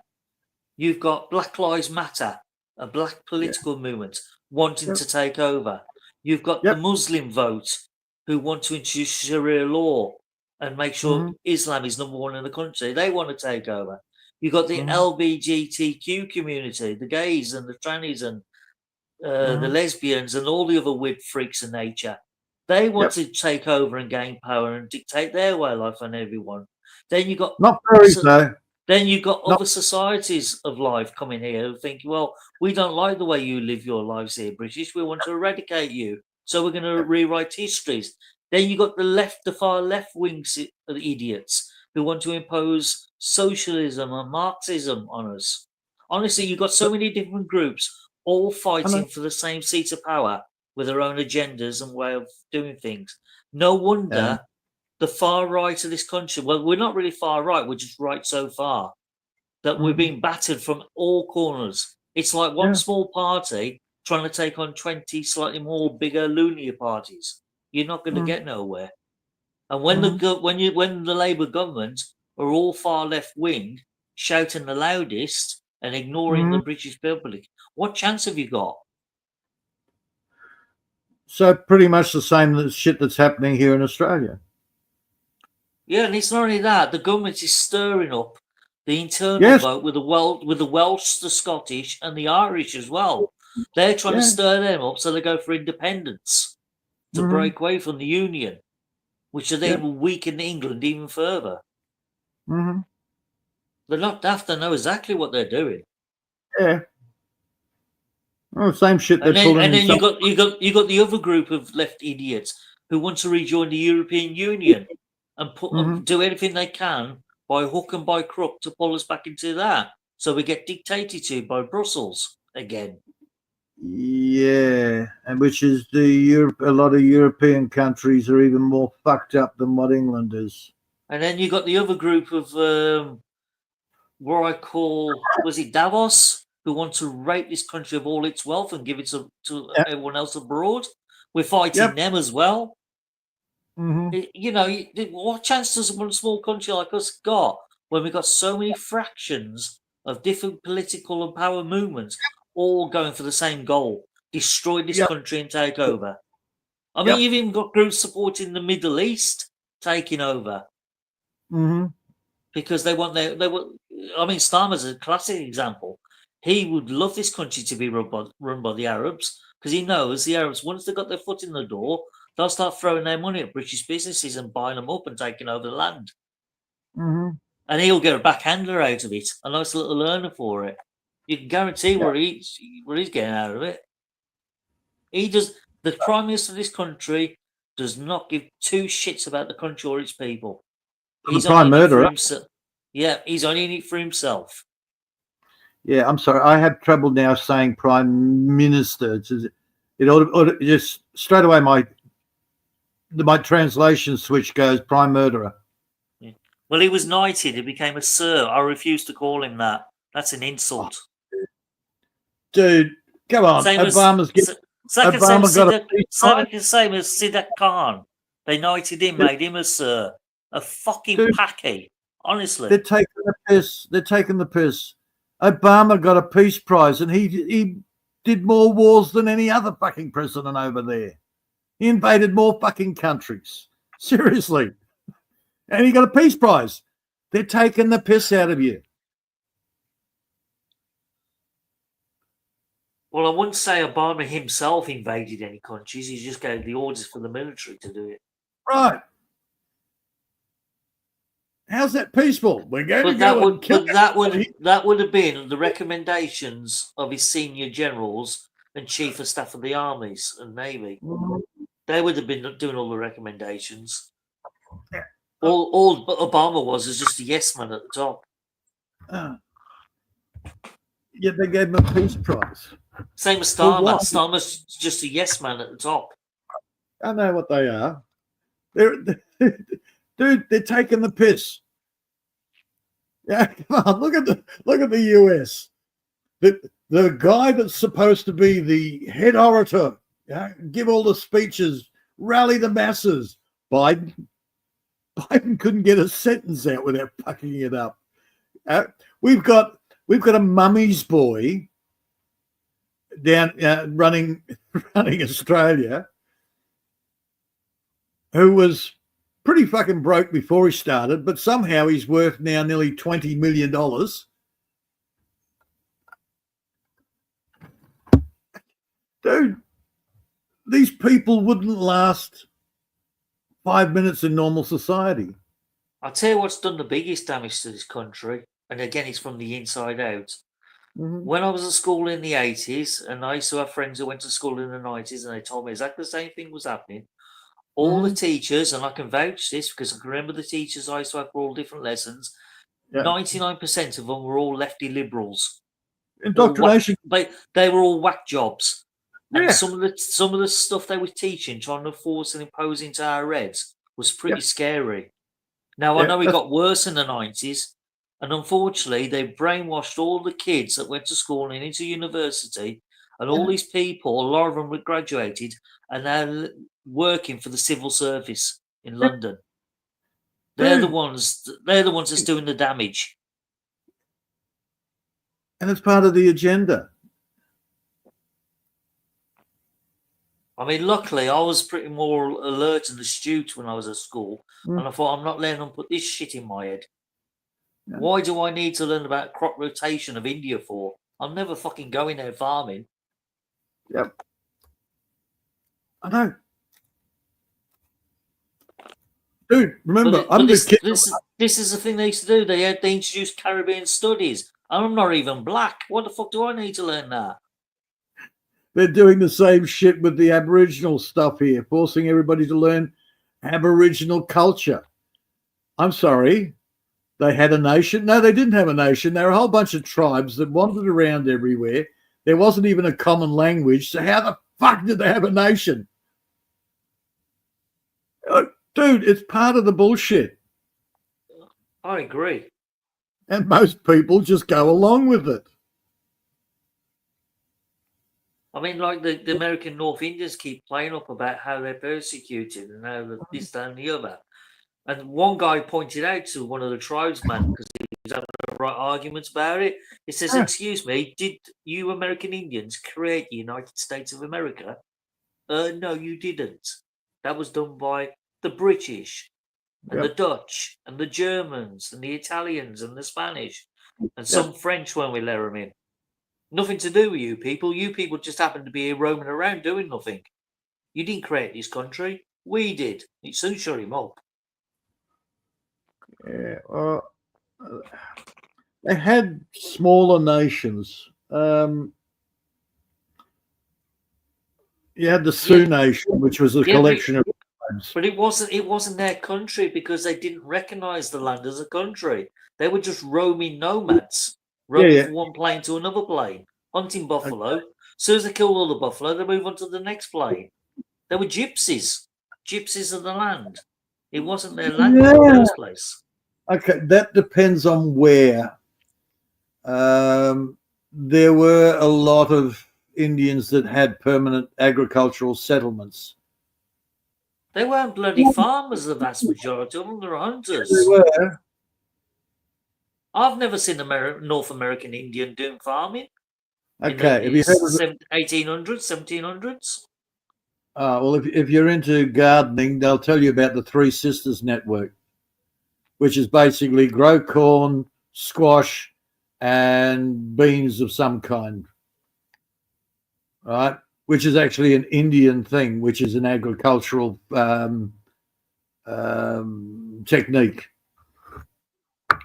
You've got Black Lives Matter, a black political movement wanting Yep. to take over. You've got Yep. the Muslim vote who want to introduce Sharia law and make sure Islam is number one in the country. They want to take over. You've got the LGBTQ community, the gays and the trannies and the lesbians and all the other weird freaks of nature. They want to take over and gain power and dictate their way of life on everyone. Then you got Not very so. Then you've got other societies of life coming here who think, well, we don't like the way you live your lives here, British. We want to eradicate you. So we're going to rewrite histories. Then you've got the far left wing idiots who want to impose socialism and Marxism on us. Honestly, you've got so many different groups all fighting for the same seat of power with their own agendas and way of doing things. No wonder the far right of this country, well, we're not really far right, we're just right so far, that we're being battered from all corners. It's like one small party trying to take on 20 slightly more bigger, loonier parties. You're not going to get nowhere. And when the Labour government are all far left wing, shouting the loudest and ignoring the British public, what chance have you got? So pretty much the same shit that's happening here in Australia. Yeah, and it's not only that. The government is stirring up the internal vote with the Welsh, the Scottish, and the Irish as well. They're trying to stir them up so they go for independence to break away from the Union, which then will weaken England even further. They're not daft. They know exactly what they're doing. Yeah. Oh, same shit they're pulling. And then you got the other group of left idiots who want to rejoin the European Union and do anything they can by hook and by crook to pull us back into that, so we get dictated to by Brussels again. Yeah, and which is a lot of European countries are even more fucked up than what England is. And then you got the other group of what I call, was it Davos, who want to rape this country of all its wealth and give it to everyone else abroad. We're fighting them as well. You know, what chance does one small country like us got when we've got so many fractions of different political and power movements all going for the same goal: destroy this country and take over? I mean, you've even got groups supporting the Middle East taking over because they want I mean, Starmer's a classic example. He would love this country to be run by the Arabs because he knows the Arabs, once they've got their foot in the door, they'll start throwing their money at British businesses and buying them up and taking over the land. And he'll get a backhander out of it, a nice little earner for it. You can guarantee where he's getting out of it. The Prime Minister of this country does not give two shits about the country or its people. He's the prime murderer. Yeah, he's only in it for himself. Yeah, I'm sorry. I have trouble now saying Prime Minister. It ought to just straight away my translation switch goes Prime Murderer. Yeah. Well, he was knighted. He became a sir. I refuse to call him that. That's an insult. Dude, come on. Same as Siddharth Khan. They knighted him, made him a sir. A fucking packy. Honestly. They're taking the piss. Obama got a peace prize and he did more wars than any other fucking president over there. He invaded more fucking countries. Seriously. And he got a peace prize. They're taking the piss out of you. Well, I wouldn't say Obama himself invaded any countries. He just gave the orders for the military to do it. Right. How's that peaceful? We're going to that would have been the recommendations of his senior generals and chief of staff of the armies and navy. They would have been doing all the recommendations. Yeah. All Obama was just a yes man at the top. Yeah, they gave him a peace prize. Same as Starmer. Starmer's just a yes man at the top. I know what they are. Dude, they're taking the piss. Yeah, come on, look at the US. The guy that's supposed to be the head orator, yeah, give all the speeches, rally the masses. Biden couldn't get a sentence out without fucking it up. We've got a mummy's boy down running Australia, who was pretty fucking broke before he started, but somehow he's worth now nearly $20 million. Dude, these people wouldn't last 5 minutes in normal society. I'll tell you what's done the biggest damage to this country, and again, it's from the inside out. Mm-hmm. When I was at school in the 80s, and I used to have friends who went to school in the 90s, and they told me exactly the same thing was happening. All the teachers, and I can vouch this because I can remember the teachers I used to have for all different lessons, 99% of them were all lefty liberals. Indoctrination. They were all whack jobs. And Yeah. some of the stuff they were teaching, trying to force and impose into our heads, was pretty scary. Now, I know it got worse in the 90s, and unfortunately, they brainwashed all the kids that went to school and into university, and all these people, a lot of them were graduated, and now working for the civil service in London. They're the ones that's doing the damage. And it's part of the agenda. I mean, luckily, I was pretty more alert and astute when I was at school, and I thought, I'm not letting them put this shit in my head. Yeah. Why do I need to learn about crop rotation of India for? I'm never fucking going there farming. Yep. I know. Dude, remember, This is the thing they used to do. They introduced Caribbean studies. I'm not even black. What the fuck do I need to learn that? They're doing the same shit with the Aboriginal stuff here, forcing everybody to learn Aboriginal culture. I'm sorry. They had a nation? No, they didn't have a nation. They were a whole bunch of tribes that wandered around everywhere. There wasn't even a common language. So how the fuck did they have a nation? Dude, it's part of the bullshit. I agree. And most people just go along with it. I mean, like the American North Indians keep playing up about how they're persecuted and how this, that, and the other. And one guy pointed out to one of the tribesmen, because he was having the right arguments about it. He says, "Excuse me, did you American Indians create the United States of America?" No, you didn't. That was done by the British and the Dutch and the Germans and the Italians and the Spanish and some French when we let them in. Nothing to do with you people. You people just happen to be here roaming around doing nothing. You didn't create this country. We did. It soon shut him up. Yeah, they had smaller nations. You had the Sioux Nation, which was a collection of tribes. But it wasn't their country because they didn't recognize the land as a country. They were just roaming nomads, roaming from one plane to another plane, hunting buffalo. As soon as they killed all the buffalo, they move on to the next plane. They were gypsies of the land. It wasn't their land in the first place. Okay, that depends on where. There were a lot of Indians that had permanent agricultural settlements. They weren't bloody farmers, the vast majority of them. They were hunters. They were. I've never seen a North American Indian doing farming. Okay, in the 1800s, 1700s. Well, if you're into gardening, they'll tell you about the Three Sisters Network, which is basically grow corn, squash, and beans of some kind, right? Which is actually an Indian thing, which is an agricultural technique.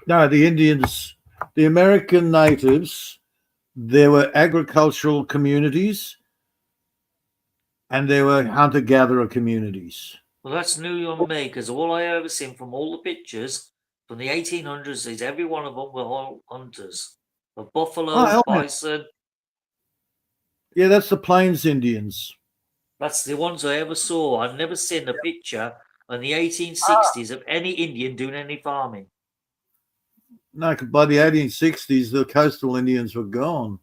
No, the Indians, the American natives, there were agricultural communities and there were hunter-gatherer communities. Well, that's new on me, because all I ever seen from all the pictures from the 1800s is every one of them were all hunters. The buffalo, bison. Yeah, that's the Plains Indians. That's the ones I ever saw. I've never seen a picture in the 1860s of any Indian doing any farming. No, by the 1860s, the coastal Indians were gone.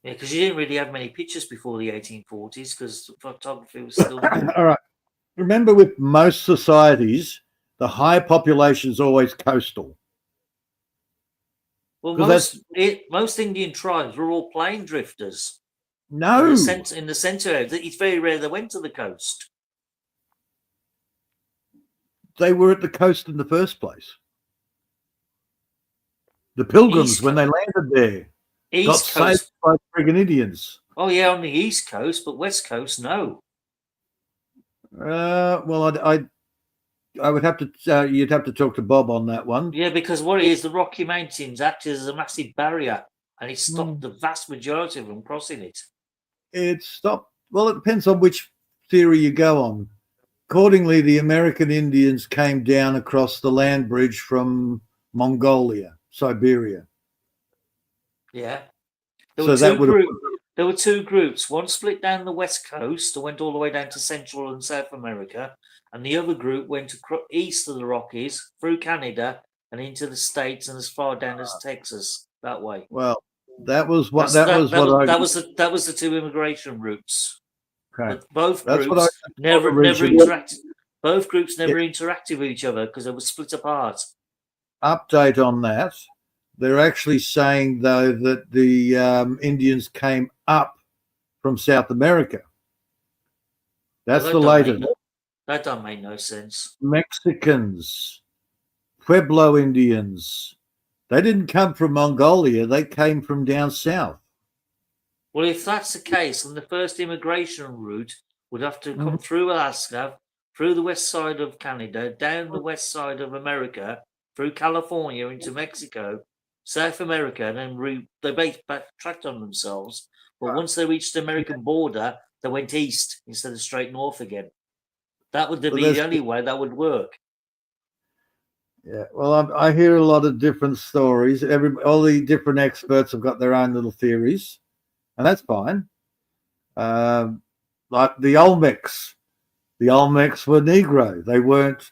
Yeah, because you didn't really have many pictures before the 1840s because photography was still new. All right. Remember, with most societies, the high population is always coastal. Well, 'Cause most Indian tribes were all plain drifters. No, In the centre area, it's very rare they went to the coast. they were at the coast in the first place. The Pilgrims, when they landed there, got East saved Coast. by friggin' Indians. Oh yeah, on the East Coast, but West Coast, no. Well, I would have to. You'd have to talk to Bob on that one. Yeah, because what it is, the Rocky Mountains acted as a massive barrier, and it stopped the vast majority of them crossing it. It stopped. Well, it depends on which theory you go on. Accordingly, the American Indians came down across the land bridge from Mongolia, Siberia. Yeah. So that would have. There were two groups. One split down the West Coast and went all the way down to Central and South America, and the other group went east of the Rockies, through Canada, and into the States and as far down as Texas that way. Well, that was what that was the two immigration routes. Okay. But both That's what groups I never originally- interacted. Both groups never interacted with each other because they were split apart. Update on that. They're actually saying, though, that the Indians came up from South America. That's Well, the latest. That don't make no sense. Mexicans, Pueblo Indians, they didn't come from Mongolia. They came from down south. Well, if that's the case, then the first immigration route would have to come through Alaska, through the west side of Canada, down the west side of America, through California into Mexico, South America, and then they backtracked on themselves. But once they reached the American border, they went east instead of straight north again. That would be the only way that would work. Yeah, well, I hear a lot of different stories. All the different experts have got their own little theories, and that's fine. Like the Olmecs. The Olmecs were Negro. They weren't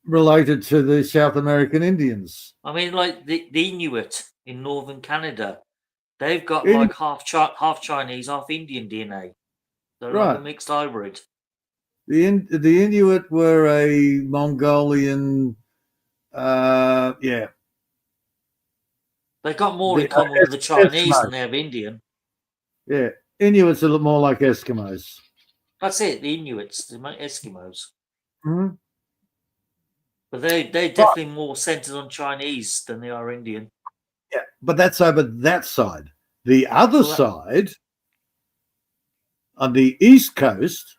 related to the South American Indians. I mean, like the Inuit in northern Canada, they've got like half Chinese, half Indian DNA. They're like a mixed hybrid. The Inuit were a Mongolian, They've got more in common with the Chinese than they have Indian. Yeah, Inuits are more like Eskimos. That's it, the Inuits, the Eskimos. Mm-hmm. But they're definitely more centered on Chinese than they are Indian. Yeah, but that's over that side. The other side, on the East Coast,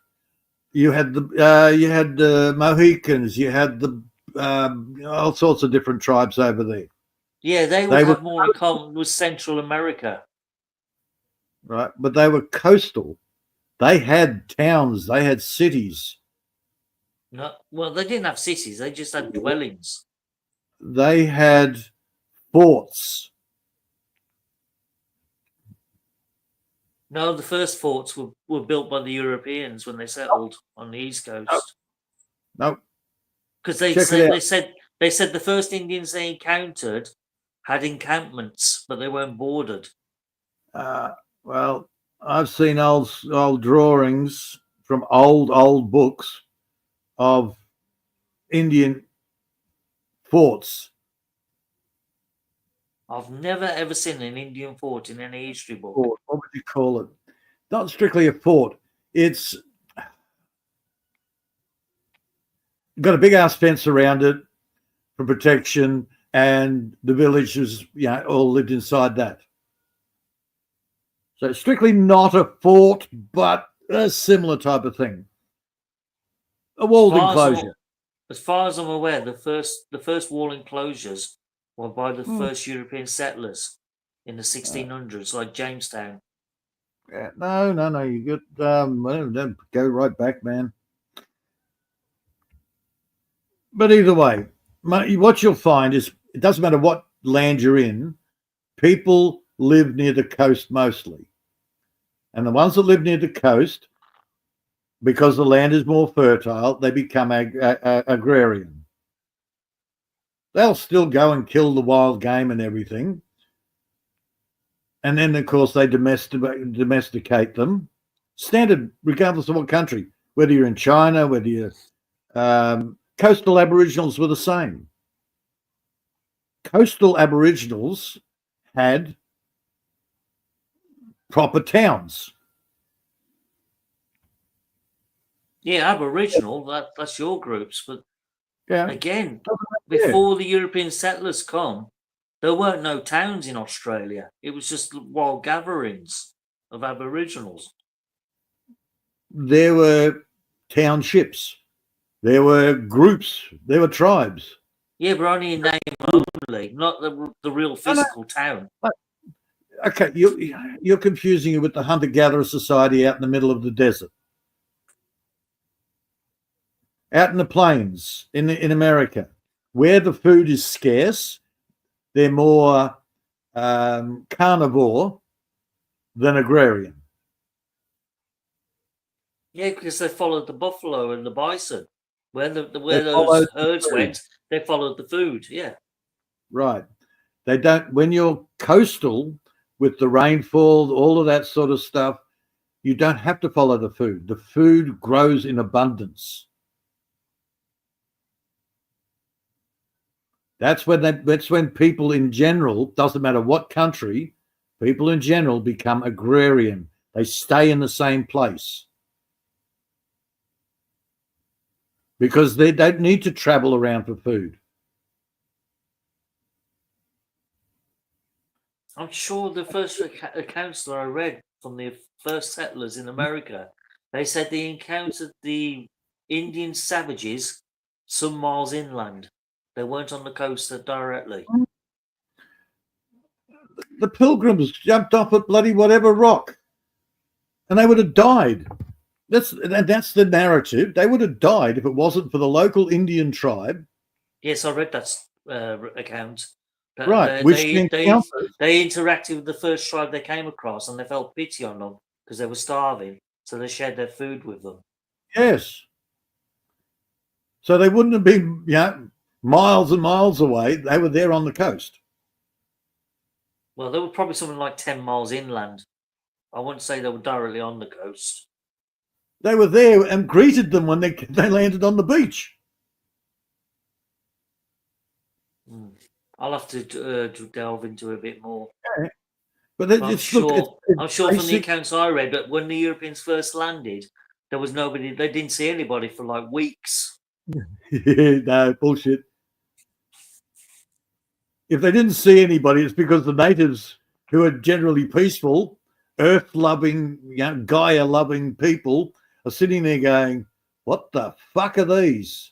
you had the Mohicans, you had the all sorts of different tribes over there. Yeah, they would have more in common with Central America. Right, but they were coastal. They had towns, they had cities. No, well, they didn't have cities. They just had dwellings. They had forts. No, the first forts were built by the Europeans when they settled on the East Coast. No, because they said the first Indians they encountered had encampments, but they weren't bordered. Well, I've seen old drawings from old books of Indian forts. I've never ever seen an Indian fort in any history book. What would you call it? Not strictly a fort. It's got a big ass fence around it for protection, and the villagers, all lived inside that. So it's strictly not a fort, but a similar type of thing. A walled enclosure. As far as I'm aware, the first wall enclosures were by the first European settlers in the 1600s, like Jamestown. Yeah, no, you got go right back, man. But either way, what you'll find is it doesn't matter what land you're in, people live near the coast mostly. And the ones that live near the coast because the land is more fertile, they become agrarian. They'll still go and kill the wild game and everything. And then, of course, they domesticate them. Standard, regardless of what country, whether you're in China, whether you're coastal Aboriginals were the same. Coastal Aboriginals had proper towns. Yeah, Aboriginal, that's your groups. But Yeah. again, before the European settlers come, there weren't no towns in Australia. It was just wild gatherings of Aboriginals. There were townships. There were groups. There were tribes. Yeah, but only in name only, not the real physical town. Okay, you're confusing it with the hunter-gatherer society out in the middle of the desert. Out in the plains, in America, where the food is scarce, they're more carnivore than agrarian. Yeah, because they followed the buffalo and the bison. Where those herds went, they followed the food. Yeah. Right. They don't, when you're coastal with the rainfall, all of that sort of stuff, you don't have to follow the food. The food grows in abundance. That's when people in general, doesn't matter what country, people in general become agrarian. They stay in the same place. Because they don't need to travel around for food. I'm sure the first accounts that I read from the first settlers in America, they said they encountered the Indian savages some miles inland. They weren't on the coast directly. The Pilgrims jumped off at bloody whatever rock, and they would have died. That's the narrative. They would have died if it wasn't for the local Indian tribe. Yes, I read that account. Right, They interacted with the first tribe they came across, and they felt pity on them because they were starving, so they shared their food with them. Yes. So they wouldn't have been, miles and miles away. They were there on the coast. Well, they were probably something like 10 miles inland. I wouldn't say they were directly on the coast. They were there and greeted them when they landed on the beach. I'll have to delve into it a bit more. Yeah. But I'm sure from the accounts I read that when the Europeans first landed, there was nobody. They didn't see anybody for like weeks. No, bullshit. If they didn't see anybody, it's because the natives, who are generally peaceful, earth-loving, Gaia-loving people, are sitting there going, what the fuck are these?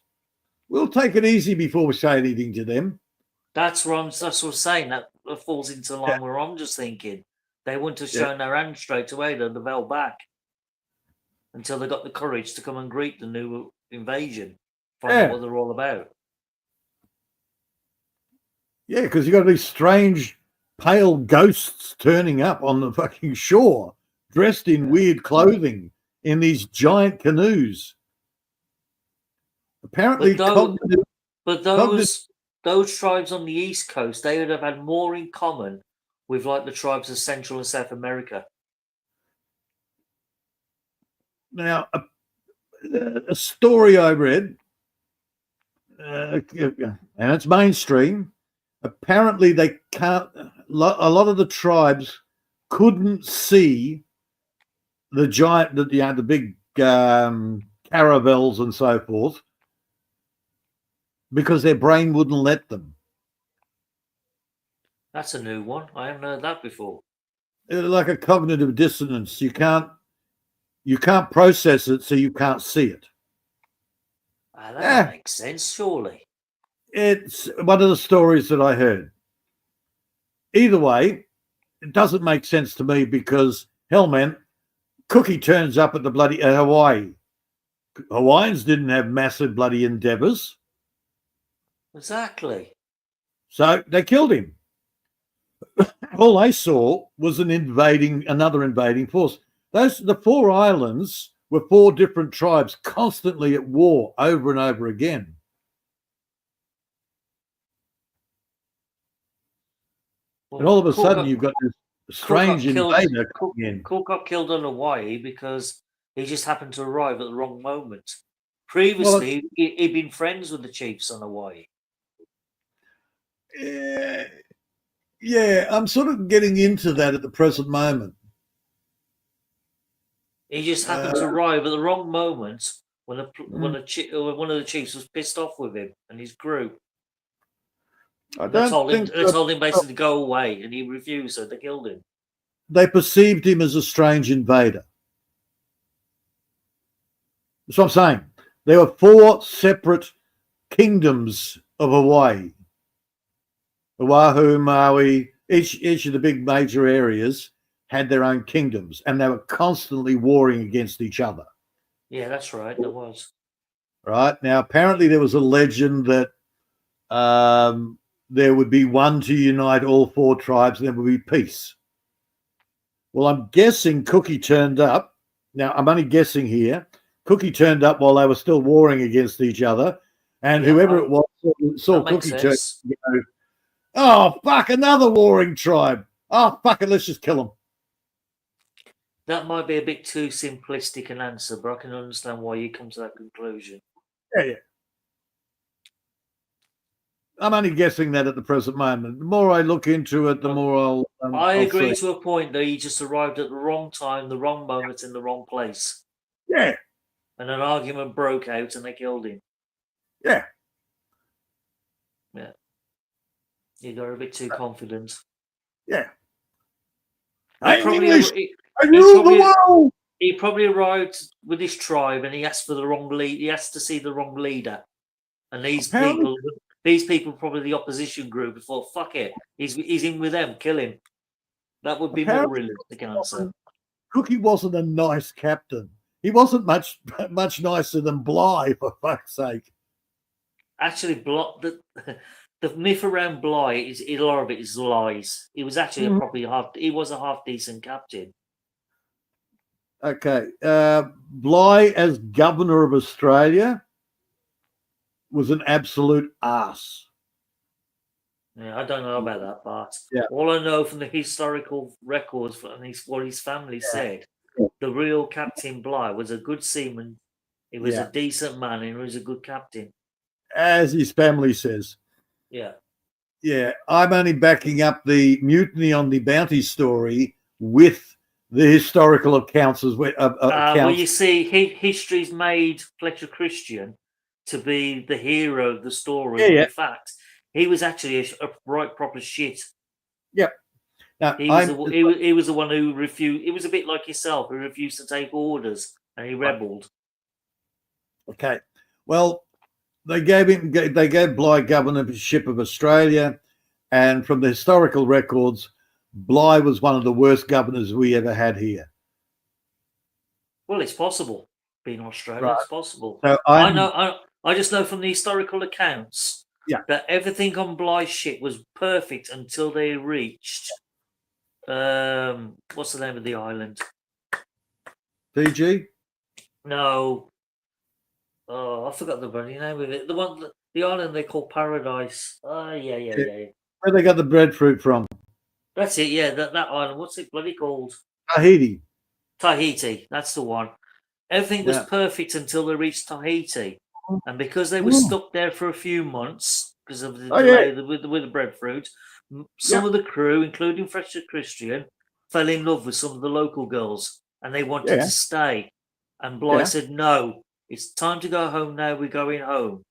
We'll take it easy before we say anything to them. That's what I'm saying. That falls into line where I'm just thinking. They wouldn't have shown their hand straight away. They'd have held back until they got the courage to come and greet the new invasion, find out what they're all about. Yeah, because you got these strange pale ghosts turning up on the fucking shore, dressed in weird clothing in these giant canoes. Apparently, but those tribes on the East Coast, they would have had more in common with like the tribes of Central and South America. Now, a story I read, and it's mainstream. Apparently, they can't. A lot of the tribes couldn't see the giant, the big caravels and so forth, because their brain wouldn't let them. That's a new one. I haven't heard that before. Like a cognitive dissonance. You can't process it, so you can't see it. That makes sense, surely. It's one of the stories that I heard. Either way, it doesn't make sense to me because, hell, man, Cookie turns up at the bloody Hawaii. Hawaiians didn't have massive bloody endeavors. Exactly. So they killed him. All they saw was another invading force. The 4 islands were 4 different tribes constantly at war over and over again. Well, And all of a Cook sudden, got- you've got this Cook strange got killed- invader Cook, coming in. Cook got killed on Hawaii because he just happened to arrive at the wrong moment. Previously, he'd been friends with the chiefs on Hawaii. Yeah, I'm sort of getting into that at the present moment. He just happened to arrive at the wrong moment when one of the chiefs was pissed off with him and his crew. They told him basically to go away, and he refused, so they killed him. They perceived him as a strange invader. That's what I'm saying. There were 4 separate kingdoms of Hawaii. Oahu, Maui, each of the big major areas had their own kingdoms, and they were constantly warring against each other. Yeah, that's right. There was. Right now, apparently there was a legend that there would be one to unite all 4 tribes, and there would be peace. Well, I'm guessing Cookie turned up. Now, I'm only guessing here. Cookie turned up while they were still warring against each other, and whoever it was saw Cookie turn. Oh, fuck, another warring tribe. Oh, fuck it, let's just kill them. That might be a bit too simplistic an answer, but I can understand why you come to that conclusion. Yeah. I'm only guessing that at the present moment. The more I look into it, the more I agree see. to a point that he just arrived at the wrong time, the wrong moment, in the wrong place. Yeah. And an argument broke out and they killed him. Yeah. Yeah. You got a bit too confident. Yeah. I'm English. I he rule probably- the world. He probably arrived with his tribe and he asked for the wrong lead. He asked to see the wrong leader. And these people, probably the opposition group, thought, fuck it. He's in with them, kill him. That would be more realistic answer. Cookie wasn't a nice captain. He wasn't much nicer than Bligh, for fuck's sake. Actually, the myth around Bligh is a lot of it is lies. He was actually he was a half decent captain. Okay. Bligh, as governor of Australia, was an absolute arse. Yeah, I don't know about that part. Yeah. All I know from the historical records and what his family said, the real Captain Bligh was a good seaman. He was a decent man and he was a good captain. As his family says. Yeah. Yeah, I'm only backing up the mutiny on the Bounty story with the historical accounts as well. Well, you see, history's made Fletcher Christian to be the hero of the story. Yeah. In fact, he was actually a right proper shit. Yep. Now, he was the one who refused. It was a bit like yourself, who refused to take orders and he rebelled. Okay. Well, they gave Bligh governorship of Australia, and from the historical records, Bligh was one of the worst governors we ever had here. Well, it's possible. Being Australia, Right. it's possible. So I just know from the historical accounts that everything on Bligh's ship was perfect until they reached what's the name of the island? Fiji? No. Oh, I forgot the bloody name of it. The island they call Paradise. Oh, yeah. Where they got the breadfruit from? That's it, yeah, that island. What's it bloody called? Tahiti. Tahiti, that's the one. Everything was perfect until they reached Tahiti. And because they were stuck there for a few months, because of the delay with the breadfruit, some of the crew, including Fletcher Christian, fell in love with some of the local girls and they wanted to stay. And Bligh said, no, it's time to go home now, we're going home.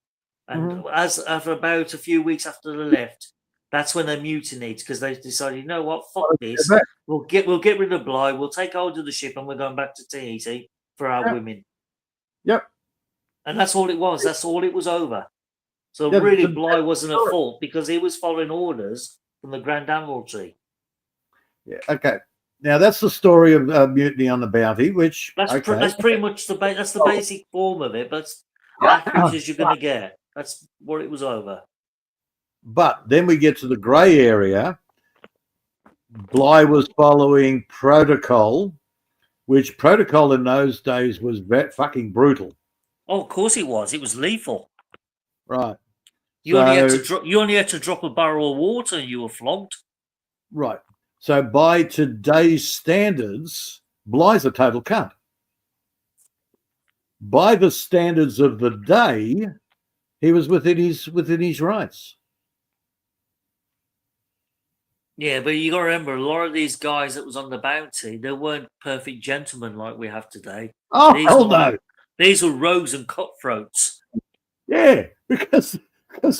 And as after about a few weeks after they left, that's when they mutinied because they decided, you know what, fuck this. We'll get rid of Bligh, we'll take hold of the ship and we're going back to Tahiti for our women. Yep. And that's all it was. That's all it was over. So really, Bligh wasn't at fault because he was following orders from the Grand Admiralty. Yeah. Okay. Now that's the story of Mutiny on the Bounty, which that's pretty much the basic form of it, but it's accurate as you're going to get. That's what it was over. But then we get to the grey area. Bligh was following protocol which protocol in those days was fucking brutal. Oh, of course it was. It was lethal. Right. You only had So- to drop. You only had to drop a barrel of water, and you were flogged. Right. So by today's standards, Bly's a total cunt. By the standards of the day, he was within his rights. Yeah, but you got to remember, a lot of these guys that was on the bounty, they weren't perfect gentlemen like we have today. Oh, These hell were- no. These were rogues and cutthroats. Yeah, because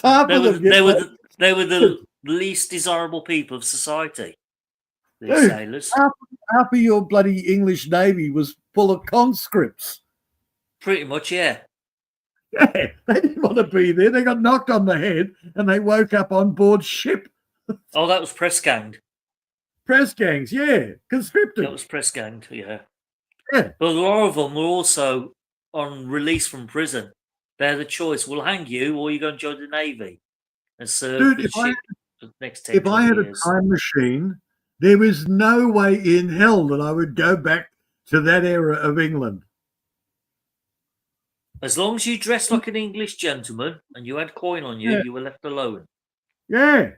half They of were, them they were the least desirable people of society. These Dude, sailors. half of your bloody English Navy was full of conscripts. Pretty much, yeah. Yeah, they didn't want to be there. They got knocked on the head and they woke up on board ship. Oh, that was press ganged. Press gangs, yeah, conscripted. That was press ganged, yeah. Yeah. But a lot of them were also on release from prison. They had a choice: we'll hang you, or you go and join the navy and serve Dude, the if I- ship for the next 10 If I had years. a time machine, there is no way in hell that I would go back to that era of England. As long as you dressed like an English gentleman and you had coin on you, Yeah. you were left alone. Yeah.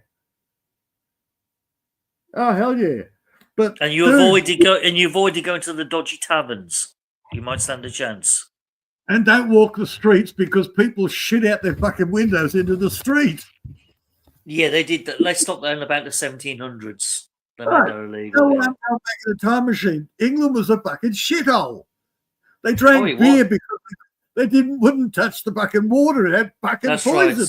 Oh hell yeah! But And you dude, avoided going to the dodgy taverns. You might stand a chance. and don't walk the streets because people shit out their fucking windows into the street. Yeah, they did that. Let's stop that in about the 1700s. They made Right. that No, illegal. I'm yeah. going back in the time machine. England was a fucking shithole. They drank Oh, it beer was. because they wouldn't touch the fucking water. It had fucking That's poison. right.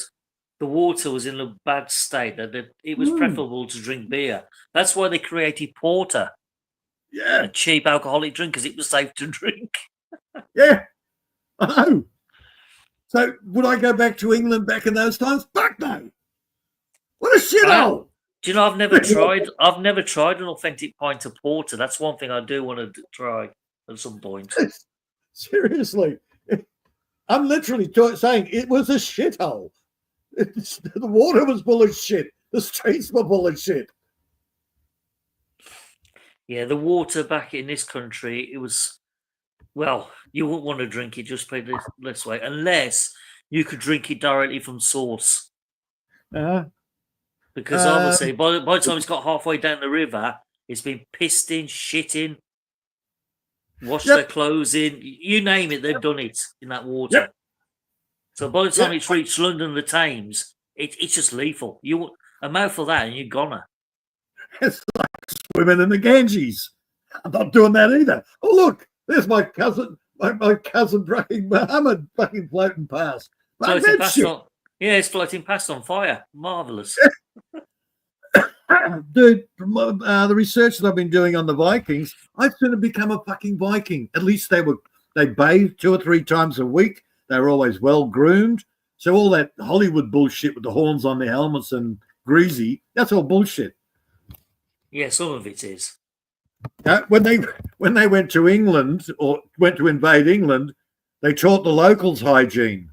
The water was in a bad state. That it was Mm. preferable to drink beer. That's why they created porter, Yeah, a cheap alcoholic drink, because it was safe to drink. yeah. I know. So would I go back to England back in those times? Fuck no. What a shithole. Do you know? I've never tried. I've never tried an authentic pint of porter. That's one thing I do want to try at some point. Seriously. I'm literally saying it was a shithole. The water was full of shit. The streets were full of shit. Yeah, the water back in this country, it was, well, you wouldn't want to drink it, just put it this way, unless you could drink it directly from source. Because obviously, by the time it's got halfway down the river, it's been pissed in, shit in, washed Yep. their clothes in, you name it, they've done it in that water. Yep. So by the time Yep. it's reached London, the Thames, it's just lethal. A mouthful of that and you're goner. It's like swimming in the Ganges. I'm not doing that either. Oh, look, there's my cousin, my cousin fucking Muhammad fucking floating past. Like Floating that past shit. it's floating past on fire. Marvellous. Dude, from the research that I've been doing on the Vikings, I'd sooner become a fucking Viking. At least they bathed 2 or 3 times a week. They were always well groomed. So all that Hollywood bullshit with the horns on their helmets and greasy, that's all bullshit. Yeah, some of it is. When they went to England or went to invade England, they taught the locals hygiene.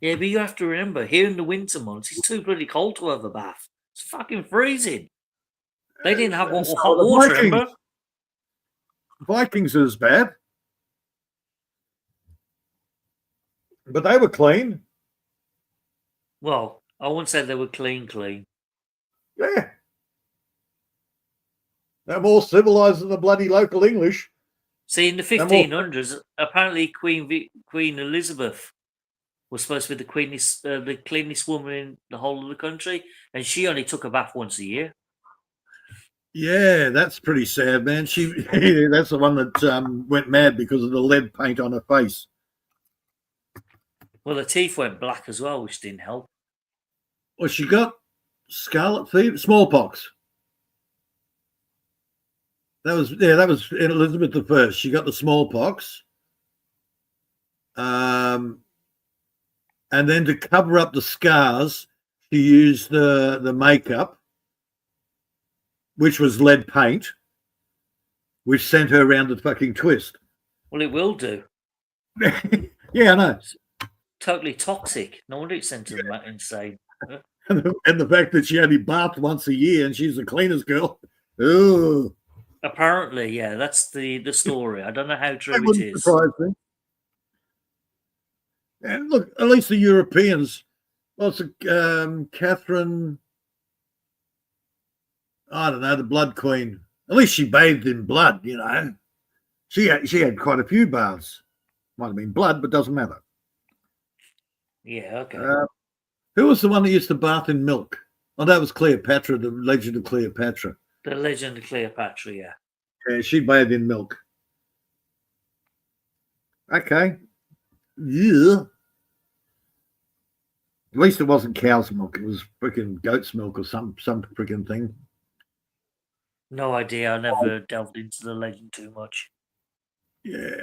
Yeah, but you have to remember, here in the winter months, it's too bloody cold to have a bath. It's fucking freezing. They didn't have So hot the water, Vikings- remember? Vikings is bad, but they were clean. Well, I wouldn't say they were clean. Yeah. They're more civilized than the bloody local English. See, in the They're more- 1500s, apparently Queen Elizabeth was supposed to be the cleanest woman in the whole of the country, and she only took a bath once a year. Yeah, that's pretty sad, man. That's the one that went mad because of the lead paint on her face. Well, her teeth went black as well, which didn't help. Well, she got scarlet fever, smallpox. That was Elizabeth I. She got the smallpox. And then to cover up the scars, she used the makeup, which was lead paint, which sent her around the fucking twist. Well, it will do. Yeah, I know. Totally toxic. No wonder it sent her insane. And the fact that she only bathed once a year and she's the cleanest girl. Oh, Apparently, yeah, that's the story. I don't know how That true it wouldn't is. surprise me. And look, at least the Europeans, what's Catherine, I don't know, the Blood Queen. At least she bathed in blood, you know. She had quite a few baths. Might have been blood, but doesn't matter. Yeah, okay. Who was the one that used to bath in milk? Oh, that was Cleopatra, the Legend of Cleopatra. The Legend of Cleopatra, yeah. Yeah, she bathed in milk. Okay. Yeah. At least it wasn't cow's milk. It was freaking goat's milk or some freaking thing. No idea. I never delved into the legend too much. Yeah.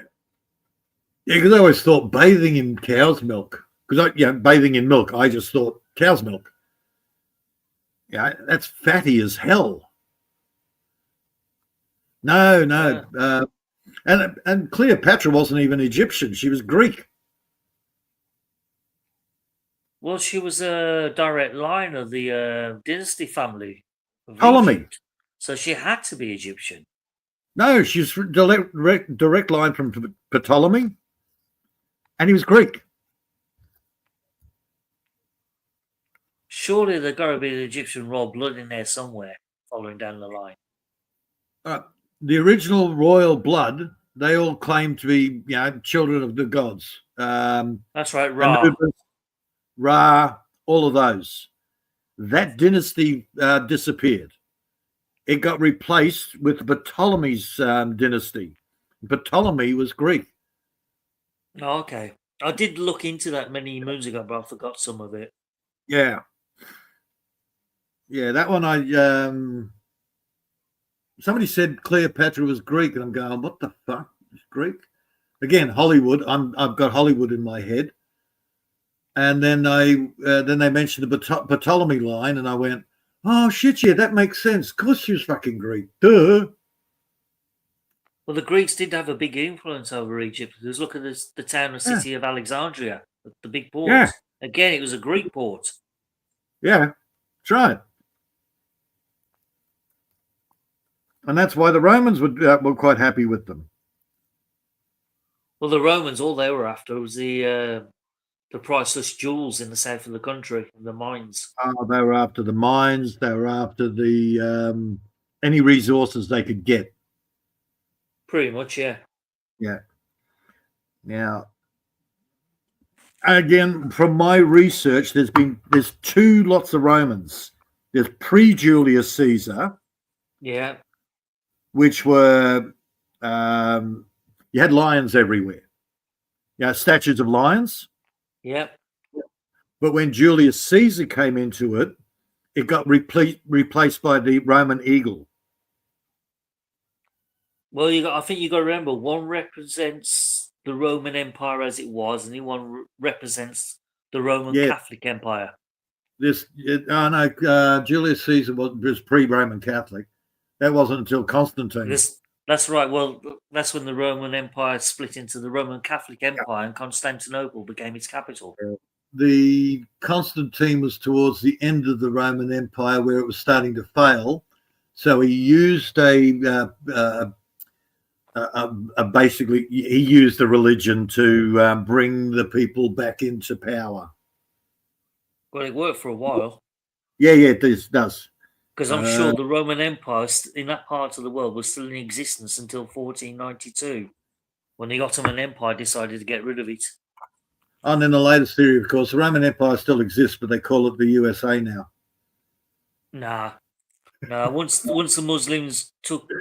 Yeah, because I always thought bathing in cow's milk. Because bathing in milk, I just thought cow's milk. Yeah, that's fatty as hell. No. And Cleopatra wasn't even Egyptian. She was Greek. Well, she was a direct line of the dynasty family of Ptolemy. Egypt, so she had to be Egyptian. No, she's direct line from Ptolemy, and he was Greek. Surely there's got to be the Egyptian royal blood in there somewhere, following down the line. The original royal blood, they all claim to be, children of the gods. That's right, Ra. Anubis, Ra, all of those. That dynasty disappeared. It got replaced with Ptolemy's dynasty. Ptolemy was Greek. Oh, okay. I did look into that many moons ago, but I forgot some of it. Yeah. Yeah, that one somebody said Cleopatra was Greek, and I'm going, what the fuck? It's Greek? Again, Hollywood. I've got Hollywood in my head. And then they mentioned the Ptolemy line, and I went, oh shit, yeah, that makes sense. Of course she was fucking Greek. Duh. Well, the Greeks did have a big influence over Egypt. Because look at the town and city of Alexandria, the big port. Yeah. Again, it was a Greek port. Yeah, that's right. And that's why the Romans were quite happy with them. Well, the Romans, all they were after was the priceless jewels in the south of the country, the mines. Oh, they were after the mines. They were after the any resources they could get. Pretty much, yeah. Yeah. Now, again, from my research, there's two lots of Romans. There's pre-Julius Caesar. Yeah. Which were, you had lions everywhere. Yeah, statues of lions. Yep. But when Julius Caesar came into it, it got replaced by the Roman eagle. Well, I think you got to remember, one represents the Roman Empire as it was, and the one represents the Roman Catholic Empire. Julius Caesar was pre-Roman Catholic. That wasn't until Constantine. That's right. Well, that's when the Roman Empire split into the Roman Catholic Empire, and Constantinople became its capital. The Constantine was towards the end of the Roman Empire, where it was starting to fail. So he used basically he used the religion to bring the people back into power. Well, it worked for a while. Yeah, it does. Because I'm sure the Roman Empire in that part of the world was still in existence until 1492, when the Ottoman Empire decided to get rid of it. And in the latest theory, of course, the Roman Empire still exists, but they call it the USA now. Nah. Once the Muslims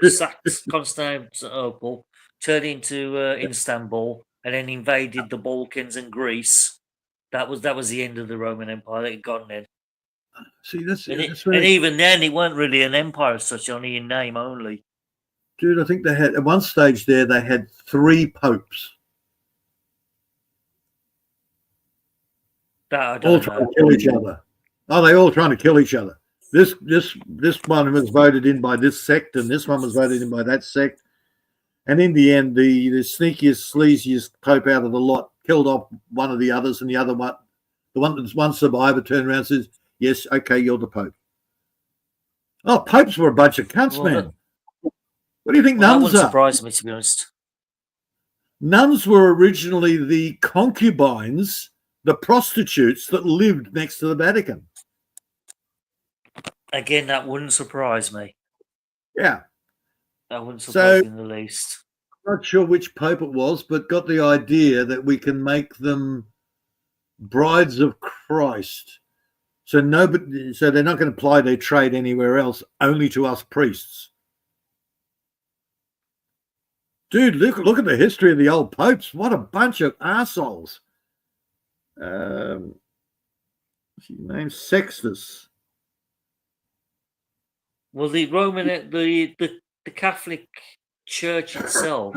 sacked Constantinople, turned into Istanbul, and then invaded the Balkans and Greece, that was the end of the Roman Empire. They had gone then. See, and even then, it weren't really an empire as such, only in name only. Dude, I think they had, at one stage there, they had 3 popes. That I don't all know. trying to kill each other. Oh, they all trying to kill each other. This one was voted in by this sect, and this one was voted in by that sect. And in the end, the sneakiest, sleaziest pope out of the lot killed off one of the others, and one survivor turned around and says, yes, okay, you're the Pope. Oh, popes were a bunch of cunts, man. What do you think Well, that nuns wouldn't are? surprise me, to be honest. Nuns were originally the concubines, the prostitutes that lived next to the Vatican. Again, that wouldn't surprise me. Yeah. That wouldn't So- surprise me in the least. Not sure which pope it was, but got the idea that we can make them brides of Christ. So they're not going to ply their trade anywhere else, only to us priests. Dude, look at the history of the old popes. What a bunch of assholes. What's his name? Sextus. Well, the Catholic Church itself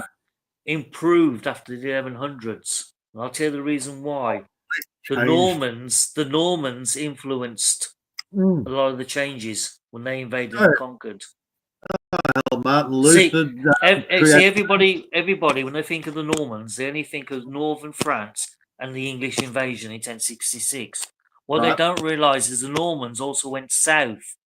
improved after the 1100s. And I'll tell you the reason why. The Normans influenced a lot of the changes when they invaded and conquered. Martin Luther. Everybody, when they think of the Normans, they only think of northern France and the English invasion in 1066. What they don't realise is the Normans also went south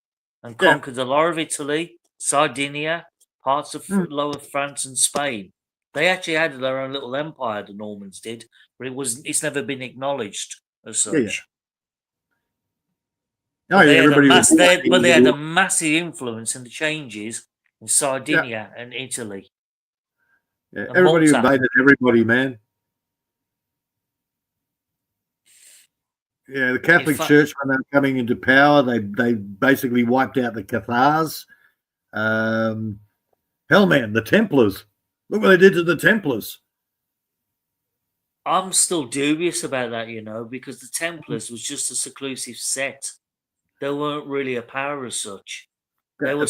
and conquered a lot of Italy, Sardinia, parts of lower France and Spain. They actually had their own little empire, the Normans did, but it's never been acknowledged as such. Yeah. They had a massive influence in the changes in Sardinia and Italy. Yeah, And everybody Malta. invaded everybody, man. Yeah, the Catholic Church, when they were coming into power, they basically wiped out the Cathars. Hell, man, the Templars. Look what they did to the Templars. I'm still dubious about that, because the Templars was just a seclusive set. They weren't really a power as such. They were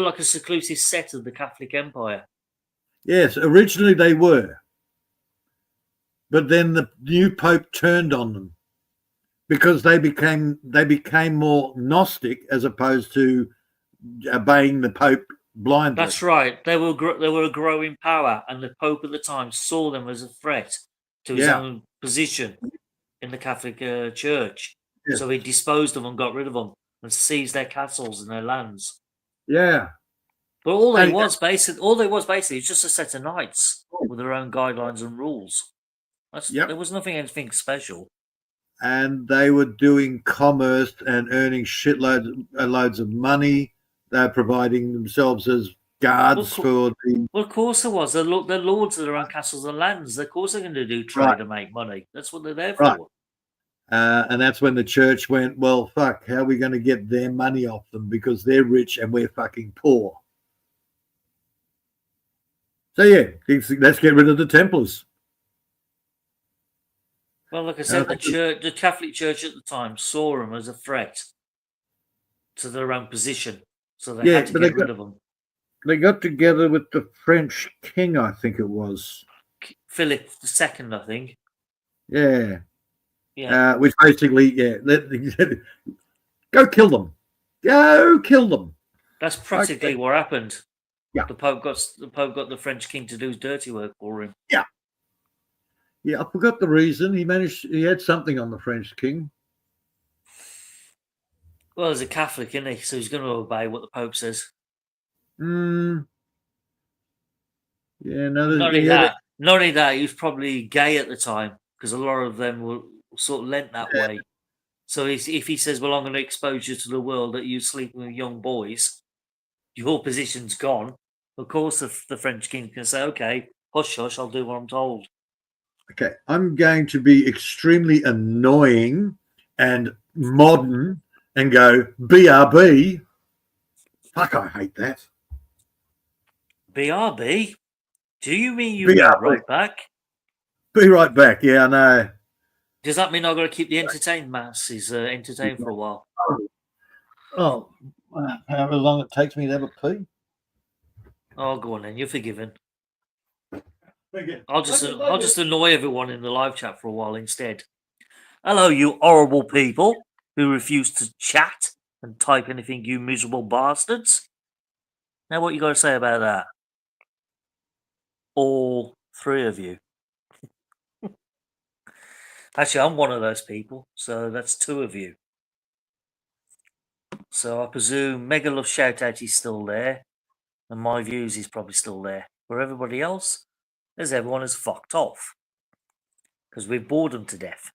like a seclusive set of the Catholic Empire. Yes, originally they were. But then the new Pope turned on them because they became more Gnostic as opposed to obeying the Pope blindly. That's right. They were a growing power, and the Pope at the time saw them as a threat to his own position in the Catholic Church. Yeah. So he disposed of them, got rid of them, and seized their castles and their lands. Yeah. But all they was basically just a set of knights with their own guidelines and rules. There was anything special. And they were doing commerce and earning loads of money. They're providing themselves as guards for the... Well, of course there was. They're lords of their own castles and lands. Of course they're going to do trade and make money. That's what they're there for. And that's when the church went, well, fuck, how are we going to get their money off them because they're rich and we're fucking poor? So, yeah, let's get rid of the Templars. Well, like I said, the Catholic Church at the time saw them as a threat to their own position. So they had to get rid of them. They got together with the French king, I think it was. Philip II, I think. Yeah. Yeah. Which basically, go kill them. Go kill them. That's practically what happened. Yeah. The Pope got the French king to do his dirty work for him. Yeah. Yeah, I forgot the reason. He had something on the French king. Well, he's a Catholic, isn't he? So he's going to obey what the Pope says. Yeah, no. Not only that, he was probably gay at the time because a lot of them were sort of lent that way. So if he says, well, I'm going to expose you to the world that you're sleeping with young boys, your position's gone. Of course, the French king can say, okay, hush, hush, I'll do what I'm told. Okay, I'm going to be extremely annoying and modern and go, BRB. Fuck, I hate that. BRB? Do you mean you be right back? Be right back, yeah, I know. Does that mean I've got to keep the entertained masses entertained for a while? Oh, however long it takes me to have a pee. Oh, go on then, you're forgiven. I'll just annoy everyone in the live chat for a while instead. Hello, you horrible people who refuse to chat and type anything, you miserable bastards. Now, what you got to say about that? All three of you. Actually, I'm one of those people, so that's two of you. So I presume Mega Love Shoutout is still there. and my views is probably still there. For everybody else, there's everyone has fucked off because we've bored them to death.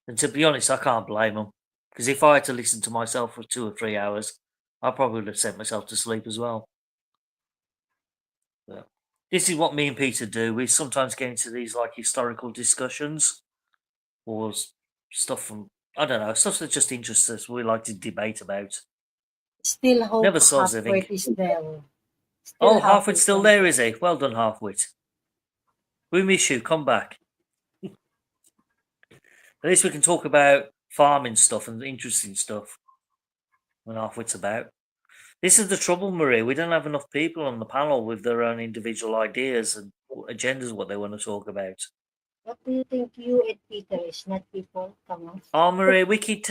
And to be honest, I can't blame them, because if I had to listen to myself for 2 or 3 hours, I probably would have sent myself to sleep as well. But this is what me and Peter do. We sometimes get into these like historical discussions or stuff from, I don't know, stuff that just interests us. We like to debate about. Still hope Never solves Halfwit anything. is there. Oh, Halfwit's still there, is he? Well done, Halfwit. We miss you. Come back. At least we can talk about farming stuff and interesting stuff when Halfwit's about. This is the trouble, Maria. We don't have enough people on the panel with their own individual ideas and agendas, what they want to talk about. What do you think you and Peter is not people? Come on. Oh, Maria, we keep.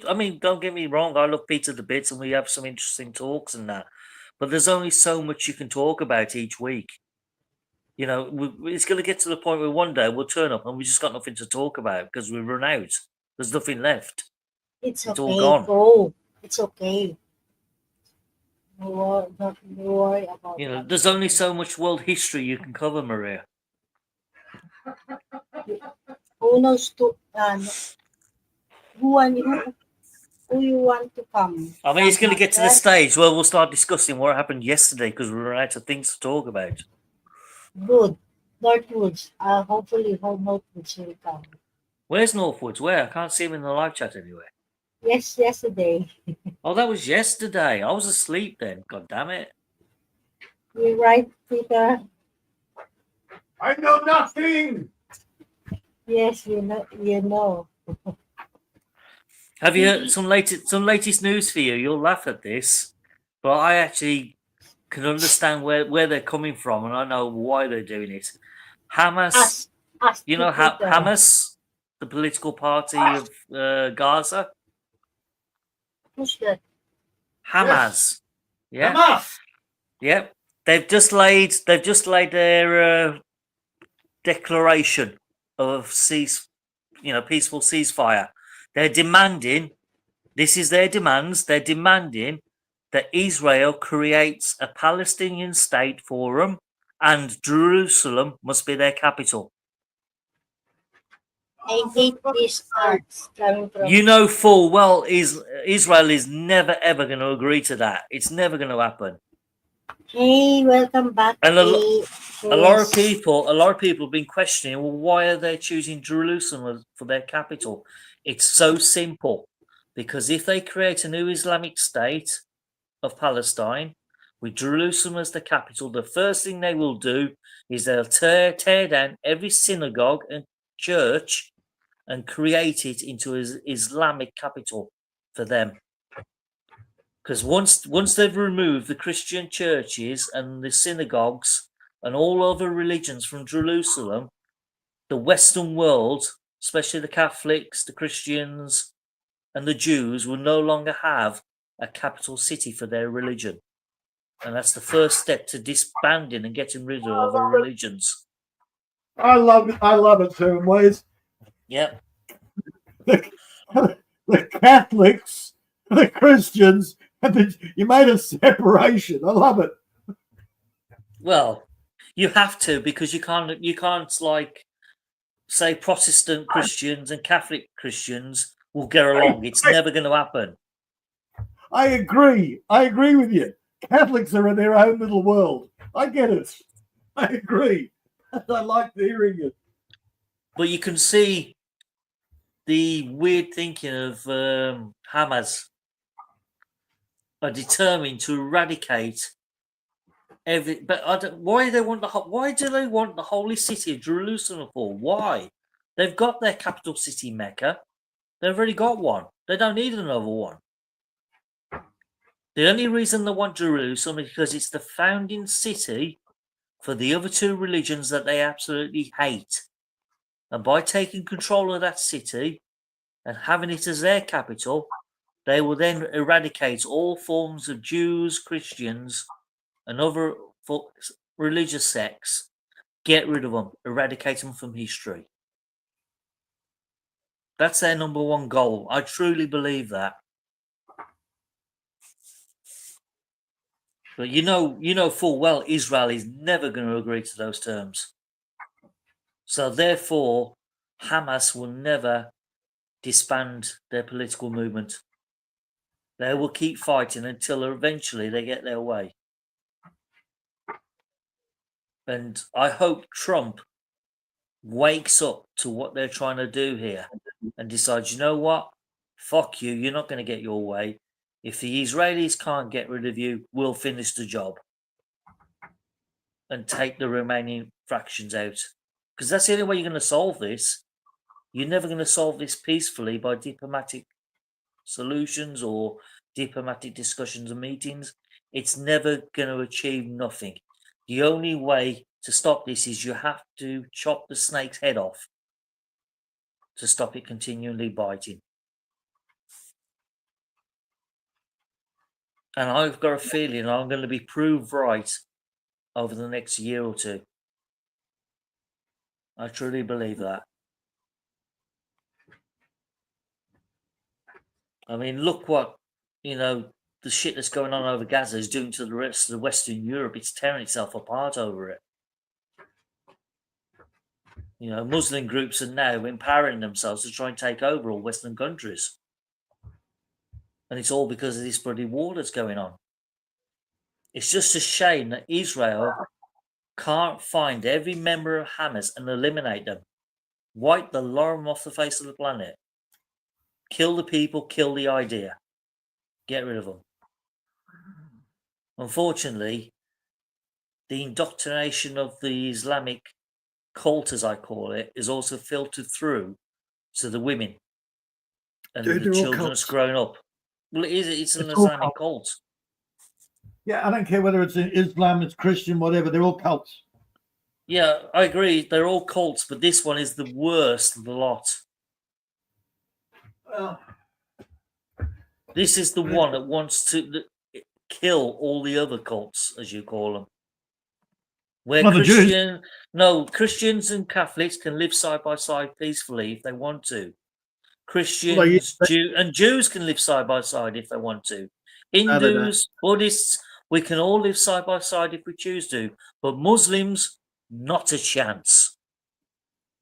I mean, don't get me wrong. I love Peter to bits, and we have some interesting talks and that. But there's only so much you can talk about each week. You know, it's going to get to the point where one day we'll turn up and we just got nothing to talk about because we've run out. There's nothing left. It's It's okay. all gone. Go. It's okay. Don't worry about You know, that. there's only so much world history you can cover, Maria. Who knows to who you want to come? I mean, it's going to get to the Come stage where we'll start discussing what happened yesterday because we run out of things to talk about. Good. Northwoods. Hopefully Northwoods will come. Where's Northwoods? Where? I can't see him in the live chat anywhere. Yes, yesterday. Oh, that was yesterday. I was asleep then. God damn it. You're right, Peter. I know nothing. Yes, you know. Have you heard some latest news for you? You'll laugh at this, but I actually can understand where they're coming from, and I know why they're doing it. Hamas, Ask you know, Peter. Hamas, the political party of Gaza. Who's that? Hamas, yeah, Hamas. yep. They've just laid their declaration of peaceful ceasefire. They're demanding. This is their demands. They're demanding that Israel creates a Palestinian state for them, and Jerusalem must be their capital. I hate these arts coming from. You know full well Israel is never ever going to agree to that. It's never going to happen. Hey, welcome back. And a lot of Yes. people have been questioning, well, why are they choosing Jerusalem for their capital? It's so simple. Because if they create a new Islamic state of Palestine with Jerusalem as the capital, the first thing they will do is they'll tear down every synagogue and church and create it into an Islamic capital for them. Because once they've removed the Christian churches and the synagogues and all other religions from Jerusalem, the Western world, especially the Catholics, the Christians, and the Jews, will no longer have a capital city for their religion. And that's the first step to disbanding and getting rid of other religions. I love it certain ways. Yep. The Catholics, the Christians, you made a separation. I love it. Well, you have to, because you can't like say Protestant Christians and Catholic Christians will get along. It's never going to happen. I agree with you. Catholics are in their own little world. I get it. I agree. I like hearing it. But you can see the weird thinking of Hamas are determined to eradicate every. But why do they want the holy city of Jerusalem for? Why? They've got their capital city, Mecca. They've already got one. They don't need another one. The only reason they want Jerusalem is because it's the founding city for the other two religions that they absolutely hate. And by taking control of that city and having it as their capital, they will then eradicate all forms of Jews, Christians, and other religious sects. Get rid of them, eradicate them from history. That's their number one goal. I truly believe that. But you know full well Israel is never going to agree to those terms. So therefore, Hamas will never disband their political movement. They will keep fighting until eventually they get their way. And I hope Trump wakes up to what they're trying to do here and decides, you know what? Fuck you, you're not going to get your way. If the Israelis can't get rid of you, we'll finish the job and take the remaining fractions out. Because that's the only way you're going to solve this. You're never going to solve this peacefully by diplomatic solutions or diplomatic discussions and meetings. It's never going to achieve nothing. The only way to stop this is you have to chop the snake's head off to stop it continually biting. And I've got a feeling I'm going to be proved right over the next year or two. I truly believe that. I mean, look what, the shit that's going on over Gaza is doing to the rest of the Western Europe. It's tearing itself apart over it. Muslim groups are now empowering themselves to try and take over all Western countries. And it's all because of this bloody war that's going on. It's just a shame that Israel can't find every member of Hamas and eliminate them. Wipe the lorem off the face of the planet. Kill the people, kill the idea. Get rid of them. Unfortunately, the indoctrination of the Islamic cult, as I call it, is also filtered through to the women and Dude, the they're all children cults. that's grown up. Well, it's an It's all Islamic cult. Yeah, I don't care whether it's Islam, it's Christian, whatever. They're all cults. Yeah, I agree. They're all cults, but this one is the worst of the lot. Well, This is the one that wants to kill all the other cults, as you call them. Where Well, the Jews. Christians and Catholics can live side by side peacefully if they want to. Well, Jews can live side by side if they want to. No, they don't. Hindus, Buddhists, we can all live side by side if we choose to. But Muslims, not a chance.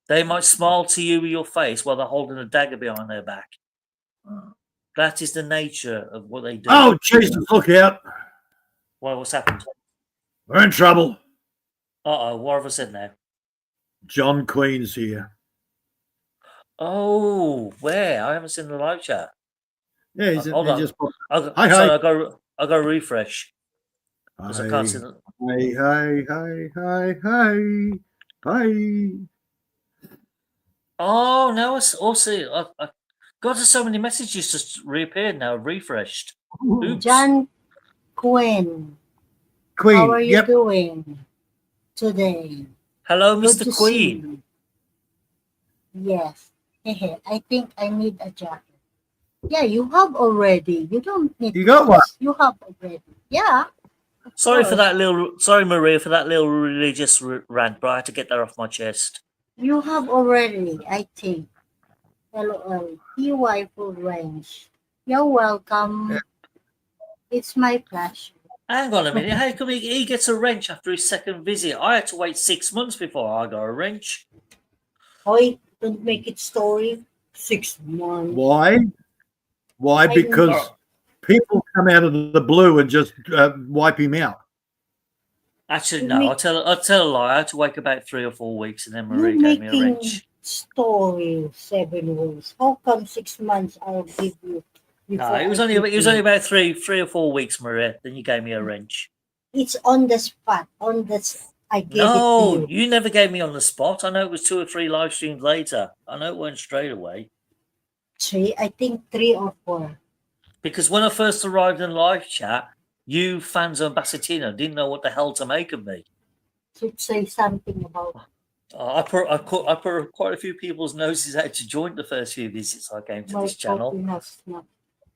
They might smile to you with your face while they're holding a dagger behind their back. That is the nature of what they do. Oh, Jesus, look out. What's happened? We're in trouble. Uh-oh, what have I said now? John Queen's here. Oh, where? I haven't seen the live chat. Yeah, he's Hold on. just Sorry, hi. I got to refresh. Because I can't see the... Hi. Oh, now I see. I got so many messages just reappeared now, refreshed. Oops. John Quinn, Queen, how are you doing today? Hello, Good Mr. to Queen. see you. Yes. I think I need a jacket. Yeah, you have already. You don't need. You got one? You have already. Yeah. Sorry course. for that Sorry, Maria, for that little religious rant, but I had to get that off my chest. You have already, I think. LOL. TY full range. You're welcome. Yeah. It's my pleasure. Hang on a minute. How come he gets a wrench after his second visit? I had to wait 6 months before I got a wrench. Oi, don't make it story. 6 months. Why? Because people come out of the blue and just wipe him out. Actually, no. I'll tell a lie. I had to wait about 3 or 4 weeks, and then Maria You're gave me a making wrench. story 7 weeks. How come 6 months I'll give you? No, it was only about three or 4 weeks, Maria. Then you gave me a wrench. It's on the spot. I gave it to No, you. you never gave me on the spot. I know it was 2 or 3 live streams later. I know it weren't straight away. 3, I think 3 or 4. Because when I first arrived in live chat, you fans of Bassatino didn't know what the hell to make of me. Should say something about. I put quite a few people's noses out to join the first few visits I came to My this channel. coffee has not.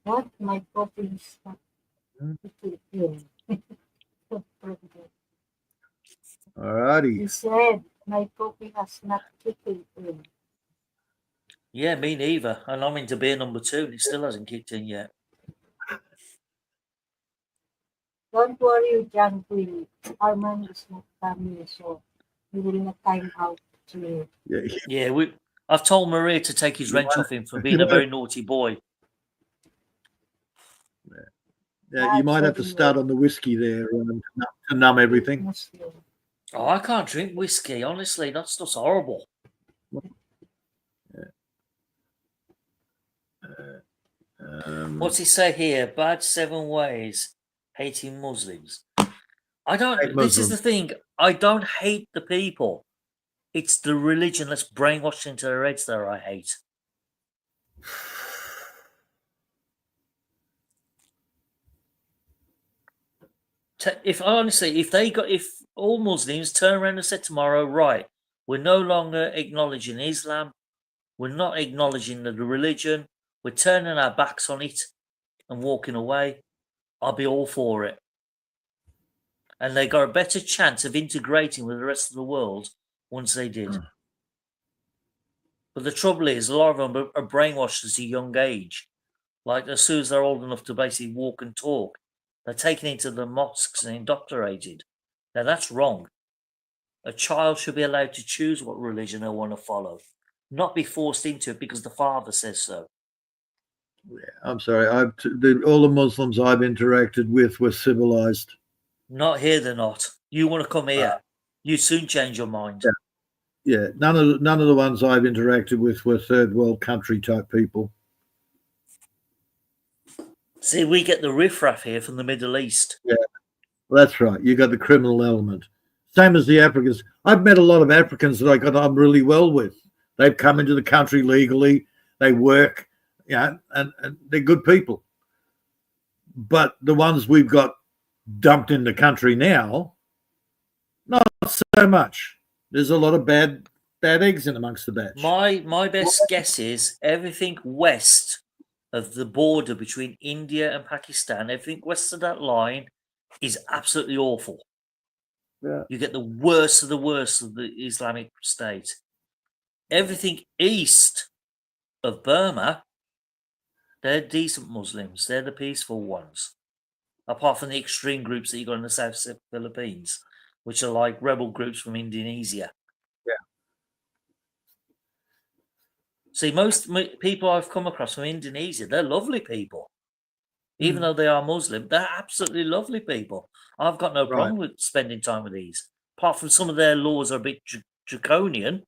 What? My coffee is not. Alrighty. He said my coffee has not kicked in. Yeah, me neither. And I'm into beer number 2 and it still hasn't kicked in yet. Don't worry, John Quinn. Arman is not coming, so we will not time out to. Yeah, Yeah, I've told Maria to take his wrench off him for being a very naughty boy. yeah, you might have to start on the whiskey there to numb everything. Muslim. Oh, I can't drink whiskey, honestly. That stuff's horrible. What's he say here? Bad 7 ways hating Muslims. I don't. Hate This is Muslims. the thing. I don't hate the people. It's the religion that's brainwashed into their heads that I hate. If all Muslims turn around and said tomorrow, right, we're no longer acknowledging Islam, we're not acknowledging the religion, we're turning our backs on it and walking away, I'll be all for it. And they got a better chance of integrating with the rest of the world once they did. But the trouble is, a lot of them are brainwashed at a young age. Like, as soon as they're old enough to basically walk and talk, they're taken into the mosques and indoctrinated. Now, that's wrong. A child should be allowed to choose what religion they want to follow, not be forced into it because the father says so. Yeah, I'm sorry. All the Muslims I've interacted with were civilized. Not here, they're not. You want to come here. You soon change your mind. Yeah, none of the ones I've interacted with were third world country type people. See, we get the riffraff here from the Middle East. Yeah, that's right. You got the criminal element. Same as the Africans. I've met a lot of Africans that I got on really well with. They've come into the country legally. They work, and they're good people. But the ones we've got dumped in the country now, not so much. There's a lot of bad eggs in amongst the batch. My best guess is everything west of the border between India and Pakistan, everything west of that line is absolutely awful. Yeah. You get the worst of the Islamic State. Everything east of Burma, they're decent Muslims. They're the peaceful ones. Apart from the extreme groups that you got in the South Philippines, which are like rebel groups from Indonesia. Yeah. See, most people I've come across from Indonesia, they're lovely people. Even though they are Muslim, they're absolutely lovely people. I've got no problem with spending time with these. Apart from some of their laws are a bit draconian,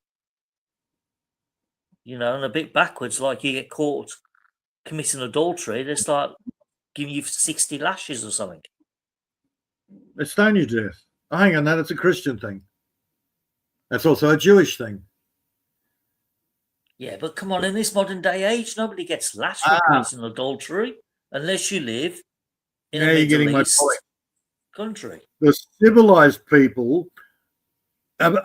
and a bit backwards, like you get caught committing adultery, they start giving you 60 lashes or something. They stone you to death. Oh, hang on, that's a Christian thing. That's also a Jewish thing. Yeah, but come on, in this modern day age, nobody gets lashed for committing adultery unless you live in a Middle East country. The civilized people, they're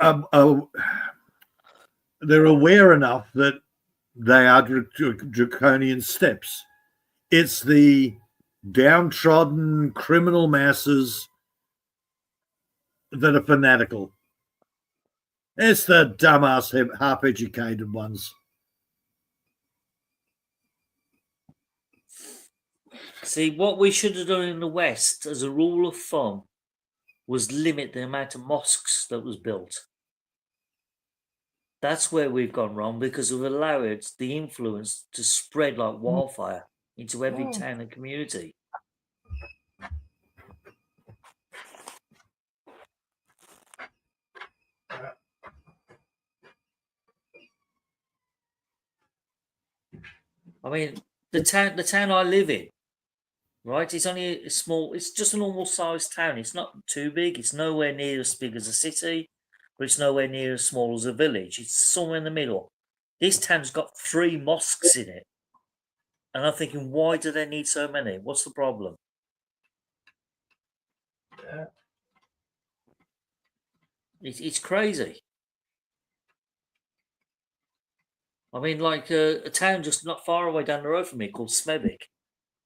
aware enough that they are draconian steps. It's the downtrodden criminal masses that are fanatical. It's the dumbass, half-educated ones. See, what we should have done in the West, as a rule of thumb, was limit the amount of mosques that was built. That's where we've gone wrong, because we've allowed the influence to spread like wildfire into every town and community. I mean, the town I live in, right? It's only it's just a normal sized town. It's not too big. It's nowhere near as big as a city, but it's nowhere near as small as a village. It's somewhere in the middle. This town's got 3 mosques in it. And I'm thinking, why do they need so many? What's the problem? Yeah. It's crazy. I mean, like a town just not far away down the road from me called Smethwick.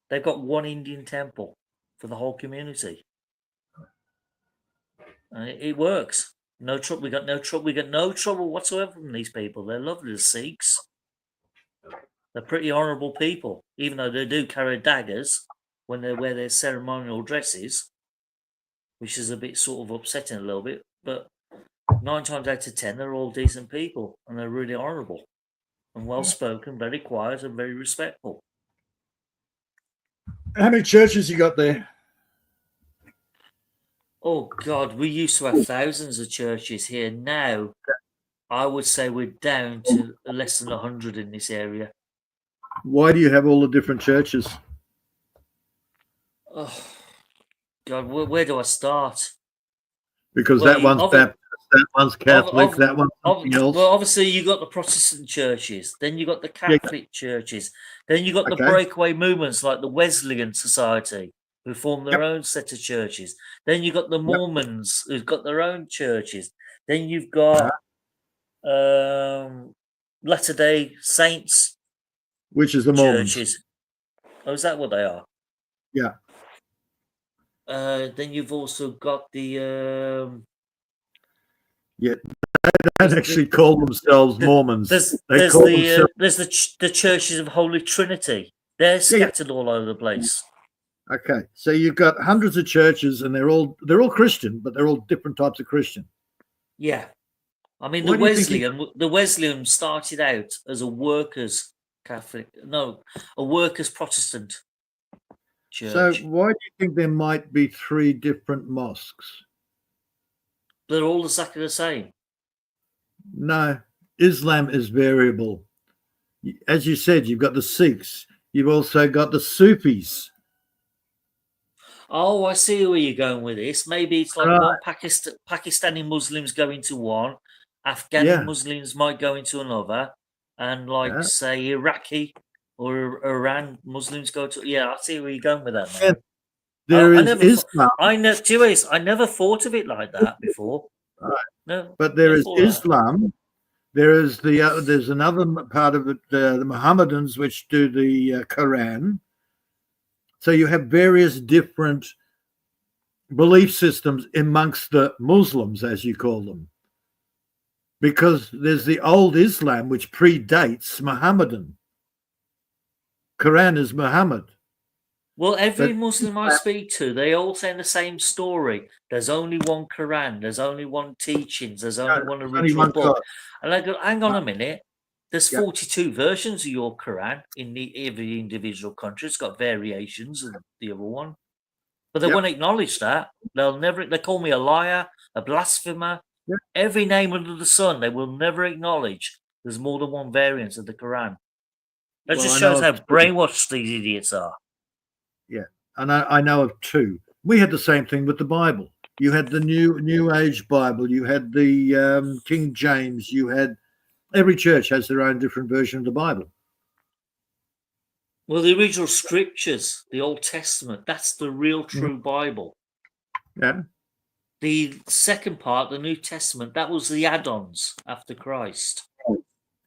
They've got 1 Indian temple for the whole community. And it works. No trouble. We got no trouble. We got no trouble whatsoever from these people. They're lovely, the Sikhs. They're pretty honourable people, even though they do carry daggers when they wear their ceremonial dresses. which is a bit sort of upsetting a little bit. But 9 times out of 10, they're all decent people, and they're really honourable and well spoken, very quiet, and very respectful. How many churches you got there? Oh God, we used to have thousands of churches here. Now, I would say we're down to less than 100 in this area. Why do you have all the different churches? Oh God, where do I start? Because Well, that one's Baptist, that one's Catholic, that one's something else. Well, obviously you got the Protestant churches, then you got the Catholic churches, then you got the breakaway movements like the Wesleyan Society, who form their own set of churches. Then you got the Mormons, who've got their own churches. Then you've got Latter-day Saints, which is the Mormons. churches. Oh, is that what they are? Yeah. Then you've also got the They don't actually call themselves Mormons. there's the churches of Holy Trinity. They're scattered all over the place. Okay, so you've got hundreds of churches, and they're all Christian, but they're all different types of Christian. Yeah, I mean Why the Wesleyan started out as a workers' Catholic, a workers' Protestant church. So why do you think there might be 3 different mosques? They're all exactly the same. No, Islam is variable. As you said, you've got the Sikhs. You've also got the Sufis. Oh, I see where you're going with this. Maybe it's like one Pakistani Muslims go into one, Afghani Muslims might go into another, and say Iraqi or Iran Muslims go to. Yeah, I see where you're going with that. Yeah. There is Islam. I never thought of it like that before. Right. No, but there is Islam. There is there's another part of it, the Mohammedans, which do the Quran. So you have various different belief systems amongst the Muslims, as you call them, because there's the old Islam, which predates Mohammedan. Quran is Muhammad. Well, every Muslim I speak to, they all say the same story. There's only one Quran. There's only one teachings. There's only one original book. And I go, hang on a minute. There's 42 versions of your Quran in every individual country. It's got variations of the other one. But they won't acknowledge that. They call me a liar, a blasphemer. Yep. Every name under the sun, they will never acknowledge there's more than one variant of the Quran. That just shows how brainwashed these idiots are. Yeah, and I know of 2. We had the same thing with the Bible. You had the New Age Bible. You had the King James. You had every church has their own different version of the Bible. Well, the original scriptures, the Old Testament, that's the real true Bible. Yeah. The second part, the New Testament, that was the add-ons after Christ.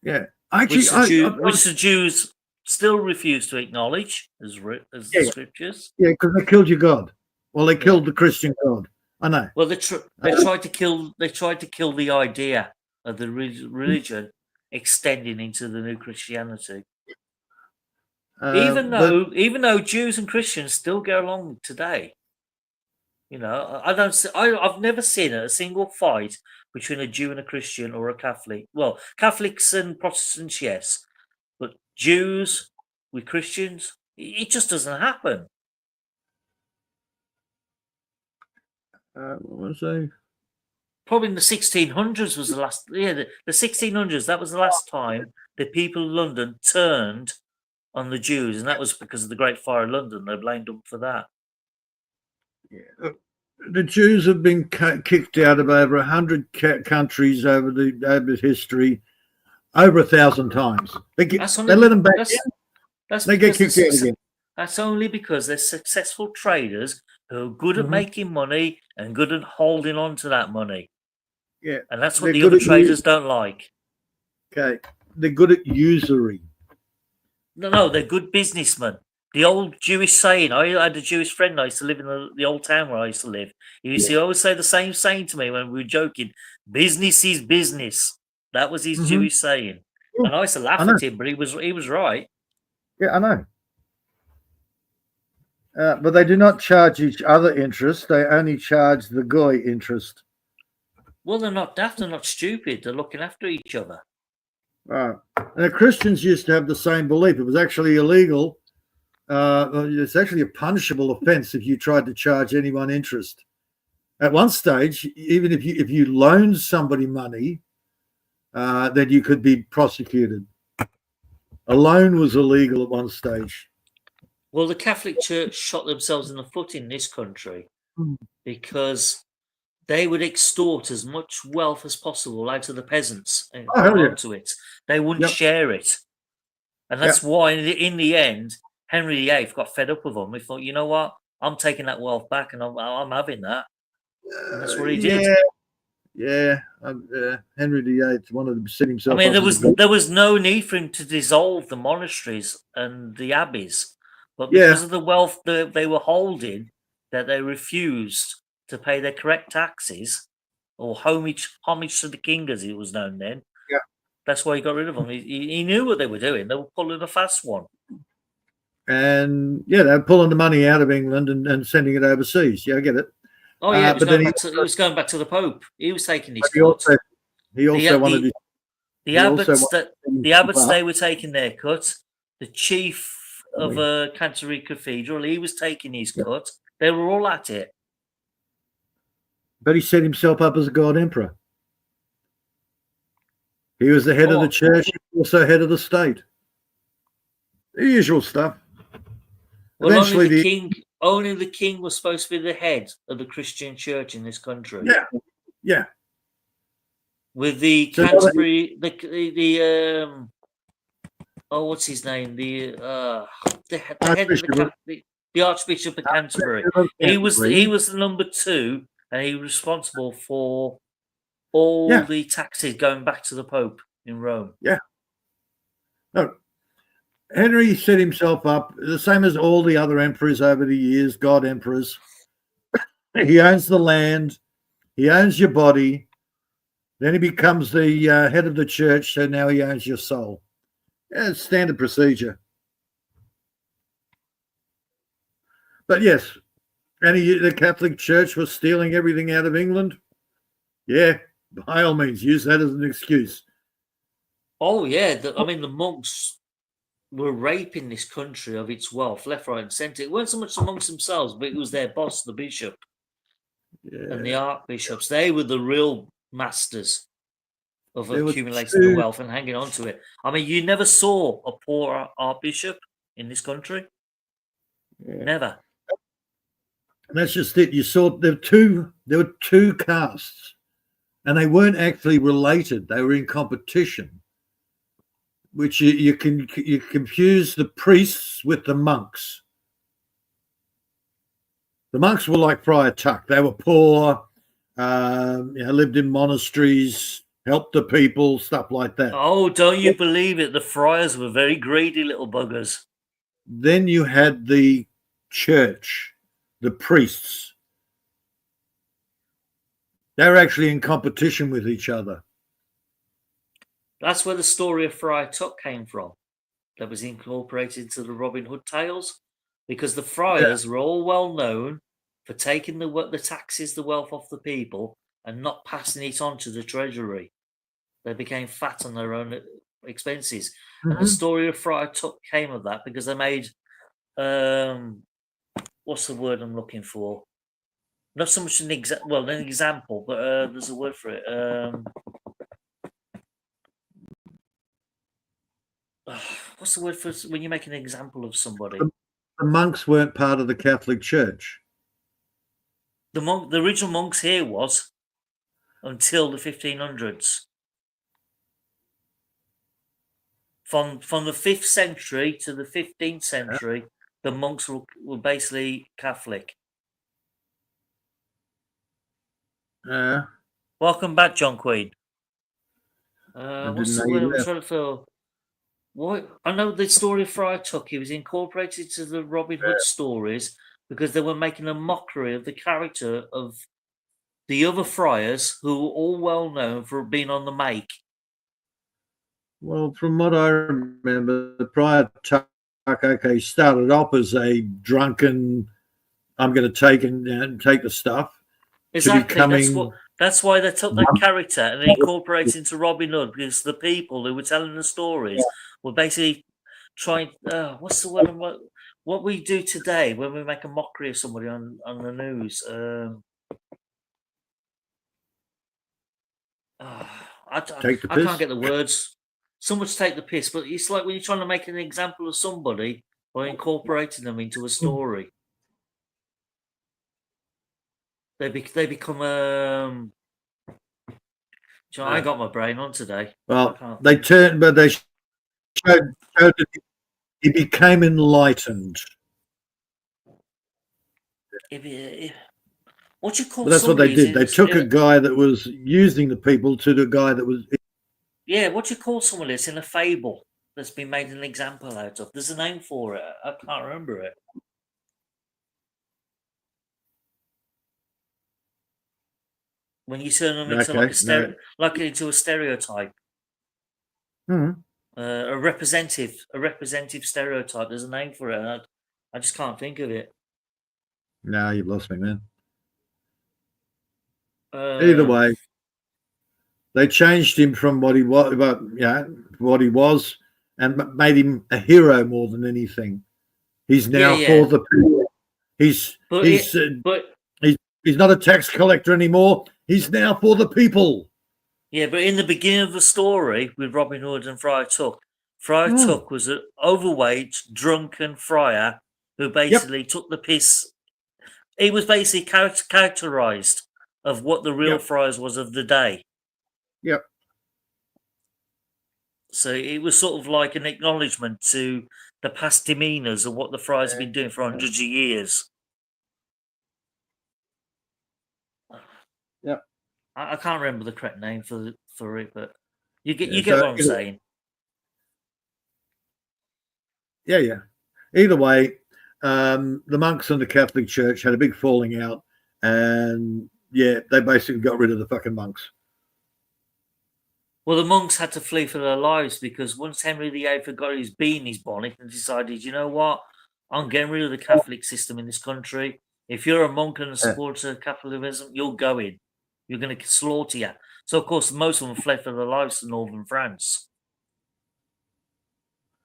Yeah. Actually, which the Jews still refuse to acknowledge as the scriptures. Yeah, because they killed your God. Well, they killed the Christian God. I know. Well, they tried to kill the idea of the religion extending into the new Christianity. Even though Jews and Christians still get along today, I've never seen a single fight between a Jew and a Christian or a Catholic. Well, Catholics and Protestants, yes, but Jews with Christians, it just doesn't happen. What was I? Probably in the 1600s was the last. Yeah, the 1600s. That was the last time the people of London turned on the Jews, and that was because of the Great Fire of London. They blamed them for that. Yeah. The Jews have been kicked out of over 100 countries over history, over 1,000 times. They let them back in. They get kicked out again. That's only because they're successful traders who are good at making money and good at holding on to that money. Yeah, and that's what the other traders don't like. Okay, they're good at usury. No, they're good businessmen. The old Jewish saying, I had a Jewish friend I used to live in the old town where I used to live. He used to always say the same saying to me when we were joking, business is business. That was his Jewish saying. And I used to laugh at him, but he was right. Yeah, I know. But they do not charge each other interest. They only charge the goy interest. Well, they're not daft. They're not stupid. They're looking after each other. Right. And the Christians used to have the same belief. It was actually illegal. It's actually a punishable offence if you tried to charge anyone interest. At one stage, even if you loaned somebody money, then you could be prosecuted. A loan was illegal at one stage. Well, the Catholic Church shot themselves in the foot in this country because they would extort as much wealth as possible out of the peasants and hold on to it. They wouldn't share it. And that's why, in the end, Henry VIII got fed up with them. He thought, you know what? I'm taking that wealth back and I'm having that. And that's what he did. Yeah. Henry VIII wanted to set himself. I mean, there was no need for him to dissolve the monasteries and the abbeys. But because of the wealth that they were holding, that they refused to pay their correct taxes or homage to the king, as it was known then. Yeah, that's why he got rid of them. He knew what they were doing. They were pulling a fast one. And they were pulling the money out of England and sending it overseas. Yeah, I get it. Oh yeah, it was going back to the Pope. He was taking his cut. He also wanted the abbots. They were taking their cut. The chief of Canterbury Cathedral, he was taking his cut. They were all at it. But he set himself up as a god emperor. He was the head of the church, also head of the state. The usual stuff. Well, eventually, only the king was supposed to be the head of the Christian church in this country. Yeah. With the Canterbury, what's his name? The head of the Archbishop of Canterbury. He was the number 2, and he was responsible for all the taxes going back to the Pope in Rome. Yeah. No. Henry set himself up the same as all the other emperors over the years, god emperors. He owns the land. He owns your body. Then he becomes the head of the church, so now he owns your soul. Yeah, it's standard procedure. But yes, and the Catholic Church was stealing everything out of England. Yeah, by all means, use that as an excuse. Oh, yeah. The monks were raping this country of its wealth, left, right, and centre. It weren't so much the monks themselves, but it was their boss, the bishop, and the archbishops. They were the real masters of accumulating the wealth and hanging on to it. I mean, you never saw a poor archbishop in this country. Never. And that's just it. You saw there were two castes, and they weren't actually related. They were in competition, which you confuse the priests with the monks. The monks were like Friar Tuck. They were poor, lived in monasteries, helped the people, stuff like that. Oh, don't you believe it? The friars were very greedy little buggers. Then you had the church, the priests. They were actually in competition with each other. That's where the story of Friar Tuck came from. That was incorporated into the Robin Hood tales, because the friars were all well known for taking the taxes, the wealth off the people, and not passing it on to the treasury. They became fat on their own expenses. Mm-hmm. And the story of Friar Tuck came of that, because they made, what's the word I'm looking for? Not so much an example, but there's a word for it. What's the word for when you make an example of somebody? The monks weren't part of the Catholic Church. The original monks here was until the 1500s. From the 5th century to the 15th century, the monks were basically Catholic. Welcome back, John Queen. What's the word I'm trying to feel? What? I know the story of Friar Tuck. He was incorporated to the Robin Hood stories because they were making a mockery of the character of the other friars, who were all well known for being on the make. Well, from what I remember, Friar Tuck okay, started off as a drunken, I'm going to take the stuff. Exactly. becoming- That's why they took that character and incorporated into Robin Hood, because the people who were telling the stories were basically trying. What's the word? What we do today when we make a mockery of somebody on the news. Take the I piss? can't get the words. Someone's take the piss, but it's like when you're trying to make an example of somebody by incorporating them into a story. They become I ain't got my brain on today. Well, they showed that he became enlightened. What you call? But that's what they did. They took a guy that was using the people to the guy that was. Yeah, what you call someone that's in a fable that's been made an example out of. There's a name for it. I can't remember it. When you turn them into like into a stereotype. A representative stereotype. There's a name for it. And I just can't think of it. No, you've lost me, man. Either way, they changed him from what he was, and made him a hero more than anything. He's now for the people. He's not a tax collector anymore. He's now for the people. Yeah, but in the beginning of the story with Robin Hood and Friar Tuck, Friar Tuck was an overweight, drunken friar who basically took the piss. He was basically characterized of what the real friars was of the day. Yep. So it was sort of like an acknowledgement to the past demeanours of what the friars have been doing for hundreds of years. Yep. I can't remember the correct name for it, but you get what I'm saying. Yeah. Either way, the monks and the Catholic Church had a big falling out, and they basically got rid of the fucking monks. Well, the monks had to flee for their lives because once Henry VIII got his bee in his bonnet and decided, you know what, I'm getting rid of the Catholic system in this country. If you're a monk and a supporter of Catholicism, you're going. You're going to slaughter you. So, of course, most of them fled for their lives to northern France.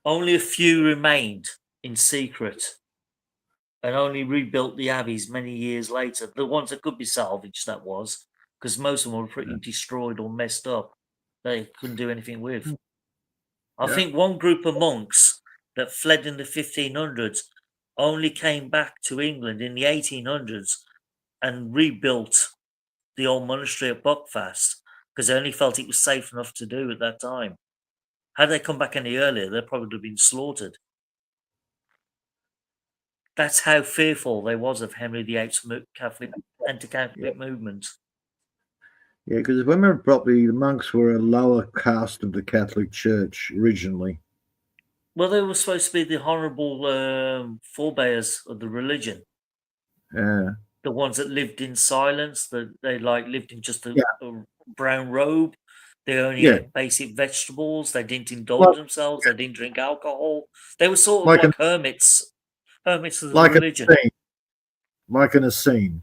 Only a few remained in secret and only rebuilt the abbeys many years later. The ones that could be salvaged, that was, because most of them were pretty destroyed or messed up. They couldn't do anything with. I think one group of monks that fled in the 1500s only came back to England in the 1800s and rebuilt the old monastery at Buckfast because they only felt it was safe enough to do at that time. Had they come back any earlier, they'd probably have been slaughtered. That's how fearful they was of Henry VIII's anti-Catholic movement. Yeah, because if I remember properly, the monks were a lower caste of the Catholic Church originally. Well, they were supposed to be the honourable forebears of the religion. Yeah. The ones that lived in silence, they lived in just a brown robe. They only ate basic vegetables. They didn't indulge themselves. They didn't drink alcohol. They were sort of like hermits of the religion. Like an Essene.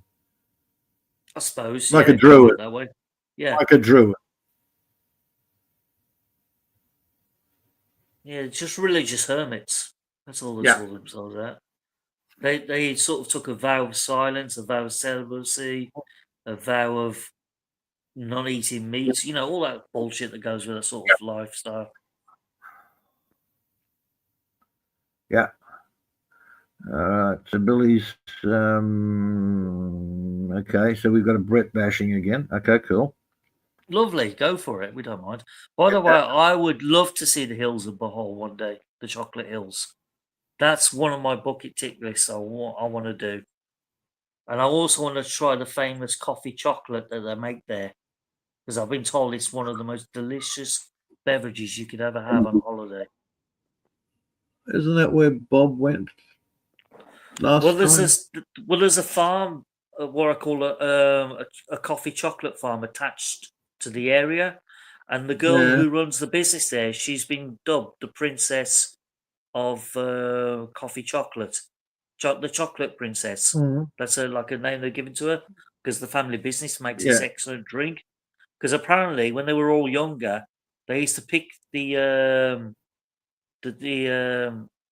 I suppose. Like a druid. That way. Yeah. Like a druid. Yeah, just religious hermits. That's all they saw themselves at. They sort of took a vow of silence, a vow of celibacy, a vow of not eating meat, all that bullshit that goes with that sort of lifestyle. Yeah. So Billy's okay, so we've got a Brett bashing again. Okay, cool. Lovely, go for it. We don't mind. By the way, I would love to see the hills of Bohol one day, the chocolate hills. That's one of my bucket tick lists I want to do. And I also want to try the famous coffee chocolate that they make there. Because I've been told it's one of the most delicious beverages you could ever have on holiday. Isn't that where Bob went last time? There's a farm, what I call a coffee chocolate farm attached to the area. And the girl who runs the business there, she's been dubbed the Princess of coffee chocolate, the chocolate princess. That's like a name they're given to her because the family business makes this excellent drink. Because apparently, when they were all younger, they used to pick the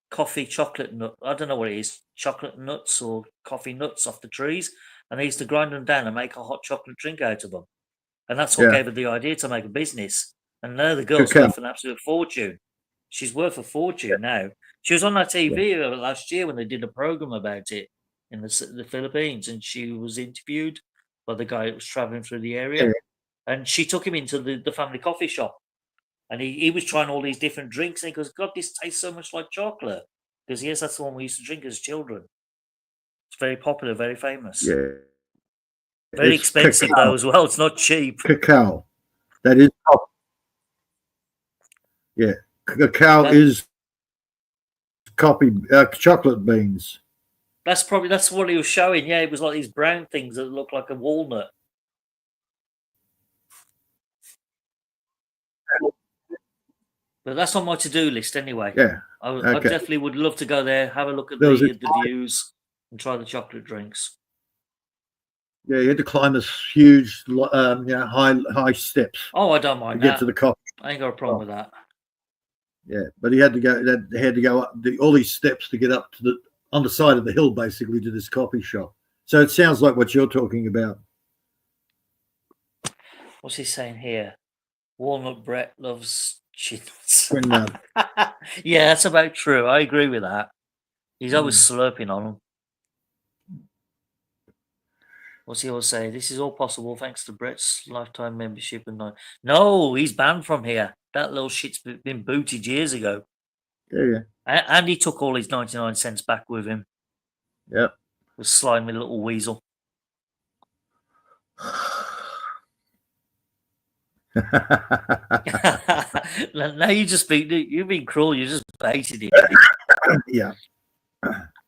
coffee chocolate nut. I don't know what it is, chocolate nuts or coffee nuts off the trees, and they used to grind them down and make a hot chocolate drink out of them. And that's what gave her the idea to make a business. And now the girl's worth an absolute fortune. She's worth a fortune now. She was on that TV last year when they did a program about it in the Philippines, and she was interviewed by the guy that was traveling through the area. And she took him into the family coffee shop. And he was trying all these different drinks. And he goes, God, this tastes so much like chocolate. Because, yes, that's the one we used to drink as children. It's very popular, very famous. Yeah. Very expensive, though, as well. It's not cheap. Cacao. That is. Yeah. Cacao is chocolate beans. That's what he was showing. Yeah, it was like these brown things that look like a walnut. But that's on my to-do list anyway. Yeah. I definitely would love to go there, have a look at the views, and try the chocolate drinks. Yeah, you had to climb this huge, high steps. Oh, I don't mind to get to the coffee. I ain't got a problem with that. Yeah, but he had to go. They had to go up all these steps to get up to on the side of the hill, basically, to this coffee shop. So it sounds like what you're talking about. What's he saying here? Walnut Brett loves chits. Yeah, that's about true. I agree with that. He's always slurping on them. What's he always say? This is all possible thanks to Brett's lifetime membership and no, he's banned from here. That little shit's been booted years ago. Yeah. And he took all his 99 cents back with him. Yep. The slimy little weasel. Now you've been cruel. You just baited him. Yeah.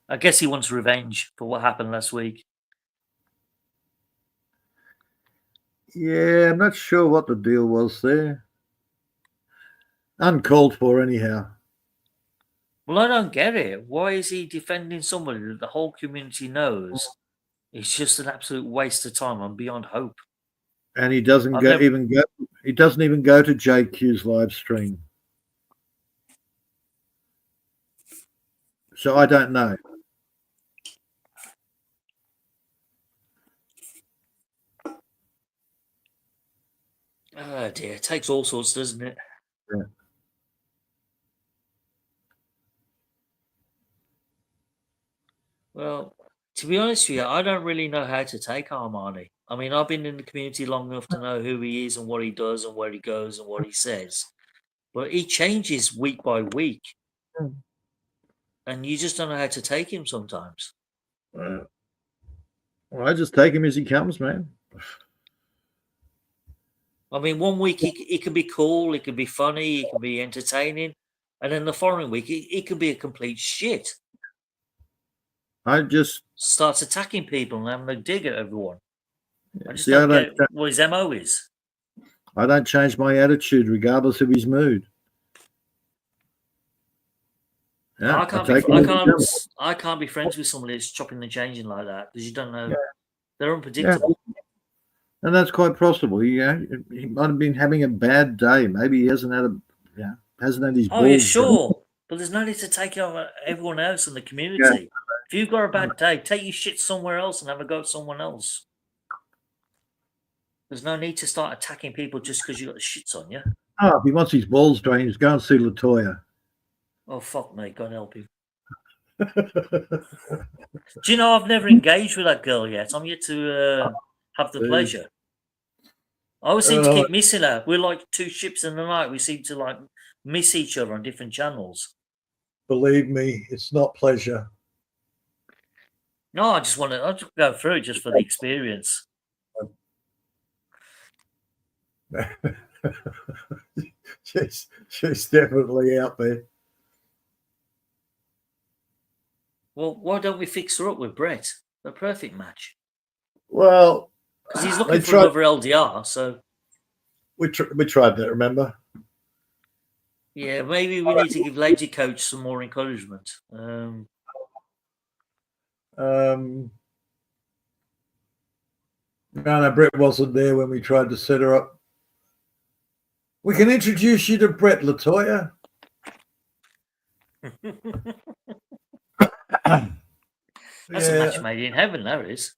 I guess he wants revenge for what happened last week. Yeah, I'm not sure what the deal was there. Uncalled for, anyhow. Well, I don't get it. Why is he defending somebody that the whole community knows it's just an absolute waste of time and beyond hope? And he doesn't even go to JQ's live stream. So I don't know. Oh dear, it takes all sorts, doesn't it? Yeah. Well, to be honest with you, I don't really know how to take Armani. I mean, I've been in the community long enough to know who he is and what he does and where he goes and what he says. But he changes week by week. And you just don't know how to take him sometimes. Well, I just take him as he comes, man. I mean, one week he can be cool, he can be funny, he can be entertaining. And then the following week, he can be a complete shit. I just starts attacking people and having a dig at everyone. Yeah. I just don't get what his MO is. I don't change my attitude regardless of his mood. Yeah, I can't be friends with somebody that's chopping and changing like that because you don't know. Yeah. They're unpredictable. Yeah. And that's quite possible. He might have been having a bad day. Maybe he hasn't had his balls. Oh, yeah, sure. But there's no need to take it on everyone else in the community. Yeah. If you've got a bad day, take your shit somewhere else and have a go at someone else. There's no need to start attacking people just because you got the shits on you. Oh, if he wants his balls drained, just go and see LaToya. Oh, fuck me. God help him. Do you know, I've never engaged with that girl yet. I'm yet to have the pleasure. I always seem to keep missing her. We're like two ships in the night. We seem to like miss each other on different channels. Believe me, it's not pleasure. No, I just go through it just for the experience. she's definitely out there. Well, why don't we fix her up with Brett? A perfect match. Well, because he's looking for another LDR, so we tried that. Remember? Yeah, maybe we need to give Lady Coach some more encouragement. No, Brett wasn't there when we tried to set her up. We can introduce you to Brett, Latoya. That's a match made in heaven, that is.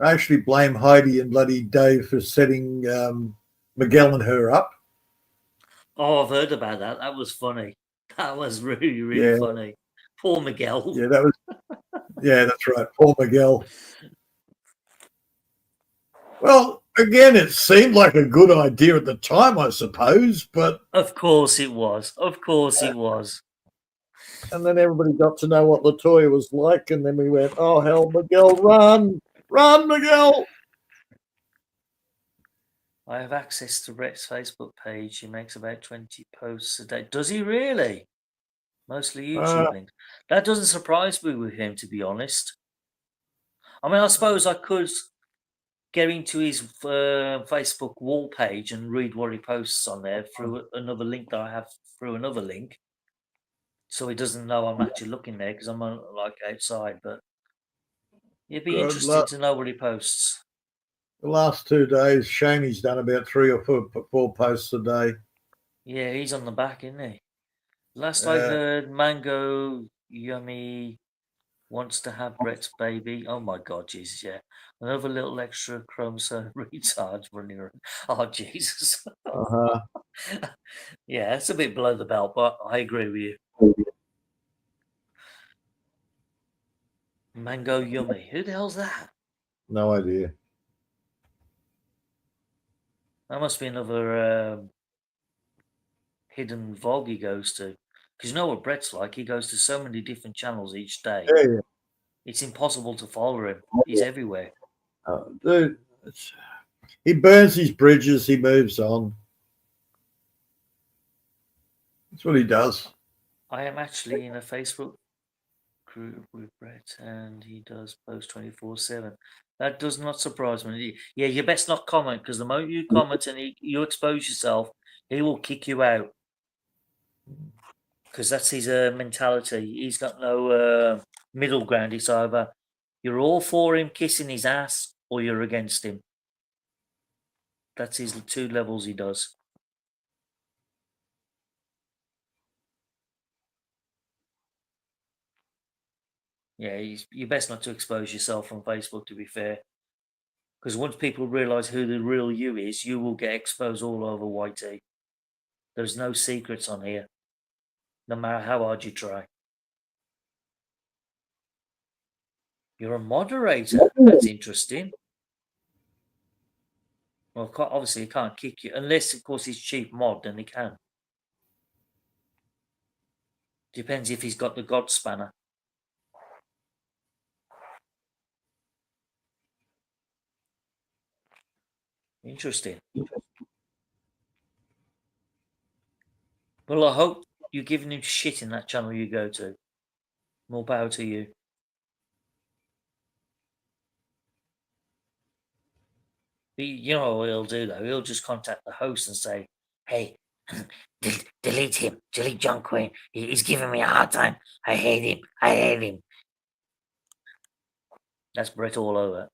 I actually blame Heidi and bloody Dave for setting Miguel and her up. Oh, I've heard about that. That was funny. That was really, really funny. Poor Miguel. Yeah, that was. Yeah, that's right. Poor Miguel. Well, again, it seemed like a good idea at the time, I suppose, but of course it was. Of course it was. And then everybody got to know what Latoya was like, and then we went, "Oh hell, Miguel, run, Miguel!" I have access to Brett's Facebook page. He makes about 20 posts a day. Does he really? Mostly YouTube links. That doesn't surprise me with him, to be honest. I mean, I suppose I could get into his Facebook wall page and read what he posts on there through another link that I have through another link. So he doesn't know I'm actually looking there because I'm like outside. But it'd be interesting to know what he posts. The last 2 days, Shaney's done about 3 or 4 posts a day. Yeah, he's on the back, isn't he? Last I heard, Mango Yummy wants to have Brett's baby. Oh my God, Jesus, yeah. Another little extra chromosome retard running around. Oh, Jesus. Yeah, it's a bit below the belt, but I agree with you. Mango Yummy. Who the hell's that? No idea. That must be another hidden vlog he goes to. Because you know what Brett's like? He goes to so many different channels each day. Yeah. It's impossible to follow him. He's everywhere. Dude, he burns his bridges. He moves on. That's what he does. I am actually in a Facebook group with Brett, and he does post 24/7. That does not surprise me. Yeah, you best not comment, because the moment you comment and you expose yourself, he will kick you out. Because that's his mentality. He's got no middle ground. It's either you're all for him kissing his ass or you're against him. That's his 2 levels he does. Yeah, you best not to expose yourself on Facebook, to be fair. Because once people realise who the real you is, you will get exposed all over YT. There's no secrets on here, no matter how hard you try. You're a moderator. That's interesting. Well, obviously he can't kick you. Unless, of course, he's cheap mod, then he can. Depends if he's got the God Spanner. Interesting. Well, I hope you're giving him shit in that channel you go to. More power to you. You know what he'll do, though? He'll just contact the host and say, "Hey, delete him. Delete John Quinn. He's giving me a hard time. I hate him. I hate him." That's Brett all over.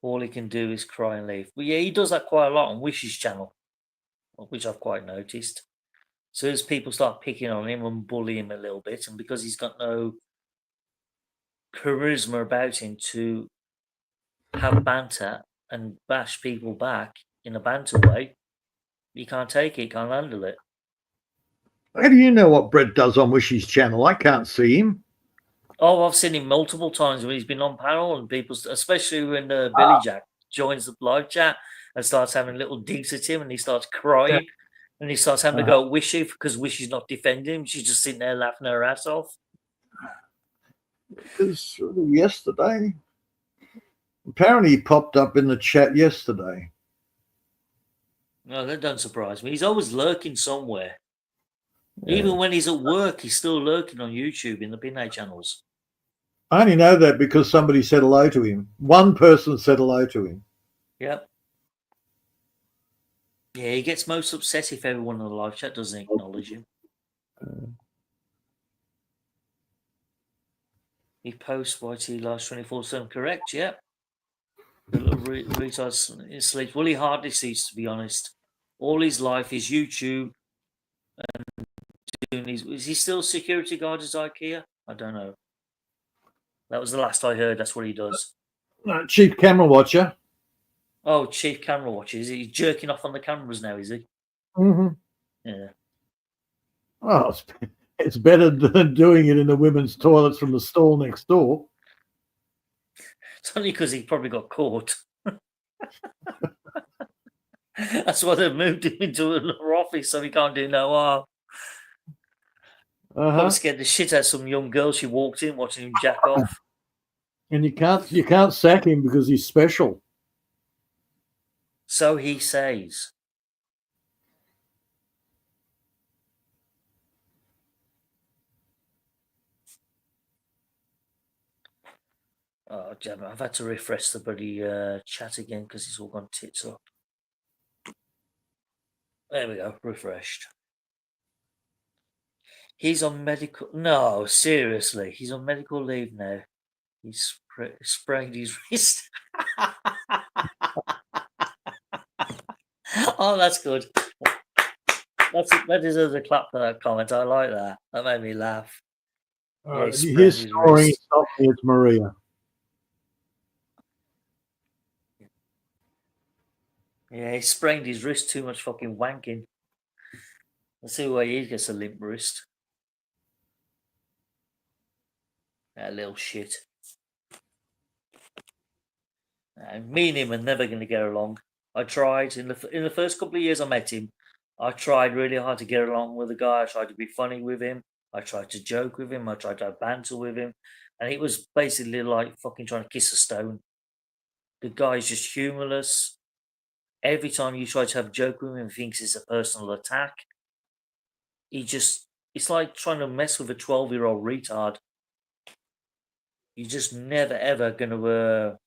All he can do is cry and leave. But yeah, he does that quite a lot on Wish's channel, which I've quite noticed. So as people start picking on him and bully him a little bit, and because he's got no charisma about him to have banter and bash people back in a banter way, he can't take it, can't handle it. How do you know what Brett does on Wishy's channel? I can't see him. Oh, I've seen him multiple times when he's been on panel, and people, especially when Billy Jack joins the live chat and starts having little digs at him, and he starts crying, and he starts having to go at Wishy because Wishy's not defending him. She's just sitting there laughing her ass off. Because yesterday, apparently he popped up in the chat yesterday. No, that doesn't surprise me. He's always lurking somewhere. Yeah. Even when he's at work, he's still lurking on YouTube in the Pinay channels. I only know that because somebody said hello to him. One person said hello to him. Yep. Yeah, he gets most upset if everyone in the live chat doesn't acknowledge him. He posts YT last 24/7. Correct, yeah. The little retard sleeps. Well, he hardly sleeps, to be honest. All his life is YouTube and doing these. Is he still security guard at IKEA? I don't know. That was the last I heard. That's what he does. Chief camera watcher. Oh, chief camera watcher. Is he jerking off on the cameras now, is he? Mm-hmm. Yeah. Oh, it's better than doing it in the women's toilets from the stall next door. It's only because he probably got caught. That's why they've moved him into another office so he can't do no harm. Probably scared the shit out of some young girl. She walked in watching him jack off. And you can't sack him because he's special. So he says. Oh, damn it. I've had to refresh the bloody chat again because it's all gone tits up. There we go. Refreshed. He's on medical... No, seriously. He's on medical leave now. He's sprained his wrist. Oh, that's good. That deserves a clap for that comment. I like that. That made me laugh. Yeah, His story is not me, it's Maria. Yeah, he sprained his wrist. Too much fucking wanking. Let's see why he gets a limp wrist. That little shit. Me and him are never going to get along. I tried in the first couple of years I met him. I tried really hard to get along with the guy. I tried to be funny with him. I tried to joke with him. I tried to have banter with him, and it was basically like fucking trying to kiss a stone. The guy's just humorless. Every time you try to have a joke with him, he thinks it's a personal attack. It's like trying to mess with a 12-year-old retard. You're just never ever gonna.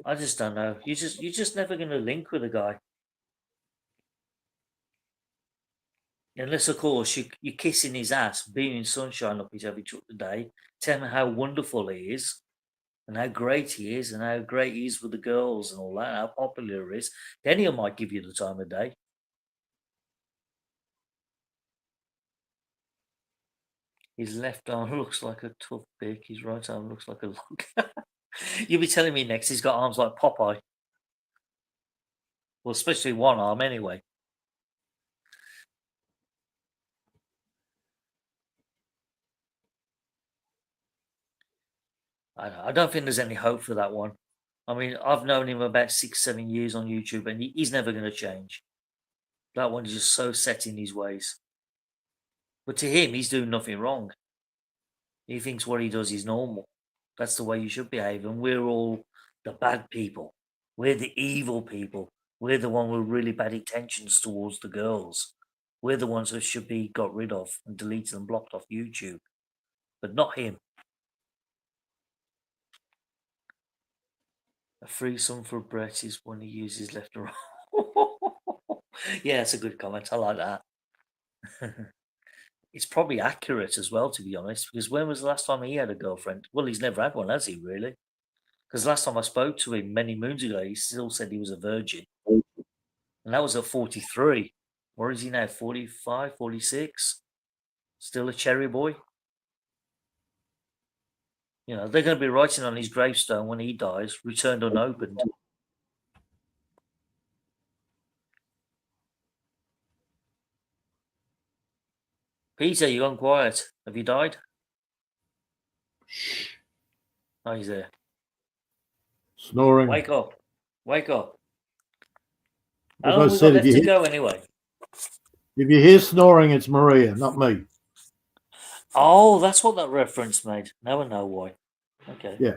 I just don't know. You're just never gonna link with a guy, unless of course you're kissing his ass, beaming sunshine up his every day, telling him how wonderful he is, and how great he is, and how great he is with the girls and all that, how popular he is. Then he might give you the time of day. His left arm looks like a toothpick. His right arm looks like a log. You'll be telling me next he's got arms like Popeye. Well, especially one arm anyway. I don't think there's any hope for that one. I mean, I've known him about 6-7 years on YouTube, and he's never going to change. That one is just so set in his ways. But to him, he's doing nothing wrong. He thinks what he does is normal. That's the way you should behave. And we're all the bad people. We're the evil people. We're the one with really bad intentions towards the girls. We're the ones that should be got rid of and deleted and blocked off YouTube. But not him. A threesome for Brett is when he uses left and right. Yeah, that's a good comment. I like that. It's probably accurate as well, to be honest, because when was the last time he had a girlfriend? Well, he's never had one, has he, really? Because last time I spoke to him many moons ago, he still said he was a virgin. And that was at 43. Where is he now? 45, 46? Still a cherry boy? You know, they're going to be writing on his gravestone when he dies, returned unopened. Peter, you gone quiet. Have you died? Oh, he's there. Snoring. Wake up. Wake up. How As long I have we got said, left to go anyway? if you hear snoring, it's Maria, not me. Oh, that's what that reference made. Now I know why. Okay. Yeah.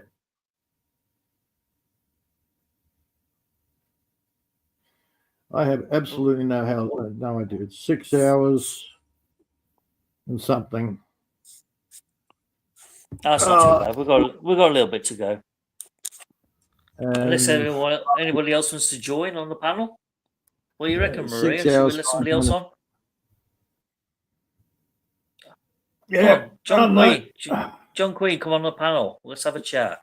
I have absolutely no idea. It's 6 hours and something. That's not too bad. We've got a little bit to go. Unless And anybody else wants to join on the panel. What do you reckon, 6 Maria? Should we hours, let 5 somebody else minutes. on? Come Yeah, on, John mate. Queen. John Queen, come on the panel. Let's have a chat.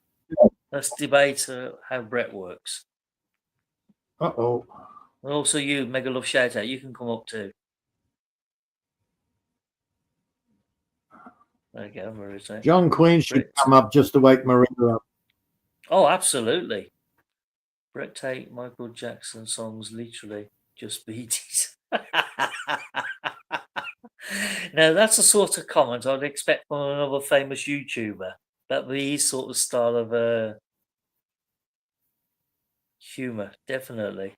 Let's debate how Brett works. Uh-oh. And also you, Mega Love Shout Out, you can come up too. There you go, Maria. John Queen should Brett. come up just to wake Maria up. Oh, absolutely. Brett take Michael Jackson songs literally just beat it. Now that's the sort of comment I'd expect from another famous YouTuber. That'd be his sort of style of humor, definitely.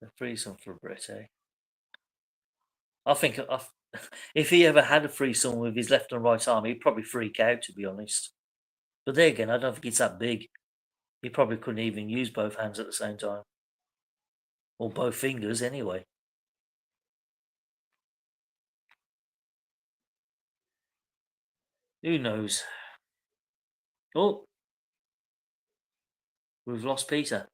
The threesome for Brett, eh? I think if he ever had a threesome with his left and right arm, he'd probably freak out, to be honest. But there again, I don't think it's that big. He probably couldn't even use both hands at the same time. Or both fingers, anyway. Who knows? Oh, we've lost Peter.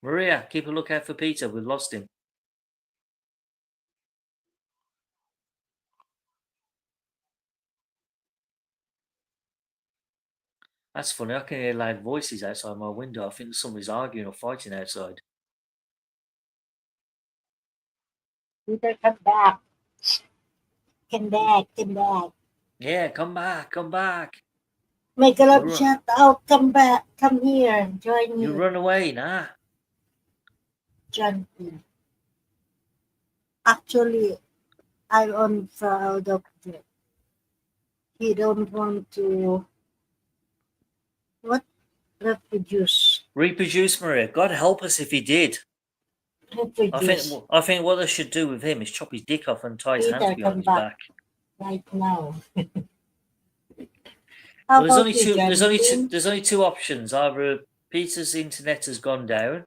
Maria, keep a lookout for Peter. We've lost him. That's funny. I can hear loud voices outside my window. I think somebody's arguing or fighting outside. Peter, come back. Come back, come back. Yeah, come back, come back. Make a love You're- shout out, come back, come here, join You me. run away, nah. John. Actually, I'm proud of it. He don't want to reproduce. Reproduce, Maria. God help us if he did. Reproduce I think what they should do with him is chop his dick off and tie his Peter, hands behind come his back. back. right now. How Well, about you, John? there's only two options. Either Peter's internet has gone down,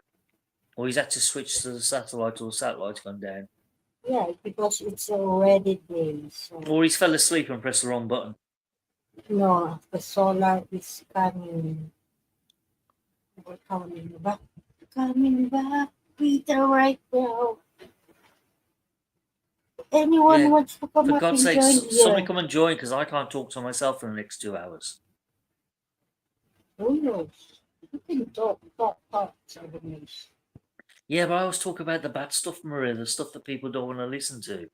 or he's had to switch to the satellite, or the satellite's gone down. Yeah, because it's already day. So Or he's fell asleep and pressed the wrong button. no, the solar is coming. We're coming back. Coming back, Peter, right now. Anyone Yeah, wants to come For up God's and sake, join somebody here? come and join, because I can't talk to myself for the next 2 hours. Who knows? You can talk. 7 years. Yeah, but I always talk about the bad stuff, Maria, the stuff that people don't want to listen to.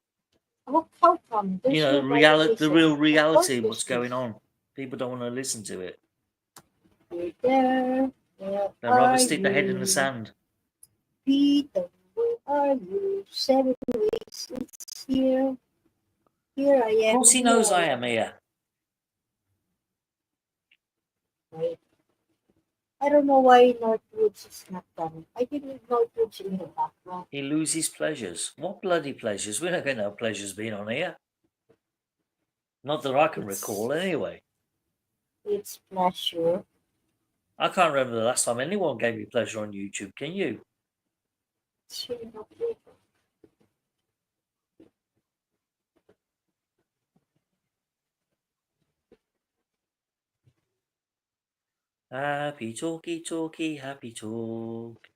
How come? There's You know, nobody the listening. real Of reality, course what's there's going on. People don't want to listen to it. Peter, where They'd rather are stick their head in the you? sand. Peter, where are you? 7 weeks, it's here. Here I am. Of course he knows I am here. Right. I don't know why Northwoods is not done. I think Northwoods in the background. He loses pleasures. What bloody pleasures? We don't get no pleasures being on here. Not that I can recall, anyway. It's pleasure. I can't remember the last time anyone gave me pleasure on YouTube. Can you? It's really not good. Happy talky talky, happy talk.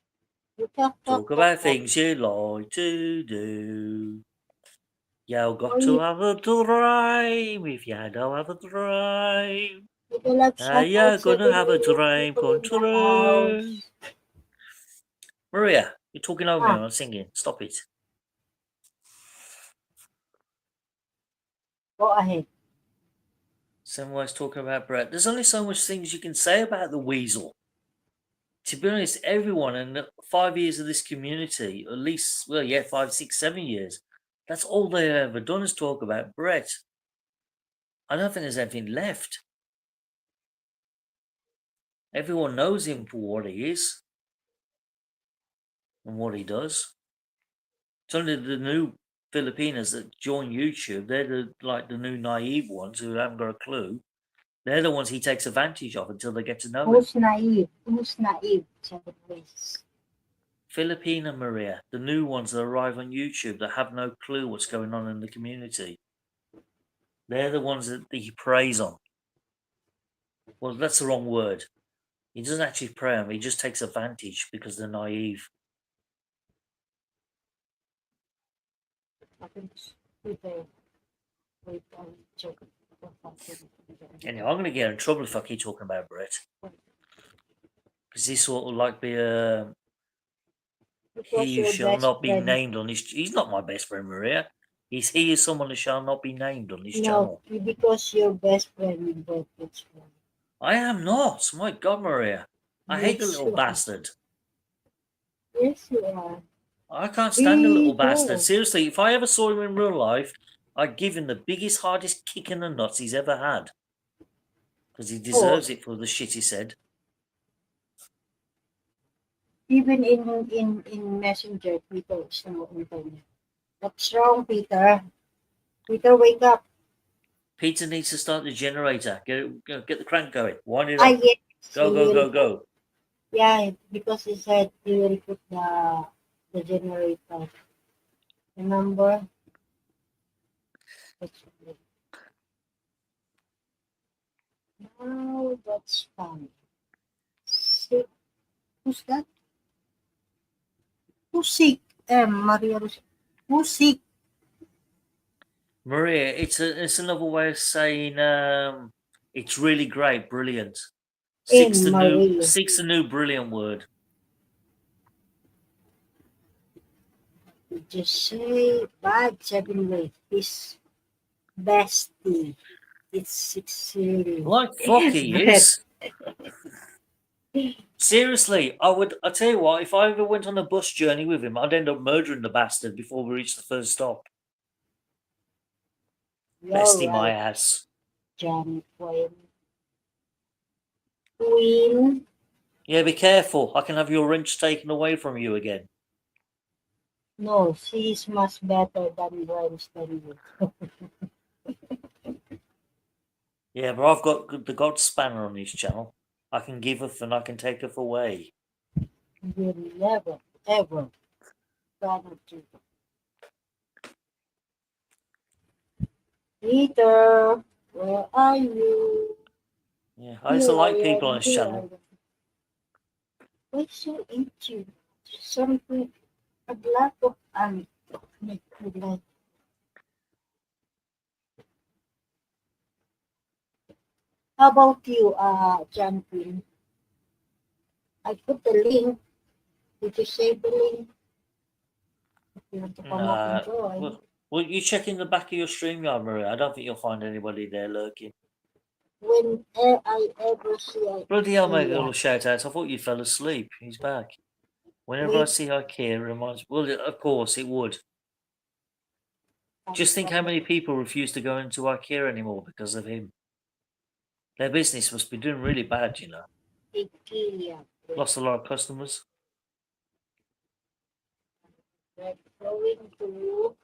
You Talk about things you like to do. You got to have a dream if you don't have a dream. You're gonna have a dream come true. Maria, you're talking over me when I'm singing. Stop it. Go ahead. Someone's talking about Brett. There's only so much things you can say about the weasel. To be honest, everyone in the 5 years of this community, at least, 5, 6, 7 years, that's all they've ever done is talk about Brett. I don't think there's anything left. Everyone knows him for what he is and what he does. It's only the new Filipinos that join YouTube. They're the new naive ones who haven't got a clue. They're the ones he takes advantage of until they get to know him. Who's naive? Who's naive? 7 ways. Filipina Maria, the new ones that arrive on YouTube that have no clue what's going on in the community. They're the ones that he preys on. Well, that's the wrong word. He doesn't actually prey on them, he just takes advantage because they're naive. Anyway, I'm going to get in trouble if I keep talking about Brett. Because this sort of like be a... He who shall not be named on his... He's not my best friend, Maria. He is someone who shall not be named on this channel. No, because your best friend Brett is one. I am not. My God, Maria. I hate the Yes, little you are. bastard. Yes, you are. I can't stand the little Me bastard. too. Seriously, if I ever saw him in real life, I'd give him the biggest, hardest kick in the nuts he's ever had. Because he deserves it for the shit he said. Even in Messenger, Peter is no internet. What's wrong, Peter? Peter, wake up. Peter needs to start the generator. Get the crank going. Wind it Ah, up. yes. Go, he go, will go, put- go. Yeah, because he said he will put the generator. Remember? Oh, that's fun. Sick. Who's that? Who's sick? Maria. Who's sick? Maria, it's another way of saying it's really great, brilliant. Six's Maria. a new brilliant word. Just say bad 7 ways. His bestie. It's 6 really. Like fuck he is. Seriously, I tell you what, if I ever went on a bus journey with him, I'd end up murdering the bastard before we reached the first stop. Bestie You're my right, ass. Johnny Queen. Yeah, be careful. I can have your wrench taken away from you again. No, she's much better than Winston. Yeah, but I've got the God Spanner on this channel. I can giveth and I can taketh away. You'll never, ever gonna do it. Peter, where are you? Yeah, I used to like people on this Here I channel. am. Why so into something a black of make me like. How about you, John Quinn? I put the link. Did you save the link? If you want to come up and join. Well, you check in the back of your StreamYard, Maria. I don't think you'll find anybody there lurking. When I ever see a Bloody hell, make a little shout out. I thought you fell asleep. He's back. Whenever I Wait. see IKEA, it reminds. Well, of course it would. Just think how many people refuse to go into IKEA anymore because of him. Their business must be doing really bad, you know. IKEA. Lost a lot of customers. We're going to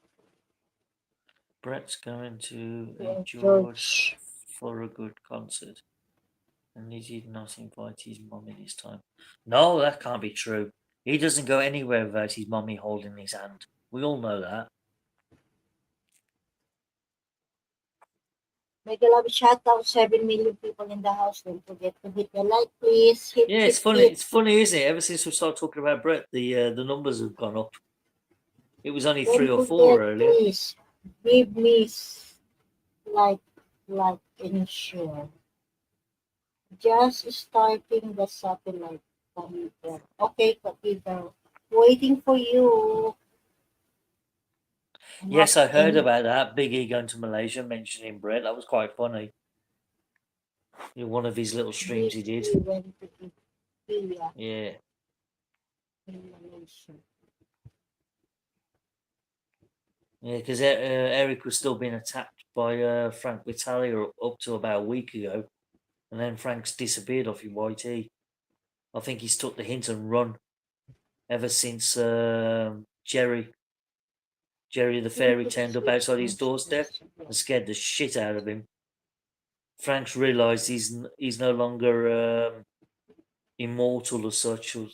Brett's going to George. George for a good concert. And he did not invite his mummy this time. No, that can't be true. He doesn't go anywhere without his mummy holding his hand. We all know that. Make a love shout out 7 million people in the house. Don't forget to hit the like, please. Hit, Yeah, it's funny. It's funny, isn't it? Ever since we started talking about Brett, the numbers have gone up. It was only 3 or 4 earlier. Please give me like and share. Just starting the satellite computer. Okay, computer. Waiting for you. Yes, I heard about that. Big E going to Malaysia, mentioning Brett. That was quite funny. In one of his little streams he did. He went to India Yeah. in Malaysia. Yeah, because Eric was still being attacked by Frank Vitalia up to about a week ago. And then Frank's disappeared off in YT. I think he's took the hint and run ever since Jerry the fairy turned up outside his doorstep and scared the shit out of him. Frank's realised he's no longer immortal as such. You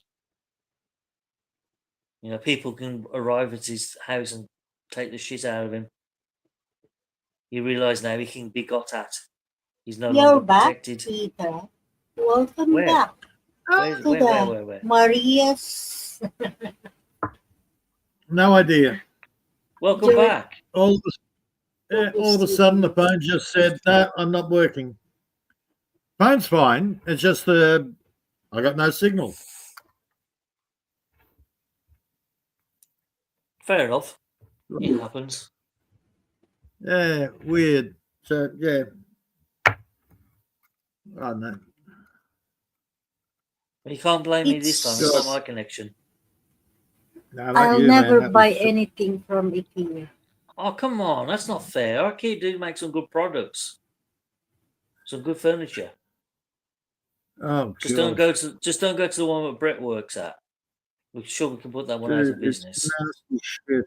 know, people can arrive at his house and take the shit out of him. He realised now he can be got at. He's no You're longer back, protected. Peter. Welcome Where? back Where? to Where? Maria's. No idea. Welcome You're- back. All of a sudden, the phone just said, "No, I'm not working." Phone's fine. It's just I got no signal. Fair enough. It happens. Yeah, weird. So yeah, I don't know. You can't blame me this time. It's It's- not my connection. No, not I'll you, man. never That buy was- anything from IKEA. Oh, come on. That's not fair. IKEA do make some good products. Some good furniture. Oh, Just God. don't go to the one that Brett works at. We're sure we can put that one out of Dude, it's business. nasty shit.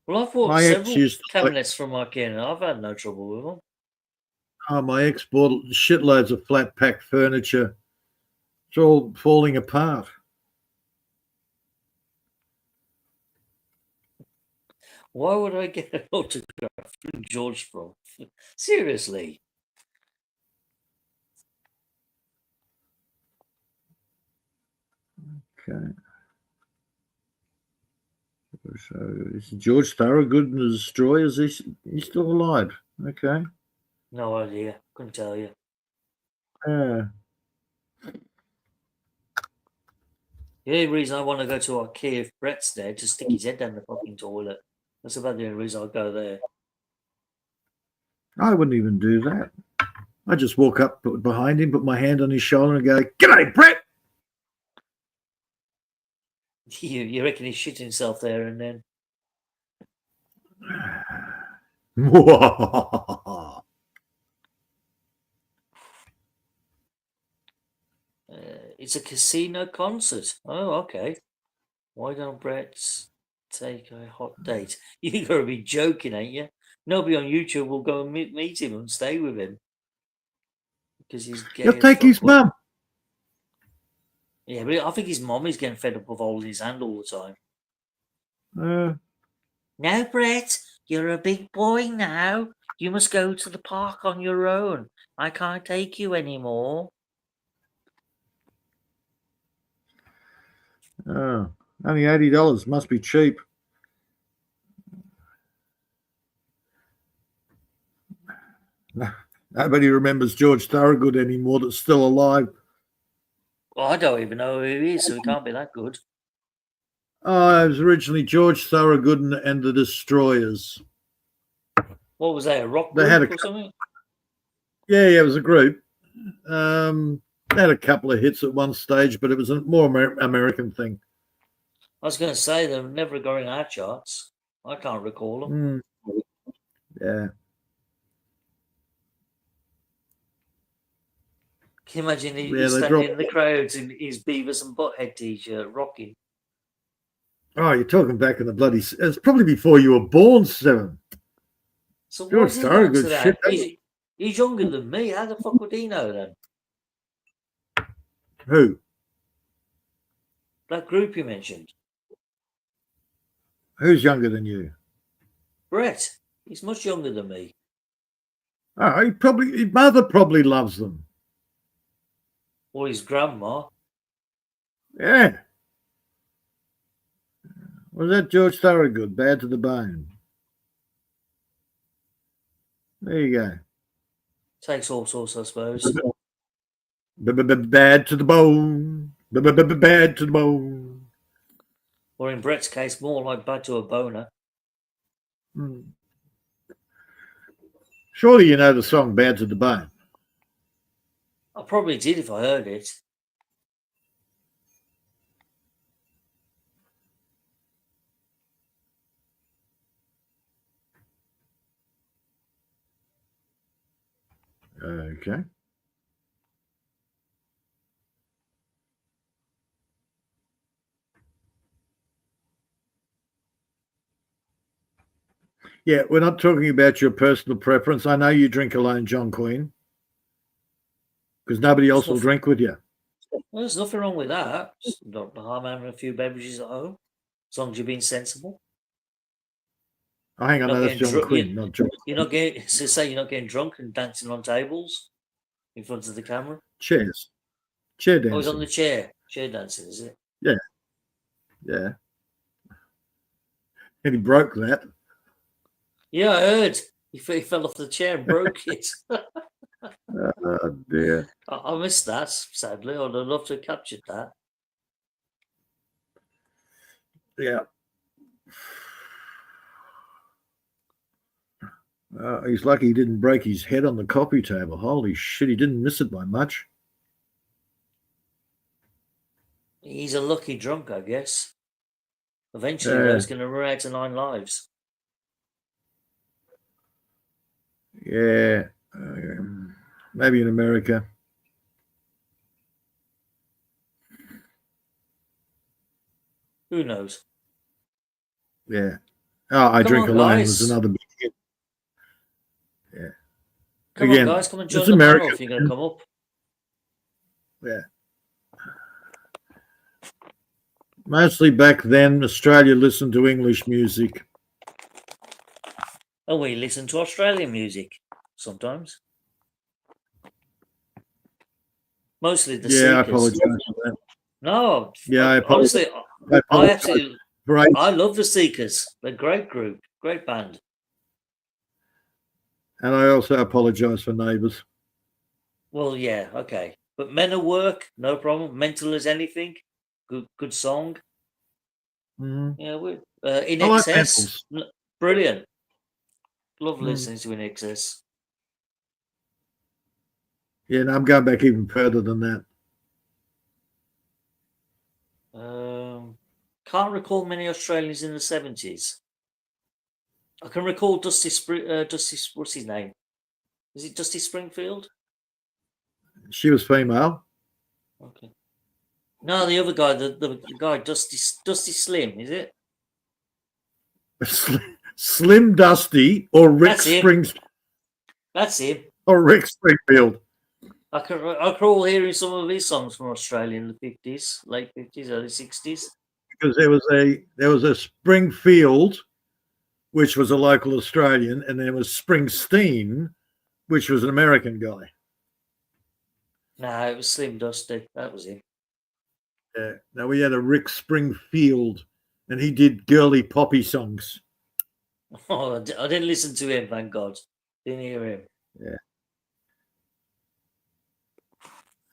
Well, I've bought My ex several used to cabinets from IKEA and I've had no trouble with them. Oh, my ex bought shitloads of flat pack furniture. It's all falling apart. Why would I get an autograph from George from? Seriously. Okay. So is George Thorogood and his destroyers? He's still alive. Okay. No idea. Couldn't tell you. Yeah. The only reason I want to go to IKEA if Brett's there to stick his head down the fucking toilet. That's about the only reason I'll go there. I wouldn't even do that. I just walk up behind him, put my hand on his shoulder, and go, "G'day, Brett." You reckon he shit himself there and then? It's a casino concert. Oh, okay. Why don't Brett take a hot date? You gotta be joking, ain't you? Nobody on YouTube will go and meet him and stay with him because he's gay. He'll take his mum. Yeah, but I think his mum is getting fed up of holding his hand all the time. Now, Brett, you're a big boy now. You must go to the park on your own. I can't take you anymore. Oh, only $80. Must be cheap. Nobody remembers George Thorogood anymore that's still alive. Well, I don't even know who he is, so he can't be that good. Oh, it was originally George Thorogood and the Destroyers. What was that, a rock They group had or something? Yeah, it was a group. They had a couple of hits at one stage, but it was a more American thing. I was going to say they're never going our charts. I can't recall them. Yeah. Can you imagine Yeah, he's they standing dropped- in the crowds in his Beavis and Butthead t-shirt, rocking? Oh, you're talking back in the bloody... It's probably before you were born, Seven. So George what's he Thorogood, knows to that? shit, that He's younger than me. How the fuck would he know then? Who? That group you mentioned. Who's younger than you? Brett. He's much younger than me. Oh, his mother probably loves them. Or his grandma. Yeah. Was that George Thorogood? Bad to the bone. There you go. Takes all sorts, I suppose. Bad to the bone. Bad to the bone. Or in Brett's case, more like bad to a boner. Surely you know the song Bad to the Bone. I probably did if I heard it. Okay. Yeah, we're not talking about your personal preference. I know you drink alone, John Queen, because nobody else will drink with you. Well, there's nothing wrong with that. I'm having a few beverages at home, as long as you're being sensible. Oh, hang on, Not no, that's getting John drunk. Quinn, not John. You're not getting, so say you're not getting drunk and dancing on tables in front of the camera. Chairs. Chair Oh, he's on dancing. the chair. Chair dancing, is it? Yeah. And he broke that. Yeah, I heard. He fell off the chair and broke it. Oh, dear. I missed that, sadly. I'd have loved to have captured that. Yeah. He's lucky he didn't break his head on the coffee table. Holy shit, he didn't miss it by much. He's a lucky drunk, I guess. Eventually, Yeah. though, he's going to run out to 9 lives. Yeah. Maybe in America. Who knows? Yeah. Oh, I Come drink on, alone guys. was another big hit. Yeah. Come Again, on, guys, come and join it's the panel America. if you're going to come up. Yeah. Mostly back then, Australia listened to English music. And we listen to Australian music sometimes. Mostly the Yeah, I Seekers. apologize for that. No, Yeah, I honestly, I apologize absolutely, for age. I love the Seekers. They're a great group, great band. And I also apologize for neighbours. Well, yeah, okay. But Men at Work, no problem. Mental as Anything, good song. Mhm. Yeah, we In I like Excess, brilliant. Love Mm. listening to In Excess. Yeah, no, I'm going back even further than that. Can't recall many Australians in the 70s. I can recall Dusty, what's his name? Is it Dusty Springfield? She was female. Okay. No, the other guy, the guy, Dusty Slim, is it? Slim Dusty or Rick That's him. Springfield. That's him. Or Rick Springfield. I can recall hearing some of his songs from Australia in the 50s, late 50s, early 60s. Because there was a Springfield, which was a local Australian, and there was Springsteen, which was an American guy. No, it was Slim Dusty. That was him. Yeah. Now we had a Rick Springfield, and he did girly poppy songs. Oh, I didn't listen to him, thank God. Didn't hear him. Yeah.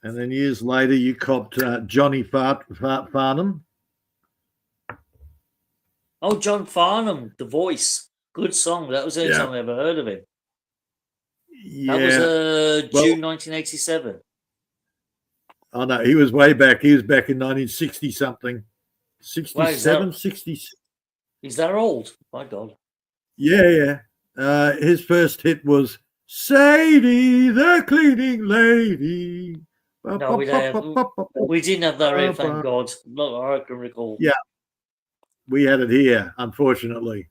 And then years later, you copped Johnny Farnham. Oh, John Farnham, The Voice. Good song. That was the only time I ever heard of him. Yeah. That was June 1987. Oh, no, he was way back. He was back in 1960 something. 67, 60. Is that old? My God. Yeah. His first hit was Sadie, the cleaning lady. No, we didn't have that here, thank God. Not that I can recall. Yeah. We had it here, unfortunately.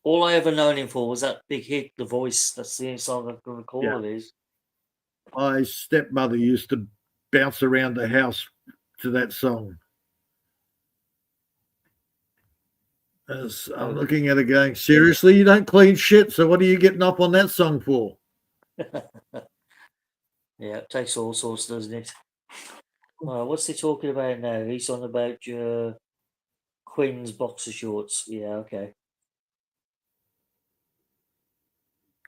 All I ever known him for was that big hit, The Voice. That's the only song I can recall of his. My stepmother used to bounce around the house to that song. As I'm looking at it going, seriously, you don't clean shit, so what are you getting up on that song for? Yeah, it takes all sorts, doesn't it? What's he talking about now? He's on about Quinn's boxer shorts. Yeah, okay.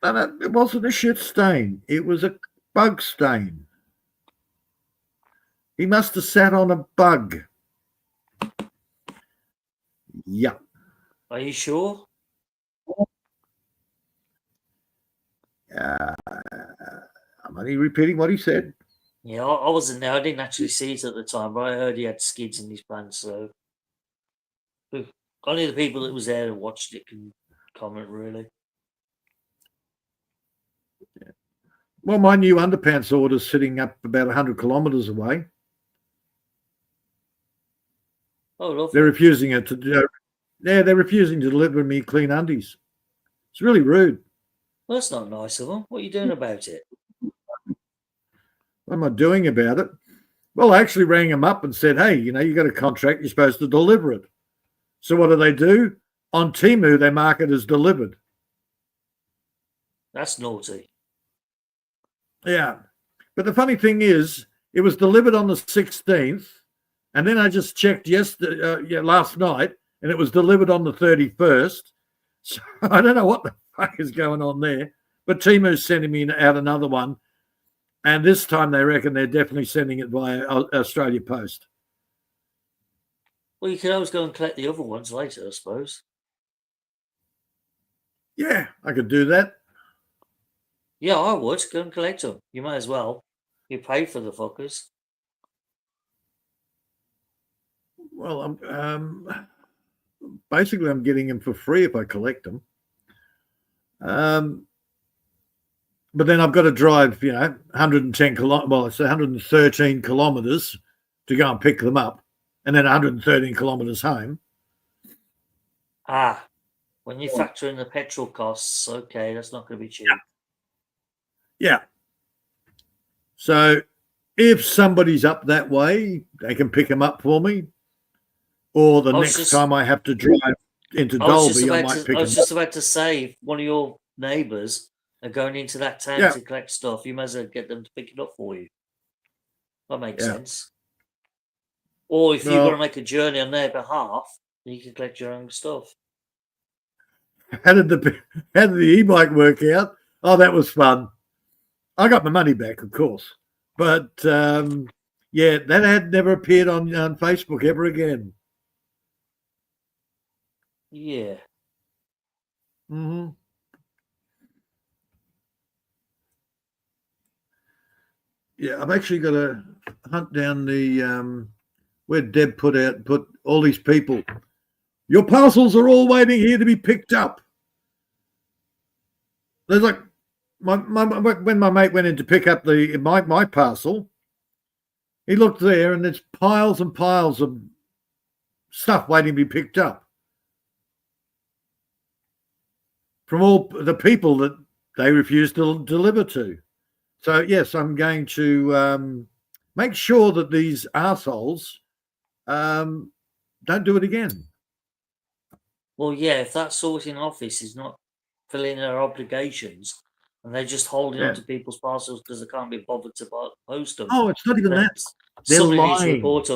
No, it wasn't a shit stain. It was a bug stain. He must have sat on a bug. Yeah. Are you sure? I'm only repeating what he said. Yeah, I wasn't there. I didn't actually see it at the time, but I heard he had skids in his pants. So only the people that was there and watched it can comment, really. Yeah. Well, my new underpants order's sitting up about 100 kilometres away. Oh, lovely. They're refusing it to do. Yeah, they're refusing to deliver me clean undies. It's really rude. Well, that's not nice of them. What are you doing about it? What am I doing about it? Well, I actually rang them up and said, hey, you know, you got a contract, you're supposed to deliver it. So what do? On Temu, they mark it as delivered. That's naughty. Yeah. But the funny thing is, it was delivered on the 16th, and then I just checked last night, and it was delivered on the 31st. So I don't know what the fuck is going on there. But Temu's sending me out another one, and this time they reckon they're definitely sending it via Australia Post. Well, you can always go and collect the other ones later, I suppose. Yeah, I could do that. Yeah, I would. Go and collect them. You might as well. You paid for the fuckers. Well, I'm basically I'm getting them for free if I collect them. But then I've got to drive, 110 well, it's 113 kilometers to go and pick them up, and then 113 kilometers home. Ah, when you factor in the petrol costs, okay, that's not going to be cheap. Yeah. So if somebody's up that way, they can pick them up for me. Or the next time I have to drive into Dolby, I might pick them up. I was just about to say, if one of your neighbours are going into that town to collect stuff, you might as well get them to pick it up for you. That makes sense. Or if you're going to make a journey on their behalf, you can collect your own stuff. How did the e-bike work out? Oh, that was fun. I got my money back, of course. But, that had never appeared on Facebook ever again. Yeah. Mm-hmm. Yeah, I've actually got to hunt down the where Deb put all these people. Your parcels are all waiting here to be picked up. There's like when my mate went in to pick up my parcel, he looked there and there's piles and piles of stuff waiting to be picked up from all the people that they refused to deliver to. So, yes, I'm going to make sure that these arseholes don't do it again. Well, yeah, if that sorting office is not filling their obligations and they're just holding on to people's parcels because they can't be bothered to post them. Oh, it's not even that. They're somebody lying. needs to report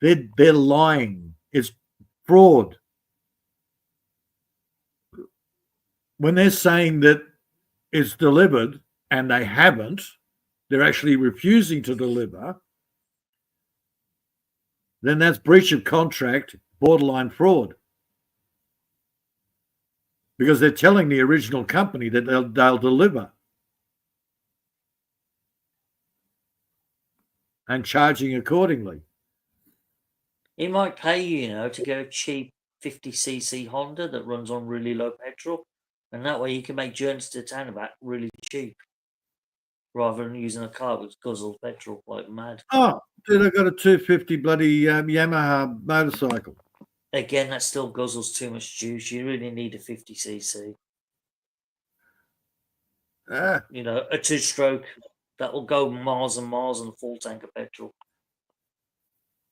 them. They're lying. It's fraud. When they're saying that it's delivered and they haven't, they're actually refusing to deliver, then that's breach of contract, borderline fraud. Because they're telling the original company that they'll deliver and charging accordingly. He might pay you, to get a cheap 50cc Honda that runs on really low petrol. And that way you can make journeys to town and back really cheap. Rather than using a car which guzzles petrol like mad. Oh, dude, I got a 250 bloody Yamaha motorcycle. Again, that still guzzles too much juice. You really need a 50cc. Ah. A two-stroke that will go miles and miles on a full tank of petrol.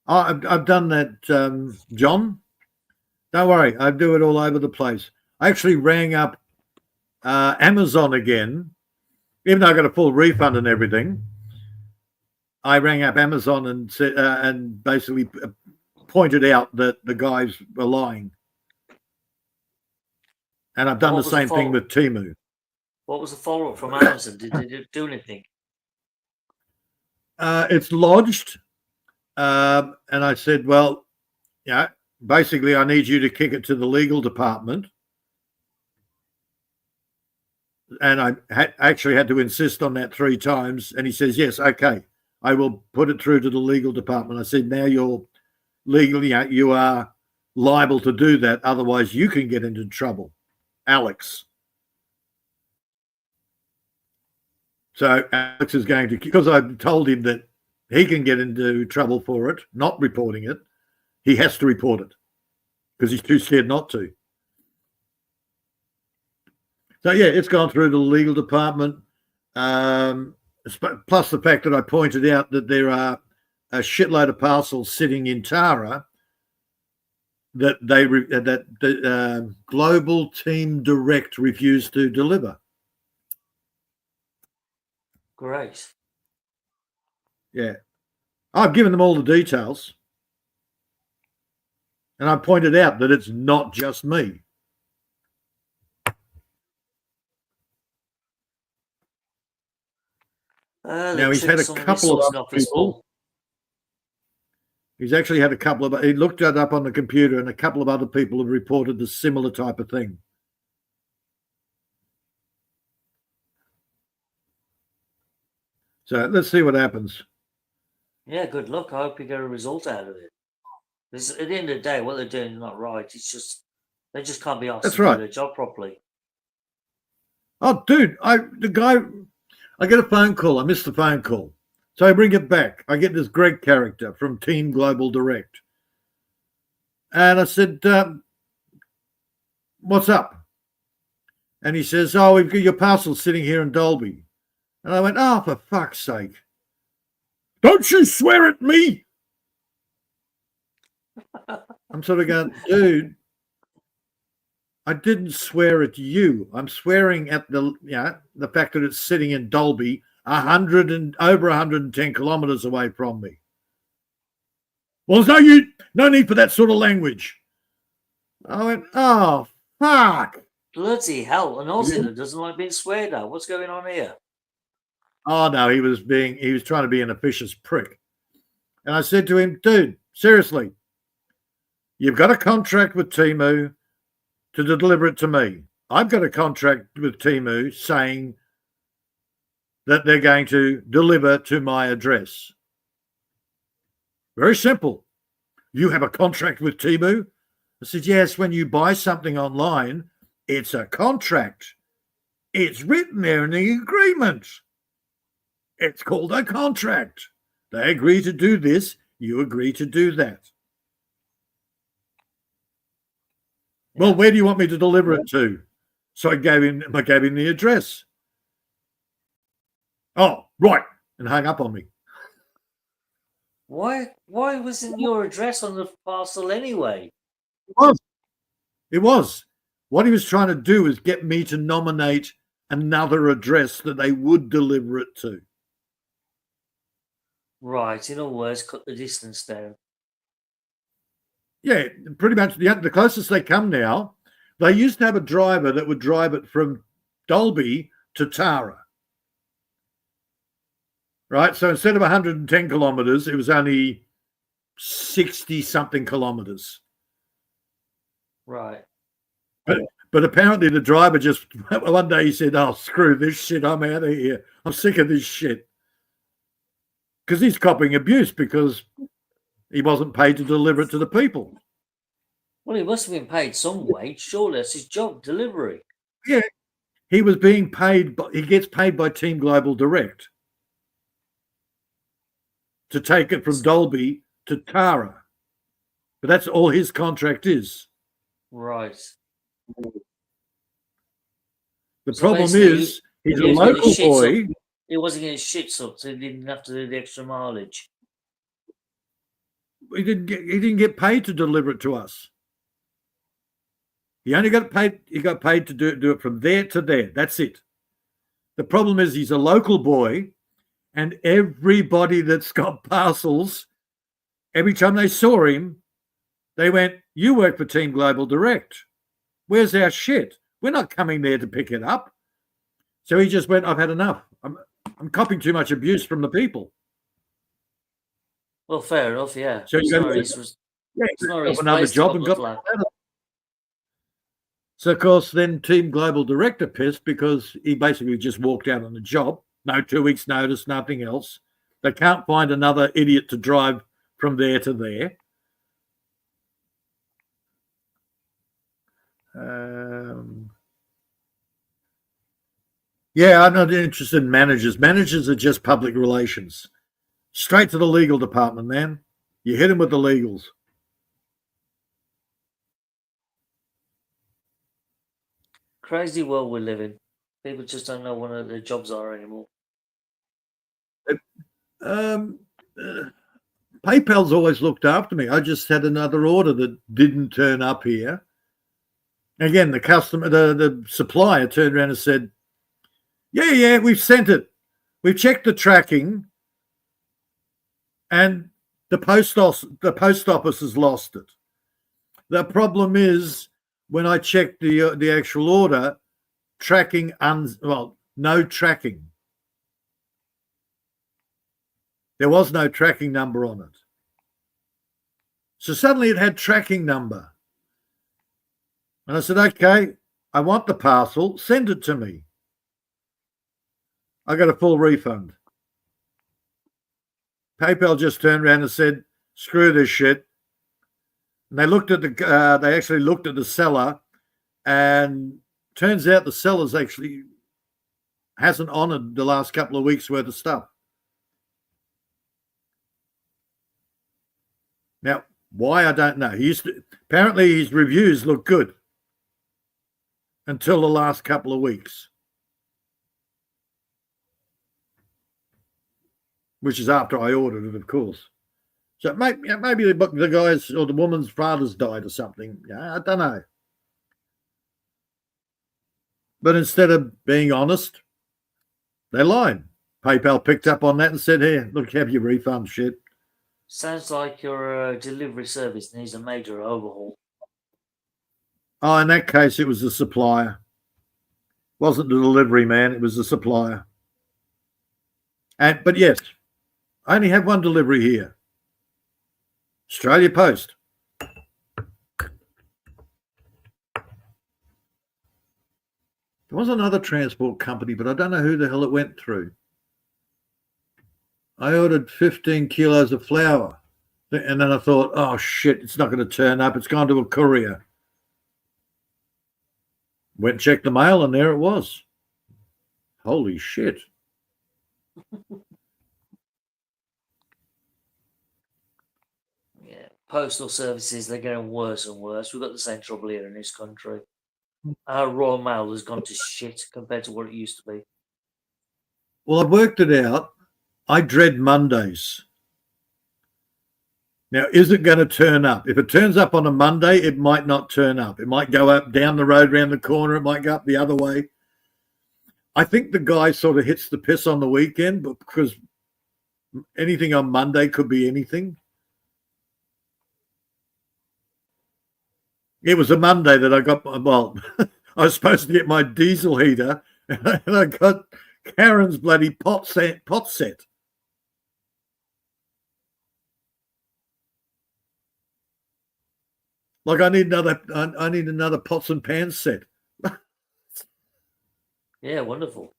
I've done that, John. Don't worry, I do it all over the place. I actually rang up Amazon again, even though I got a full refund and everything. I rang up Amazon and said, and basically pointed out that the guys were lying. And I've done the same thing with Temu. What was the follow-up from Amazon? Did they do anything? It's lodged. And I said, well, basically I need you to kick it to the legal department. And I actually had to insist on that 3 times. And he says, yes, okay, I will put it through to the legal department. I said, now you're legally, you are liable to do that. Otherwise, you can get into trouble, Alex. So Alex is going to, because I told him that he can get into trouble for it, not reporting it. He has to report it because he's too scared not to. So yeah, it's gone through the legal department. Plus the fact that I pointed out that there are a shitload of parcels sitting in Tara that the Global Team Direct refused to deliver. Great. Yeah, I've given them all the details, and I pointed out that it's not just me. Now he's had a couple of other people. He's actually had a couple of. He looked it up on the computer, and a couple of other people have reported the similar type of thing. So let's see what happens. Yeah, good luck. I hope you get a result out of it. Because at the end of the day, what they're doing is not right. It's just they just can't be asked to do their job properly. Oh, dude, I get a phone call. I missed the phone call. So I bring it back. I get this Greg character from Team Global Direct. And I said, what's up? And he says, oh, we've got your parcel sitting here in Dolby. And I went, oh, for fuck's sake. Don't you swear at me. I'm sort of going, dude, I didn't swear at you. I'm swearing at the fact that it's sitting in Dolby, over 110 kilometers away from me. Well, there's no need for that sort of language. I went, oh, fuck. Bloody hell. An Aussie that doesn't like being sweared at. What's going on here? Oh, no, he was trying to be an officious prick. And I said to him, dude, seriously, you've got a contract with Temu to deliver it to me. I've got a contract with Temu saying that they're going to deliver to my address. Very simple. You have a contract with Temu? I said, yes, when you buy something online, it's a contract. It's written there in the agreement. It's called a contract. They agree to do this. You agree to do that. Well, where do you want me to deliver it to? So I gave him the address. Oh, right. And hung up on me. Why wasn't your address on the parcel anyway? It was. What he was trying to do is get me to nominate another address that they would deliver it to. Right. In other words, cut the distance down. Yeah, pretty much the closest they come now. They used to have a driver that would drive it from Dolby to Tara. Right? So instead of 110 kilometres, it was only 60-something kilometres. Right. But apparently the driver just, one day he said, oh, screw this shit, I'm out of here. I'm sick of this shit. Because he's copying abuse because he wasn't paid to deliver it to the people. Well, he must have been paid some wage. Surely that's his job, delivery. Yeah. He was being paid, he gets paid by Team Global Direct to take it from Dolby to Tara. But that's all his contract is. Right. The problem is he's a local boy. He wasn't getting shit sucked, so he didn't have to do the extra mileage. He didn't get paid to deliver it to us. He only got paid. He got paid to do it from there to there. That's it. The problem is he's a local boy, and everybody that's got parcels, every time they saw him, they went, "You work for Team Global Direct. Where's our shit? We're not coming there to pick it up." So he just went, "I've had enough. I'm copying too much abuse from the people." Well, fair enough, yeah. So It's you not go, his another place to job and got. like. So of course, then Team Global Director pissed because he basically just walked out on the job. No 2 weeks notice, nothing else. They can't find another idiot to drive from there to there. Yeah, I'm not interested in managers. Managers are just public relations. Straight to the legal department, man. You hit them with the legals. Crazy world we live in. People just don't know what their jobs are anymore. PayPal's always looked after me. I just had another order that didn't turn up here. Again, the customer, the supplier turned around and said, yeah, we've sent it. We've checked the tracking and the post office has lost it. The problem is when I checked the actual order, tracking, no tracking. There was no tracking number on it. So suddenly it had tracking number. And I said, okay, I want the parcel, send it to me. I got a full refund. PayPal just turned around and said, screw this shit. And they looked at they actually looked at the seller, and turns out the seller's actually hasn't honored the last couple of weeks worth of stuff. Now, why, I don't know. Apparently his reviews look good until the last couple of weeks, which is after I ordered it, of course. So maybe the guy's or the woman's father's died or something. Yeah, I don't know. But instead of being honest, they lied. PayPal picked up on that and said, here, look, have your refund shit. Sounds like your delivery service needs a major overhaul. Oh, in that case, it was the supplier. It wasn't the delivery man, it was the supplier. But yes, I only have one delivery here. Australia Post. There was another transport company, but I don't know who the hell it went through. I ordered 15 kilos of flour. And then I thought, oh, shit, it's not going to turn up. It's gone to a courier. Went and checked the mail, and there it was. Holy shit. Yeah, postal services, they're getting worse and worse. We've got the same trouble here in this country. Our Royal Mail has gone to shit compared to what it used to be. Well, I've worked it out. I dread Mondays. Now, is it going to turn up? If it turns up on a Monday, it might not turn up. It might go up down the road, round the corner. It might go up the other way. I think the guy sort of hits the piss on the weekend, but because anything on Monday could be anything. It was a Monday that I got, I was supposed to get my diesel heater, and I got Karen's bloody pot set. Like I need another pots and pans set. Yeah, wonderful.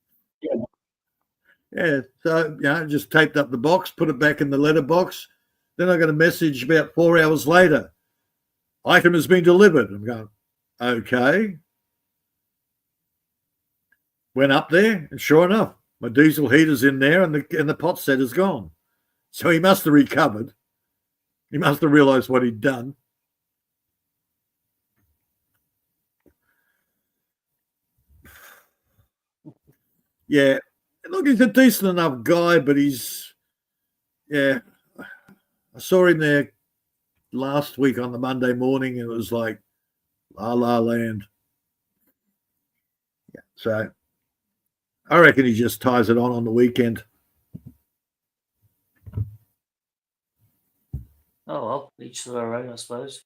Yeah, so just taped up the box, put it back in the letterbox. Then I got a message about 4 hours later. Item has been delivered. I'm going, okay. Went up there, and sure enough, my diesel heater's in there, and the pot set is gone. So he must have recovered. He must have realised what he'd done. Yeah, look, he's a decent enough guy, but I saw him there last week on the Monday morning, and it was like la la land. Yeah, so I reckon he just ties it on the weekend. Oh, well, each to their own, I suppose.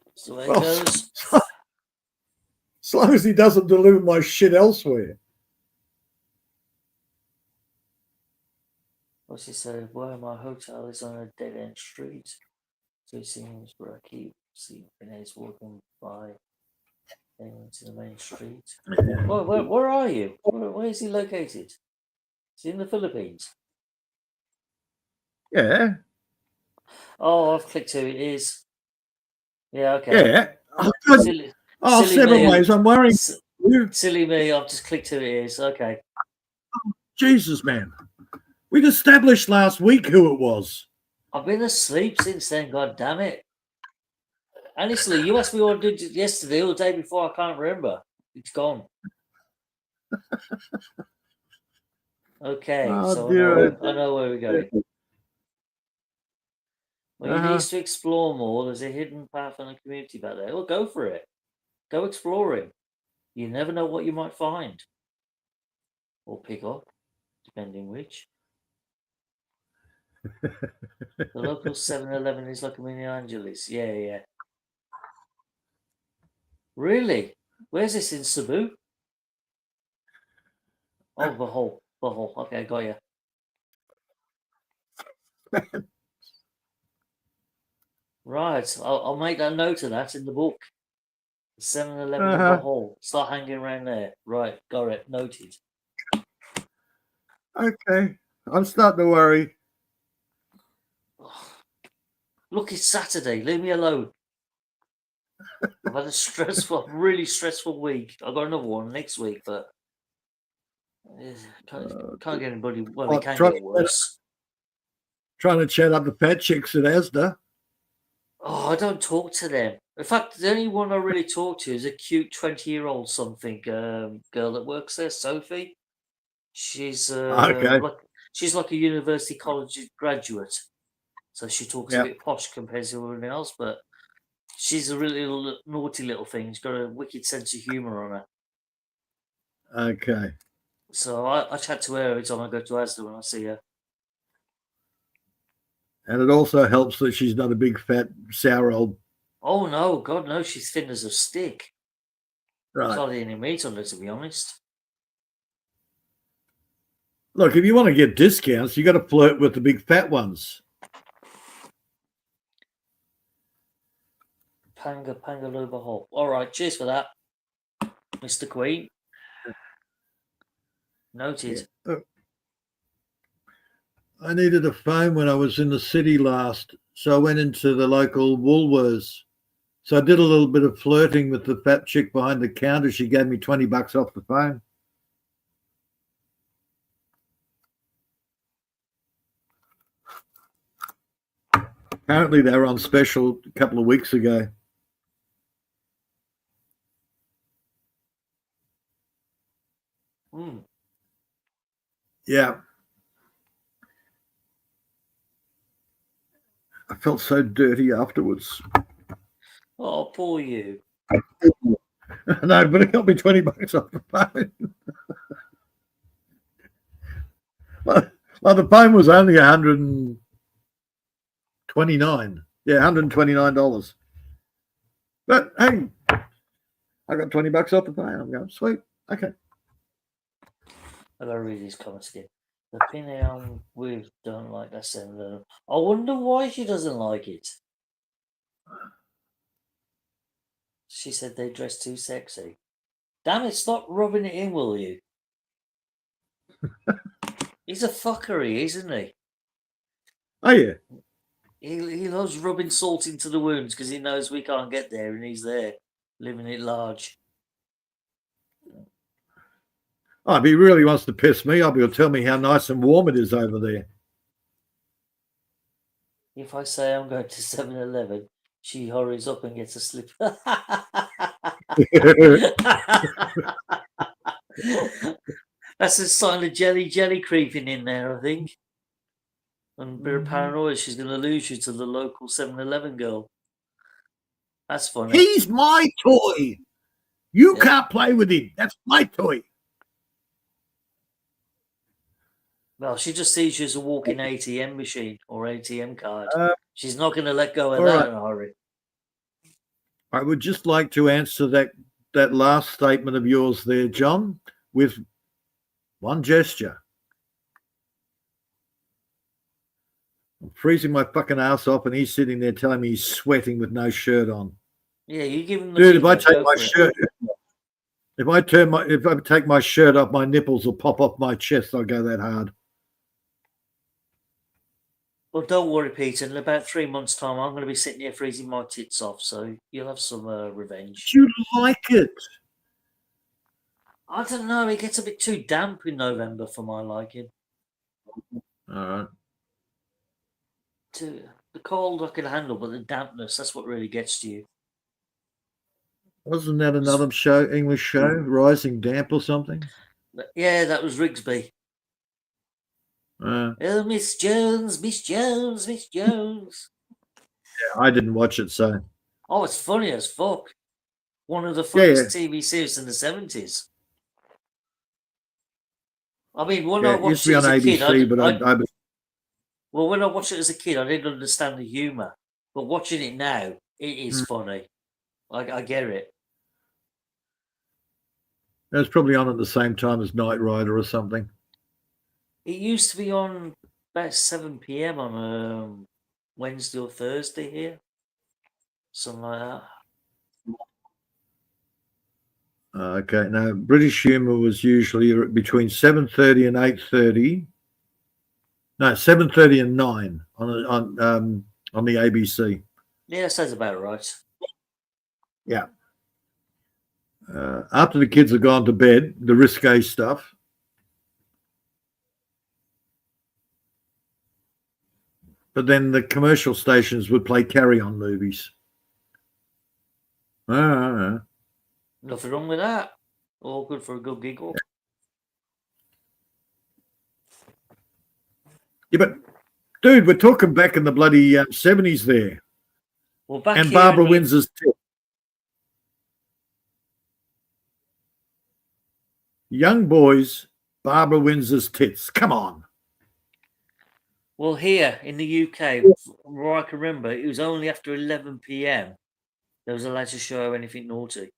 That's the way it Well, goes. As long as he doesn't deliver my shit elsewhere. What's he said? Well, my hotel is on a dead end street. So it seems where I keep seeing Renee's walking by into the main street. Where are you? Where is he located? Is he in the Philippines? Yeah. Oh, I've clicked who it is. Yeah, okay. Yeah. Oh, good. Silly 7 me. ways. I'm worrying. Silly me, I've just clicked who it is. Okay. Jesus, man. We'd established last week who it was. I've been asleep since then, god damn it. Honestly, you asked me what I did yesterday or the day before, I can't remember. It's gone. Okay, Oh, so dear. I know where we're going. Well, he Uh-huh. needs to explore more. There's a hidden path in the community back there. Well, go for it. Go exploring. You never know what you might find. Or pick up, depending which. The local 7-Eleven is like a mini Angeles. Yeah, yeah. Really? Where's this in Cebu? Oh, the hole. The hole. Okay, got you. Right. I'll make that note of that in the book. 7-Eleven of the hole. Start hanging around there. Right. Got it. Noted. Okay. I'm starting to worry. Look, it's Saturday. Leave me alone. I've had a really stressful week. I've got another one next week, but can't get anybody. Well, it can get worse. Trying to chat up the fat chicks at Asda. Oh, I don't talk to them. In fact, the only one I really talk to is a cute 20-year-old something girl that works there, Sophie. She's Okay. she's like a university college graduate, so she talks a bit posh compared to everyone else. But she's a really naughty little thing. She's got a wicked sense of humour on her. Okay. So I chat to her every time I go to Asda when I see her. And it also helps that she's not a big, fat, sour old. Oh, no. God, no. She's thin as a stick. Right. There's hardly any meat on her, to be honest. Look, if you want to get discounts, you got to flirt with the big, fat ones. Pangaluba hole. All right. Cheers for that, Mr. Queen. Noted. Yeah. I needed a phone when I was in the city last, so I went into the local Woolworths. So I did a little bit of flirting with the fat chick behind the counter. She gave me $20 off the phone. Apparently they were on special a couple of weeks ago. Yeah. I felt so dirty afterwards. Oh, poor you. No, but it got me $20 off the phone. Well, the phone was only $129. Yeah, $129. But hey, I got $20 off the phone. I'm going, sweet. Okay. I gotta read these comments again. The Pineon we don't like that sender. I wonder why she doesn't like it. She said they dress too sexy. Damn it, stop rubbing it in, will you? He's a fuckery, isn't he? Oh, yeah. He loves rubbing salt into the wounds because he knows we can't get there and he's there, living it large. Oh, if he really wants to piss me off, he'll tell me how nice and warm it is over there. If I say I'm going to 7-Eleven, she hurries up and gets a slip. That's a sign of jelly creeping in there, I think. And a bit of paranoia, she's going to lose you to the local 7-Eleven girl. That's funny. He's my toy. You can't play with him. That's my toy. Well, she just sees you as a walking ATM machine or ATM card. She's not going to let go of that in a hurry. I would just like to answer that last statement of yours there, John, with one gesture. I'm freezing my fucking ass off, and he's sitting there telling me he's sweating with no shirt on. Yeah, you give him the dude. If I take my shirt, if I take my shirt off, my nipples will pop off my chest. I'll go that hard. Well, don't worry, Peter. In about 3 months' time, I'm going to be sitting here freezing my tits off, so you'll have some revenge. Do you like it? I don't know. It gets a bit too damp in November for my liking. All right. The cold I can handle, but the dampness, that's what really gets to you. Wasn't that another show, English show, Rising Damp or something? Yeah, that was Rigsby. Uh, Oh, Miss Jones, Miss Jones, Miss Jones. I didn't watch it, so Oh, it's funny as fuck. One of the Yeah, funniest TV series in the 70s. I mean, when I yeah, it used watched to be it on as a kid, ABC, but I well, when I watched it as a kid, I didn't understand the humour. But watching it now, it is funny. I get it. it was probably on at the same time as Knight Rider or something. It used to be on about 7 p.m. on Wednesday or Thursday here. Something like that. Okay, now British humour was usually between 7:30 and 8:30. No, 7:30 and 9 on the ABC. Yeah, sounds about right. Yeah. After the kids have gone to bed, the risque stuff. But then the commercial stations would play carry-on movies. Nothing wrong with that. All good for a good giggle. Yeah, but dude, we're talking back in the bloody 70s there. Well, back And here Barbara in the- Windsor's tip. Young boys, Barbara Windsor's tits. Come on. Well, here in the UK, where I can remember, it was only after 11 p.m. there was allowed to show anything naughty.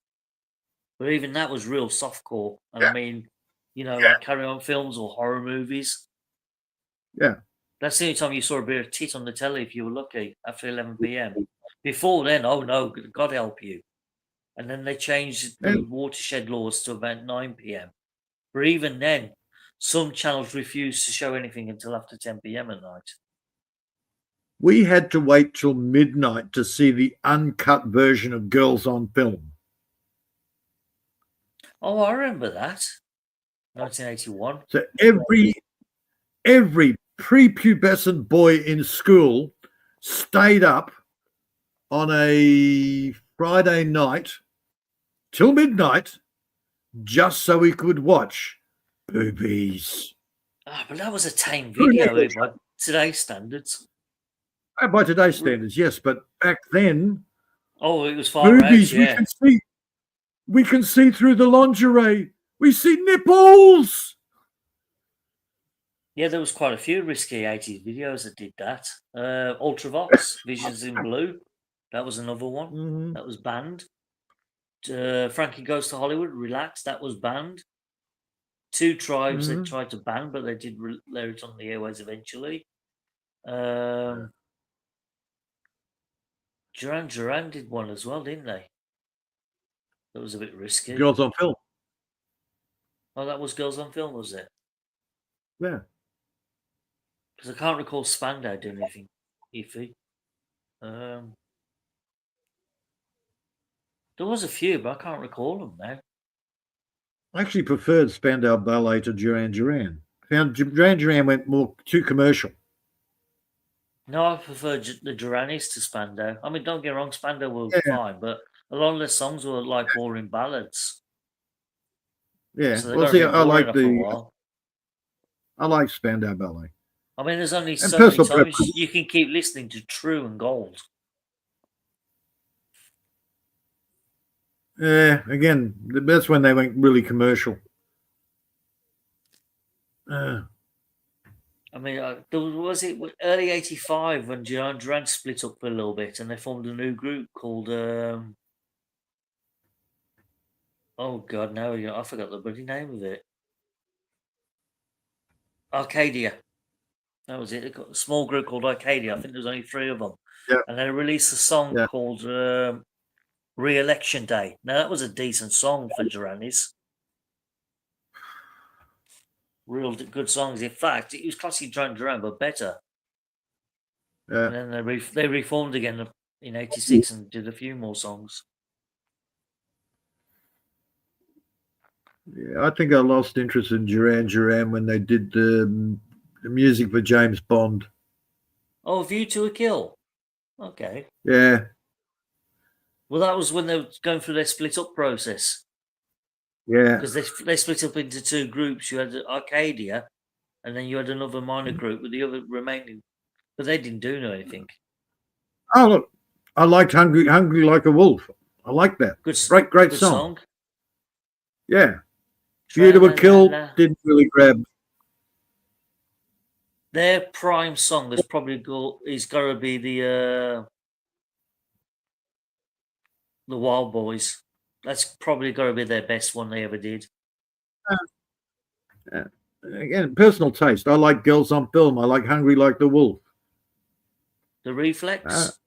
But even that was real softcore. And I mean, you know, like Carry On films or horror movies. Yeah. That's the only time you saw a bit of tit on the telly if you were lucky after 11 p.m. Before then, oh no, God help you. And then they changed the watershed laws to about 9 p.m. But even then, some channels refused to show anything until after 10 p.m. at night. We had to wait till midnight to see the uncut version of Girls on Film. Oh, I remember that. 1981. So every prepubescent boy in school stayed up on a Friday night till midnight just so we could watch boobies. Ah, but that was a tame video by today's standards. By today's standards, yes, but back then, Oh, it was far boobies, out, yeah. we can see through the lingerie. We see nipples. Yeah, there was quite a few risky 80s videos that did that. Ultravox, Visions in Blue, that was another one. Mhm. That was banned. Frankie Goes to Hollywood, Relax, that was banned. Two Tribes they tried to ban, but they did let it on the airways eventually. Duran did one as well, didn't they? That was a bit risky. Girls on Film. Oh, that was Girls on Film, was it? Yeah. Because I can't recall Spandau doing anything iffy. There was a few, but I can't recall them now. I actually preferred Spandau Ballet to Duran Duran. Found Duran Duran went more too commercial. No, I prefer the Duranis to Spandau. I mean, don't get me wrong, Spandau were fine, but a lot of their songs were like boring ballads. Yeah, So well, see, I like Spandau Ballet. I mean, there's only And so many personal times preference. you can keep listening to True and Gold. Yeah, again, that's when they went really commercial. I mean, was it early '85 when Duran Duran split up a little bit and they formed a new group called oh God, no, I forgot the bloody name of it. Arcadia. That was it. They got a small group called Arcadia. I think there was only 3 of them. Yeah. And they released a song called Re-Election Day. Now that was a decent song for Duranis. Real good songs. In fact, it was classic Duran Duran, but better. Yeah. And then they reformed again in '86 and did a few more songs. Yeah, I think I lost interest in Duran Duran when they did the music for James Bond. Oh, View to a Kill. Okay. Yeah. Well, that was when they were going through their split up process. Yeah. Because they split up into two groups. You had Arcadia, and then you had another minor group with the other remaining. But they didn't do anything. Oh, look, I liked Hungry Like a Wolf. I like that. Good, Great good song. Yeah. Beauty Tra-la-la-la. Would Kill didn't really grab. Their prime song is probably is got to be the Wild Boys. That's probably got to be their best one they ever did. Again, personal taste. I like Girls on Film. I like Hungry Like the Wolf. The Reflex.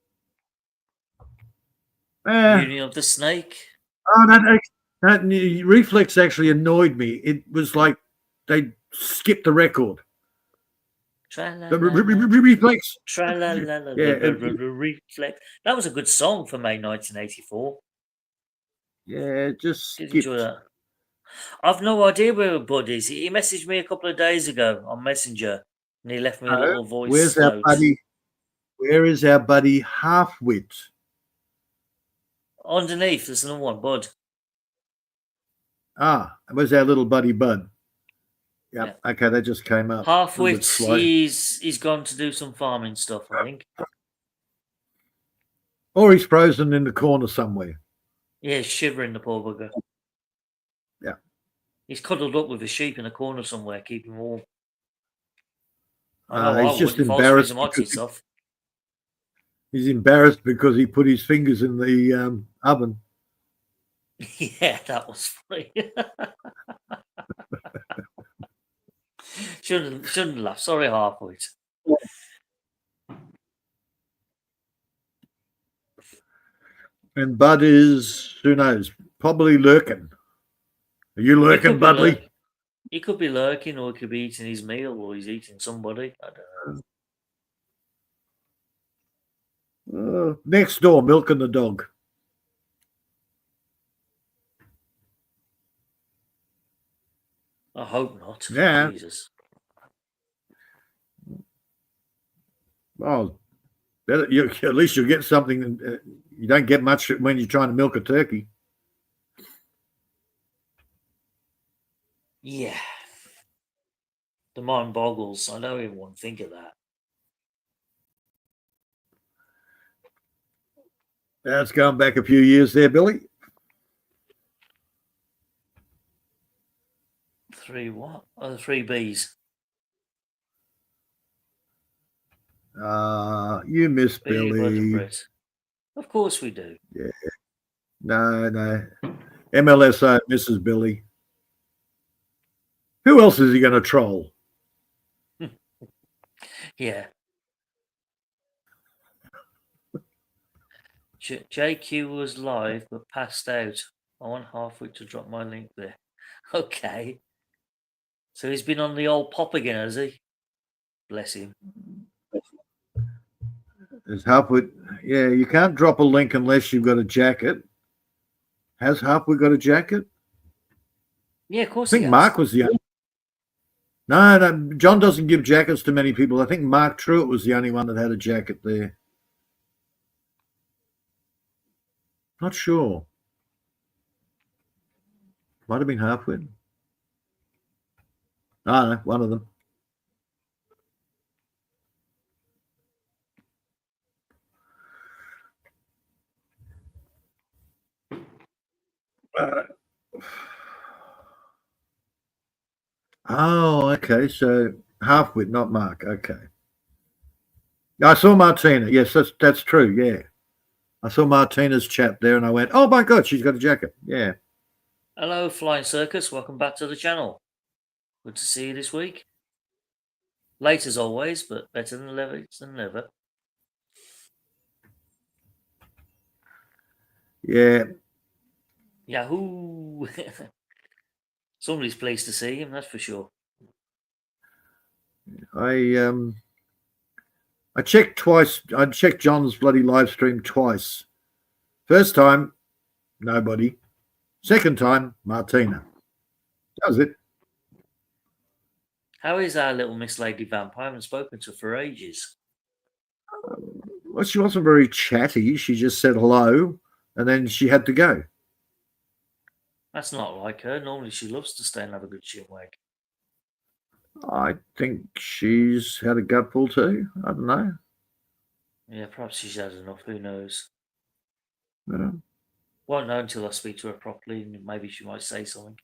Uh, Union of the Snake. Oh, that Reflex actually annoyed me. It was like they skipped the record. The Reflex. Reflex. That was a good song for May 1984. Yeah, just Did skipped. enjoy that. I've no idea where Bud is. He messaged me a couple of days ago on Messenger, and he left me a little voice Where's note. our buddy? Where is our buddy Halfwit? Underneath, there's another one, Bud. Ah, where's our little buddy Bud? Yep. Yeah. Okay, that just came up. Halfwit, he's gone to do some farming stuff, I think. Or he's frozen in the corner somewhere. Yeah, shivering, the poor bugger. Yeah. He's cuddled up with a sheep in a corner somewhere, keeping warm. He's just embarrassed. He's embarrassed because he put his fingers in the oven. Yeah, that was funny. Shouldn't laugh. Sorry, Halfwit. And Bud is, who knows, probably lurking. Are you lurking, Budley? He could be lurking, or he could be eating his meal, or he's eating somebody. I don't know. Next door, milking the dog. I hope not. Yeah. Jesus. Well, better, at least you'll get something. You don't get much when you're trying to milk a turkey. Yeah. The mind boggles. I don't even want to think of that. That's going back a few years there, Billy. 3 what? Oh, the 3 Bs. You miss Billy. Of course we do. Yeah. No. MLSO misses Billy. Who else is he going to troll? Yeah. JQ was live but passed out. I want Halfwit to drop my link there. Okay. So he's been on the old pop again, has he? Bless him. There's Halfwit. Yeah, you can't drop a link unless you've got a jacket. Has Halfwit got a jacket? Yeah, of course. I think Mark was the only. No, John doesn't give jackets to many people. I think Mark Truitt was the only one that had a jacket there. Not sure. Might have been Halfwit. No, one of them. Oh, okay. So Halfwit, not Mark. Okay. I saw Martina. Yes, that's true. Yeah. I saw Martina's chat there and I went, oh my God, she's got a jacket. Yeah. Hello, Flying Circus. Welcome back to the channel. Good to see you this week. Late as always, but better than never. Yeah. Yahoo! Somebody's pleased to see him, that's for sure. I checked twice. I checked John's bloody live stream twice. First time, nobody. Second time, Martina. That was it. How is our little Miss Lady Vamp? I haven't spoken to her for ages. Well, she wasn't very chatty. She just said hello. and then she had to go. That's not like her. Normally she loves to stay and have a good chin wag. I think she's had a gutful too. I don't know. Yeah, perhaps she's had enough. Who knows? Yeah. Won't know until I speak to her properly, and maybe she might say something.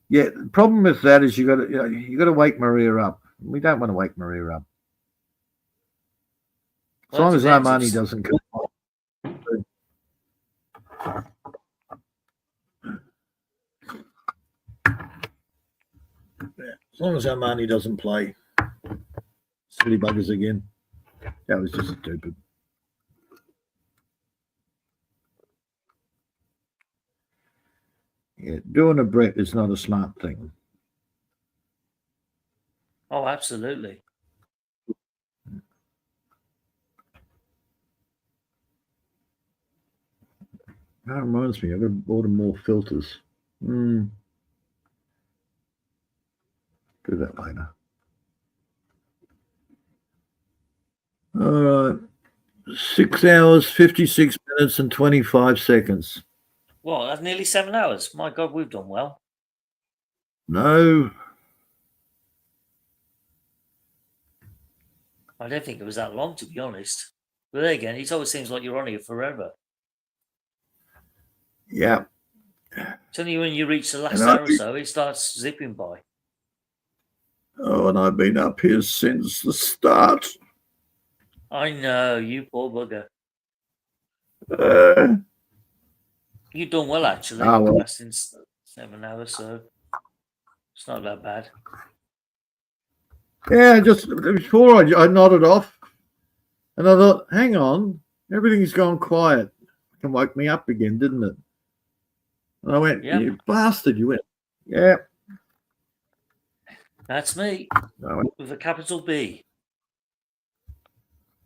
Yeah, the problem with that is you got to wake Maria up. We don't want to wake Maria up. As long as Armani doesn't come. As long as Armani doesn't play silly buggers again. That was just stupid. Yeah, doing a Brett is not a smart thing. Oh, absolutely. That reminds me, I've got to order more filters. Do that later. All right. 6 hours, 56 minutes, and 25 seconds. Well, that's nearly 7 hours. My God, we've done well. No. I don't think it was that long, to be honest. But there again, it always seems like you're on here forever. Yeah. It's only when you reach the last hour or so, it starts zipping by. Oh, and I've been up here since the start. I know, you poor bugger. You've done well, actually. Oh, well. Lasting 7 hours, so it's not that bad. Yeah, just before I nodded off, and I thought, hang on, everything's gone quiet. It woke me up again, didn't it? And I went, Yeah. You bastard, you went, yeah. That's me, I went, with a capital B.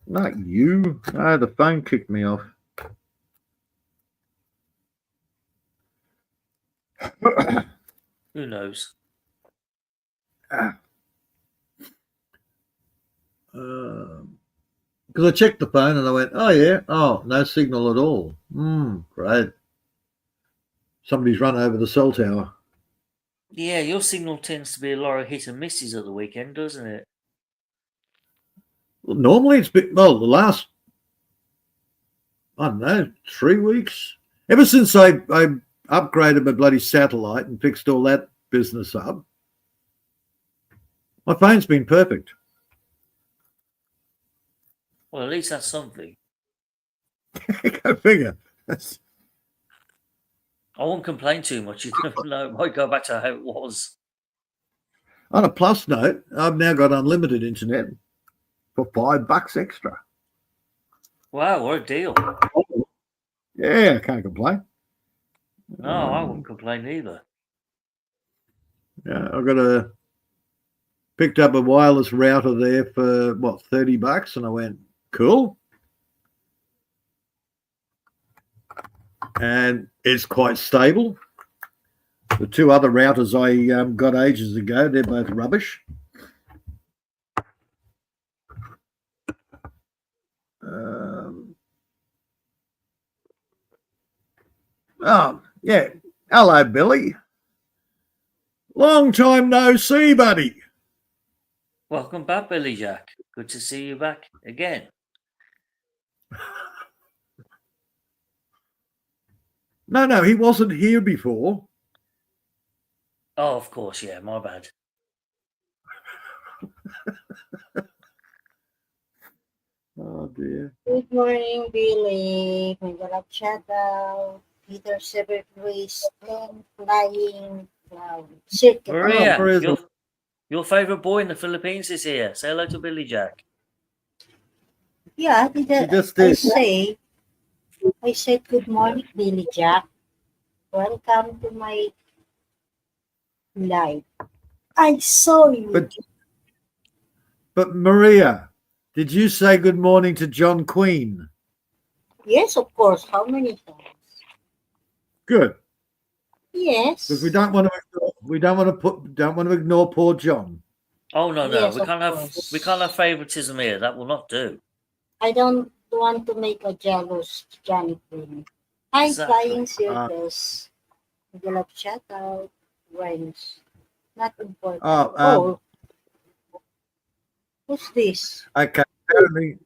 not you. No, the phone kicked me off. Who knows? Because I checked the phone and I went, oh, yeah. Oh, no signal at all. Great. Somebody's run over the cell tower. Yeah, your signal tends to be a lot of hit and misses at the weekend, doesn't it? Well, normally it's been, well, the last, I don't know, 3 weeks. Ever since I upgraded my bloody satellite and fixed all that business up, my phone's been perfect. Well, at least that's something. Go figure. I won't complain too much. You never know. It might go back to how it was. On a plus note, I've now got unlimited internet for $5 extra. Wow, what a deal. Yeah, I can't complain. No, I wouldn't complain either. Yeah, picked up a wireless router there for what, $30, and I went, cool. And it's quite stable. The 2 other routers I got ages ago, they're both rubbish. Oh, yeah. Hello, Billy. Long time no see, buddy. Welcome back, Billy Jack. Good to see you back again. No, he wasn't here before. Oh, of course, yeah, my bad. Oh, dear. Good morning, Billy. We got a chat out. Peter Sever Luis plane flying circuit. Maria, Maria's your favorite boy in the Philippines is here. Say hello to Billy Jack. Yeah, She just did. I said good morning, Billy Jack. Welcome to my live. I saw you. But Maria, did you say good morning to John Queen? Yes, of course. How many times? Good, Yes. because we don't want to ignore poor John. Oh no, Yes, we of can't have course. favoritism here. That will not do. I don't want to make a jealous Johnny Queen. Hi, Flying Exactly. Circus. Give a shout out. Range. Not important. Oh, Oh, who's this? okay. Apparently,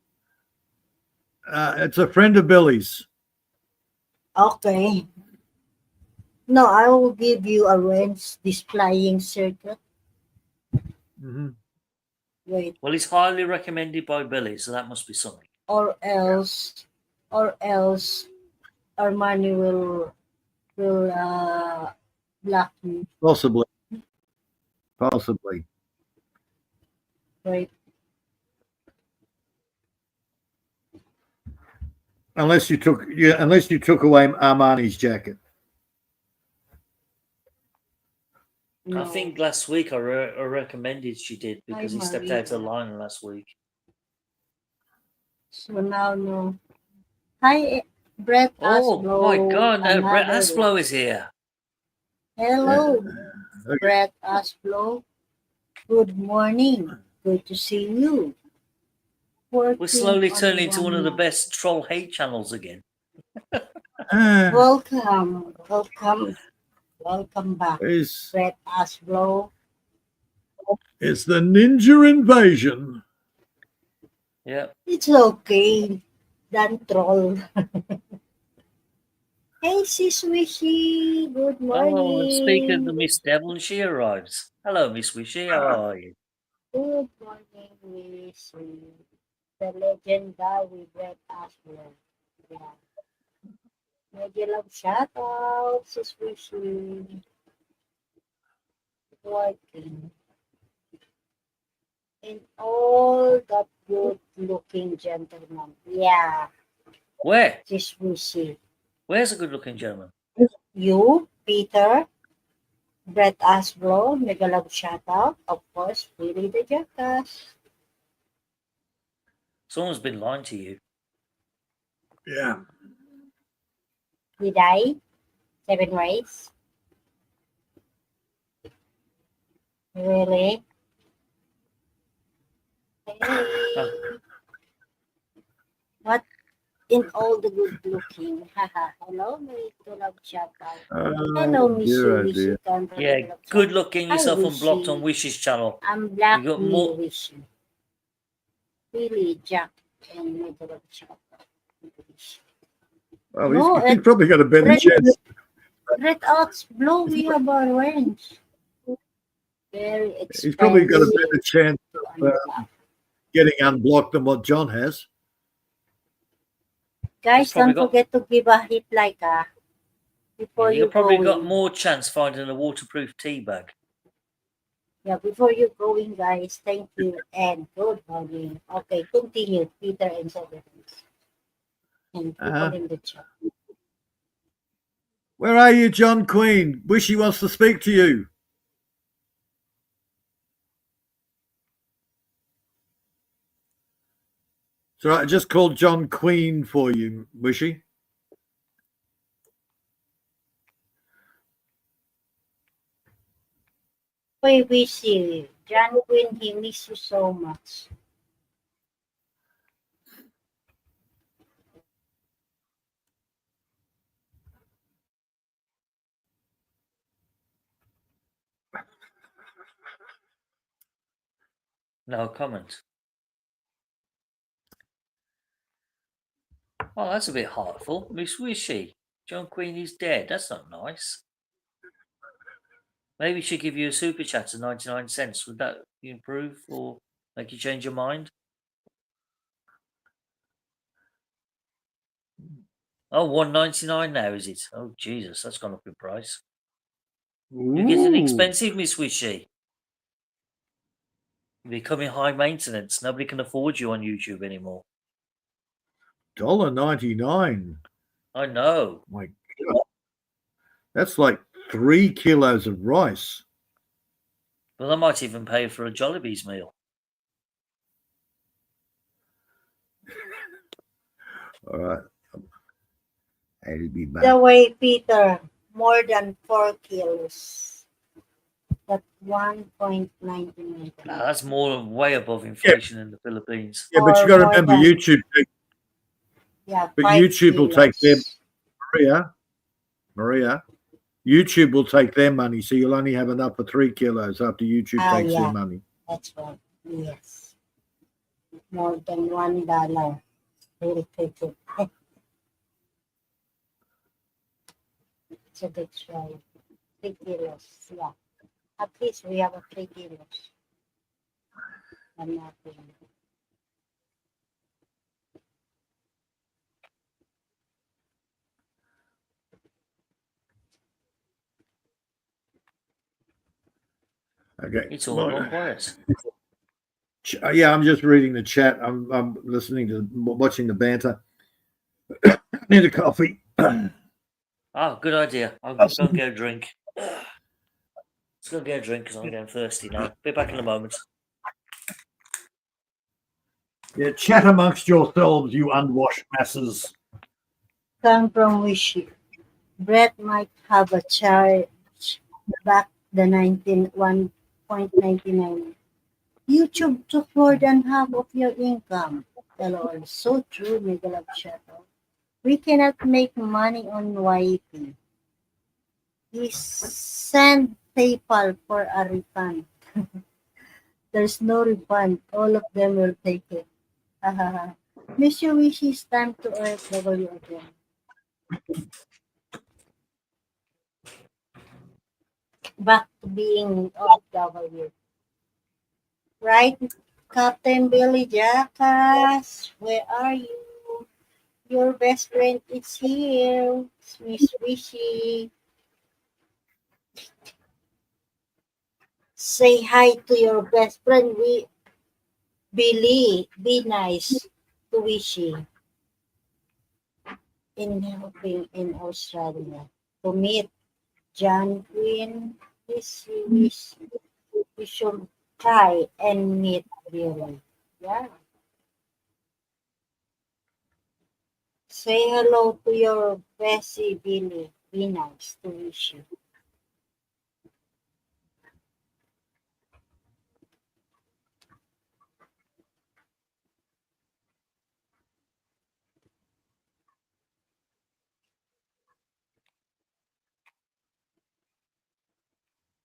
it's a friend of Billy's. Okay. No, I will give you a range. This flying circuit. Hmm. Wait, Well, it's highly recommended by Billy, so that must be something. or else, Armani will block me. Possibly. Possibly. Right. Unless you took away Armani's jacket. No. I think last week I recommended she did because Hi, he stepped Maria. out of line last week. So now no. Hi, Brett Oh Asblow. my God! No, Brett Another Asplow one. is here. Hello, Okay. Brett Asblow. Good morning. Good to see you. We're Working slowly on turning into one of the now. best troll hate channels again. Welcome, welcome back, It's Brett Asblow. the ninja invasion. Yeah. It's okay. Don't troll. Hey, Sis Wishy. Good Oh, and speaking of the morning. Miss Devil, she arrives. Hello, Miss Wishy. How are you? Good morning, Wishy. The legendary Brett Asblow. Yeah. Medyo love shout out, Sis Wishy. Working. And all that good looking gentleman. Yeah, Where? Sis Wishy. Where's a good-looking gentleman? You, Peter, Brett Asbro, mega love shout out. Of course, Billy the Jackass. Someone's been lying to you. Yeah. Did I? 7 rays? Really? Hey. What in all the good looking? Haha. Hello, mega love shout out. Hello, Miss dear, oh Wishy. dear. Yeah, good looking. Hi, Yourself unblocked on Wishy. Wish's channel. I'm You Black got Me more. Wishy. Billy, Jack, and mega love shout out. Well, No, he's probably got a better Red, chance. Red Ox Blue, we have a range. Very expensive. He's probably got a better chance to of unblock. getting unblocked than what John has. Guys, probably don't forget to give a hit like before You've you probably go got in. more chance finding a waterproof tea bag. Yeah, before you go in, guys. Thank you and good morning. Okay, continue, Peter and Severance. And people in the chat. Where are you, John Queen? Wishy wants to speak to you. So I just called John Queen for you, Wishy. We miss you. John Quinn, he miss you so much. No comment. Oh, that's a bit heartful. Miss Wishy. John Queen is dead. That's not nice. Maybe she give you a super chat of 99 cents. Would that improve or make you change your mind? Oh, $1.99 now, is it? Oh, Jesus, that's gone up in price. You're getting expensive, Miss Wishy. You're becoming high maintenance. Nobody can afford you on YouTube anymore. $1.99. I know. My God. That's like 3 kilos of rice. Well, I might even pay for a Jollibee's meal. All right. I'll be back. The way, Peter, more than 4 kilos. at 1.99. That's more way above inflation in the Philippines. Yeah, but you Or got to more remember than- YouTube. Yeah, But 5 YouTube will take them, kilos. Maria. YouTube will take their money, so you'll only have enough for 3 kilos after YouTube takes yeah. their money. That's right. Yes. More than $1. We'll take it. So that's right. 3 kilos. Yeah. At least we have a 3 kilos. And nothing. Okay. It's all gone quiet. Yeah, I'm just reading the chat. I'm listening to watching the banter. Need a coffee. Oh, good idea. I'll go and get a drink. Let's go get a drink because I'm getting thirsty now. Be back in a moment. Yeah, chat amongst yourselves, you unwashed masses. Come from Wishy. Brett might have a charge back the 1.99. YouTube took more than half of your income. Caloy. So true, Mega Love Shadow. We cannot make money on YP. We send PayPal for a refund. There's no refund. All of them will take it. Mr. Wishy, it's time to OFW again. Back to being OFW. Right, Captain Billy Jackass? Where are you? Your best friend is here. Miss Wishy. Say hi to your best friend, Billy. Be nice to Wishy in helping in Australia. To meet John Quinn, we should try and meet Billy. Yeah. Say hello to your bestie, Billy. Be nice to Wishy.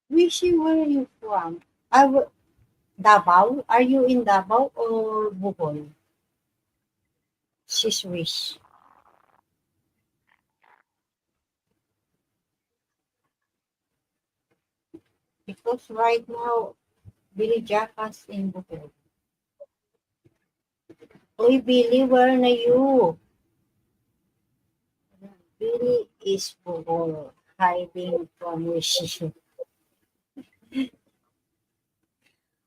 Wishy, where are you from? Davao? Are you in Davao or Bohol? She's Wish. Because right now, Billy Jackass in Bohol. Oy, Billy, where na you? Billy is Bohol, hiding from Wishy.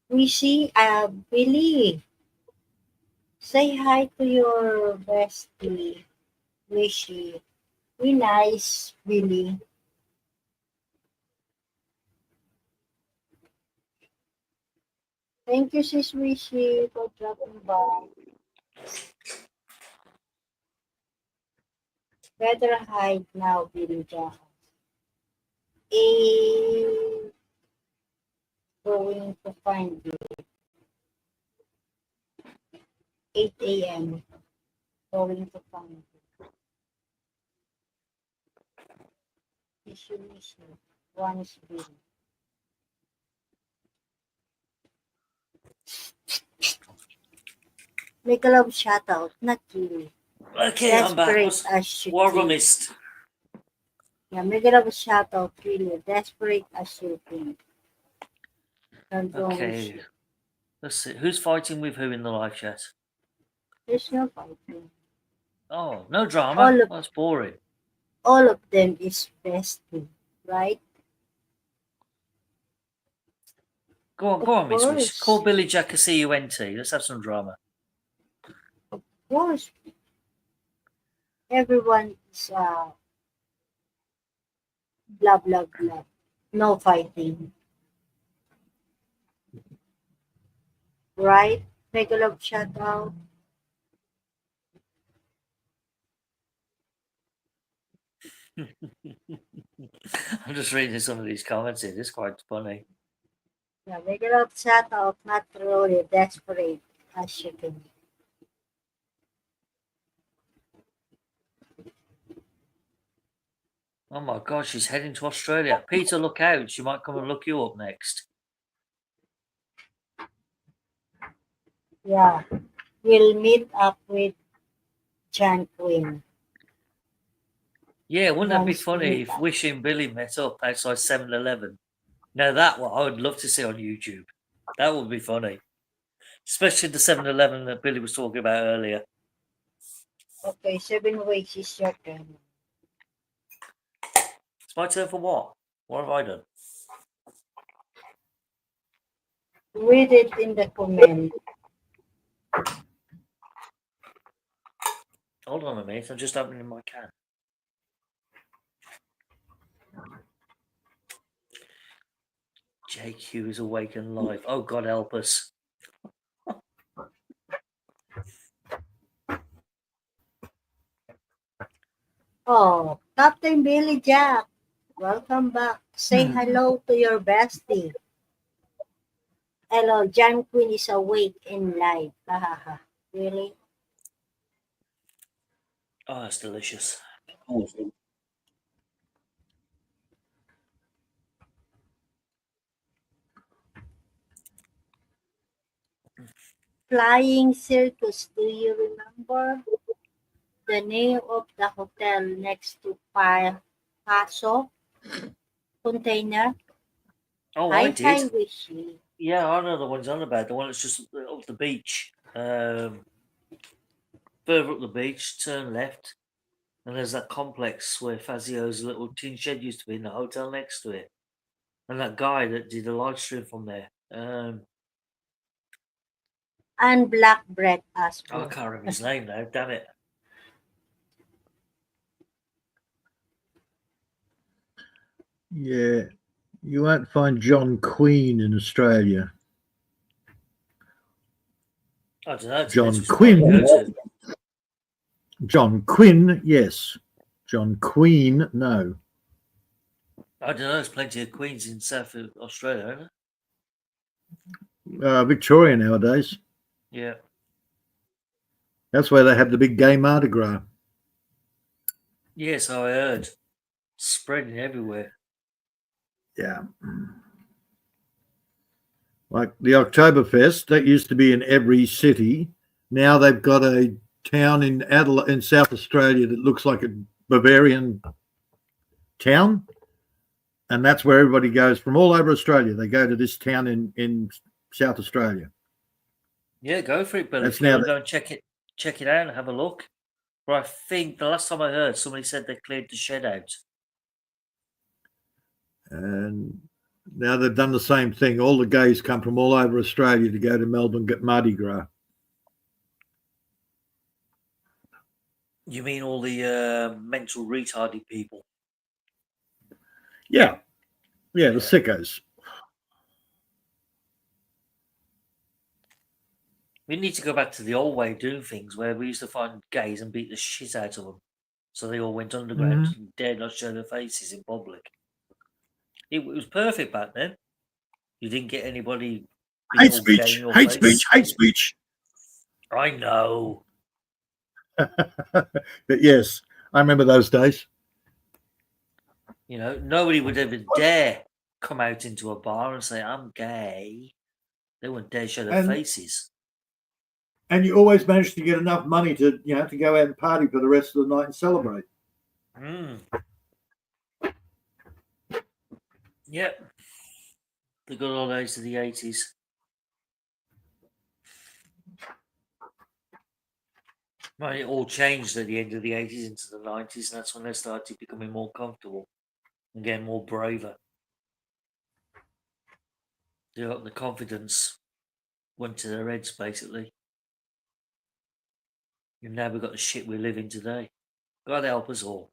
Wishy, Billy, say hi to your bestie, Wishy. Be nice, Billy. Thank you, Sis Wishy, for dropping by. Better hide now, Billy Jackass. Is going to find you. 8 a.m. Going to find you. Issue. One is Billy. Make a love shout out, not really. Okay, I'm back. Desperate as she What have I think. missed? Yeah, make a love shout out, really. Desperate as you think. Okay. Let's see. Who's fighting with who in the live chat? There's no fighting. Oh, no drama. That's boring. All of them is bestie, right? Go on, Miss Wish. course. Call Billy Jack a CUNT. Let's have some drama. Of course. Everyone's blah blah blah. No fighting. Right? Make a love shout out. I'm just reading some of these comments here. It's quite funny. Yeah, middle of chat of not really desperate as you can be. Oh my God, she's heading to Australia. Peter, look out. She might come and look you up next. Yeah, we'll meet up with John Quinn. Yeah, wouldn't that be John's funny if meetup. Wishy and Billy met up outside 7-Eleven? Now that what I would love to see on YouTube. That would be funny. Especially the 7-Eleven that Billy was talking about earlier. Okay, 7 weeks is your turn. It's my turn for what? What have I done? Read it in the comment. Hold on a minute, I'm just opening my can. JQ is awake and live. Oh, God help us. Oh, Captain Billy Jack, welcome back. Say hello to your bestie. Hello, John Quinn is awake and live. Hahaha. Really? Oh, that's delicious. Flying Circus, do you remember? The name of the hotel next to Paso Container. Oh, I Hi, did. Wishy. Yeah, I know the one's on about. The one that's just up the beach. Further up the beach, turn left. And there's that complex where Fazio's little tin shed used to be in the hotel next to it. And that guy that did a live stream from there. And Black Bread as I well. can't remember his name now, damn it. Yeah, you won't find John Queen in Australia. I don't know. John Depends which part you Quinn. go to. John Quinn, yes. John Queen, no. I don't know. There's plenty of queens in South Australia, isn't there? Victoria nowadays. Yeah. That's where they have the big gay Mardi Gras. Yes, I heard. Spreading everywhere. Yeah. Like the Oktoberfest, that used to be in every city. Now they've got a town in Adelaide, in South Australia, that looks like a Bavarian town. And that's where everybody goes from all over Australia. They go to this town in South Australia. Yeah, go for it, Bill. That's If you want now to go and check it out and have a look. But I think the last time I heard, somebody said they cleared the shed out. And now they've done the same thing. All the gays come from all over Australia to go to Melbourne, get Mardi Gras. You mean all the mental retarded people? Yeah. Yeah, the sickos. We need to go back to the old way of doing things where we used to find gays and beat the shit out of them. So they all went underground and dared not show their faces in public. It was perfect back then. You didn't get anybody being Hate all gay in speech. your Hate face. speech. Hate speech. I know. But yes, I remember those days. You know, nobody would ever dare come out into a bar and say, I'm gay. They wouldn't dare show their faces. And you always managed to get enough money to, to go out and party for the rest of the night and celebrate. Yep. The good old days of the 80s. Well, it all changed at the end of the 80s into the 90s, and that's when they started becoming more comfortable and getting more braver. The confidence went to their heads, basically. And now we've got the shit we live in today. God help us all.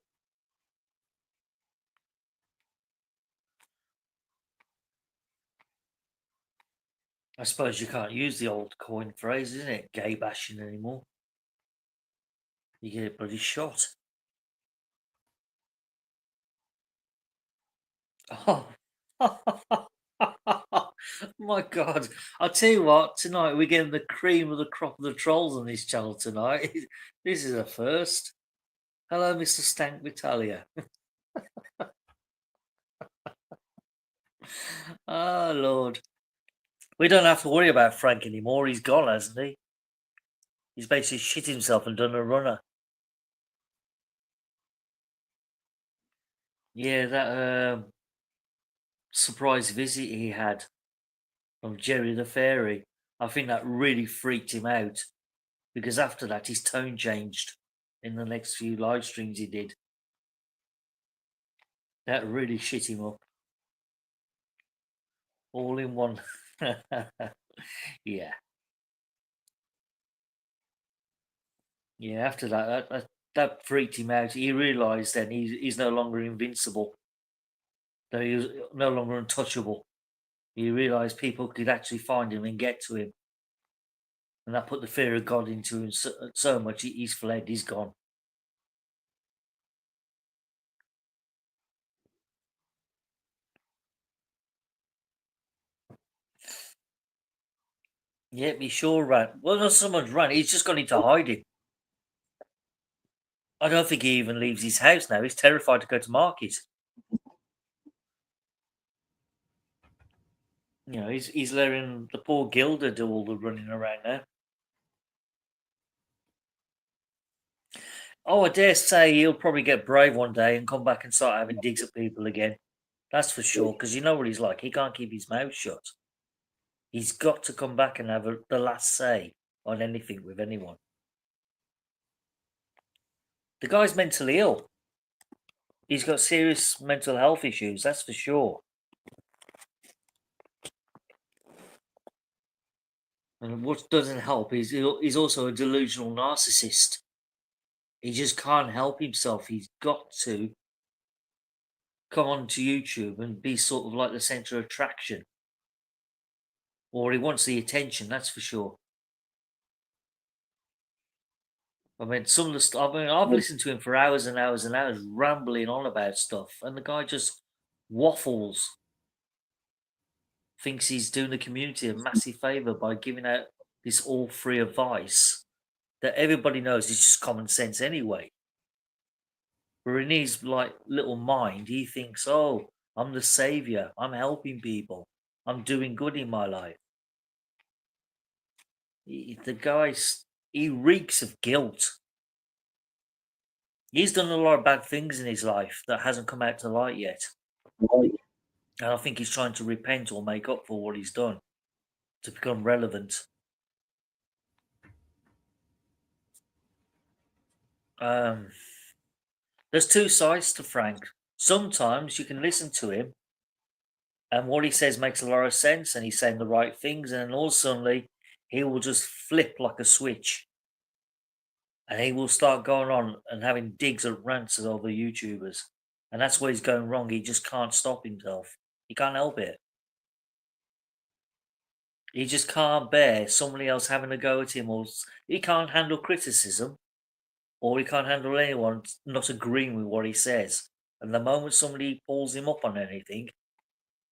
I suppose you can't use the old coin phrase, isn't it? Gay bashing anymore. You get a bloody shot. Oh. My God, I'll tell you what. Tonight we're getting the cream of the crop of the trolls on this channel tonight. This is a first. Hello, Mr. Stank Vitalia. Oh Lord, we don't have to worry about Frank anymore. He's gone, hasn't he? He's basically shit himself and done a runner. Yeah, that surprise visit he had from Jerry the Fairy. I think that really freaked him out, because after that his tone changed in the next few live streams he did. That really shit him up. All in one. Yeah. Yeah, after that freaked him out. He realised then he's no longer invincible. That he was no longer untouchable. He realised people could actually find him and get to him. And that put the fear of God into him so much, he's fled, he's gone. Yep, he sure ran. Well, not so much ran, he's just gone into hiding. I don't think he even leaves his house now. He's terrified to go to market. You know, he's letting the poor Gilda do all the running around now. Oh, I dare say he'll probably get brave one day and come back and start having digs at people again. That's for sure, because you know what he's like. He can't keep his mouth shut. He's got to come back and have the last say on anything with anyone. The guy's mentally ill. He's got serious mental health issues, that's for sure. And what doesn't help is he's also a delusional narcissist. He just can't help himself. He's got to come onto YouTube and be sort of like the centre of attraction. Or he wants the attention, that's for sure. I mean, some of the stuff, I've listened to him for hours and hours and hours rambling on about stuff, and the guy just waffles. Thinks he's doing the community a massive favour by giving out this all free advice that everybody knows is just common sense anyway. But in his like little mind, he thinks, oh, I'm the saviour, I'm helping people, I'm doing good in my life. The guy's, he reeks of guilt. He's done a lot of bad things in his life that hasn't come out to light yet. And I think he's trying to repent or make up for what he's done to become relevant. There's two sides to Frank. Sometimes you can listen to him and what he says makes a lot of sense and he's saying the right things, and then all suddenly he will just flip like a switch. And he will start going on and having digs and rants at other YouTubers. And that's where he's going wrong. He just can't stop himself. He can't help it. He just can't bear somebody else having a go at him, or he can't handle criticism, or he can't handle anyone not agreeing with what he says. And the moment somebody pulls him up on anything,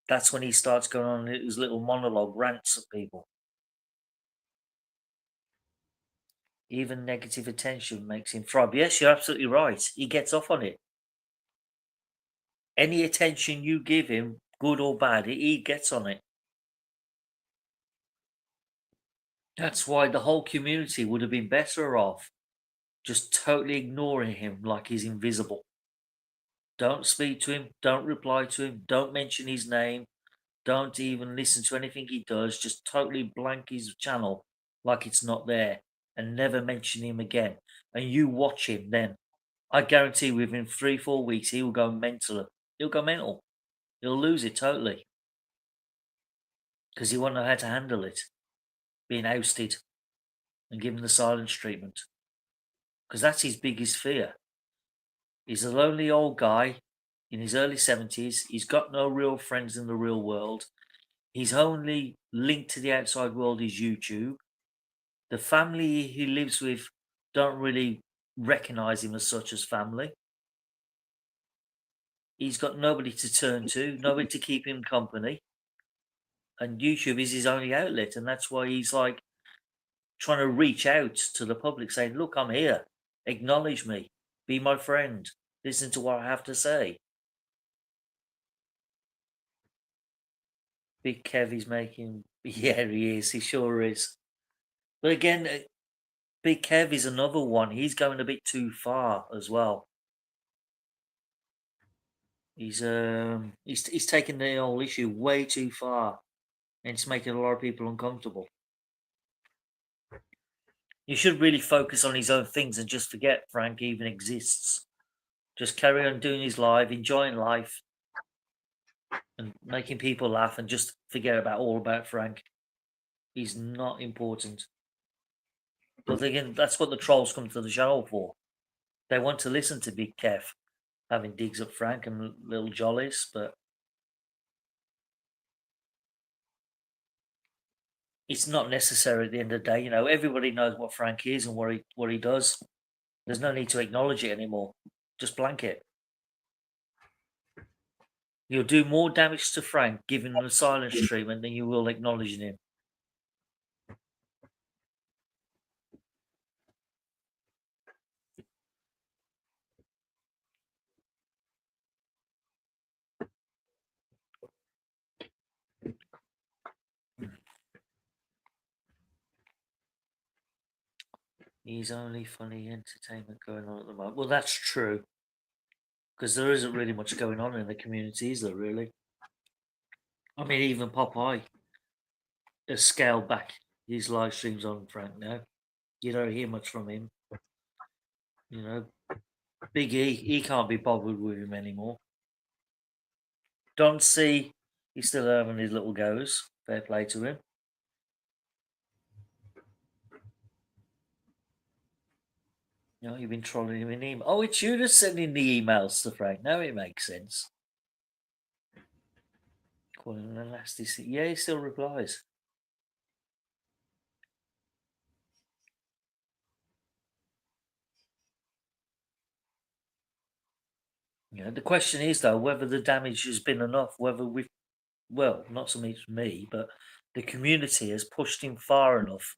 that's when he starts going on his little monologue rants at people. Even negative attention makes him thrive. Yes, you're absolutely right. He gets off on it. Any attention you give him, good or bad, he gets on it. That's why the whole community would have been better off just totally ignoring him like he's invisible. Don't speak to him, don't reply to him, don't mention his name, don't even listen to anything he does, just totally blank his channel like it's not there and never mention him again. And you watch him then. I guarantee within 3-4 weeks he will go mental. He'll go mental. He'll lose it totally. Because he won't know how to handle it. Being ousted and given the silence treatment. Because that's his biggest fear. He's a lonely old guy in his early 70s. He's got no real friends in the real world. His only link to the outside world is YouTube. The family he lives with don't really recognize him as such as family. He's got nobody to turn to, nobody to keep him company. and YouTube is his only outlet, and that's why he's like trying to reach out to the public, saying, "Look, I'm here. Acknowledge me. Be my friend. Listen to what I have to say." Big Kev is making. Yeah, he is. He sure is. But again, Big Kev is another one. He's going a bit too far as well. He's taking the whole issue way too far, and it's making a lot of people uncomfortable. You should really focus on his own things and just forget Frank even exists. Just carry on doing his life, enjoying life, and making people laugh, and just forget all about Frank. He's not important. But again, that's what the trolls come to the channel for. They want to listen to Big Kev having digs at Frank and little jollies, but it's not necessary at the end of the day. You know, everybody knows what Frank is and what he does. There's no need to acknowledge it anymore. Just blank it. You'll do more damage to Frank giving him a silence treatment than you will acknowledging him. He's only funny entertainment going on at the moment. Well, that's true. Because there isn't really much going on in the community, is there, really? I mean, even Popeye has scaled back his live streams on Frank now. You don't hear much from him. You know, Big E, he can't be bothered with him anymore. Don't see, he's still having his little goes. Fair play to him. You know, you've been trolling him in email. Oh, it's you that's sending the emails to Frank. Now it makes sense. Calling him a nasty. Yeah, he still replies. You know, the question is though whether the damage has been enough. Whether we've, well, not so much me, but the community has pushed him far enough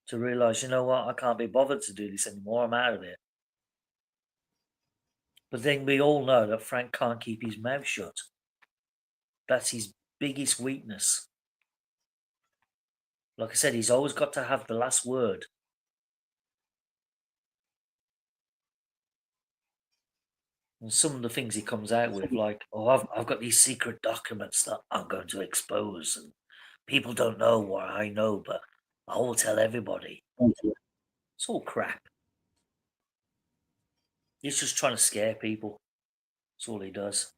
to realise, you know what, I can't be bothered to do this anymore. I'm out of it. But then we all know that Frank can't keep his mouth shut. That's his biggest weakness. Like I said, he's always got to have the last word. And some of the things he comes out with, like, oh, I've got these secret documents that I'm going to expose, and people don't know what I know, but I will tell everybody. It's all crap. He's just trying to scare people. That's all he does.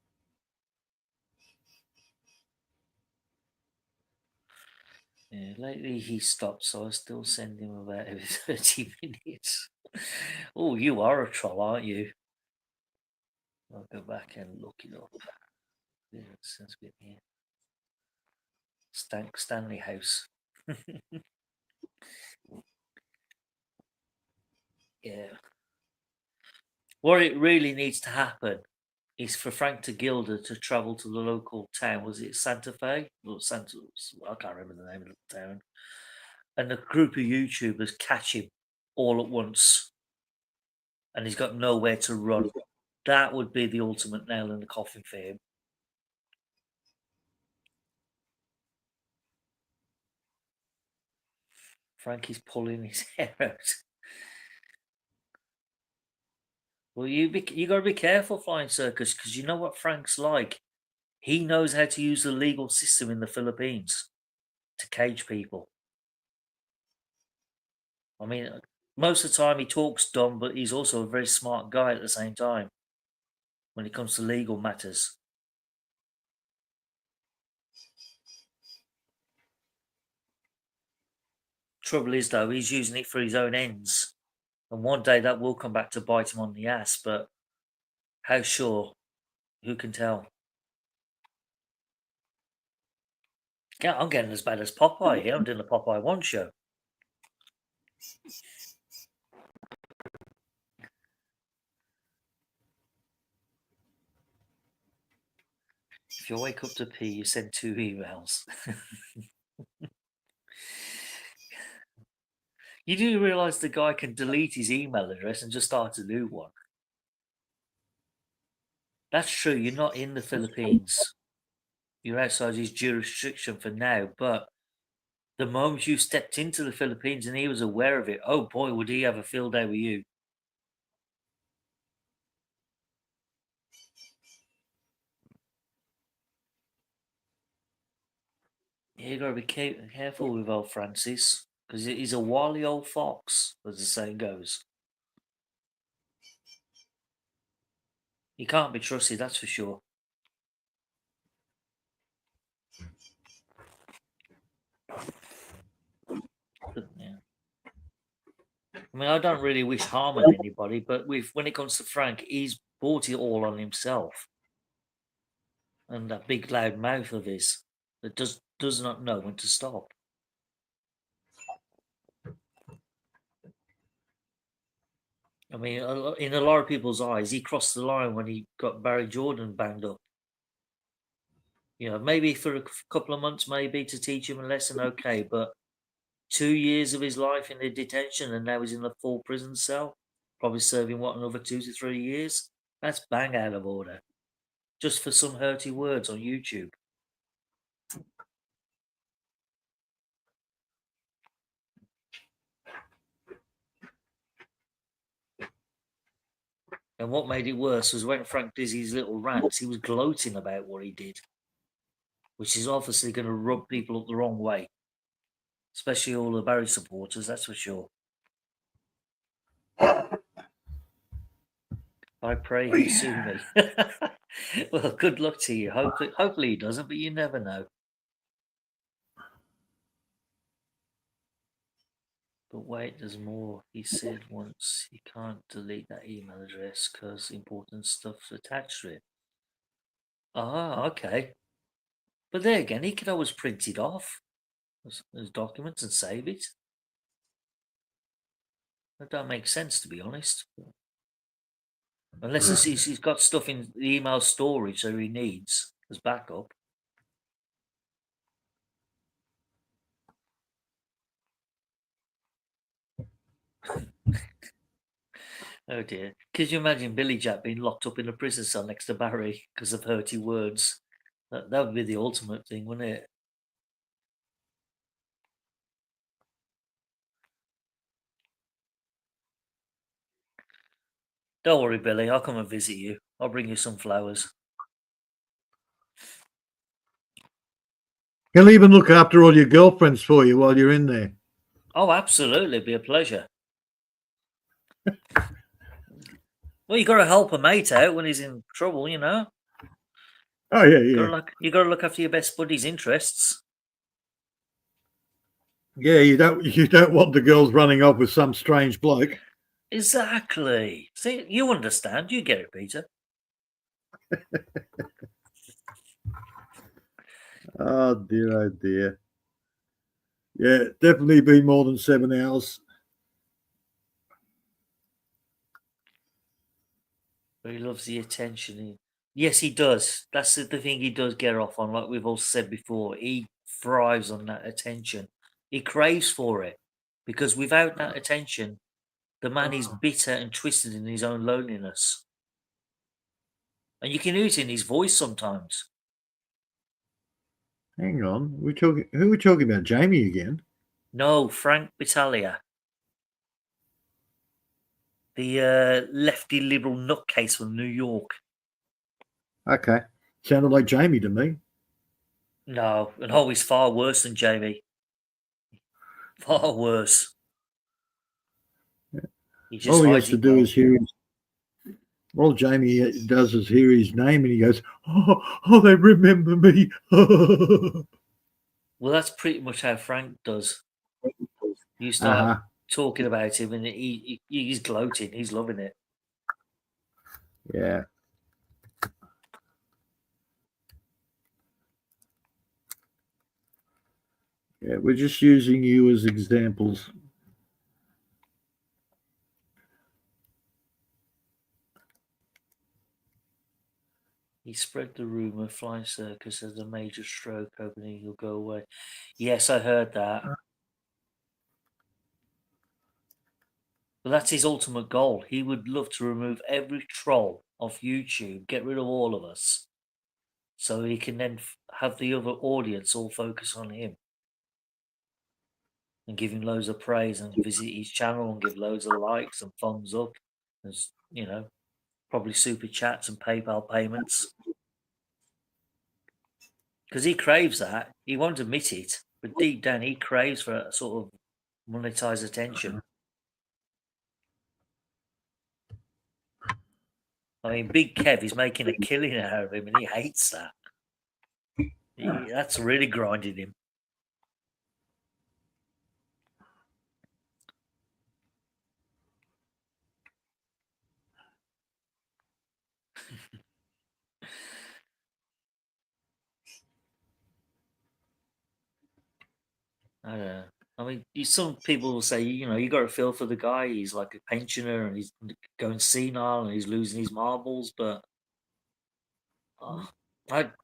Yeah, lately he stopped, so I still send him about every 30 minutes. Oh, you are a troll, aren't you? I'll go back and look it up. Yeah, it sounds good here. Stanley House. Yeah. What it really needs to happen is for Frank to Gilder to travel to the local town. Was it Santa Fe? Or Santa? I can't remember the name of the town. And a group of YouTubers catch him all at once, and he's got nowhere to run. That would be the ultimate nail in the coffin for him. Frankie's pulling his hair out. Well, you got to be careful, Flying Circus, because you know what Frank's like. He knows how to use the legal system in the Philippines to cage people. I mean, most of the time he talks dumb, but he's also a very smart guy at the same time when it comes to legal matters. Trouble is, though, he's using it for his own ends. And one day that will come back to bite him on the ass, but how sure? Who can tell? Yeah, I'm getting as bad as Popeye here. I'm doing the Popeye 1 show. If you wake up to pee, you send 2 emails. You do realise the guy can delete his email address and just start a new one. That's true. You're not in the Philippines. You're outside his jurisdiction for now. But the moment you stepped into the Philippines and he was aware of it, oh boy, would he have a field day with you. Yeah, you got to be careful with old Francis, because he's a wily old fox, as the saying goes. He can't be trusted, that's for sure. But, yeah. I mean, I don't really wish harm on anybody, but when it comes to Frank, he's brought it all on himself. And that big loud mouth of his that does not know when to stop. I mean, in a lot of people's eyes, he crossed the line when he got Barry Jordan banged up. You know, maybe for a couple of months, maybe to teach him a lesson, okay, but 2 years of his life in the detention and now he's in a full prison cell, probably serving, what, another 2 to 3 years? That's bang out of order. Just for some hurty words on YouTube. And what made it worse was when Frank did his little rants, he was gloating about what he did, which is obviously going to rub people up the wrong way, especially all the Barry supporters, that's for sure. I pray he sue me. Well, good luck to you. Hopefully he doesn't, but you never know. But wait, there's more. He said once he can't delete that email address because important stuff's attached to it. Ah, okay. But there again, he could always print it off as documents and save it. That don't make sense, to be honest. Unless he's got stuff in the email storage so he needs as backup. Oh dear. Could you imagine Billy Jack being locked up in a prison cell next to Barry because of hurty words? That would be the ultimate thing, wouldn't it? Don't worry, Billy. I'll come and visit you. I'll bring you some flowers. He'll even look after all your girlfriends for you while you're in there. Oh, absolutely. It'd be a pleasure. Well, you got to help a mate out when he's in trouble, you know. Oh yeah, yeah. You got to look after your best buddy's interests. Yeah, you don't want the girls running off with some strange bloke. Exactly. See, you understand. You get it, Peter. Oh dear, oh dear. Yeah, definitely be more than 7 hours. But he loves the attention. Yes, he does. That's the thing he does get off on, like we've all said before. He thrives on that attention. He craves for it. Because without that attention, the man is bitter and twisted in his own loneliness. And you can hear it in his voice sometimes. Hang on, who are we talking about? Jamie again? No, Frank Battaglia. The lefty liberal nutcase from New York. Okay, sounded like Jamie to me. No, and always far worse than Jamie. Far worse. Yeah. All he has to do is hear his. All Jamie does is hear his name and he goes, "Oh, they remember me." Well, that's pretty much how Frank does. You start talking about him and he's gloating. He's loving it. Yeah. Yeah, we're just using you as examples. He spread the rumour Flying Circus has a major stroke opening, he'll go away. Yes, I heard that. But that's his ultimate goal. He would love to remove every troll off YouTube, get rid of all of us, so he can then have the other audience all focus on him and give him loads of praise and visit his channel and give loads of likes and thumbs up. There's, you know, probably super chats and PayPal payments. Because he craves that. He won't admit it, but deep down he craves for a sort of monetized attention. I mean, Big Kev is making a killing out of him and he hates that. That's really grinding him. I don't know. I mean, some people will say, you know, you got to feel for the guy. He's like a pensioner and he's going senile and he's losing his marbles. But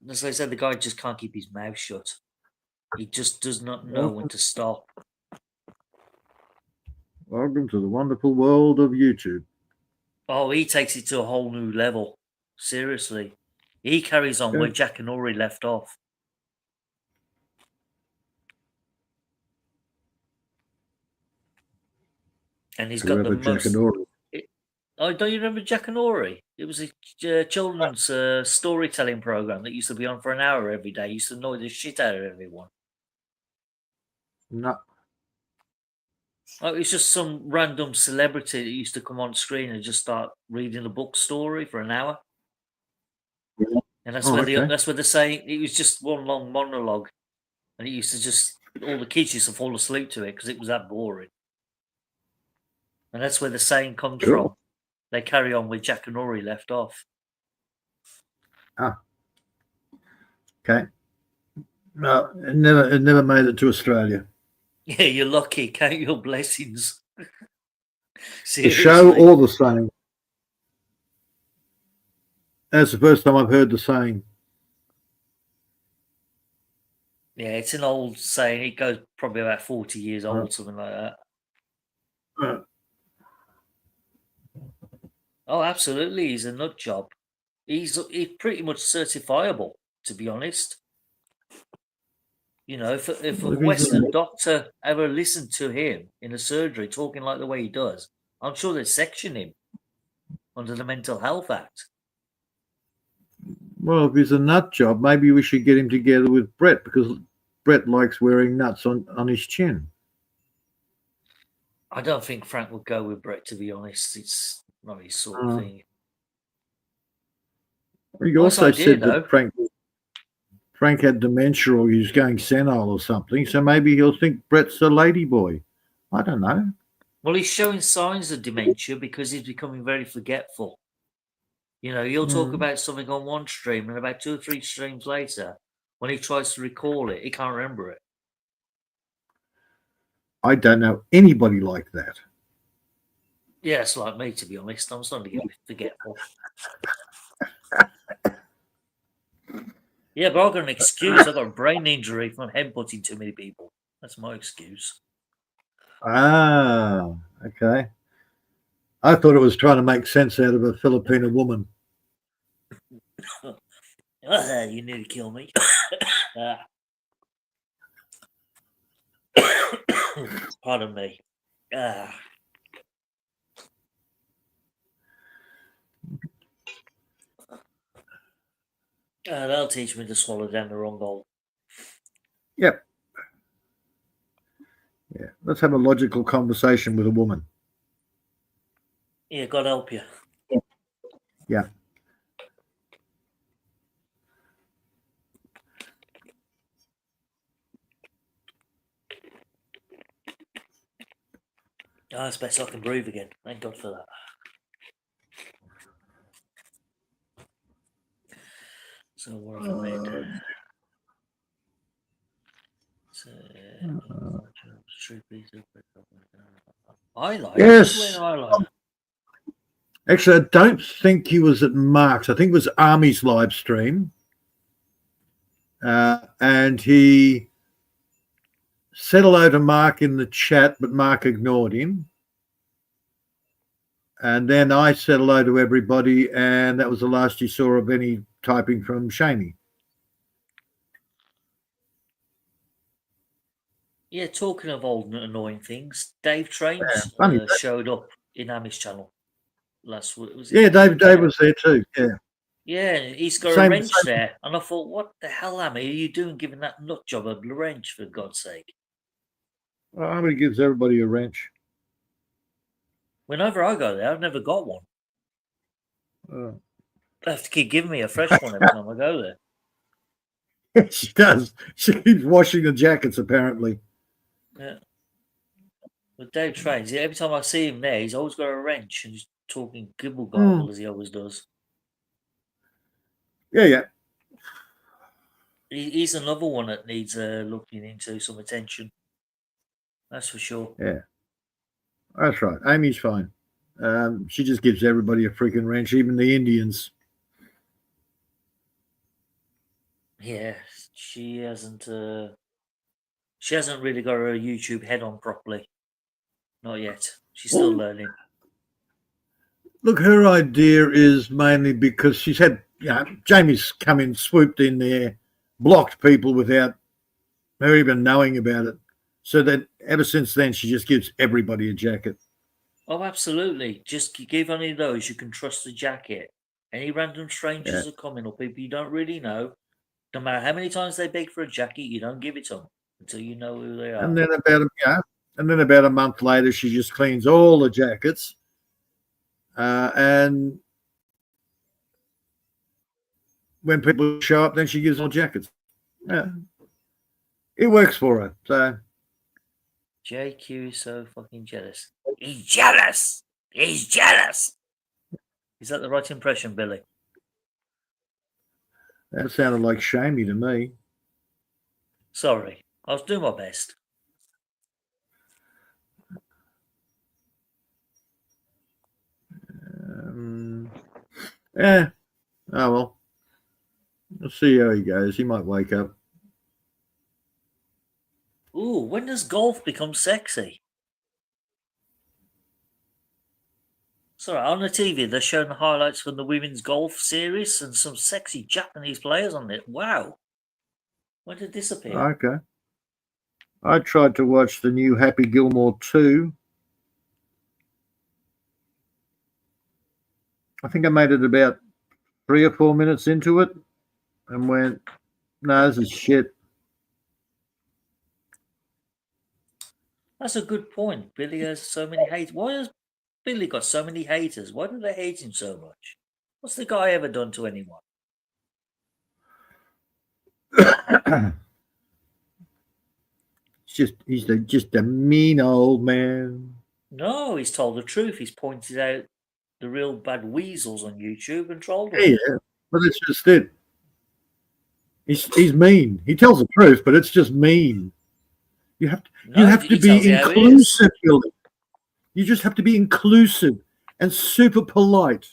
as I said, the guy just can't keep his mouth shut. He just does not know when to stop. Welcome to the wonderful world of YouTube. Oh, he takes it to a whole new level. Seriously. He carries on where Jack and Ori left off. And he's got the most... Oh, don't you remember Jack and Ori? It was a children's storytelling program that used to be on for an hour every day. It used to annoy the shit out of everyone. No. Oh, it's just some random celebrity that used to come on screen and just start reading a book story for an hour. And that's that's where they're saying it was just one long monologue, and it used to just all the kids used to fall asleep to it because it was that boring. And that's where the saying comes from. They carry on where Jack and Ori left off. Ah. Okay. No, it never made it to Australia. Yeah, you're lucky. Count your blessings. The show or the saying? That's the first time I've heard the saying. Yeah, it's an old saying. It goes probably about 40 years old, something like that. Oh, absolutely. He's a nut job. He's pretty much certifiable, to be honest. You know, if a Western doctor ever listened to him in a surgery talking like the way he does, I'm sure they'd section him under the Mental Health Act. Well, if he's a nut job, maybe we should get him together with Brett, because Brett likes wearing nuts on his chin. I don't think Frank would go with Brett, to be honest. It's not his sort of thing. He also said that Frank had dementia or he was going senile or something, so maybe he'll think Brett's a ladyboy. I don't know. Well, he's showing signs of dementia because he's becoming very forgetful. You know, he'll talk about something on one stream and about 2 or 3 streams later, when he tries to recall it, he can't remember it. I don't know anybody like that. Yeah, it's like me, to be honest. I'm starting to get forgetful. Yeah, but I've got an excuse. I've got a brain injury from headbutting too many people. That's my excuse. Ah, okay. I thought it was trying to make sense out of a Filipino woman. You nearly killed me. Pardon me. That'll teach me to swallow down the wrong hole. Yep. Yeah. Let's have a logical conversation with a woman. Yeah, God help you. Yeah. Oh, it's best I can breathe again. Thank God for that. So what have I made? Yes. Eyeliner. Actually, I don't think he was at Mark's. I think it was Army's live stream. And he said hello to Mark in the chat, but Mark ignored him. And then I said hello to everybody, and that was the last you saw of any typing from Shamey. Yeah, talking of old and annoying things, Dave Trains funny. showed up in Amish channel last week. Was Yeah, it? Dave was there too. Yeah. Yeah, he's got a Same- wrench same- there. And I thought, what the hell, Amy, are you doing giving that nut job a wrench, for God's sake? Oh, he gives everybody a wrench. Whenever I go there, I've never got one. Oh. They have to keep giving me a fresh one every time I go there. She does. She keeps washing the jackets, apparently. Yeah. But Dave Trains, every time I see him there, he's always got a wrench and he's talking gibble garble as he always does. Yeah. He's another one that needs looking into some attention. That's for sure. Yeah. That's right. Amy's fine. She just gives everybody a freaking wrench, even the Indians. Yeah, she hasn't really got her YouTube head on properly. Not yet. She's still learning. Look, her idea is mainly because she's had, Jamie's come in, swooped in there, blocked people without her even knowing about it. So that ever since then, she just gives everybody a jacket. Oh, absolutely. Just give any of those you can trust the jacket. Any random strangers are coming or people you don't really know, no matter how many times they beg for a jacket, you don't give it to them until you know who they are. And then about a month later, she just cleans all the jackets. And when people show up, then she gives all jackets. Yeah. It works for her. So JQ is so fucking jealous. He's jealous! He's jealous! Is that the right impression, Billy? that sounded like Shamey to me. Sorry, I was doing my best. Yeah. Oh, well. We'll see how he goes. He might wake up. Ooh, when does golf become sexy? Sorry, on the TV, they're showing the highlights from the women's golf series and some sexy Japanese players on it. Wow. When did this appear? Okay. I tried to watch the new Happy Gilmore 2. I think I made it about 3 or 4 minutes into it and went, no, this is shit. That's a good point. Billy has so many haters. Why has Billy got so many haters? Why do they hate him so much? What's the guy ever done to anyone? He's just a mean old man. No, he's told the truth. He's pointed out the real bad weasels on YouTube and trolled them. Yeah, but it's just it. He's mean. He tells the truth, but it's just mean. You have to be inclusive, Billy. You just have to be inclusive and super polite.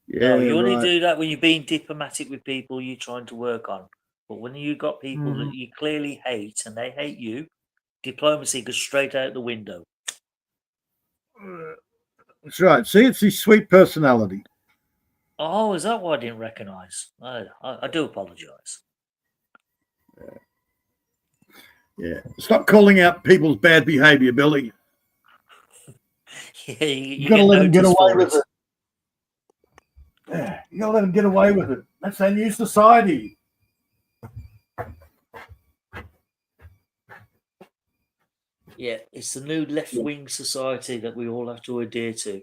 Yeah, No, you only do that when you're being diplomatic with people you're trying to work on. But when you've got people that you clearly hate and they hate you, diplomacy goes straight out the window. That's right. See, it's his sweet personality. Oh, is that what I didn't recognise? I do apologise. Yeah. Stop calling out people's bad behaviour, Billy. Yeah, you got to get let them get noticed away for with it. Yeah, you got to let them get away with it. That's our new society. Yeah, it's the new left-wing society that we all have to adhere to.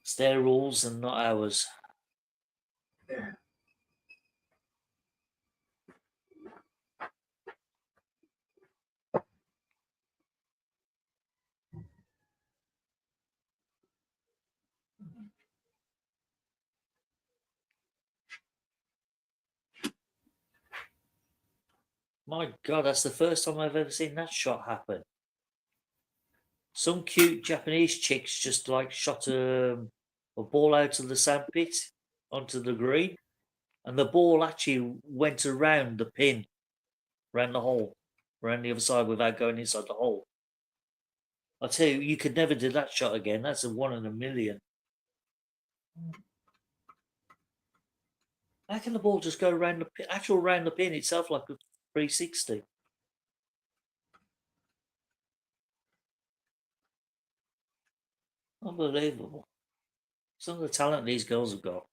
It's their rules and not ours. My God, that's the first time I've ever seen that shot happen. Some cute Japanese chicks just like shot a ball out of the sandpit onto the green, and the ball actually went around the pin, around the hole, around the other side without going inside the hole. I tell you, you could never do that shot again. That's a 1 in a million. How can the ball just go around the pin, actual round the pin itself like a 360? Unbelievable. Some of the talent these girls have got.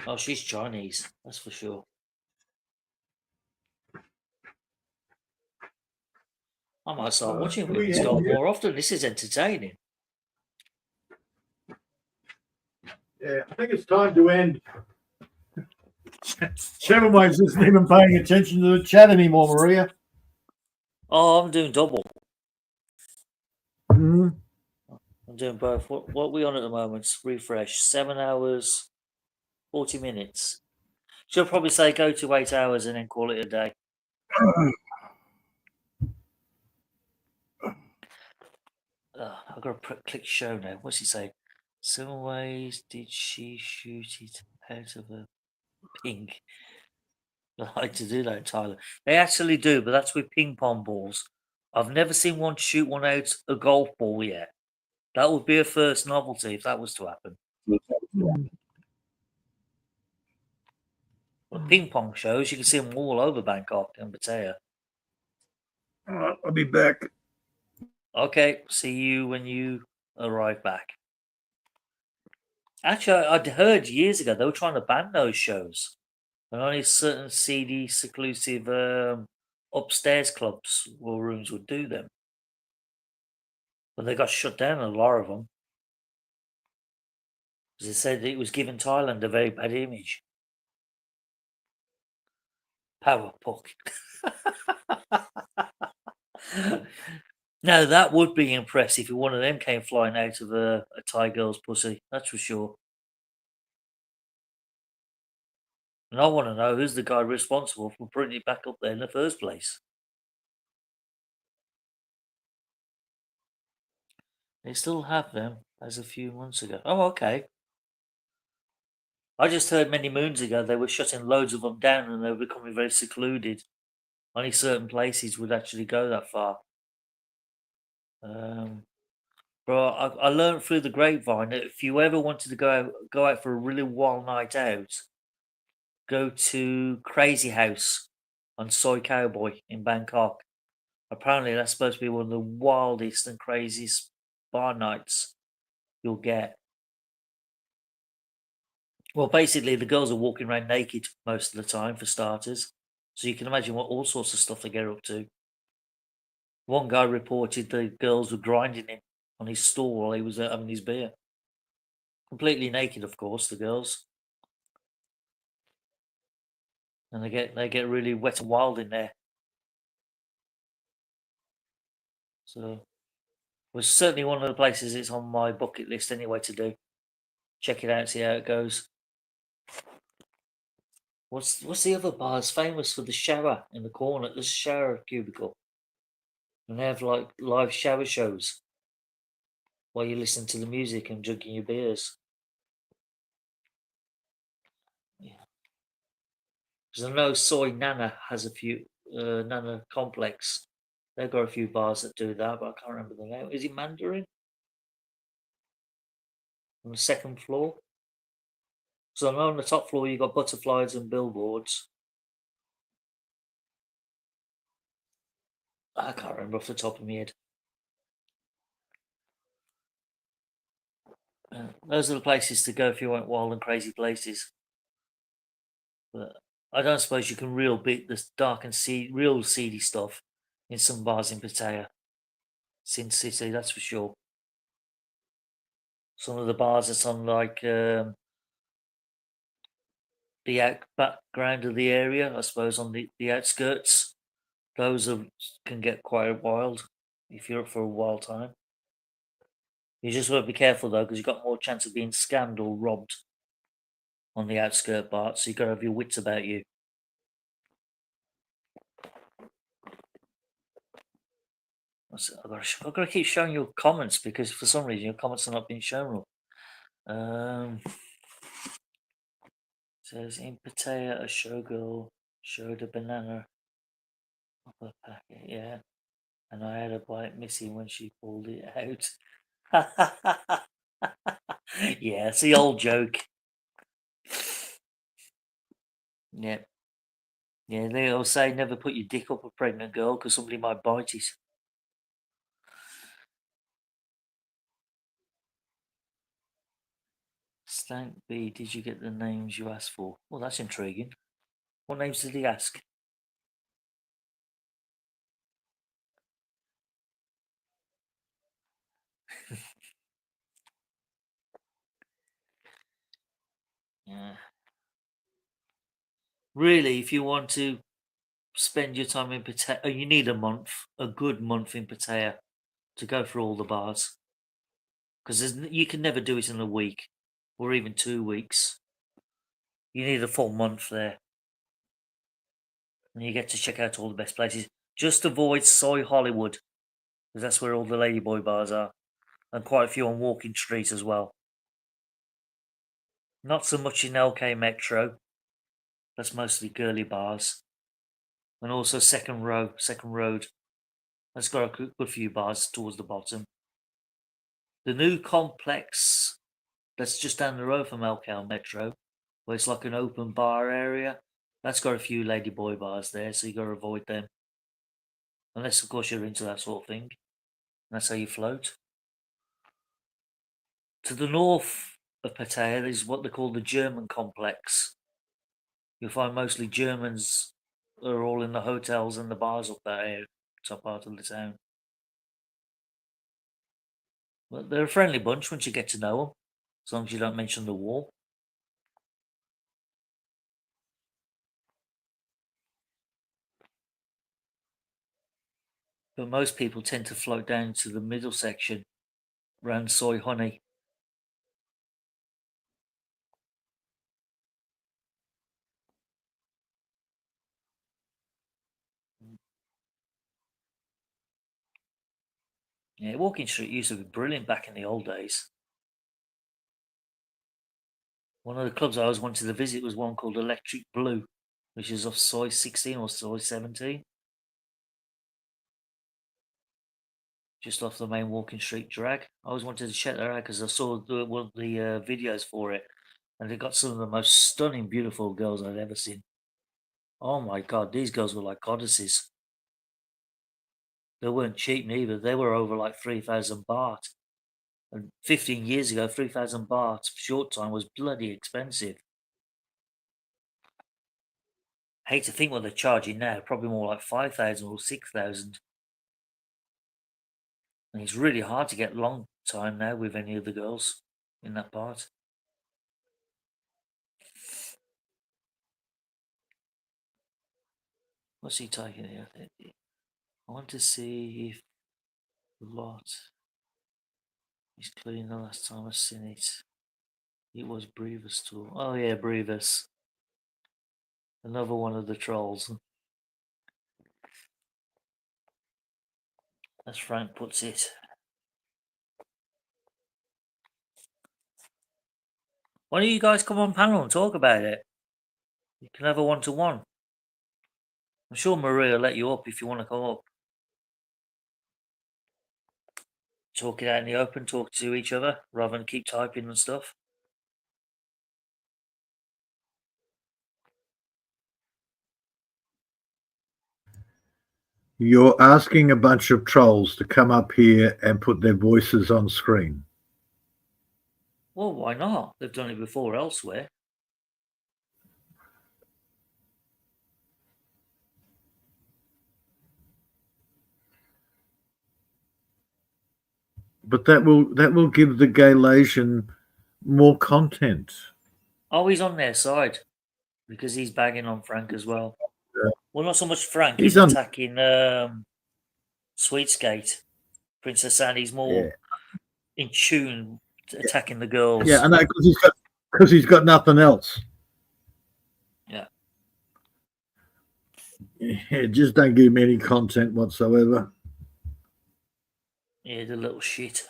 Oh, she's Chinese, that's for sure. I might start watching women's golf more often. This is entertaining. Yeah, I think it's time to end. Cheverways isn't even paying attention to the chat anymore, Maria. Oh, I'm doing double. Mm. I'm doing both. What are we on at the moment? Refresh. 7 hours, 40 minutes. She'll probably say go to 8 hours and then call it a day. I've got to click show now. What's he say? 7 ways did she shoot it out of a pink? I like to do that in Thailand. They actually do, but that's with ping pong balls. I've never seen one shoot one out a golf ball yet. That would be a first novelty if that was to happen. Well, ping pong shows, you can see them all over Bangkok and Pattaya. All right, I'll be back. Okay, see you when you arrive back. Actually, I'd heard years ago they were trying to ban those shows. And only certain seedy, seclusive upstairs clubs or rooms would do them. But they got shut down, a lot of them. Because they said it was giving Thailand a very bad image. Power puck. Now, that would be impressive if one of them came flying out of a Thai girl's pussy. That's for sure. And I want to know who's the guy responsible for putting it back up there in the first place. They still have them as a few months ago. Oh, okay. I just heard many moons ago they were shutting loads of them down and they were becoming very secluded. Only certain places would actually go that far. But I learned through the grapevine that if you ever wanted to go out for a really wild night out, go to Crazy House on Soy Cowboy in Bangkok. Apparently, that's supposed to be one of the wildest and craziest bar nights you'll get. Well, basically, the girls are walking around naked most of the time, for starters. So you can imagine what all sorts of stuff they get up to. One guy reported the girls were grinding him on his stool while he was having his beer. Completely naked, of course, the girls. And they get really wet and wild in there. So it was certainly one of the places it's on my bucket list anyway to do. Check it out, see how it goes. What's the other bar? It's famous for the shower in the corner. There's a shower cubicle. And they have like live shower shows while you listen to the music and drinking your beers. Yeah. Because I know Soy Nana has a few Nana Complex. They've got a few bars that do that, but I can't remember the name. Is it Mandarin? On the second floor? So I know on the top floor you've got butterflies and billboards. I can't remember off the top of my head. Those are the places to go if you want wild and crazy places. But I don't suppose you can beat this dark and real seedy stuff in some bars in Pattaya. Sin City, that's for sure. Some of the bars that's on like the background of the area, I suppose, on the outskirts. Those can get quite wild if you're up for a wild time. You just got to be careful though, because you've got more chance of being scammed or robbed on the outskirt parts. So you've got to have your wits about you. I've got to keep showing your comments because for some reason your comments are not being shown. Says in Pattaya, a showgirl Showed a banana off her packet, yeah. And I had a bite missing when she pulled it out. Yeah, it's the old joke. Yeah. Yeah, they all say never put your dick up a pregnant girl because somebody might bite it. Stank B, did you get the names you asked for? Well, that's intriguing. What names did he ask? Yeah. Really, if you want to spend your time in Pattaya, you need a month, a good month in Pattaya to go through all the bars. Because you can never do it in a week or even 2 weeks. You need a full month there. And you get to check out all the best places. Just avoid Soy Hollywood, because that's where all the ladyboy bars are. And quite a few on Walking Street as well. Not so much in LK Metro. That's mostly girly bars. And also Second Road. That's got a good few bars towards the bottom. The new complex that's just down the road from LK Metro, where it's like an open bar area, that's got a few ladyboy bars there, so you got to avoid them. Unless, of course, you're into that sort of thing. That's how you float. To the north of Pattaya is what they call the German complex. You'll find mostly Germans are all in the hotels and the bars up that area, top part of the town. But they're a friendly bunch once you get to know them, as long as you don't mention the war. But most people tend to float down to the middle section, around Soy Honey. Yeah, Walking Street used to be brilliant back in the old days. One of the clubs I always wanted to visit was one called Electric Blue, which is off Soy 16 or Soy 17. Just off the main Walking Street drag. I always wanted to check that out because I saw the videos for it. And they got some of the most stunning, beautiful girls I've ever seen. Oh my God, these girls were like goddesses. They weren't cheap neither. They were over like 3,000 baht. And 15 years ago, 3,000 baht for short time was bloody expensive. I hate to think what they're charging now. Probably more like 5,000 or 6,000. And it's really hard to get long time now with any of the girls in that part. What's he taking here? I want to see if the lot is clean. The last time I seen it, it was Brevis tool. Oh yeah, Brevis. Another one of the trolls. As Frank puts it. Why don't you guys come on panel and talk about it? You can have a one-to-one. I'm sure Maria will let you up if you want to come up. Talk it out in the open, talk to each other, rather than keep typing and stuff. You're asking a bunch of trolls to come up here and put their voices on screen. Well, why not? They've done it before elsewhere. But that will give the Galatian more content. Oh, he's on their side because he's bagging on Frank as well. Yeah. Well, not so much Frank. He's He's attacking Sweetskate. Princess Annie's more in tune to attacking the girls. Yeah, I know, because he's got nothing else. Yeah. Yeah, just don't give him any content whatsoever. Yeah, the little shit.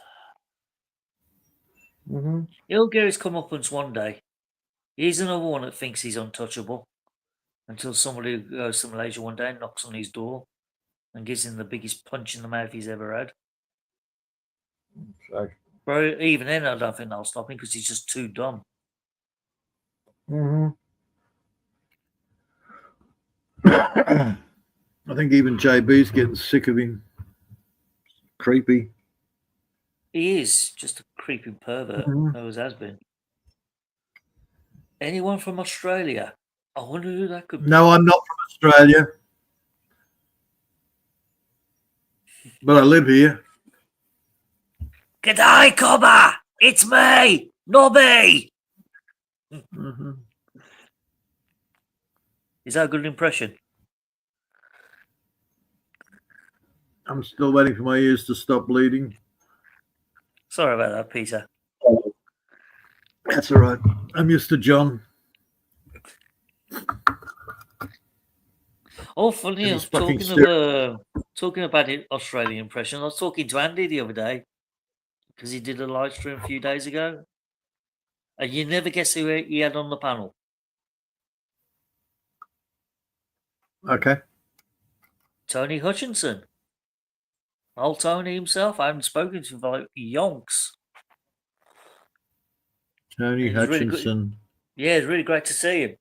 Mm-hmm. He'll get his comeuppance one day. He's another one that thinks he's untouchable. until somebody goes to Malaysia one day and knocks on his door and gives him the biggest punch in the mouth he's ever had. So, But even then, I don't think they'll stop him because he's just too dumb. I think even JB's getting sick of him. Creepy. He is just a creeping pervert. Always has been. Anyone from Australia? I wonder who that could be. No, I'm not from Australia, but I live here. G'day, Cobber! It's me, Nobby! Is that a good impression? I'm still waiting for my ears to stop bleeding. Sorry about that, Peter. That's all right. I'm used to John. Oh, funny, I was It's fucking talking about it, Australian impression. I was talking to Andy the other day because he did a live stream a few days ago. And you never guess who he had on the panel. Okay. Tony Hutchinson. Old Tony himself. I haven't spoken to him for like yonks. Tony He's really good. Hutchinson. Yeah, it's really great to see him.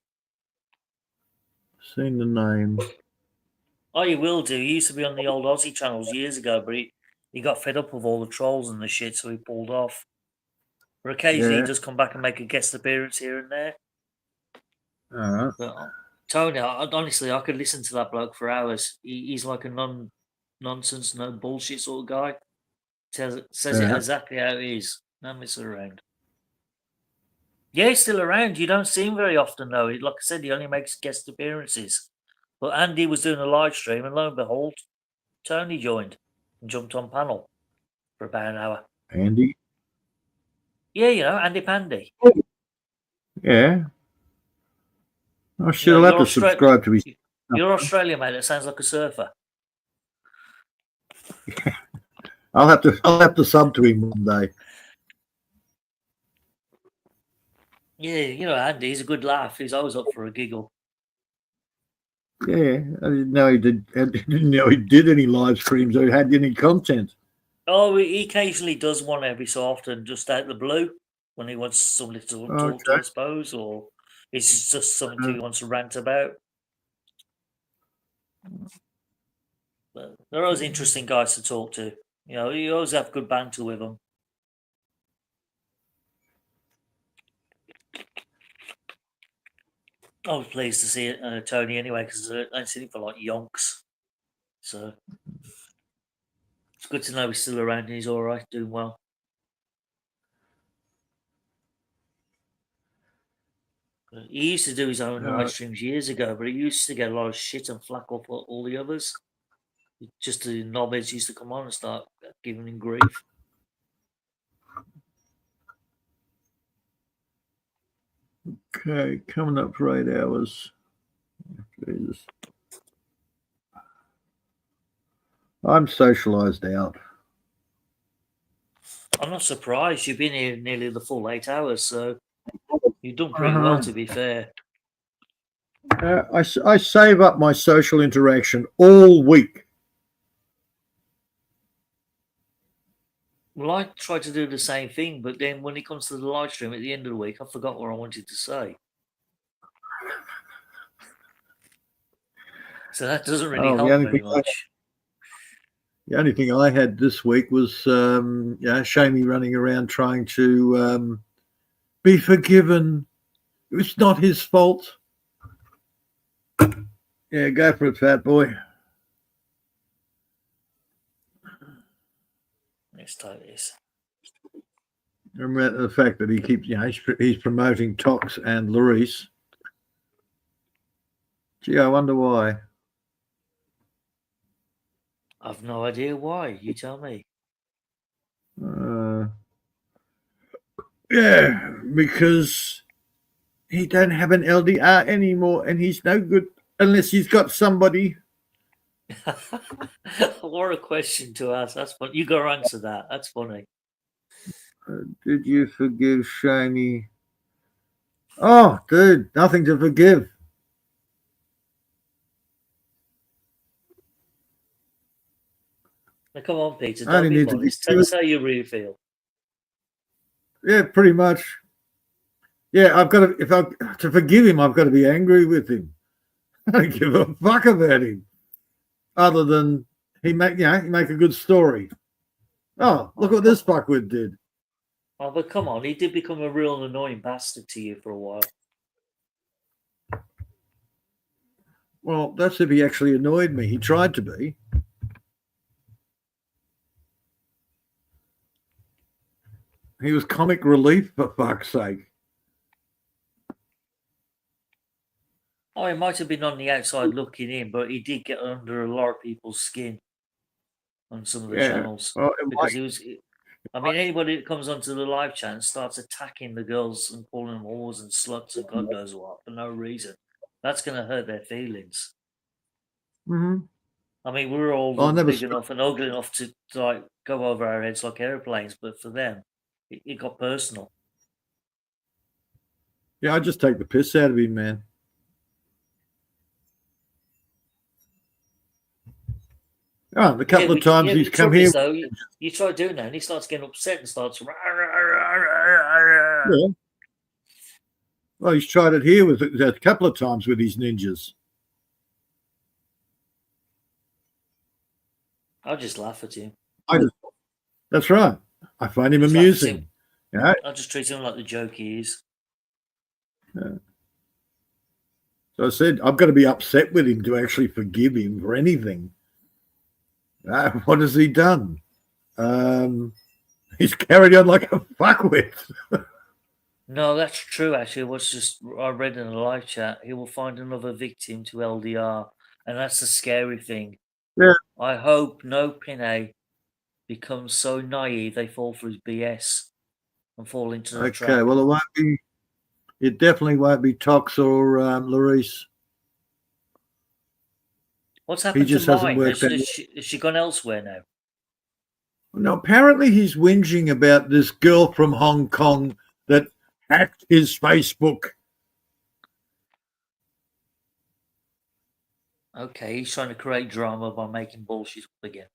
Seen the name. Oh, you will do. He used to be on the old Aussie channels years ago, but he got fed up with all the trolls and the shit, so he pulled off. But occasionally he does come back and make a guest appearance here and there. All right. But Tony, honestly, I could listen to that bloke for hours. He's like a nonsense, no bullshit sort of guy. Says it exactly how it is. No mess around. Yeah, he's still around. You don't see him very often, though. Like I said, he only makes guest appearances. But Andy was doing a live stream, and lo and behold, Tony joined and jumped on panel for about an hour. Andy? Yeah, you know, Andy Pandy. Yeah. Oh shit! I'll have to subscribe to his. You're Australian, mate. That sounds like a surfer. I'll have to sub to him one day. Yeah, you know, Andy, he's a good laugh. He's always up for a giggle. Yeah, I didn't know he did. I didn't know he did any live streams or had any content. Oh, he occasionally does one every so often, just out of the blue, when he wants somebody to talk to, I suppose, or it's just something he wants to rant about. But they're always interesting guys to talk to. You know, you always have good banter with them. I was pleased to see it, Tony, anyway, because I ain't seen him for like yonks. So it's good to know he's still around and he's all right, doing well. He used to do his own live streams years ago, but he used to get a lot of shit and flack off all the others. Just the knobheads used to come on and start giving him grief. Okay, coming up for 8 hours. Jesus. I'm socialized out. I'm not surprised. You've been here nearly the full 8 hours, so you've done pretty well, to be fair. I save up my social interaction all week. Well, I try to do the same thing, but then when it comes to the live stream at the end of the week, I forgot what I wanted to say. So that doesn't really help very much. The only thing I had this week was, Shamey running around trying to be forgiven. It's not his fault. Yeah, go for it, fat boy. Let's take this. Remember the fact that he keeps, he's promoting Tox and Larice. Gee, I wonder why. I've no idea why. You tell me. Yeah, because he don't have an LDR anymore, and he's no good unless he's got somebody. What a question to ask. That's fun. You go answer that. That's funny. Did you forgive Shamey? Oh, dude, nothing to forgive. Now, come on, Peter. I only Don't be need to be modest. Tell us how you really feel. Yeah, pretty much. Yeah, I've got to forgive him. I've got to be angry with him. I don't give a fuck about him, other than he make a good story. Oh, look what this fuckwit did. Oh, but come on, he did become a real annoying bastard to you for a while. Well, that's if he actually annoyed me. He tried to be. He was comic relief, for fuck's sake. Oh, he might have been on the outside looking in, but he did get under a lot of people's skin on some of the channels. Well, Because he was, I mean, anybody that comes onto the live chat and starts attacking the girls and calling them whores and sluts and God knows what for no reason, that's going to hurt their feelings. Mhm. I mean, we're all big enough and ugly enough to like go over our heads like airplanes, but for them, it got personal. Yeah, I just take the piss out of him, man. Oh, the couple of times he's come here. Though, you try doing that and he starts getting upset and starts. Yeah. Well, he's tried it here with a couple of times with his ninjas. I'll just laugh at him. That's right. I find him amusing. Yeah. I'll just treat him like the joke he is. Yeah. So I said, I've got to be upset with him to actually forgive him for anything. What has he done? He's carried on like a fuckwit. No, that's true, actually. I read in a live chat, he will find another victim to LDR. And that's the scary thing. Yeah. I hope no Pinay becomes so naive they fall for his BS and fall into the trap. Okay, well, it definitely won't be Tox or Larice. What's happened just to hasn't mine? worked out. Has she gone elsewhere now? No, apparently he's whinging about this girl from Hong Kong that hacked his Facebook. Okay, he's trying to create drama by making bullshit up again.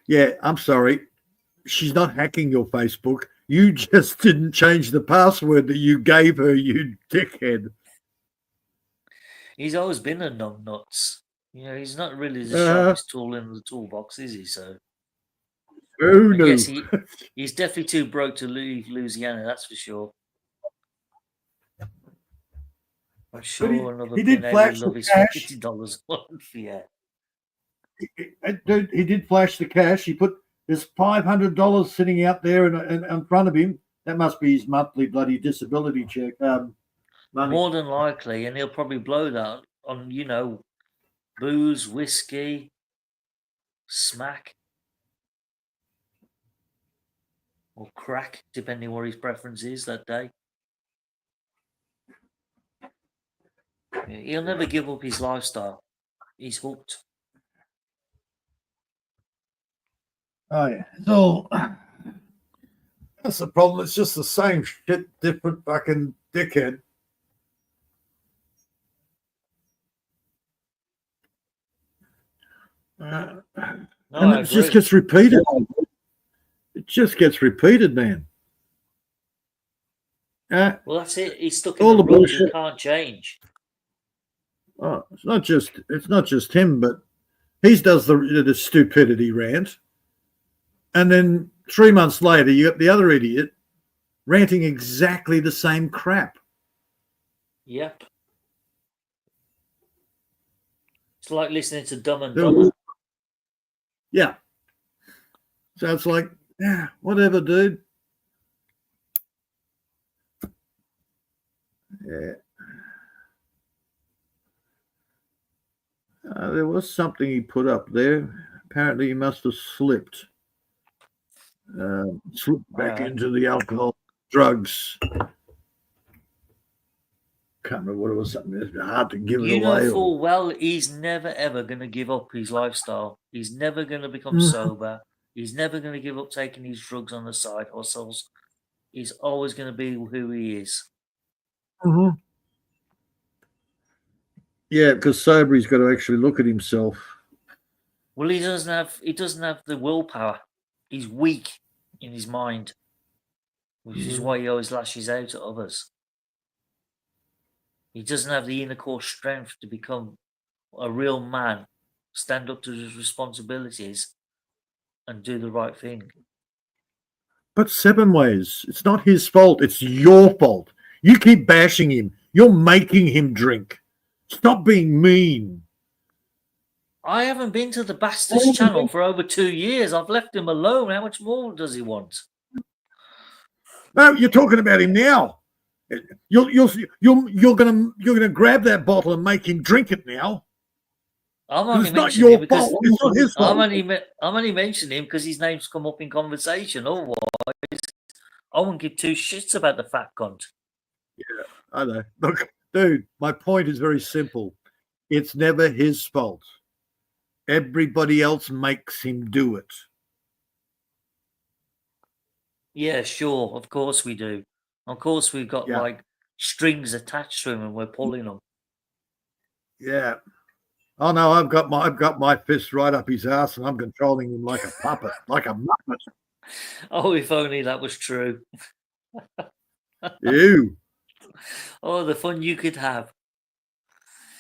Yeah, I'm sorry. She's not hacking your Facebook. You just didn't change the password that you gave her, you dickhead. He's always been a nuts. You know, he's not really the sharpest tool in the toolbox, is he? So, who knew? Yes, he's definitely too broke to leave Louisiana. That's for sure. I'm sure another he did flash love the his cash. $50 a month. Yeah. Dude, he did flash the cash. He put there's $500 sitting out there in front of him. That must be his monthly bloody disability check. Money. More than likely, and he'll probably blow that on, you know, booze, whiskey, smack, or crack, depending what his preference is that day. He'll never give up his lifestyle. He's hooked. Oh yeah. So that's the problem. It's just the same shit, different fucking dickhead. No, and it just gets repeated. It just gets repeated, man. Well, that's it. He's stuck in all the the rut. bullshit. He can't change. Oh, it's not just him, but he does the stupidity rant, and then 3 months later, you got the other idiot ranting exactly the same crap. Yep. It's like listening to Dumb and Dumber. Yeah. So it's like, yeah, whatever, dude. Yeah. There was something he put up there. Apparently, he must have slipped back into the alcohol, drugs. Can't remember what it was. Something that's hard to give it away. You know full well he's never ever going to give up his lifestyle. He's never going to become sober. He's never going to give up taking his drugs on the side hustles. He's always going to be who he is. Mm-hmm. Yeah, because sober, he's got to actually look at himself. Well, he doesn't have the willpower. He's weak in his mind, which is why he always lashes out at others. He doesn't have the inner core strength to become a real man, stand up to his responsibilities, and do the right thing. But Seven Ways, it's not his fault. It's your fault. You keep bashing him. You're making him drink. Stop being mean. I haven't been to the bastard's channel for over 2 years. I've left him alone. How much more does he want? No, you're talking about him now. You're gonna grab that bottle and make him drink it now. I'm only It's not mentioning your him because fault. It's not his fault. I'm only mentioning him because his name's come up in conversation. Otherwise, I wouldn't give two shits about the fat cunt. I know. Look, dude, my point is very simple. It's never his fault. Everybody else makes him do it. Yeah, sure. Of course we do. Of course we've got Yeah. like strings attached to him and we're pulling them. Yeah. Oh no, I've got my fist right up his ass and I'm controlling him like a puppet, like a muppet. Oh, if only that was true. You. Oh, the fun you could have.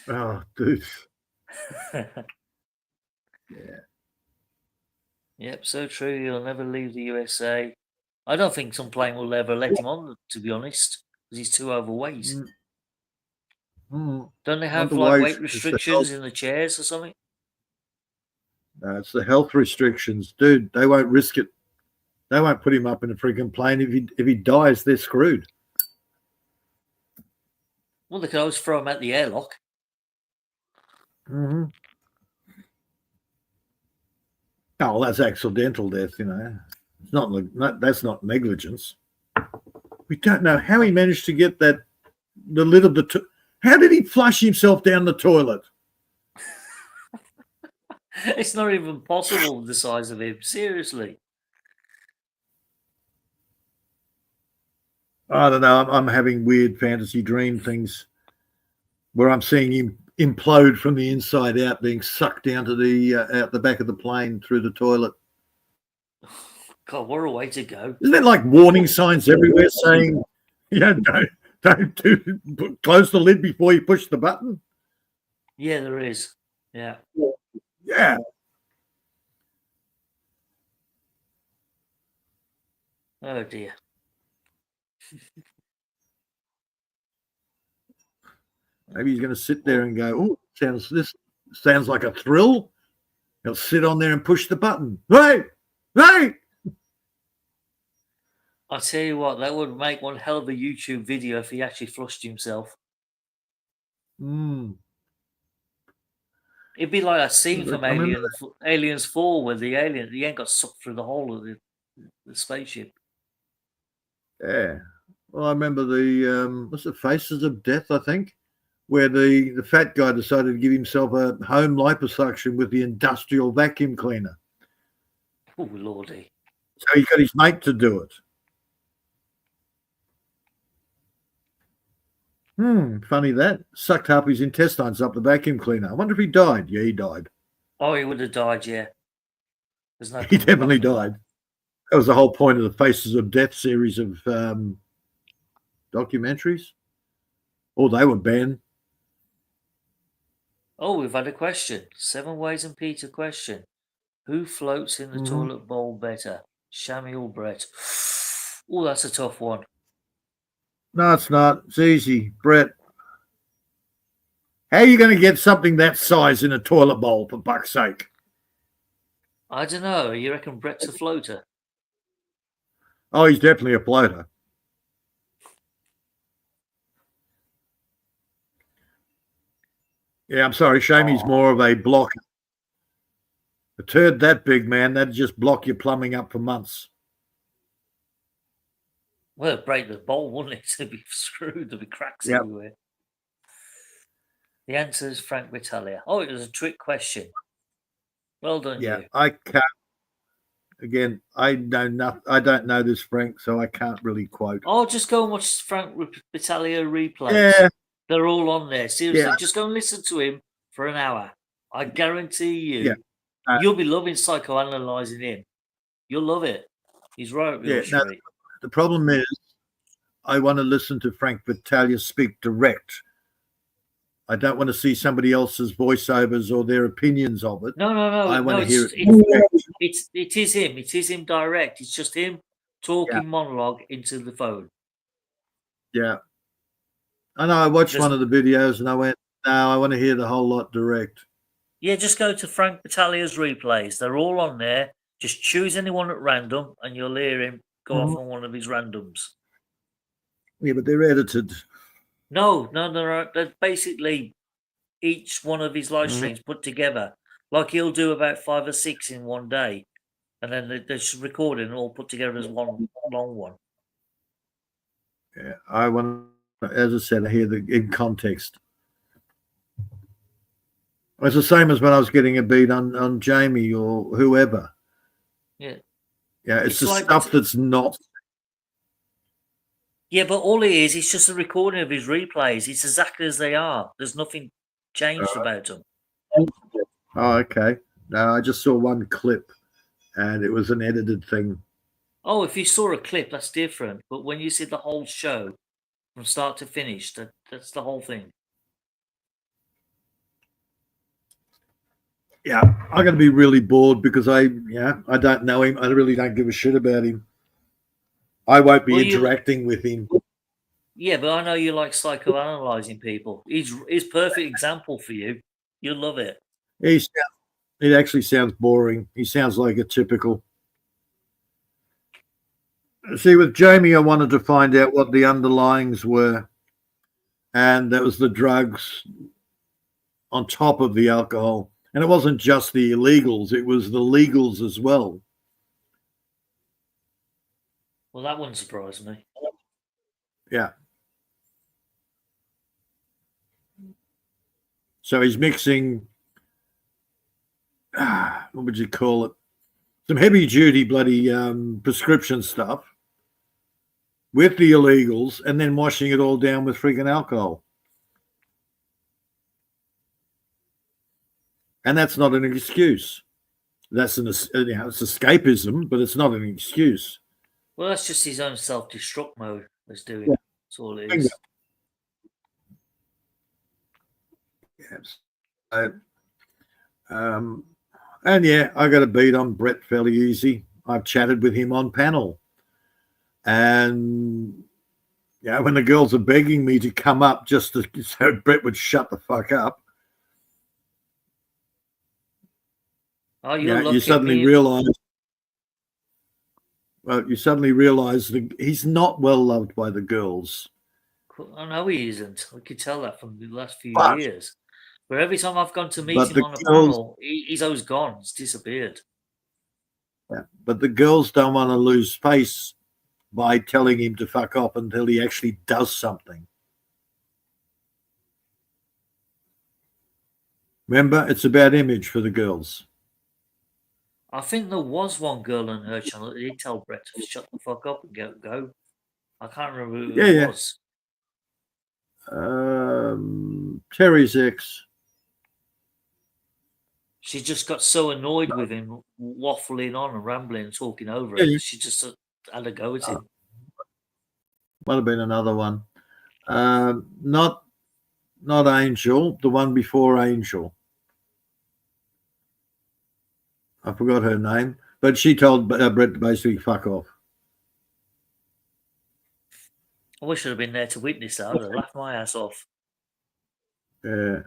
Oh, dude. Yep, so true. He'll never leave the USA. I don't think some plane will ever let him on, to be honest, because he's too overweight. Don't they have like Underweight weight is the restrictions in the chairs or something? No, it's the health restrictions, dude. They won't risk it. They won't put him up in a freaking plane. If he dies, they're screwed. Well, they could always throw him at the airlock. Mm-hmm. Oh, well, that's accidental death, you know. It's not. That's not negligence. We don't know how he managed to get the lid of the. How did he flush himself down the toilet? It's not even possible the size of him. Seriously. I don't know. I'm having weird fantasy dream things where I'm seeing him implode from the inside out, being sucked down to the out the back of the plane through the toilet. God, what a way to go. Isn't that like warning signs everywhere saying, yeah, don't close the lid before you push the button? Yeah, there is. Yeah. Yeah. Oh dear. Maybe he's going to sit there and go, oh, this sounds like a thrill. He'll sit on there and push the button. Right. I'll tell you what, that would make one hell of a YouTube video if he actually flushed himself. It'd be like a scene from Aliens 4 where the alien got sucked through the hole of the spaceship. Yeah. Well, I remember what's it, Faces of Death, I think, where the fat guy decided to give himself a home liposuction with the industrial vacuum cleaner. Oh, lordy. So he got his mate to do it. Funny that. Sucked up his intestines up the vacuum cleaner. I wonder if he died. Yeah, he died. Oh, he would have died, yeah. He definitely died. That was the whole point of the Faces of Death series of documentaries. Oh, they were banned. Oh, we've had a question. 7 Ways and Peter question. Who floats in the toilet bowl better? Shammy or Brett? Oh, that's a tough one. No, it's not. It's easy. Brett. How are you going to get something that size in a toilet bowl, for fuck's sake? I don't know. You reckon Brett's a floater? Oh, he's definitely a floater. Yeah, I'm sorry. Shamey's more of a blocker. A turd that big, man, that'd just block your plumbing up for months. Well, it'd break the bowl, wouldn't it? It'd be screwed. There'd be cracks everywhere. The answer is Frank Vitalia. Oh, it was a trick question. Well done, Yeah, you. I can't. Again, I don't know this, Frank, so I can't really quote. Oh, just go and watch Frank Vitalia replays. Yeah. They're all on there. Seriously, Yeah. just go and listen to him for an hour. I guarantee you You'll be loving psychoanalyzing him. You'll love it. He's right up your street. The problem is, I want to listen to Frank Battaglia speak direct. I don't want to see somebody else's voiceovers or their opinions of it. No. I want to hear it. It is him. It is him direct. It's just him talking monologue into the phone. Yeah. I know. I watched one of the videos and I went, no, I want to hear the whole lot direct. Yeah, just go to Frank Battaglia's replays. They're all on there. Just choose anyone at random and you'll hear him go off on one of his randoms. Yeah, but they're edited. No. They're basically each one of his live streams put together. Like he'll do about 5 or 6 in one day. And then they're just recording and all put together as one long one. Yeah, I want, as I said, I hear the in context. It's the same as when I was getting a beat on Jamie or whoever. Yeah. Yeah, it's the like stuff that's not. Yeah, but all it is, it's just a recording of his replays. It's exactly as they are. There's nothing changed about them. Oh, okay. No, I just saw one clip and it was an edited thing. Oh, if you saw a clip, that's different. But when you see the whole show from start to finish, that's the whole thing. Yeah, I'm going to be really bored because I don't know him. I really don't give a shit about him. I won't be interacting with him. Yeah, but I know you like psychoanalyzing people. He's perfect example for you. You'll love it. It actually sounds boring. He sounds like a typical. See, with Jamie, I wanted to find out what the underlyings were. And that was the drugs on top of the alcohol. And it wasn't just the illegals, it was the legals as well. Well, that wouldn't surprise me. Yeah. So he's mixing, what would you call it? Some heavy duty bloody prescription stuff with the illegals and then washing it all down with freaking alcohol. And that's not an excuse. That's it's escapism, but it's not an excuse. Well, that's just his own self-destruct mode that's doing. Yeah. That's all it is. Yes. And yeah, I got a beat on Brett fairly easy. I've chatted with him on panel. And yeah, when the girls are begging me to come up just so Brett would shut the fuck up. Oh, you suddenly realize. Well, you suddenly realize that he's not well loved by the girls. I know he isn't. I could tell that from the last few years. But every time I've gone to meet him on a panel, he's always gone. He's disappeared. Yeah, but the girls don't want to lose face by telling him to fuck off until he actually does something. Remember, it's about image for the girls. I think there was one girl on her channel that did tell Brett to shut the fuck up and go. I can't remember who it was. Terry's ex. She just got so annoyed with him waffling on and rambling and talking over it. She just had a go at him. Might have been another one. Not Angel, the one before Angel. I forgot her name, but she told Brett to basically fuck off. I wish I'd have been there to witness that. I'd have laughed my ass off. Yeah.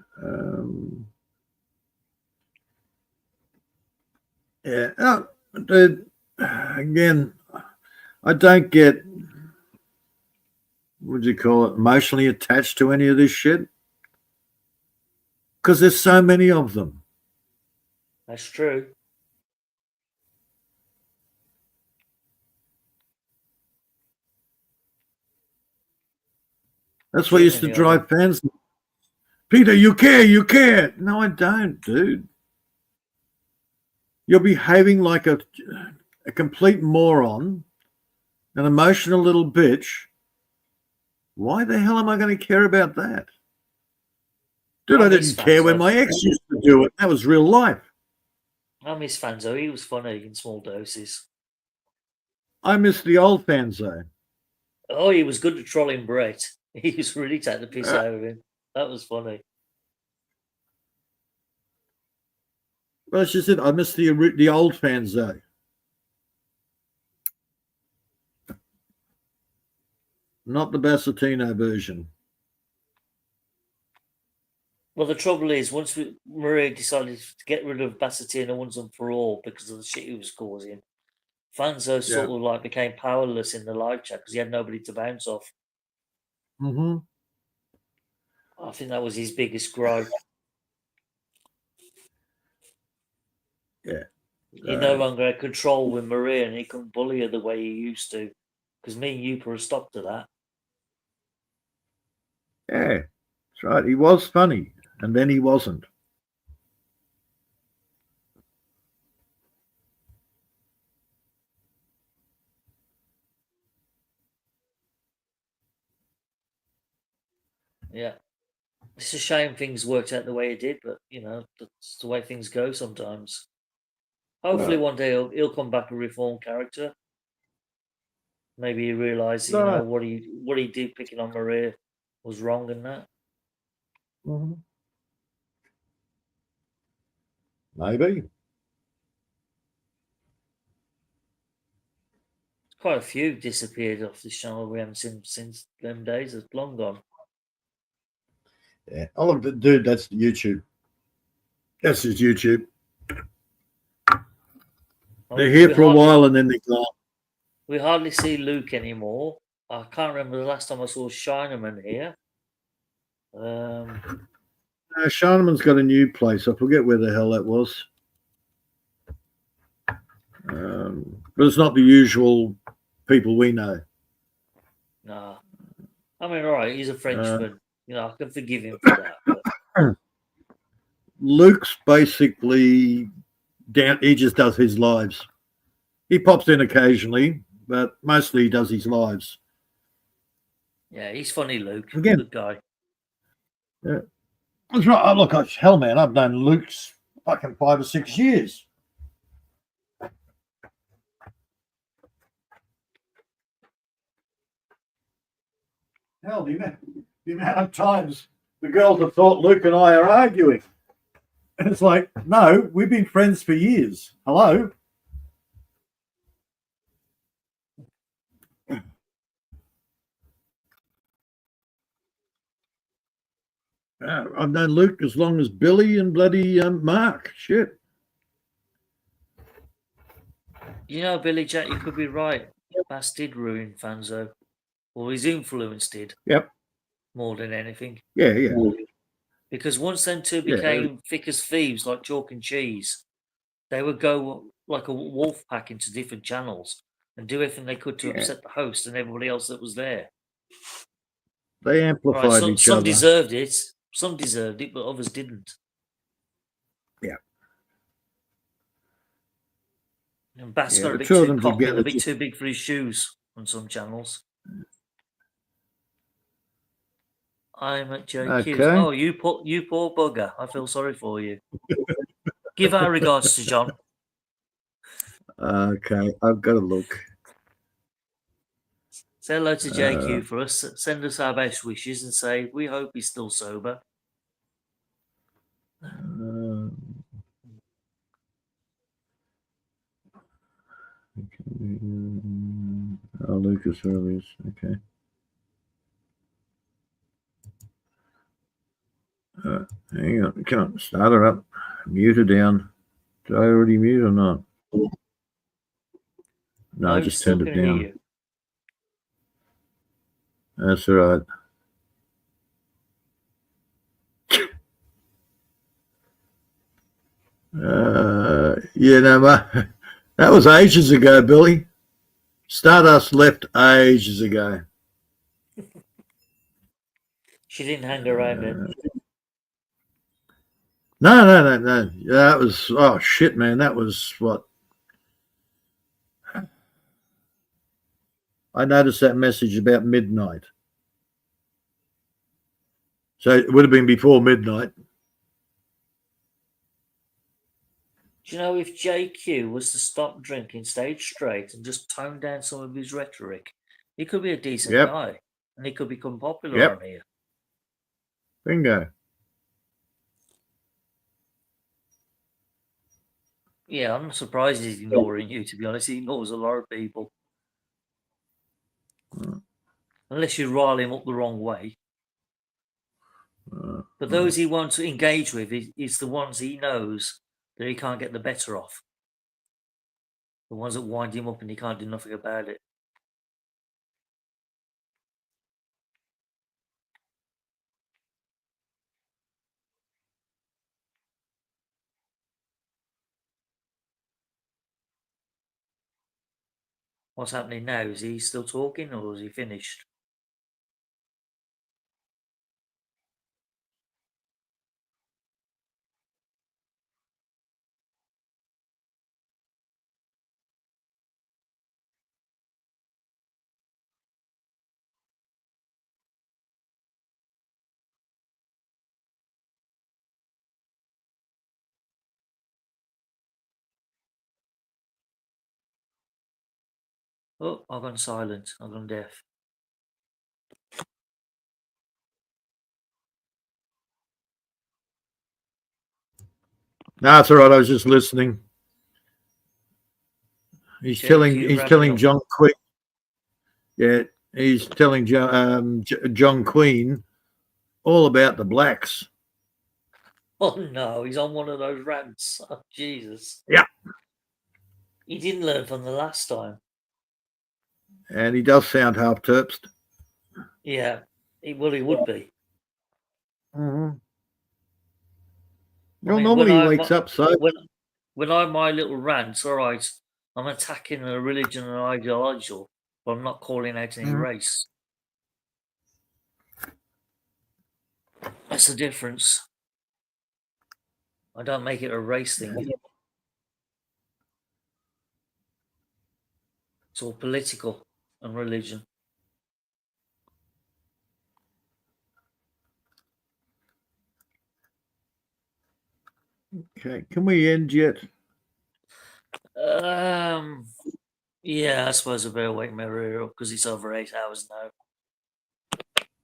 Yeah. Oh, dude, again, I don't get, what would you call it, emotionally attached to any of this shit. Because there's so many of them. That's true. That's what used to drive fans. Peter, you care. No, I don't, dude. You're behaving like a complete moron, an emotional little bitch. Why the hell am I going to care about that? Dude, I didn't care when my ex used to do it. That was real life. I miss Fanzo. He was funny in small doses. I miss the old Fanzo. Oh, he was good at trolling Brett. He was really taking the piss Yeah. out of him. That was funny. Well, she said, I miss the old Fanzo. Not the Bassatino version. Well, the trouble is, once Maria decided to get rid of Bassettino once and for all because of the shit he was causing, Fanzo sort of like became powerless in the live chat because he had nobody to bounce off. Mm-hmm. I think that was his biggest gripe. Yeah. He no longer had control with Maria and he couldn't bully her the way he used to because me and you put a stop to that. Yeah, that's right. He was funny, and then he wasn't. Yeah. It's a shame things worked out the way it did, but, you know, that's the way things go sometimes. Hopefully one day he'll come back a reformed character. Maybe he realised, you know, what he did picking on Maria was wrong and that. Mm-hmm. Maybe. Quite a few disappeared off this channel. We haven't seen since them days. It's long gone. Yeah. Oh, look, dude, that's YouTube. That's his YouTube. They're here for a while and then they're gone. We hardly see Luke anymore. I can't remember the last time I saw Shinerman here. Shinerman's got a new place. I forget where the hell that was. But it's not the usual people we know. Nah. I mean, all right, he's a Frenchman. You know, I can forgive him for that. But... Luke's basically down. He just does his lives. He pops in occasionally, but mostly he does his lives. Yeah, he's funny, Luke. Again, good guy. Yeah, that's right. Oh, look, hell, man, I've known Luke's fucking 5 or 6 years. Hell, the amount of times the girls have thought Luke and I are arguing. And it's like, no, we've been friends for years. Hello? I've known Luke as long as Billy and bloody Mark. Shit. You know, Billy Jack, you could be right. Bass did ruin Fanzo. Or his influence did. Yep. More than anything. Yeah, yeah. Because once them two became thick as thieves, like chalk and cheese, they would go like a wolf pack into different channels and do everything they could to upset the host and everybody else that was there. They amplified each other. Some deserved it. Some deserved it, but others didn't. Yeah. And Bass got a bit too cocky, a bit too big for his shoes on some channels. I'm at JQ. Okay. Oh, you poor bugger. I feel sorry for you. Give our regards to John. Okay, I've got to look. Say hello to JQ for us. Send us our best wishes and say we hope he's still sober. Lucas Earlies. Okay. Hang on. Come on. Start her up. Mute her down. Did I already mute or not? No, I just turned it down. That's all right. Yeah, no, that was ages ago, Billy. Stardust left ages ago. She didn't hang around it. No. That was, oh shit, man. That was what? I noticed that message about midnight. So it would have been before midnight. Do you know if JQ was to stop drinking, stayed straight, and just tone down some of his rhetoric, he could be a decent Yep. guy, and he could become popular Yep. on here. Bingo. Yeah, I'm not surprised he's ignoring you, to be honest. He ignores a lot of people. Unless you rile him up the wrong way. But those he wants to engage with is the ones he knows that he can't get the better of. The ones that wind him up and he can't do nothing about it. What's happening now? Is he still talking or is he finished? Oh, I've gone silent. I've gone deaf. No, it's all right. I was just listening. He's telling John Queen. Yeah, he's telling John Queen all about the blacks. Oh no, he's on one of those rants. Oh, Jesus. Yeah. He didn't learn from the last time. And he does sound half terpsed. Yeah, he would be. Mm-hmm. I Well, mean, normally he wakes up so. When I have my little rants, all right, I'm attacking a religion and ideological, but I'm not calling out any race. That's the difference. I don't make it a race thing. It's all political and religion. Okay, can we end yet? Yeah, I suppose I better wake my rear up because it's over 8 hours now.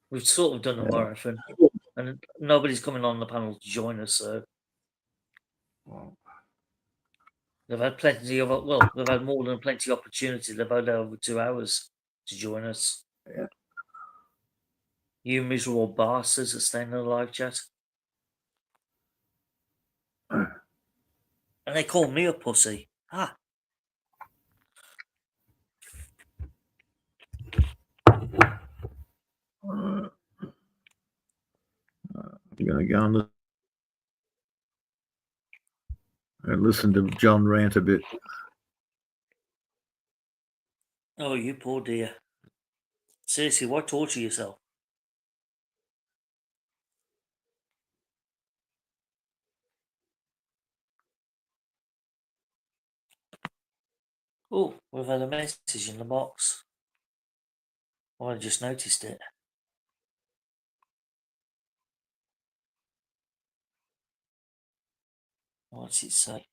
We've sort of done a marathon, and nobody's coming on the panel to join us, so they've had plenty of they've had more than plenty of opportunity. They've had over 2 hours to join us. Yeah. You miserable bastards that stay in the live chat. And they call me a pussy. Ah. I'm going to go on and listen to John rant a bit. Oh, you poor dear. Seriously, why torture yourself? Oh, we've had a message in the box. Oh, I just noticed it. What's it say?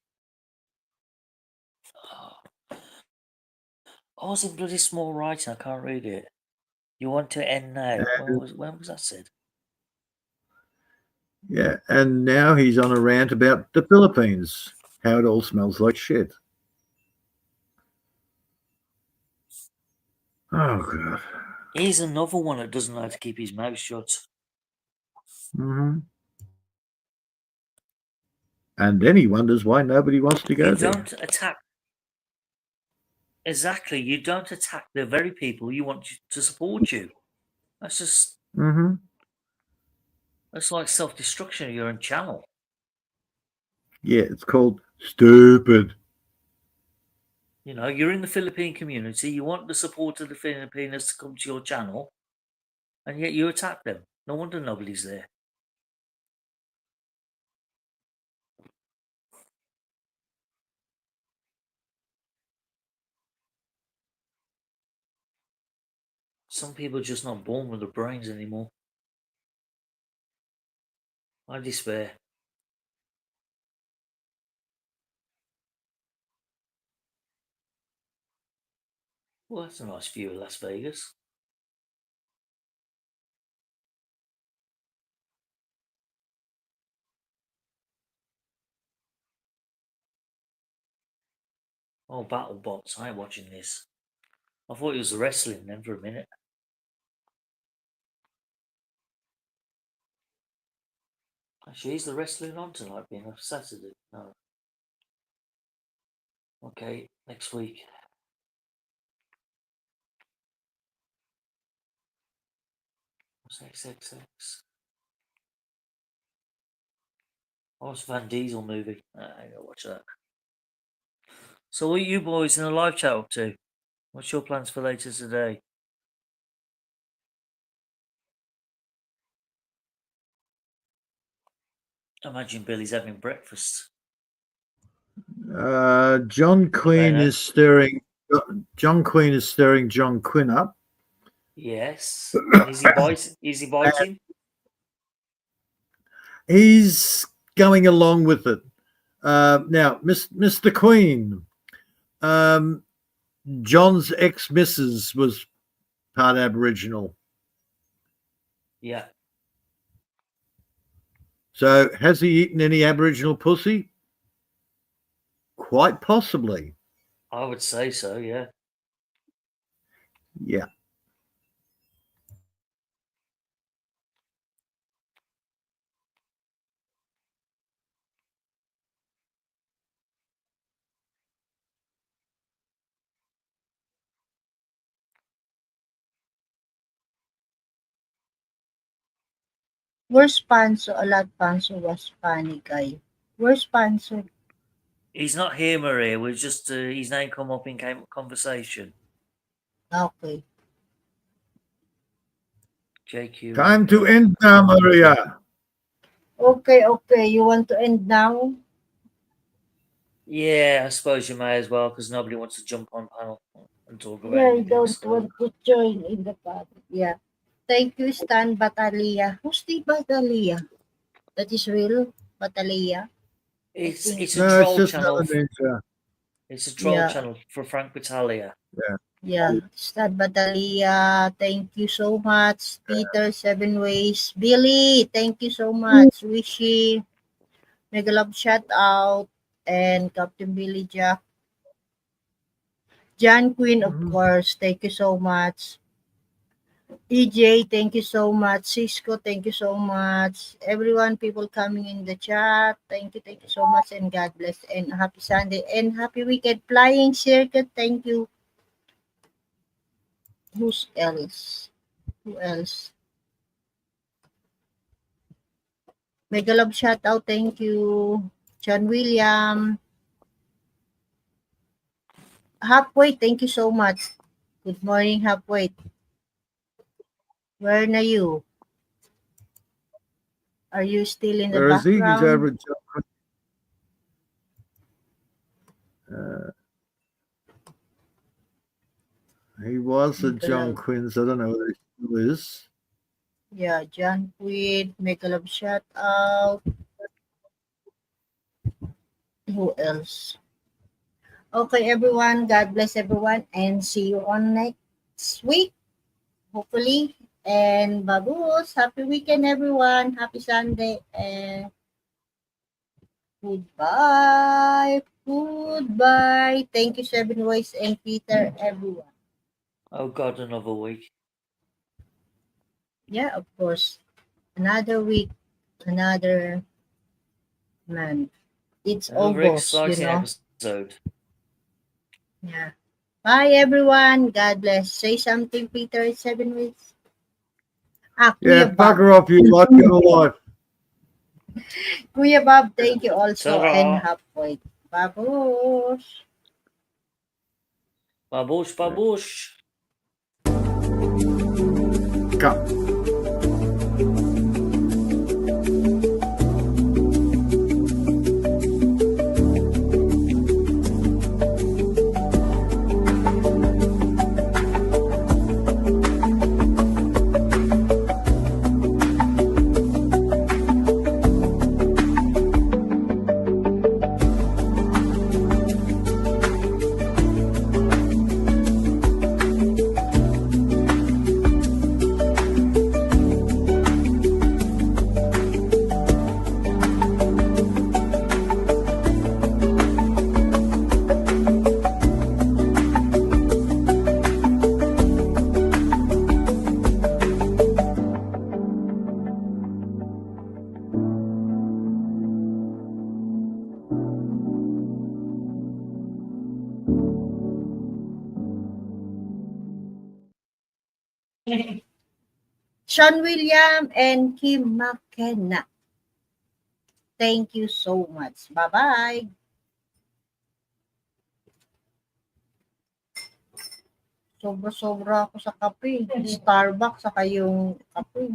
Oh, it's in bloody small writing. I can't read it. You want to end now? When was that said? Yeah, and now he's on a rant about the Philippines, how it all smells like shit. Oh, God. Here's another one that doesn't know how to keep his mouth shut. Mm-hmm. And then he wonders why nobody wants to go there. Don't attack. Exactly. You don't attack the very people you want to support you. That's just... Mm-hmm. That's like self-destruction of your own channel. Yeah, it's called stupid. You know, you're in the Philippine community. You want the support of the Filipinos to come to your channel, and yet you attack them. No wonder nobody's there. Some people are just not born with the brains anymore. I despair. Well, that's a nice view of Las Vegas. Oh, battle bots. I ain't watching this. I thought it was the wrestling then for a minute. Actually, is the wrestling on tonight being a Saturday? No. Okay, next week. What's XXX? Oh, it's Van Diesel movie. I gotta watch that. So what are you boys in the live chat up to? What's your plans for later today? I imagine Billy's having breakfast. John Queen Bennett. is stirring. John Queen is stirring John Quinn up. Yes. Is he biting? He's going along with it. Now, Mr. Queen, John's ex-missus was part Aboriginal. Yeah. So has he eaten any Aboriginal pussy? Quite possibly. I would say so, yeah. Yeah. Where's Panso? A lot Panso was funny guy. Where's Panso? He's not here, Maria. We're just his name come up in conversation. Okay. JQ. Time to end now, Maria. Okay. You want to end now? Yeah, I suppose you may as well because nobody wants to jump on panel and talk about Yeah, I anything. don't So want to join in the party. Yeah. Thank you, Stan Batalia. Who's the Batalia? That is real Batalia. it's think- it's a No, it's troll just channel. another ninja. It's a troll Yeah. channel for Frank Battaglia. Yeah, Stan Batalia, thank you so much. Peter, 7 Ways. Billy, thank you so much. Wishy, mega love shout out. And Captain Billy Jack. John Quinn, of course, thank you so much. EJ, thank you so much. Cisco, thank you so much. Everyone, people coming in the chat, thank you so much. And God bless. And happy Sunday and happy weekend. Flying Circuit, thank you. Who else? Mega love shout out, thank you. John William. Halfway, thank you so much. Good morning, Halfway. Where are you? Are you still in the Where is he? He's background? over at John Quinn. He was at John Quinn's. I don't know where he still is. Yeah, John Quinn, mega love shout out. Who else? Okay, everyone. God bless everyone and see you on next week, hopefully. And babush, happy weekend, everyone. Happy Sunday and goodbye. Thank you, 7 Ways and Peter, everyone. Oh God, another week. Yeah, of course. Another week, another month. It's Another August, exciting episode. Yeah. Bye, everyone. God bless. Say something, Peter. 7 Ways. Yeah, Kuya Bob. bugger off, you like your life. Kuya Bob, thank you also. Ta-ra. And halfway. Babush. Babush. Come. Sean William and Kim McKenna. Thank you so much. Bye-bye. Sobra-sobra ako sa kape. Starbucks, saka yung kape.